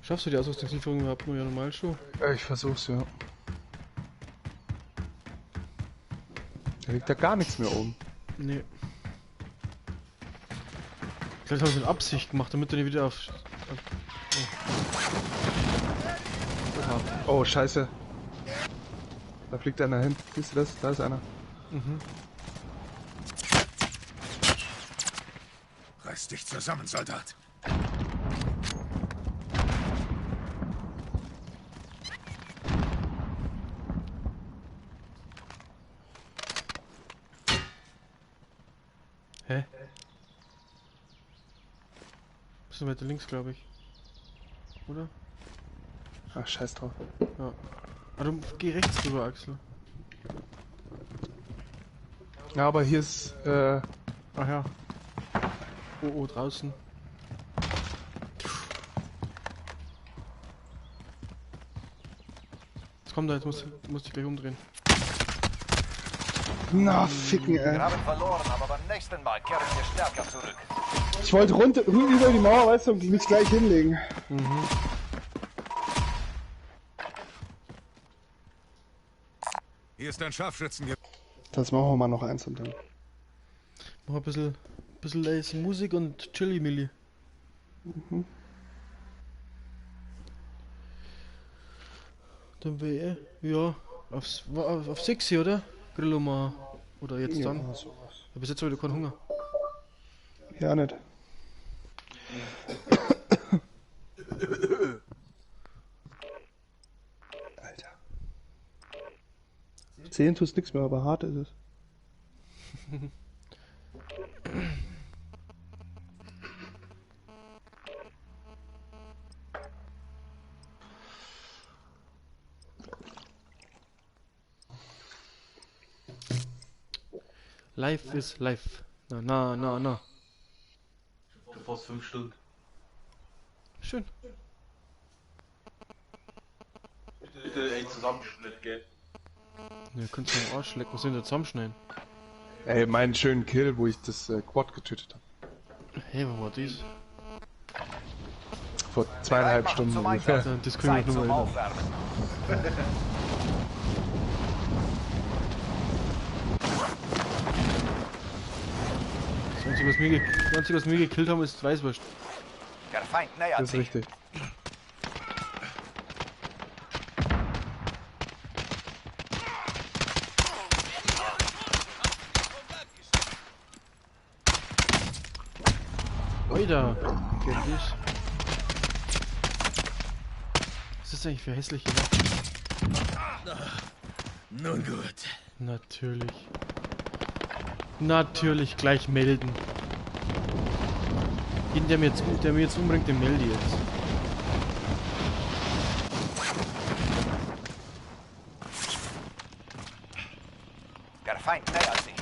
Schaffst du die Ausrüstungslieferung überhaupt nur? Ja, normal schon.
Ich versuch's, ja. Da liegt da gar nichts mehr oben.
Nee. Ich glaube, das haben sie mit Absicht gemacht, damit du nicht wieder auf...
Oh, scheiße. Da fliegt einer hin. Siehst du das? Da ist einer.
Mhm.
Reiß dich zusammen, Soldat.
Hä? Bisschen weiter links, glaube ich. Oder?
Ach, scheiß drauf.
Ja. Ah, du geh rechts rüber, Axel.
Ja, aber hier ist,
Ach ja. Oh, draußen. Jetzt kommt er, jetzt muss ich gleich umdrehen.
Na, ficken,
Wir haben verloren, aber beim nächsten Mal kehren wir stärker zurück.
Ich wollte über die Mauer, weißt du, und mich gleich hinlegen.
Mhm.
Hier ist ein Scharfschützengewehr.
Das machen wir mal noch eins und dann.
Mach ein bisschen leise Musik und Chili-Milli.
Mhm.
Dann wäre ja auf 6, oder? Grillo mal. Oder jetzt dann.
Ja, sowas.
Ja, bis jetzt habe ich keinen Hunger.
Ja, nicht. Alter. 10 tust nix mehr, aber hart ist es.
Life is life. Na.
Schon fast 5 Stunden.
Schön.
Bitte ein Zusammenschnitt, gell?
Ja, könnt ihr am Arsch lecken. Was sind da zusammenschneiden?
Ey, meinen schönen Kill, wo ich das Quad getötet habe.
Hey, wo war dies?
Vor 2,5 Stunden ungefähr.
Ja, das können wir
Zeit
noch
zum
mal
Aufwärmen.
Das Einzige, was wir gekillt haben, ist Weißwurst.
Der Feind nähert
Das ist
sich.
richtig.
Alter, kenn dich. Was ist das eigentlich für hässliche Waffen?
Nun gut.
Natürlich. Natürlich gleich melden. Jeden, der mir jetzt umbringt, den melde jetzt.
Der Feind nähert sich.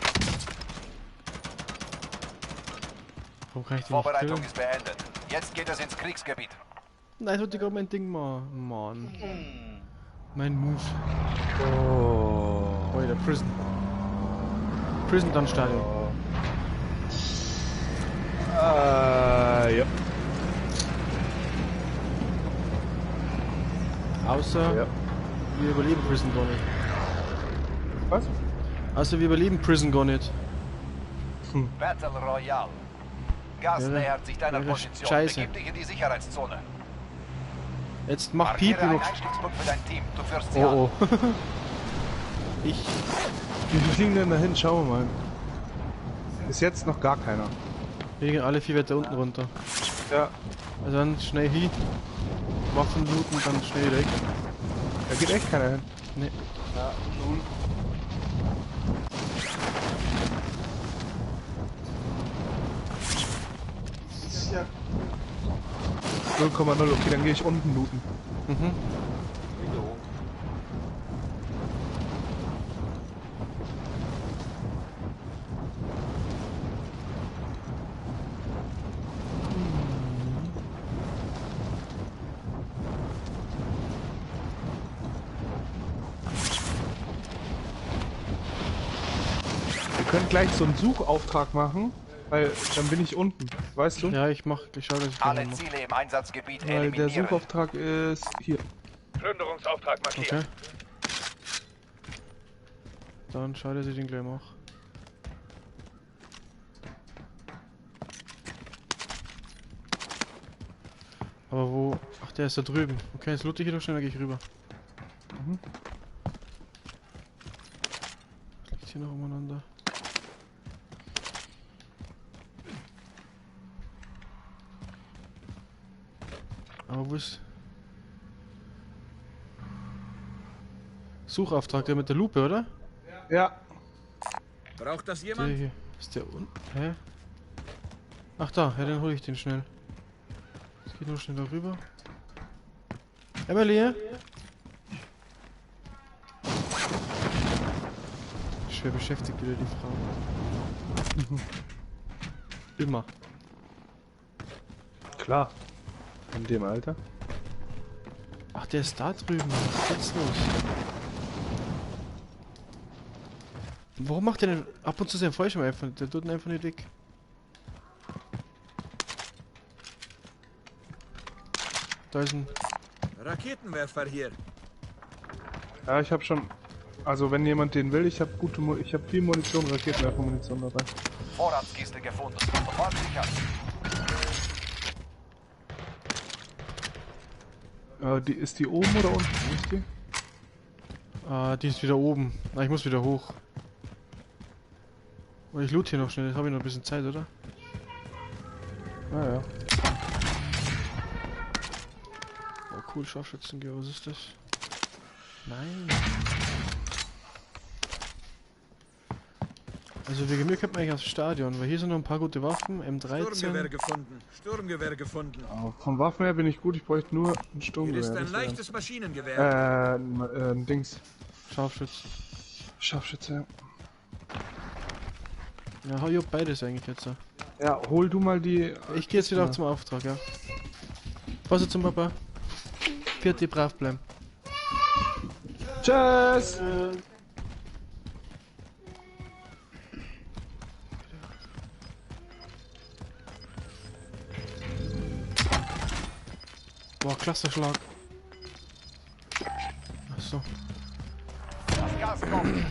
Warum kann ich den nicht
Vorbereitung
killen?
ist beendet. Jetzt geht es ins Kriegsgebiet.
Nein, ich wollte gerade mein Ding machen. Mann. Mein Move.
Oh.
Oh, der Prison. Prison dann Stadion.
Ja.
Außer
Ja.
wir überleben Prison gar nicht.
Was?
Also wir überleben Prison gar nicht.
Battle Royale. Gas
Ja,
nähert sich deiner
ja,
Position.
scheiße.
Begib dich in die Sicherheitszone.
Jetzt mach
Markiere
Piep
einen
über...
Einstiegspunkt für dein Team. Du führst sie an.
Oh oh. Ich...
Wie viele fliegen denn dahin? Schauen wir mal. Bis jetzt noch gar keiner.
Wir gehen alle 4 Wetter unten runter.
Ja.
Also dann schnell hin. Waffen looten, dann schnell weg.
Da geht echt keiner hin.
Nee.
Ja, null.
0,0, okay, dann gehe ich unten looten.
Mhm.
Wir können gleich so einen Suchauftrag machen, weil dann bin ich unten, weißt du?
Ja, ich schau, dass ich
Alle
das mache.
Ziele im Einsatzgebiet
Weil der
eliminieren.
Suchauftrag ist hier.
Plünderungsauftrag markiert.
Okay. Dann schau, dass ich den gleich mache. Aber wo... Ach, der ist da drüben. Okay, jetzt loote ich hier doch schnell, dann gehe ich rüber.
Mhm.
Was liegt hier noch umeinander? Aber wo ist... Suchauftrag, der mit der Lupe, oder?
Ja.
Braucht das
Der
jemand?
hier. Ist der unten? Hä? Ach da, ja, dann hole ich den schnell. Es geht nur schnell darüber. Emily! Schwer beschäftigt wieder die Frau. Immer.
Klar. In dem Alter.
Ach, der ist da drüben. Was ist jetzt los? Warum macht der denn ab und zu seinen Fallschirm einfach? Der tut ihn einfach nicht weg. Da ist ein...
Raketenwerfer hier.
Ja, ich habe schon. Also wenn jemand den will, ich habe ich habe viel Munition, Raketenwerfermunition dabei.
Vorratskiste gefunden. Sofort sichern.
Die ist die oben oder unten? Wo ist die?
Ah, die ist wieder oben. Na, ich muss wieder hoch. Oh, ich loot hier noch schnell. Jetzt habe ich noch ein bisschen Zeit, oder?
Ah ja.
Oh, cool, Scharfschützengewehr. Was ist das? Nein. Also wegen mir könnte man eigentlich aufs Stadion, weil hier sind noch ein paar gute Waffen.
Sturmgewehr
M13.
gefunden. Sturmgewehr gefunden.
Aber vom Waffen her bin ich gut, ich bräuchte nur ein
Hier
Sturmgewehr.
ist ein
das wär-
leichtes Maschinengewehr.
ein Dings.
Scharfschützen.
Scharfschütze, ja.
Ja, ich hab beides eigentlich jetzt.
Ja, hol du mal die.
Ich gehe jetzt wieder zum Auftrag, ja. Pass zum Papa. Vierte brav bleiben.
Tschüss!
Boah, klasse Schlag. Achso.
Das Gas kommt.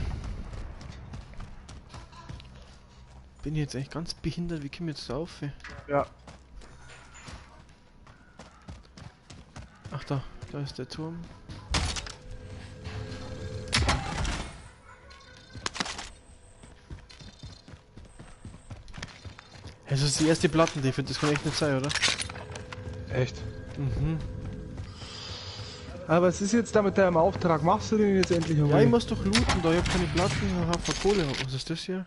Bin ich jetzt eigentlich ganz behindert? Wie komme ich jetzt da auf? Ey?
Ja.
Ach da ist der Turm. Das ist die erste Platten, die ich finde, das kann echt nicht sein, oder?
Echt?
Mhm.
Aber was ist jetzt da mit deinem Auftrag? Machst du den jetzt endlich
Ja,
einmal?
ich muss doch looten, da ich hab keine Platten, ich hab Kohle. Was ist das hier?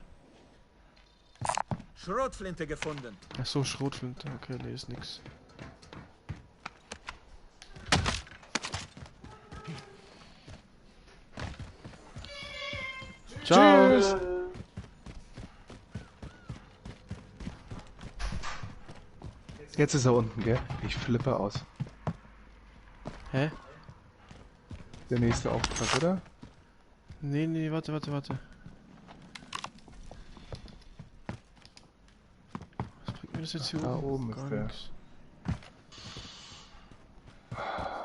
Schrotflinte gefunden.
Ach so, Schrotflinte. Okay, nee, ist nix. Ciao.
Tschüss! Jetzt ist er unten, gell? Ich flippe aus.
Hä?
Der nächste Auftrag, oder?
Nee, warte. Was bringt Das ist jetzt hier
Da
oben
oben
gar
ist der.
nichts.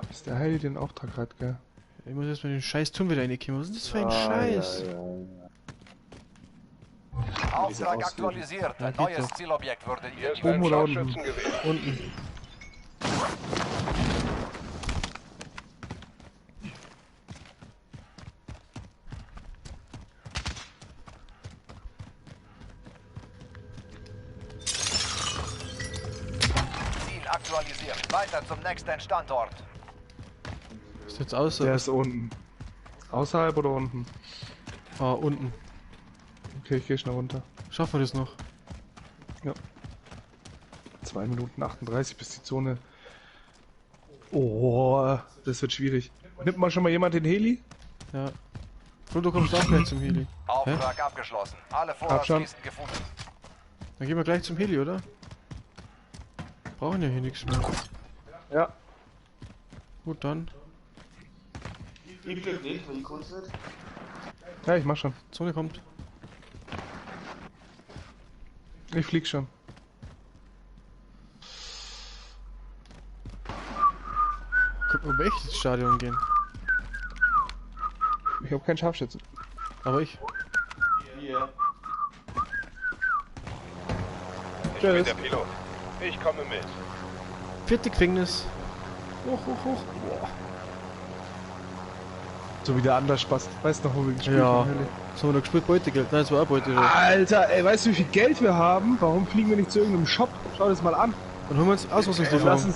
Bis der Heil den Auftrag hat, gell?
Ich muss erstmal den scheiß Turm wieder reinkommen. Was ist das für ein
Ah,
Scheiß?
Auftrag aktualisiert. Ein
Ja, geht
neues
doch.
Zielobjekt wurde
Hier ist
identifiziert.
ein
Oben oder unten?
Scharfschützengewehr.
Unten.
Ziel aktualisiert. Weiter zum nächsten Standort.
Ist jetzt außer.
Der ist unten. Außerhalb oder unten?
Ah, unten.
Okay, ich geh schnell runter.
Schaffen wir das noch?
Ja. 2 Minuten 38 bis die Zone. Oh, das wird schwierig. Nimmt mal schon mal jemand den Heli?
Ja. Flo, du kommst auch gleich zum Heli.
Auftrag abgeschlossen. Alle
schon.
Vorratskisten gefunden.
Dann gehen wir gleich zum Heli, oder? Brauchen ja hier nichts mehr.
Ja.
Gut, dann.
Ich flieg nicht, weil ich kurz wird.
Ja, ich mach schon.
Zone kommt.
Ich flieg schon.
Könnten wir echt ins Stadion gehen.
Ich hab keinen Scharfschützen.
Aber ich.
Hier.
Ich bin der Pilot. Ich komme mit.
Vierte Gefängnis. Hoch, hoch, hoch. Boah.
So wie der anders Spaß. Weißt du noch, wo wir gespielt
Ja.
haben? Heli?
Was haben wir da gespielt? Beutegeld. Nein, das war auch Beutegeld.
Alter, ey, weißt du, wie viel Geld wir haben? Warum fliegen wir nicht zu irgendeinem Shop? Schau das mal an.
Dann holen wir uns
Und
Ausrüstungslieferung.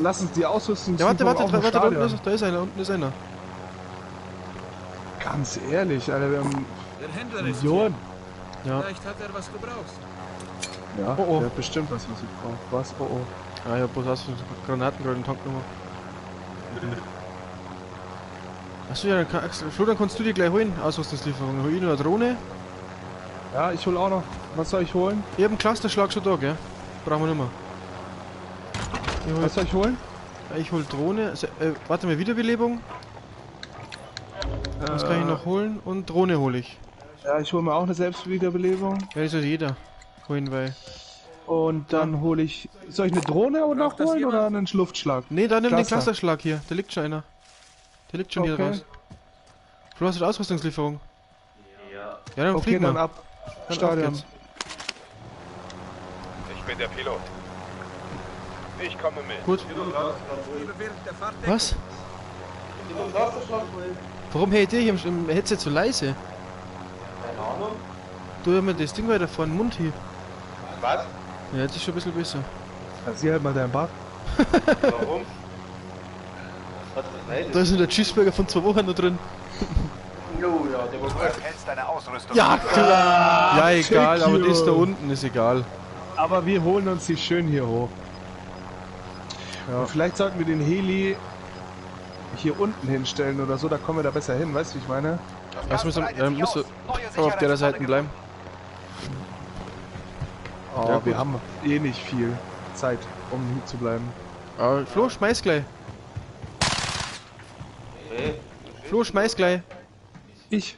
lass uns die Ausrüstung
Ja, warte,
auf dem
da
Stadion.
unten ist, da ist einer, unten ist einer.
Ganz ehrlich, Alter, wir haben
Der Händler ist
Millionen.
Ja.
Vielleicht hat er was gebraucht.
Ja,
Oh, oh.
der hat bestimmt was ich brauche. Was? Oh oh.
Ah, ich hab bloß Granaten gerade in den Tank gemacht. Achso, ja, Flo, dann kannst du dir gleich holen, Ausrüstungslieferung. Hol ich noch eine Drohne.
Ja, ich hol auch noch. Was soll ich holen?
Ich hab einen Clusterschlag schon da, gell? Brauchen wir nicht mehr.
Was soll ich holen?
Ich hol Drohne. Also, warte mal, Wiederbelebung. Was kann ich noch holen? Und Drohne hole ich.
Ja, ich hole mir auch eine Selbstwiederbelebung.
Ja, das soll jeder holen, weil...
Und dann hole ich... Soll ich eine Drohne noch
Braucht das
holen
jemand?
oder einen Luftschlag?
Nee, da nimm den
Cluster.
Clusterschlag hier. Da liegt schon einer. Der liegt schon hier
Okay.
raus. Flo, hast du die Ausrüstungslieferung?
Ja.
Ja, dann
Okay,
fliegen
dann
wir.
ab.
Dann
Stadion.
auf geht's.
Ich bin der Pilot. Ich komme mit.
Gut.
Lieber während der Fahrt
Was?
Ich hab einen Wasserschlag holen.
Warum hält ihr hier im Headset so leise?
Keine Ahnung.
Du hör mir das Ding weiter vor den Mund hier.
Was?
Ja, jetzt ist schon ein bisschen besser.
Ja, sieh halt mal deinen Bart.
Warum? Was hat das
Da ist nur der Cheeseburger von 2 Wochen noch drin.
Jo, ja, der war
Du
gut.
erkennst deine Ausrüstung.
Ja, ja, egal,
check
aber
you.
die ist da unten, ist egal.
Aber wir holen uns die schön hier hoch.
Ja.
Und vielleicht sollten wir den Heli hier unten hinstellen oder so, da kommen wir da besser hin, weißt du, wie ich meine?
Das müssen, müsste auf der Seite bleiben.
Oh,
Ja, gut.
wir haben eh nicht viel Zeit, um hier zu bleiben.
Aber Flo, schmeiß gleich.
Okay.
Flo, schmeiß gleich.
Ich?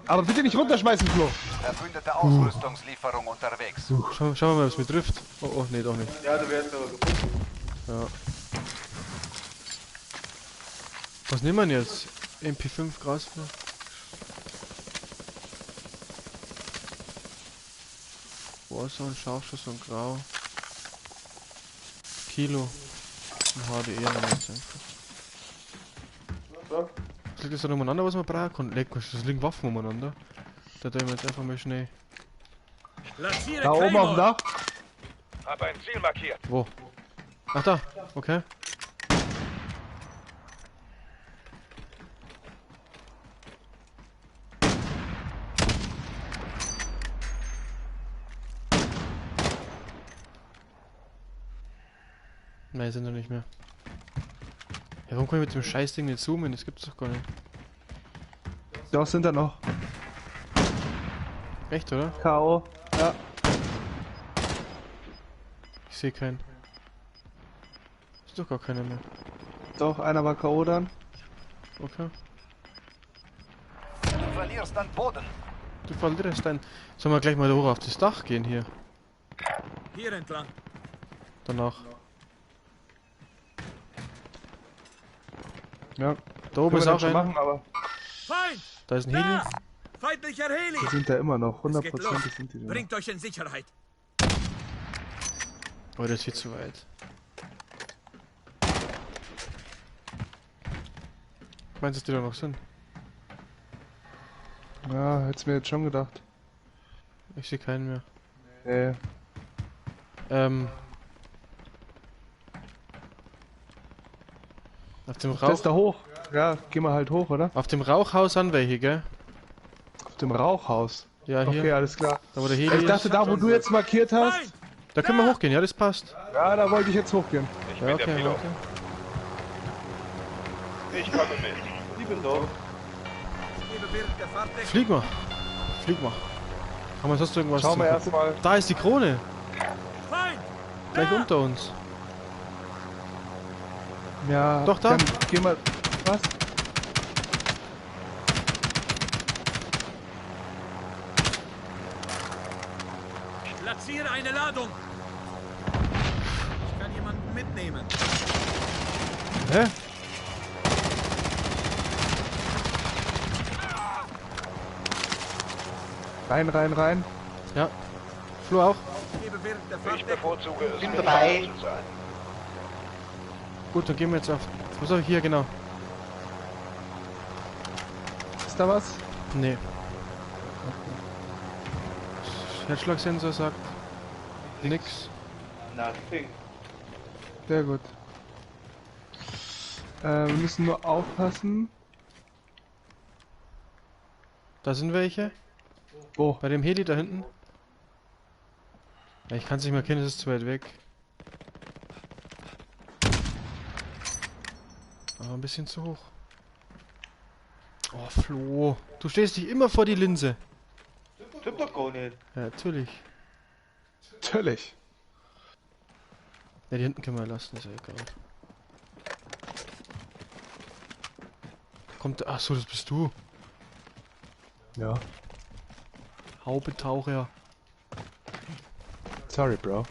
Aber bitte nicht runterschmeißen, Flo!
Erfundete Ausrüstungslieferung unterwegs.
Schauen wir mal, was mir trifft. Oh, oh, nee, doch nicht.
Ja, du wirst aber gefunden.
Ja. Was nehmen wir denn jetzt? MP5 Grasfeld. Warzone, Scharfschuss und Grau. Kilo. Ein HDE nehmen wir jetzt einfach.
So.
Was liegt das da umeinander, was man brauchen kann? Leck, das liegen Waffen umeinander. Da tun wir jetzt einfach mal schnell.
Platziere
Da oben auf dem
Claymore.
Dach?
Hab ein Ziel markiert.
Wo? Ach da, okay. Nein, sind noch nicht mehr. Ja, warum kann ich mit dem Scheißding nicht zoomen? Das gibt's doch gar nicht.
Doch, sind da noch.
Echt, oder?
K.O. Ja.
Ich sehe keinen. Ist doch gar keiner mehr.
Doch, einer war K.O. dann.
Okay.
Du verlierst an Boden.
Du verlierst dein... Sollen wir gleich mal hoch auf das Dach gehen hier?
Hier entlang.
Danach.
Ja.
Da oben
Können
ist
wir
auch
dann schon
ein.
machen, aber
Feind!
Da ist ein Heli.
Feindlicher Heli!
die sind da immer noch.
Es geht los.
100% sind die da.
Bringt euch in Sicherheit.
Oh, das ist viel zu weit. Meinst du, dass die da noch sind?
Ja, hätt's mir jetzt schon gedacht.
Ich sehe keinen mehr.
Nee.
Auf dem
Das
Rauch.
ist da hoch. Ja, geh mal halt hoch, oder?
Auf dem Rauchhaus an welche, gell?
Auf dem Rauchhaus.
Ja, hier.
Okay, alles klar.
Da wo der Heli
Ich dachte,
ist.
da wo du jetzt markiert hast.
Da können wir hochgehen, ja, das passt.
Ja, da wollte ich jetzt hochgehen.
Ja, okay, warte.
Ich komme mit.
Ich bin da.
Flieg mal. Flieg mal. Haben wir sonst irgendwas?
Schauen wir erstmal.
Da ist die Krone.
Feind!
Gleich unter uns.
Ja,
Doch, da.
Dann geh mal. Was?
Platziere eine Ladung. Ich kann jemanden mitnehmen.
Hä?
Rein, rein, rein.
Ja. Flo auch.
Gebe während der
Ich
Fahrt
bevorzuge es,
Bin
mit
dabei.
zu sein.
Gut, dann gehen wir jetzt auf. Was soll ich hier genau?
Ist da was?
Nee. Herzschlagsensor sagt nix.
Nothing.
Sehr gut. Wir müssen nur aufpassen.
Da sind welche.
Wo?
Bei dem Heli da hinten. Ja, ich kann es nicht mehr kennen, es ist zu weit weg. Aber ein bisschen zu hoch. Oh, Flo. Du stehst dich immer vor die Linse.
Stimmt doch gar nicht.
Ja, natürlich.
Natürlich.
Ja, die hinten können wir lassen, ist ja egal. Kommt. Ach so, das bist du.
Ja.
Haubentaucher.
Sorry, Bro.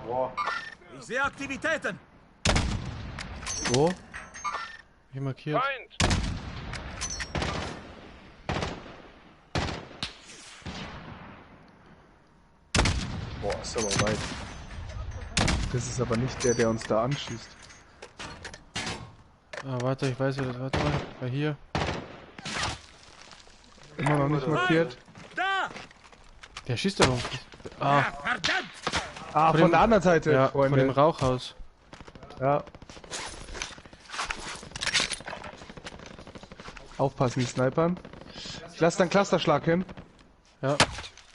Boah.
Ich sehe Aktivitäten.
Wo? Hier markiert.
Feind!
Boah, ist aber weit. Das ist aber nicht der, der uns da anschießt.
Ah, warte, ich weiß, wer das. Warte mal. War hier.
Immer noch nicht markiert.
Da!
Der schießt da noch. Ah,
Verdammt!
Ah,
Von
von
dem-
der anderen Seite,
ja, von
Freunde.
dem Rauchhaus.
Ja. Aufpassen, die Snipern. Ich lasse dann Clusterschlag hin.
Ja.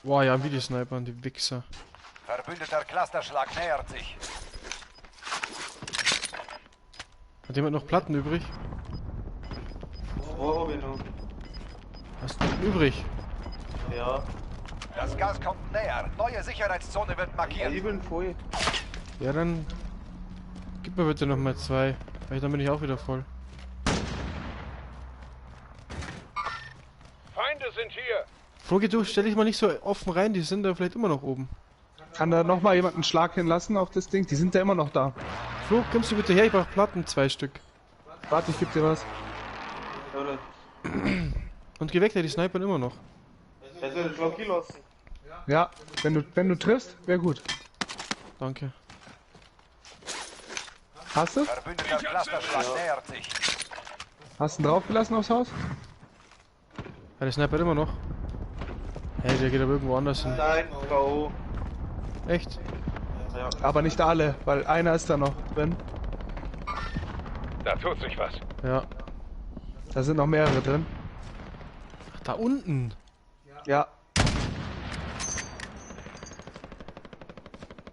Boah, ja, wie die Snipern, die Wichser.
Verbündeter Clusterschlag nähert sich.
Hat jemand noch Platten übrig?
Wo hab ich noch?
Hast du noch übrig?
Ja.
Das Gas kommt näher. Neue Sicherheitszone wird markiert.
Ich bin voll.
Ja, dann gib mir bitte noch mal 2. Weil dann bin ich auch wieder voll.
Feinde sind hier!
Frogi, du stell dich mal nicht so offen rein, die sind da vielleicht immer noch oben.
Kann da nochmal jemand einen Schlag hinlassen auf das Ding? Die sind da immer noch da.
Flo, kommst du bitte her? Ich brauch Platten, 2 Stück.
Warte, ich geb dir was.
Oder?
Und geh weg, die snipern immer noch.
Er soll den Schlag hier lassen.
Ja, wenn du triffst, wäre gut.
Danke.
Hast du?
Verbündeter Clusterschlag nähert sich.
Hast du ihn draufgelassen aufs Haus?
Ja, der snipert immer noch. Hey, der geht aber irgendwo anders hin.
Nein, K.O.
Echt?
Ja.
Aber nicht alle, weil einer ist da noch drin.
Da tut sich was.
Ja.
Da sind noch mehrere drin.
Ach, da unten.
Ja.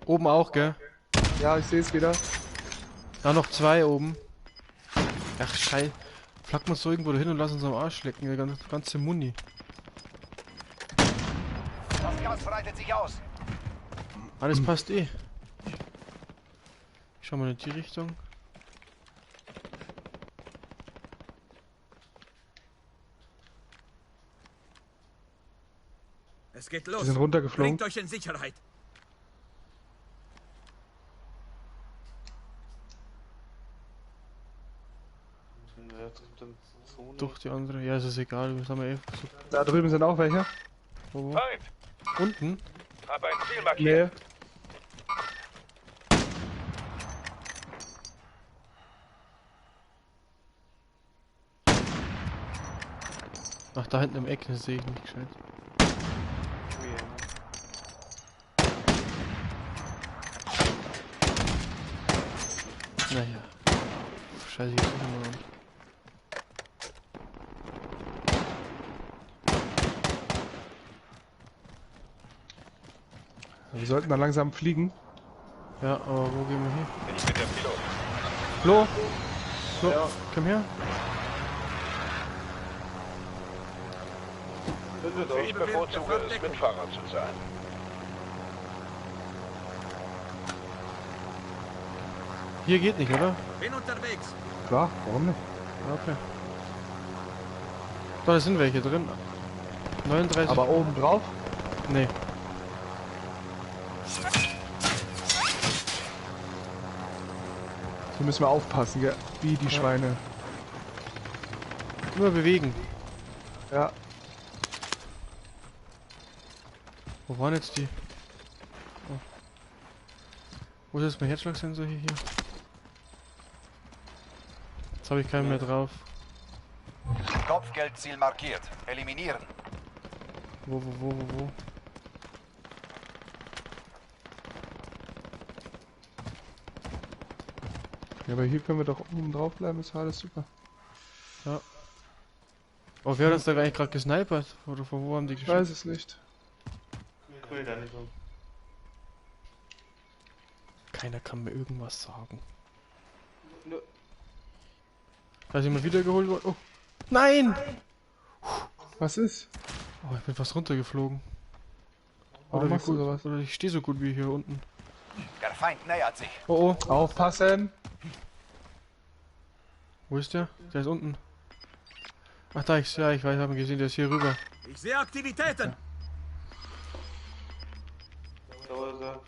Oben auch, gell?
Ja, ich sehe es wieder.
Da noch 2 oben. Ach, scheiße. Flack mal so irgendwo hin und lass uns am Arsch lecken, der ganze Muni.
Das Gas breitet sich aus.
Alles passt eh. Ich schau mal in die Richtung.
Es geht
Die
los.
sind runtergeflogen.
Bringt euch in Sicherheit.
Ja, trifft dann Zone.
Durch die andere. Ja, ist es egal. Das haben wir eh versucht.
Da drüben sind auch welche.
Wo?
Feind!
Unten?
Hab ein Ziel markiert.
Nee.
Ach, da hinten im Eck, das sehe ich nicht gescheit. Naja. Scheiße, ich suche mal.
Wir sollten da langsam fliegen.
Ja, aber wo gehen wir hin?
Ich bin der Pilot.
Flo! Flo, ja. Komm her.
Ich bevorzuge es, Mitfahrer zu sein.
Hier geht nicht, oder?
Bin unterwegs.
Klar, warum nicht?
Okay. Da sind welche drin. 39.
Aber oben drauf?
Nee.
Hier müssen wir aufpassen, gell? Wie die Schweine.
Nur bewegen.
Ja.
Wo waren jetzt die? Oh. Wo ist jetzt mein Herzschlagsensor hier? Jetzt habe ich keinen mehr drauf.
Kopfgeldziel markiert. Eliminieren.
Wo?
Ja, aber hier können wir doch oben drauf bleiben, ist alles super.
Ja. Oh, wer hat uns da eigentlich gerade gesnipert? Oder von wo haben die
Ich
geschossen?
weiß es nicht.
Cool, gar nicht so.
Keiner kann mir irgendwas sagen. Da ist jemand wiedergeholt worden. Oh. Nein!
Was ist?
Oh, ich bin fast runtergeflogen.
Warum machst du
gut,
sowas?
oder ich stehe so gut wie hier unten.
Der Feind nähert sich.
Oh oh.
Aufpassen!
Wo ist der? Der ist unten. Ach da, ich weiß, habe ihn gesehen, der ist hier rüber.
Ich sehe Aktivitäten.
Da ist er.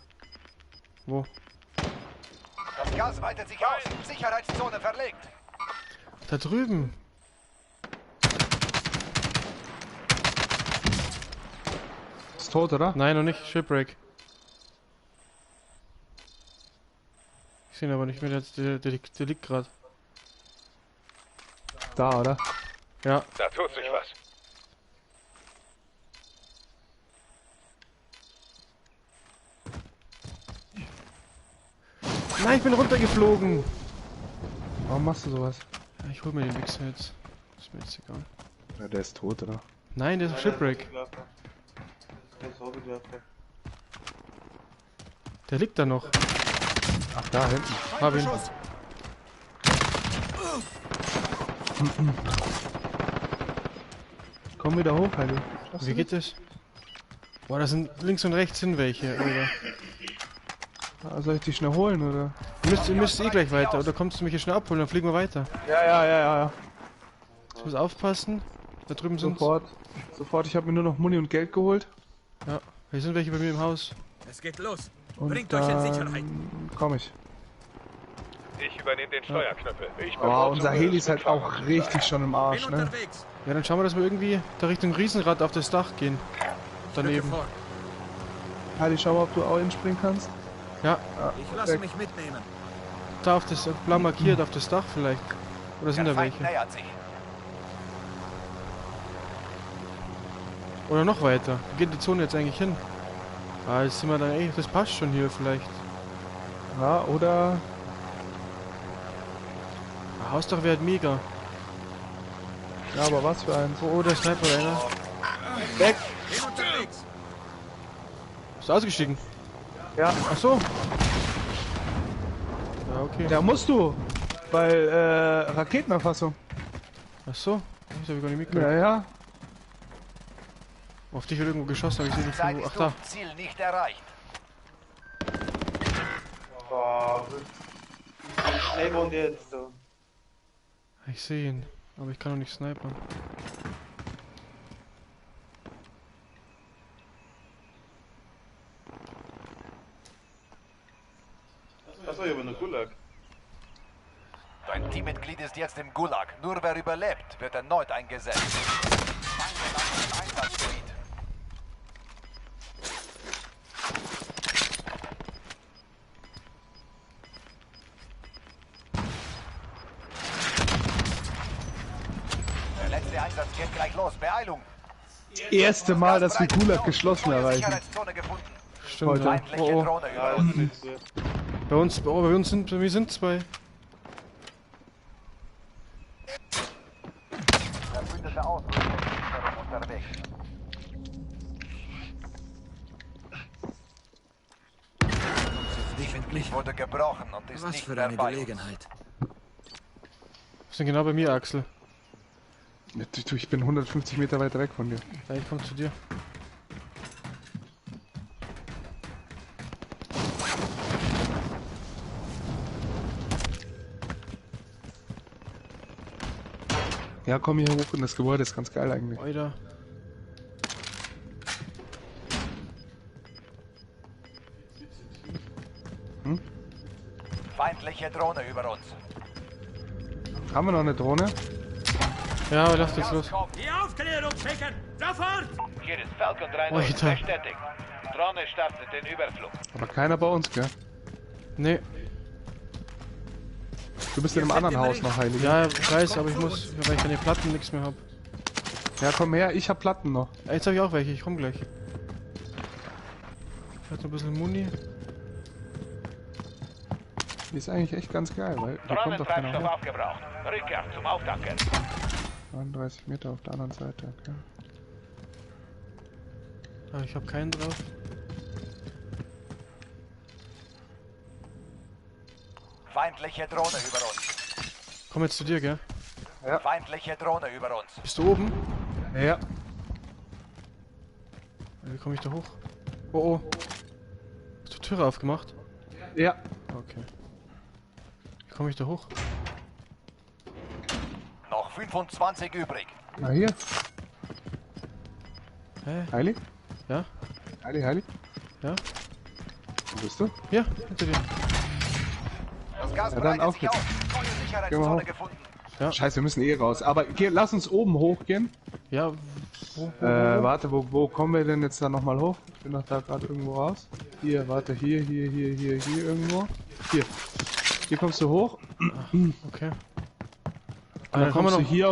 Wo?
Das Gas weitet sich aus. Sicherheitszone verlegt.
Da drüben.
Ist tot, oder?
Nein, noch nicht. Shipwreck. Ich sehe ihn aber nicht mehr, der liegt gerade.
Da, oder?
Ja.
Da tut sich was.
Nein, ich bin runtergeflogen.
Warum machst du sowas?
Ja, ich hol mir den Wichser jetzt. Ist mir jetzt egal.
Ja, der ist tot, oder?
Nein, der ist auf Shipwreck.
Der ist Hauptwerfer.
Der liegt da noch.
Ach, da hinten.
Hab ihn.
Komm wieder hoch, Heidi.
Wie geht das? Boah, da sind links und rechts sind welche, oder?
Soll ich die schnell holen, oder?
Ihr müsst eh gleich weiter, oder kommst du mich hier schnell abholen, dann fliegen wir weiter.
Ja.
Ich muss aufpassen. Da drüben sind.
Sofort, ich habe mir nur noch Muni und Geld geholt.
Ja, hier sind welche bei mir im Haus.
Es geht los.
Und
Bringt euch in Sicherheit.
Komm ich.
Ich übernehme den Steuerknüppel. Ich
Oh, unser
bevorzuge
Heli
es,
ist halt
Mitfahrer
auch
zu
richtig
sein.
schon im Arsch,
Bin
ne?
unterwegs.
Ja, dann schauen wir, dass wir irgendwie da Richtung Riesenrad auf das Dach gehen. Daneben.
Vor.
Heidi, schau mal, ob du auch hinspringen kannst.
Ja,
Ich lasse mich mitnehmen.
da auf das blau markiert, auf das Dach vielleicht. Oder sind
Der
da
Feind
welche?
nähert sich.
Oder noch weiter. Wo geht die Zone jetzt eigentlich hin? Ah, jetzt sind wir dann, ey, das passt schon hier vielleicht.
Ja, oder...
Ah, Hausdach wäre halt mega.
Ja, aber was für eins.
Oh, der Sniper, einer.
Weg!
Bin unterwegs.
Bist du ausgestiegen?
Ja.
Ach so. Ja, okay.
Ja, musst du. Weil, Raketenerfassung.
Ach so. Das hab ich gar nicht mitgekriegt.
Ja, ja.
Auf dich wird irgendwo geschossen, aber ich sehe nicht von wo. Ach da.
Ziel nicht erreicht.
Boah, wie schnell wohnt der jetzt so?
Ich sehe ihn. Aber ich kann noch nicht snipern.
Achso, ich habe noch Gulag.
Dein Teammitglied ist jetzt im Gulag. Nur wer überlebt, wird erneut eingesetzt. Feinde nach dem Einsatzgebiet. Der letzte Einsatz geht gleich los. Beeilung!
Erste Mal, dass wir Gulag geschlossen erreichen.
Sicherheitszone gefunden.
Stimmt, ja.
Feindliche
Oh, oh.
Drohne über uns.
Bei uns sind zwei.
Verbündete Ausrüstung unterwegs.
Wöchentlich.
Wurde gebrochen und ist
Was
nicht
für
mehr
eine
bei uns.
Gelegenheit.
Wir sind genau bei mir, Axel.
Ja, du, ich bin 150 Meter weiter weg von dir.
Ja, ich komm zu dir.
Ja, komm hier hoch in das Gebäude, ist ganz geil eigentlich.
Alter.
Feindliche Drohne über uns.
Haben wir noch eine Drohne?
Ja, aber lasst jetzt los.
Die Aufklärung schicken! Sofort!
Hier ist Falcon 3
Alter.
bestätigt. Drohne startet den Überflug.
Aber keiner bei uns, gell?
Nee.
Du bist in einem anderen Haus noch, Heilig.
Ja, ich weiß, aber ich muss, weil ich keine Platten nichts mehr hab.
Ja, komm her, ich hab Platten noch.
Ja, jetzt hab ich auch welche, ich komm gleich. Ich hab noch ein bisschen Muni.
Die ist eigentlich echt ganz geil, weil da kommt doch keiner
Drohnentreibstoff
hoch.
aufgebraucht. Rückkehr zum Auftanken.
39 Meter auf der anderen Seite, okay.
Aber ich hab keinen drauf.
Feindliche Drohne über uns.
Komm jetzt zu dir, gell?
Ja.
Feindliche Drohne über uns.
Bist du oben?
Ja.
Wie komme ich da hoch? Oh oh. Hast du Türe aufgemacht?
Ja.
Okay. Wie komme ich da hoch?
Noch 25 übrig.
Na hier.
Hä?
Heilig?
Ja?
Heilig?
Ja?
Wo bist du?
Ja, hinter dir.
Das Gas
Ja, dann
breitet
auf
sich
geht's.
aus. Neue
Gehen wir
Sicherheitszone
hoch.
gefunden.
Ja.
Scheiße, wir müssen eh raus. Aber lass uns oben hochgehen.
Ja, wo?
Warte, wo kommen wir denn jetzt da nochmal hoch? Ich bin doch da gerade irgendwo raus. Hier, warte, hier irgendwo. Hier. Hier kommst du hoch.
Okay.
Und dann kommst du hier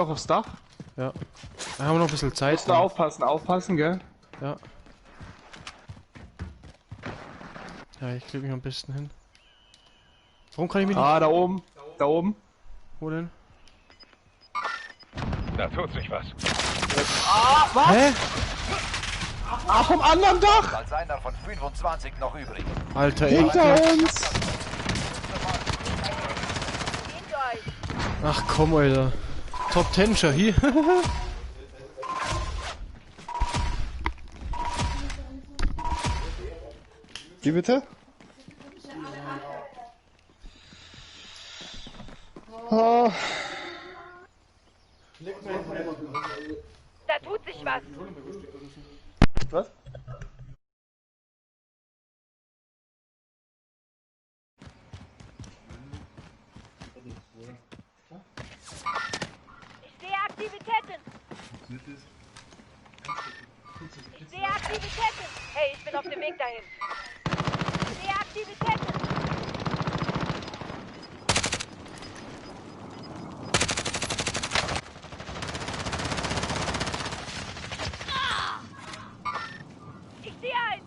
auch aufs Dach.
Ja. Da haben wir noch ein bisschen Zeit.
Musst du aufpassen, gell?
Ja. Ja, ich krieg mich am besten hin. Warum kann ich mich nicht...
Ah, da oben. Da oben.
Wo denn?
Da tut sich was.
Ah, was?
Hä?
Ah, vom anderen Dach!
Als einer von 25 noch übrig.
Alter, ey.
Hinter uns!
Ach komm, Alter. Top 10 schon hier.
Wie bitte? Oh.
Da tut sich was.
Was?
Ich sehe Aktivitäten. Ich sehe Aktivitäten. Hey, ich bin auf dem Weg dahin. Ich sehe Aktivitäten. Ich sehe einen.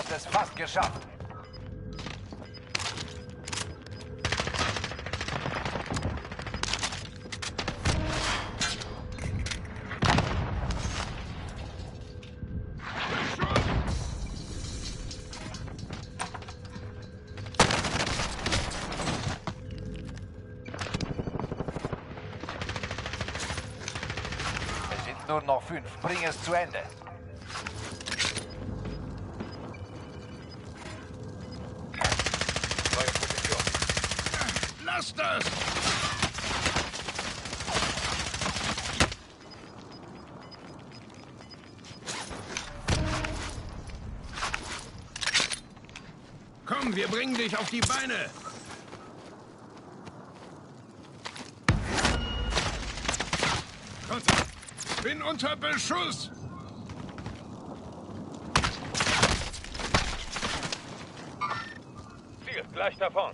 hast es fast geschafft. Es sind nur noch 5. Bring es zu Ende. Neue Position.
Lass das! Komm, wir bringen dich auf die Beine. Bin unter Beschuss!
Ziel, gleich davon.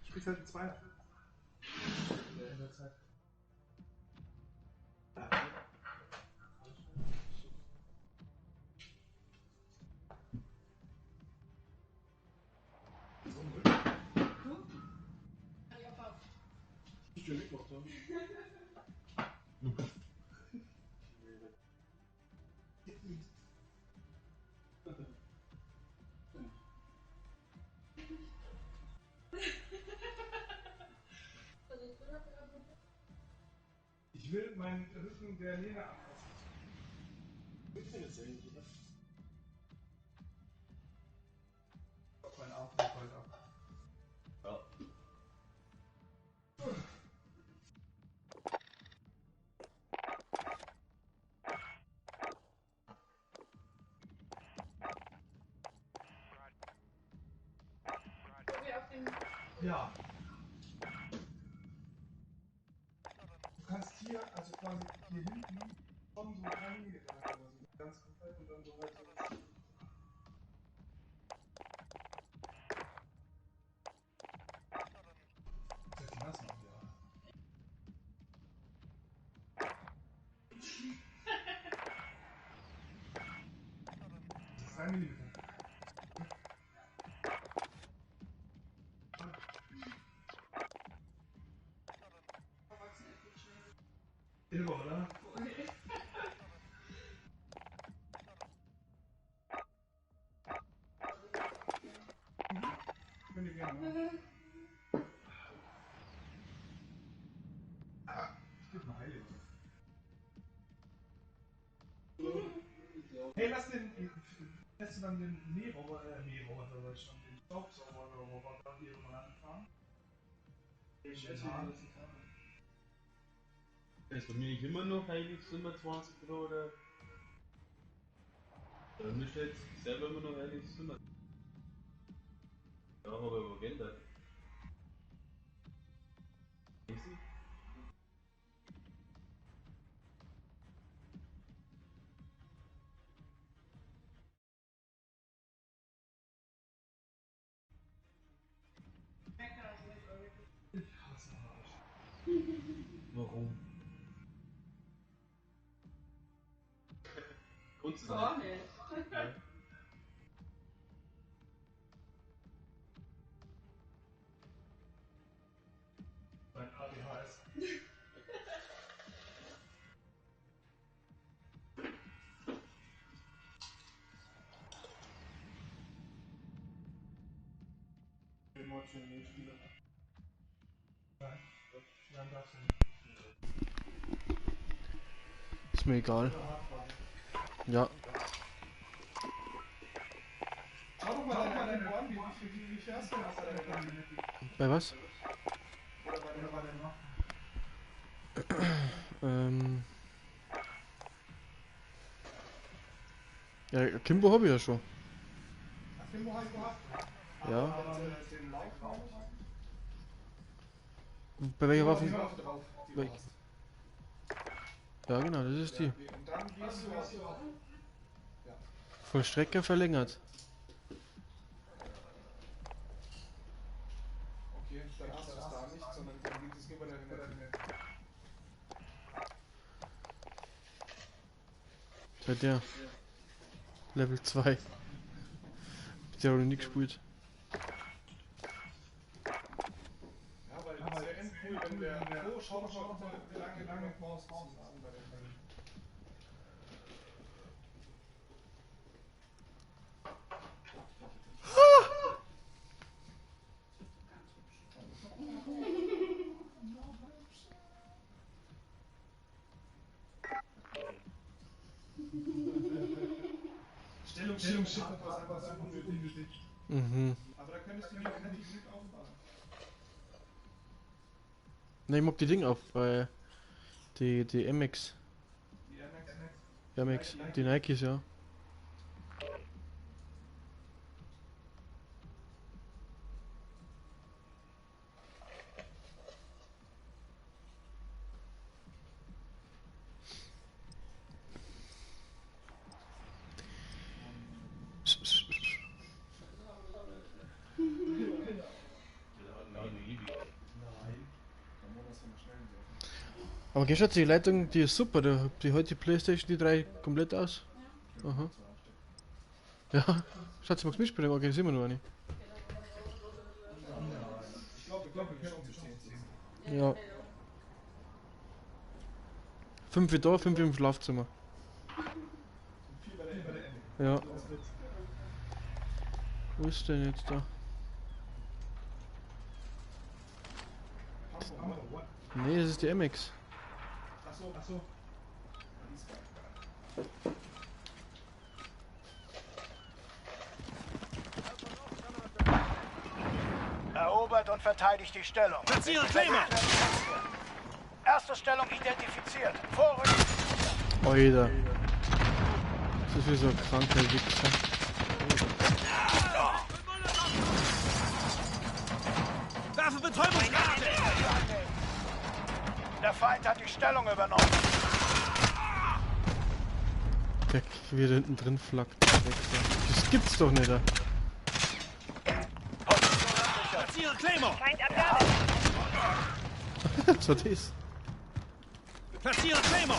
Spielst halt ein Zweier. In der Zeit. Ich will meinen Rücken der Lena anpassen. Ich finde es eigentlich, oder? Mein Arm fällt bald ab. Ja. Ja. Du kannst hier, also quasi hier hinten, schon so reingehen, also ganz komplett und dann so halt so das. Das noch, ja. 3 Millimeter. In der Woche, oder? Könnt ihr gerne machen. Ich geb mal Heilung. Hey, lass den kennst du dann den Mähroboter, den Staubsauger-Roboter, die irgendwann angefahren? Ich schätze,
Ist bei mir nicht immer noch heilig 25 oder? Bei mir steht selber immer noch heilig 100. Ja, aber wo geht das? Warum? Grund zu sein. Ja.
Mein ADHS. Spieler. Nein, dann darfst du nicht.
Ist mir egal. Ja.
Schau doch mal deine Ohren, wie fährst du das deine Kabine?
Bei was?
Oder bei der Nacht?
Ja, Kimbo habe ich ja schon.
Ach, Kimbo hast du gehabt?
Ja.
Den Laufraum?
Bei welcher Waffe?
Drauf, die du hast.
Ja, genau, das ist die.
Und dann gehst du auf. Ja.
Vollstrecke verlängert.
Okay, dann hast du es da nicht, sondern dann geht es nur bei deiner
Seit der Level 2. Der hat noch nie gespielt.
Ja, weil das wäre echt cool, wenn der. Oh, schau doch mal, wie lange brauchst du bei der Kabine. Stellungsschiff ist einfach so unnötig.
Mhm.
Aber da könntest du nicht Glück aufbauen.
Ne, ich mag die Dinge auf, weil die MX.
Die
MX, die Nikes, ja. Aber gehst du die Leitung, die ist super, die hält die Playstation die 3 komplett aus. Aha. Ja, Schatz, magst du mitspielen? Organisieren wir noch eine.
Ich glaube, wir können bestehen.
Ja. 5 da, 5 im Schlafzimmer. Ja. Wo ist denn jetzt da? Nee, das ist die MX.
Achso.
Erobert und verteidigt die Stellung.
Platzieren Claimer!
Erste Stellung identifiziert. Vorrücken.
Alter. Das ist wie so ein kranker Wichser.
Werfe Betäubungsgranate!
Der Feind hat die Stellung übernommen.
Der wie da hinten drin flackt. Das gibt's doch nicht. Da.
Platzieren Claimer!
Feindabgabe.
Was war das?
Platzieren Claimer!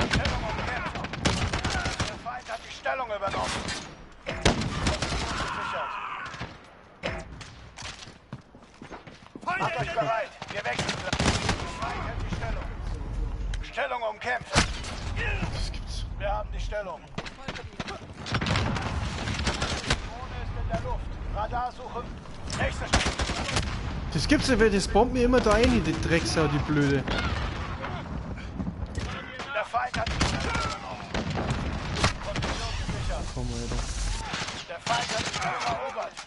Stellung umkämpft. Der Feind hat die Stellung übernommen. Sichert. Macht euch bereit. Wir wechseln. Der Feind hält die Stellung. Stellung umkämpft. Stellung. Drohne ist in der Luft. Radarsuche. Nächste Stellung.
Das gibt's ja, das bombt mir immer da rein, die Drecksau, die Blöde.
Der Feind hat die Stellung übernommen. Position gesichert.
Komm, Alter.
Der Feind hat die Stellung erobert.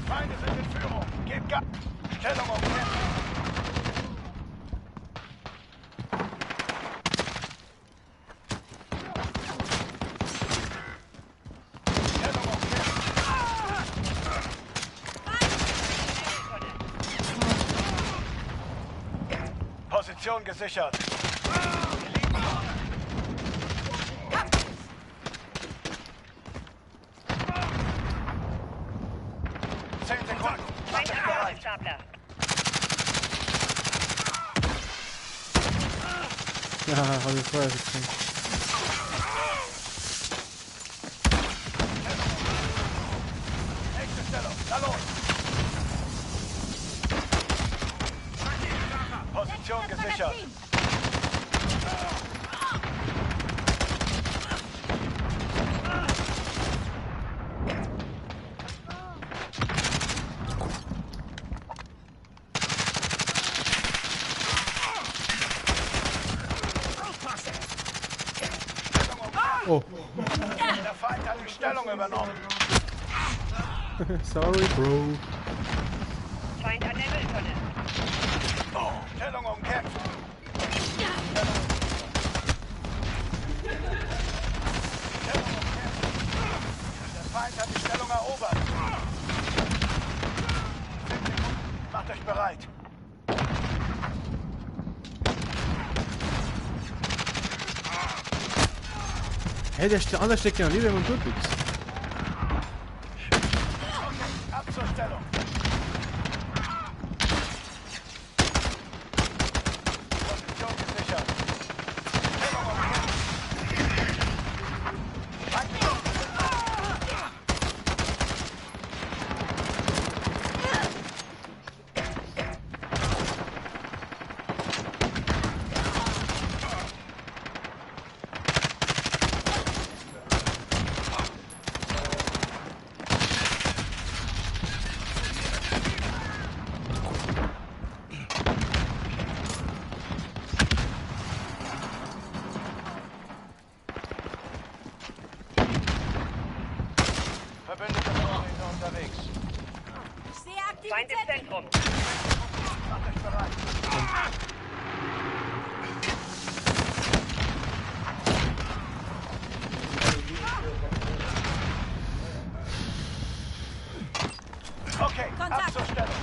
Feinde sind in Führung. Gebt Gas. Stellung umkämpfen. Stellung umkämpfen. Position gesichert. 10 Sekunden. Macht euch bereit.
Ja, hab ich vorher gekriegt.
Nächste Stellung. Na los. Position gesichert.
Oh.
Der Feind hat die Stellung übernommen.
Sorry, Bro.
Feind an der Mülltonne.
Stellung umkämpft. Stellung umkämpft. Der Feind hat die Stellung erobert. 10 Sekunden. Macht euch bereit.
Hey, der andere steckt ja noch lieber im Turtwix.
Okay, ab zur Stellung. Position gesichert. Stellung umkämpft. Verbündete Vorräte unterwegs.
Ich sehe Aktivität. Feind im Zentrum.
Macht euch bereit. Okay, ab zur Stellung.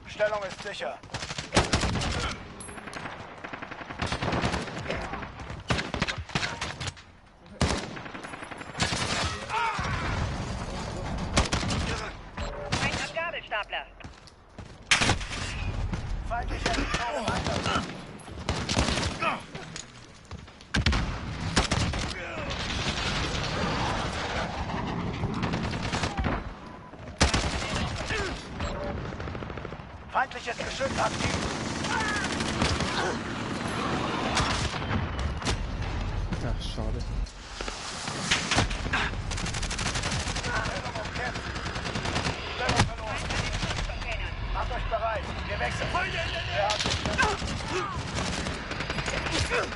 Stellung ist sicher.
Feind am Gabelstapler.
Feindliche Munition im Einsatz. Feindliches Geschütz aktiv.
Ach, schade.
Stellung umkämpft. Stellung verloren. Macht euch bereit. Wir wechseln. Wer hat die Stellung?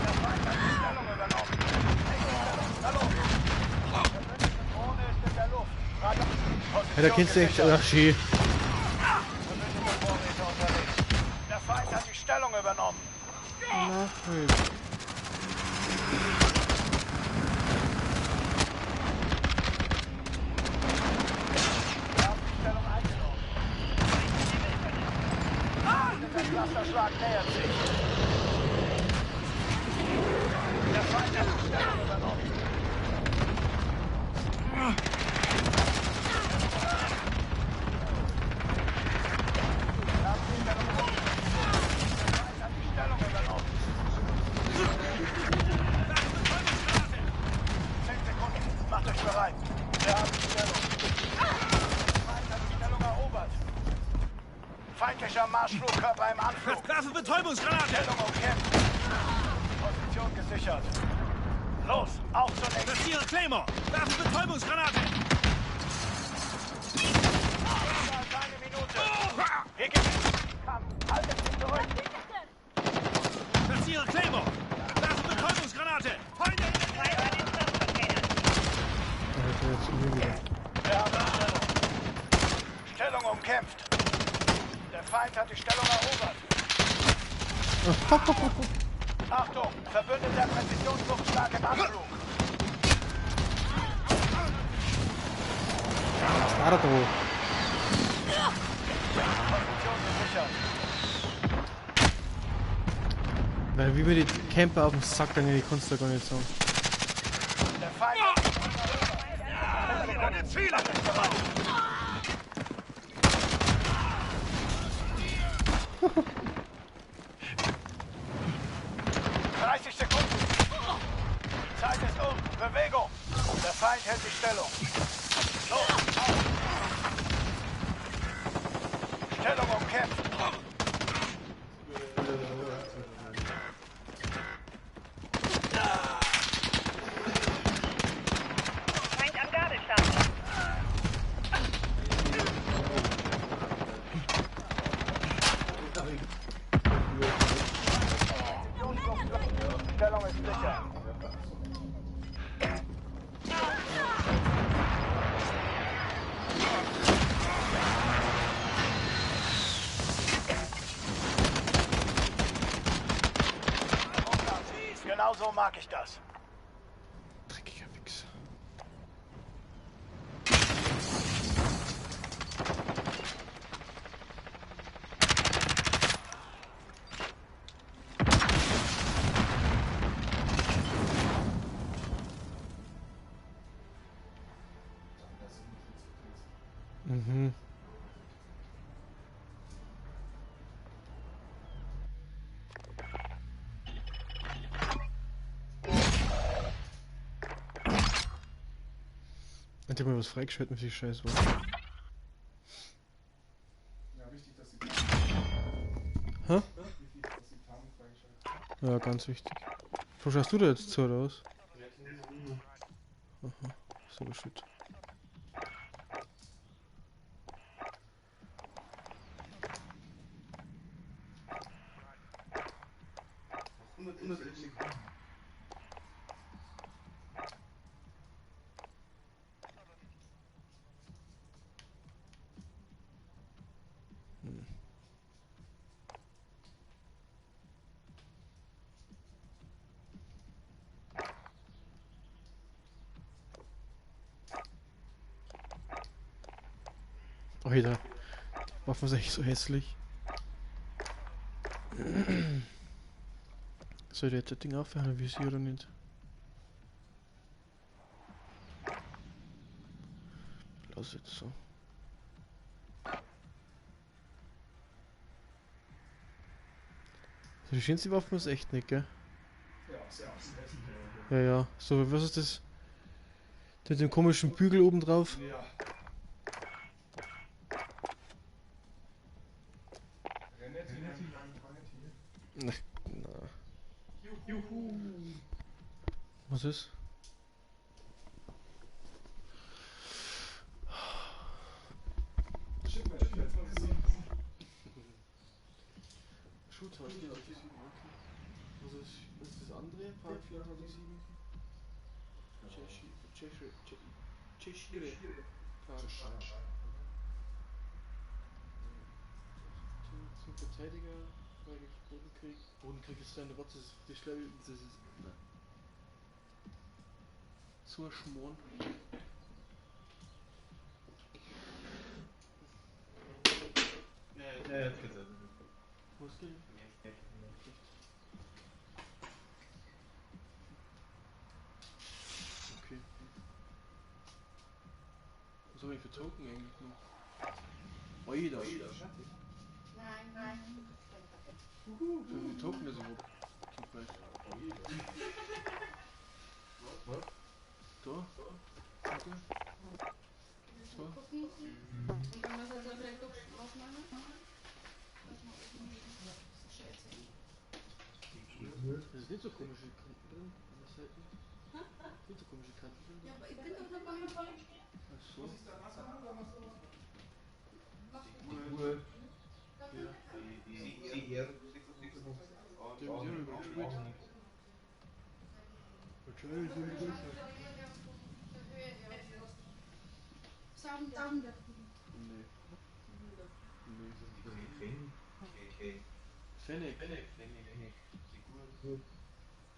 Der Feind hat die Stellung übernommen. Hallo. Drohne ist in der Luft.
Ja, da kennst du echt. Ach, schön.
Verbündete Vorräte unterwegs. Der Feind hat die Stellung übernommen.
Nachhilfe.
Wir haben die Stellung eingenommen. Der Clusterschlag nähert sich. Der Feind hat die Stellung übernommen. Wir haben die Stellung übernommen. Der Feind hat die Stellung übernommen. 10 Sekunden. Macht euch bereit. Wer Feindlicher Marschflugkörper im Anflug.
Werfe Betäubungsgranate!
Stellung umkämpft. Position gesichert. Los, auf zunächst.
Platziere Claymore! Werfe Betäubungsgranate!
Weniger als eine Minute. Wir gewinnen. Kampf. Haltet sich zurück.
Platziere Claymore! Werfe Betäubungsgranate! Feinde in den
Alter, jetzt irgendwie wieder.
Wir haben Stellung. Stellung umkämpft. Der Feind hat die Stellung erobert. Achtung, verbündeter Präzisionsluftschlag im Anflug.
Starto.
Position gesichert.
Weil wie mir die Camper auf dem Sack gehen, die kannst du gar nicht sagen.
Der Feind hat Ziele. 30 Sekunden. Die Zeit ist um. Bewegung. Der Feind hält die Stellung. Los, auf. Stellung umkämpft.
Feind am Gabelstapel.
Stellung ist sicher. Genau so mag ich das.
Dreckiger Wichser. Mhm. Hat dir mal was freigeschaltet mit die Scheiße war.
Ja, wichtig, dass die
Hä?
wichtig, dass die Tarnung freigeschaltet.
Ja, ganz wichtig. Wo schaust du da jetzt zu oder was? Aha, so shit. Alter, Waffen sind echt so hässlich. Soll der jetzt das Ding aufhören, wie sie oder nicht? Lass jetzt so. So die schönste Waffe ist echt nicht, gell? Ja, ja. So, was ist das? Mit dem komischen Bügel oben drauf?
Ja.
Na.
Juhu.
Was ist? Shooter, steht auf die 7, okay. Was ist das andere? Part 24-7? Cheshire. Zum Verteidiger, weil ich Bodenkrieg. Bodenkrieg ist deine Wort, das ist die Stelle, das ist. Ne. So ein Schmoren. Ja, bitte. Wo ist die? Okay. Was habe ich für Token eigentlich noch? Oida.
Nein.
Für die Token ist überhaupt zum Preis. Was? Da? Warte. Da?
Und dann was soll vielleicht was machen?
ist nicht so komische Kanten drin an der Seite. Nicht so komische Kanten drin.
Ja, aber ich bin doch noch mal mit voll.
Ach so.
Muss ich da Wasser machen oder was?
Cool.
Ja.
Die hier.
Die haben sie übergespielt. Wahrscheinlich sind die gut.
Sagen wir.
Nee.
Nee.
Fennec.
Gut.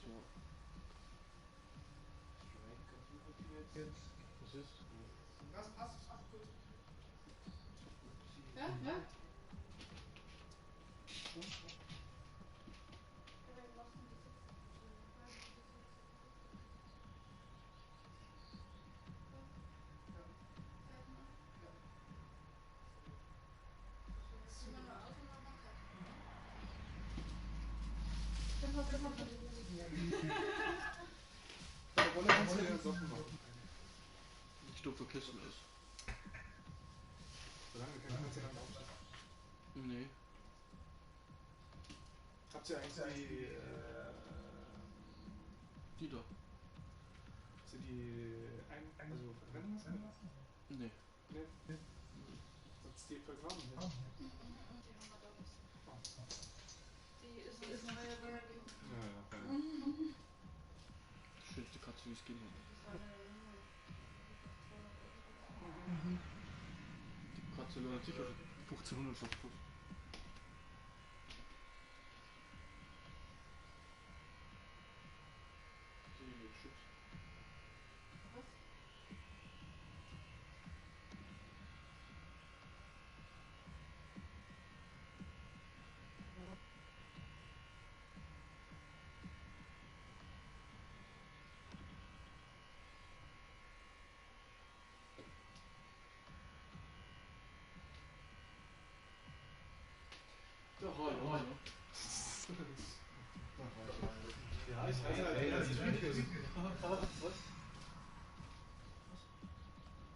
So. Was ist?
Das passt.
Ja, ja.
Ich glaube, vergessen ist.
Solange wir keine Konzerne aufstehen.
Nee.
Habt ihr eigentlich
Die da.
sind die also verbrennen lassen?
Nee.
Nee. Sonst die vergraben hier.
Die ist eine neue Röhre.
Ja.
Schönste Katze, wie es geht. Die Katze lohnt sicher 1500 Schock. Ja, hallo.
Ja, ich weiß halt, das ist
Was?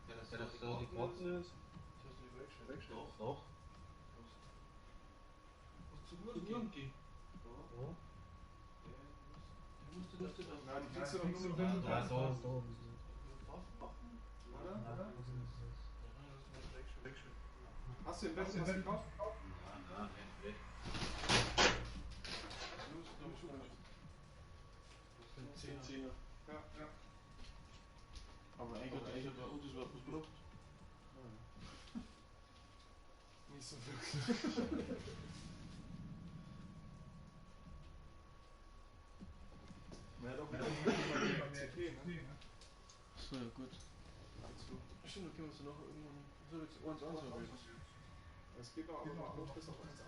Ja, dass das so die Katze ist.
Das ist die Wegstellen.
Doch.
Zu Wurm gehen.
Ja.
Na, die kriegst du doch nur mit
Ja, so.
Oder? Hast du im Westen was gekauft?
Ja, nicht.
Das sind 10
Ja.
Aber eigentlich hat bei uns was gebraucht.
Nicht so wirklich. Man hat auch mehr CP, ne?
So, ja gut. Stimmt, da können wir uns noch irgendwann. So, jetzt 1 anschauen.
Es geht auch noch bis auf 1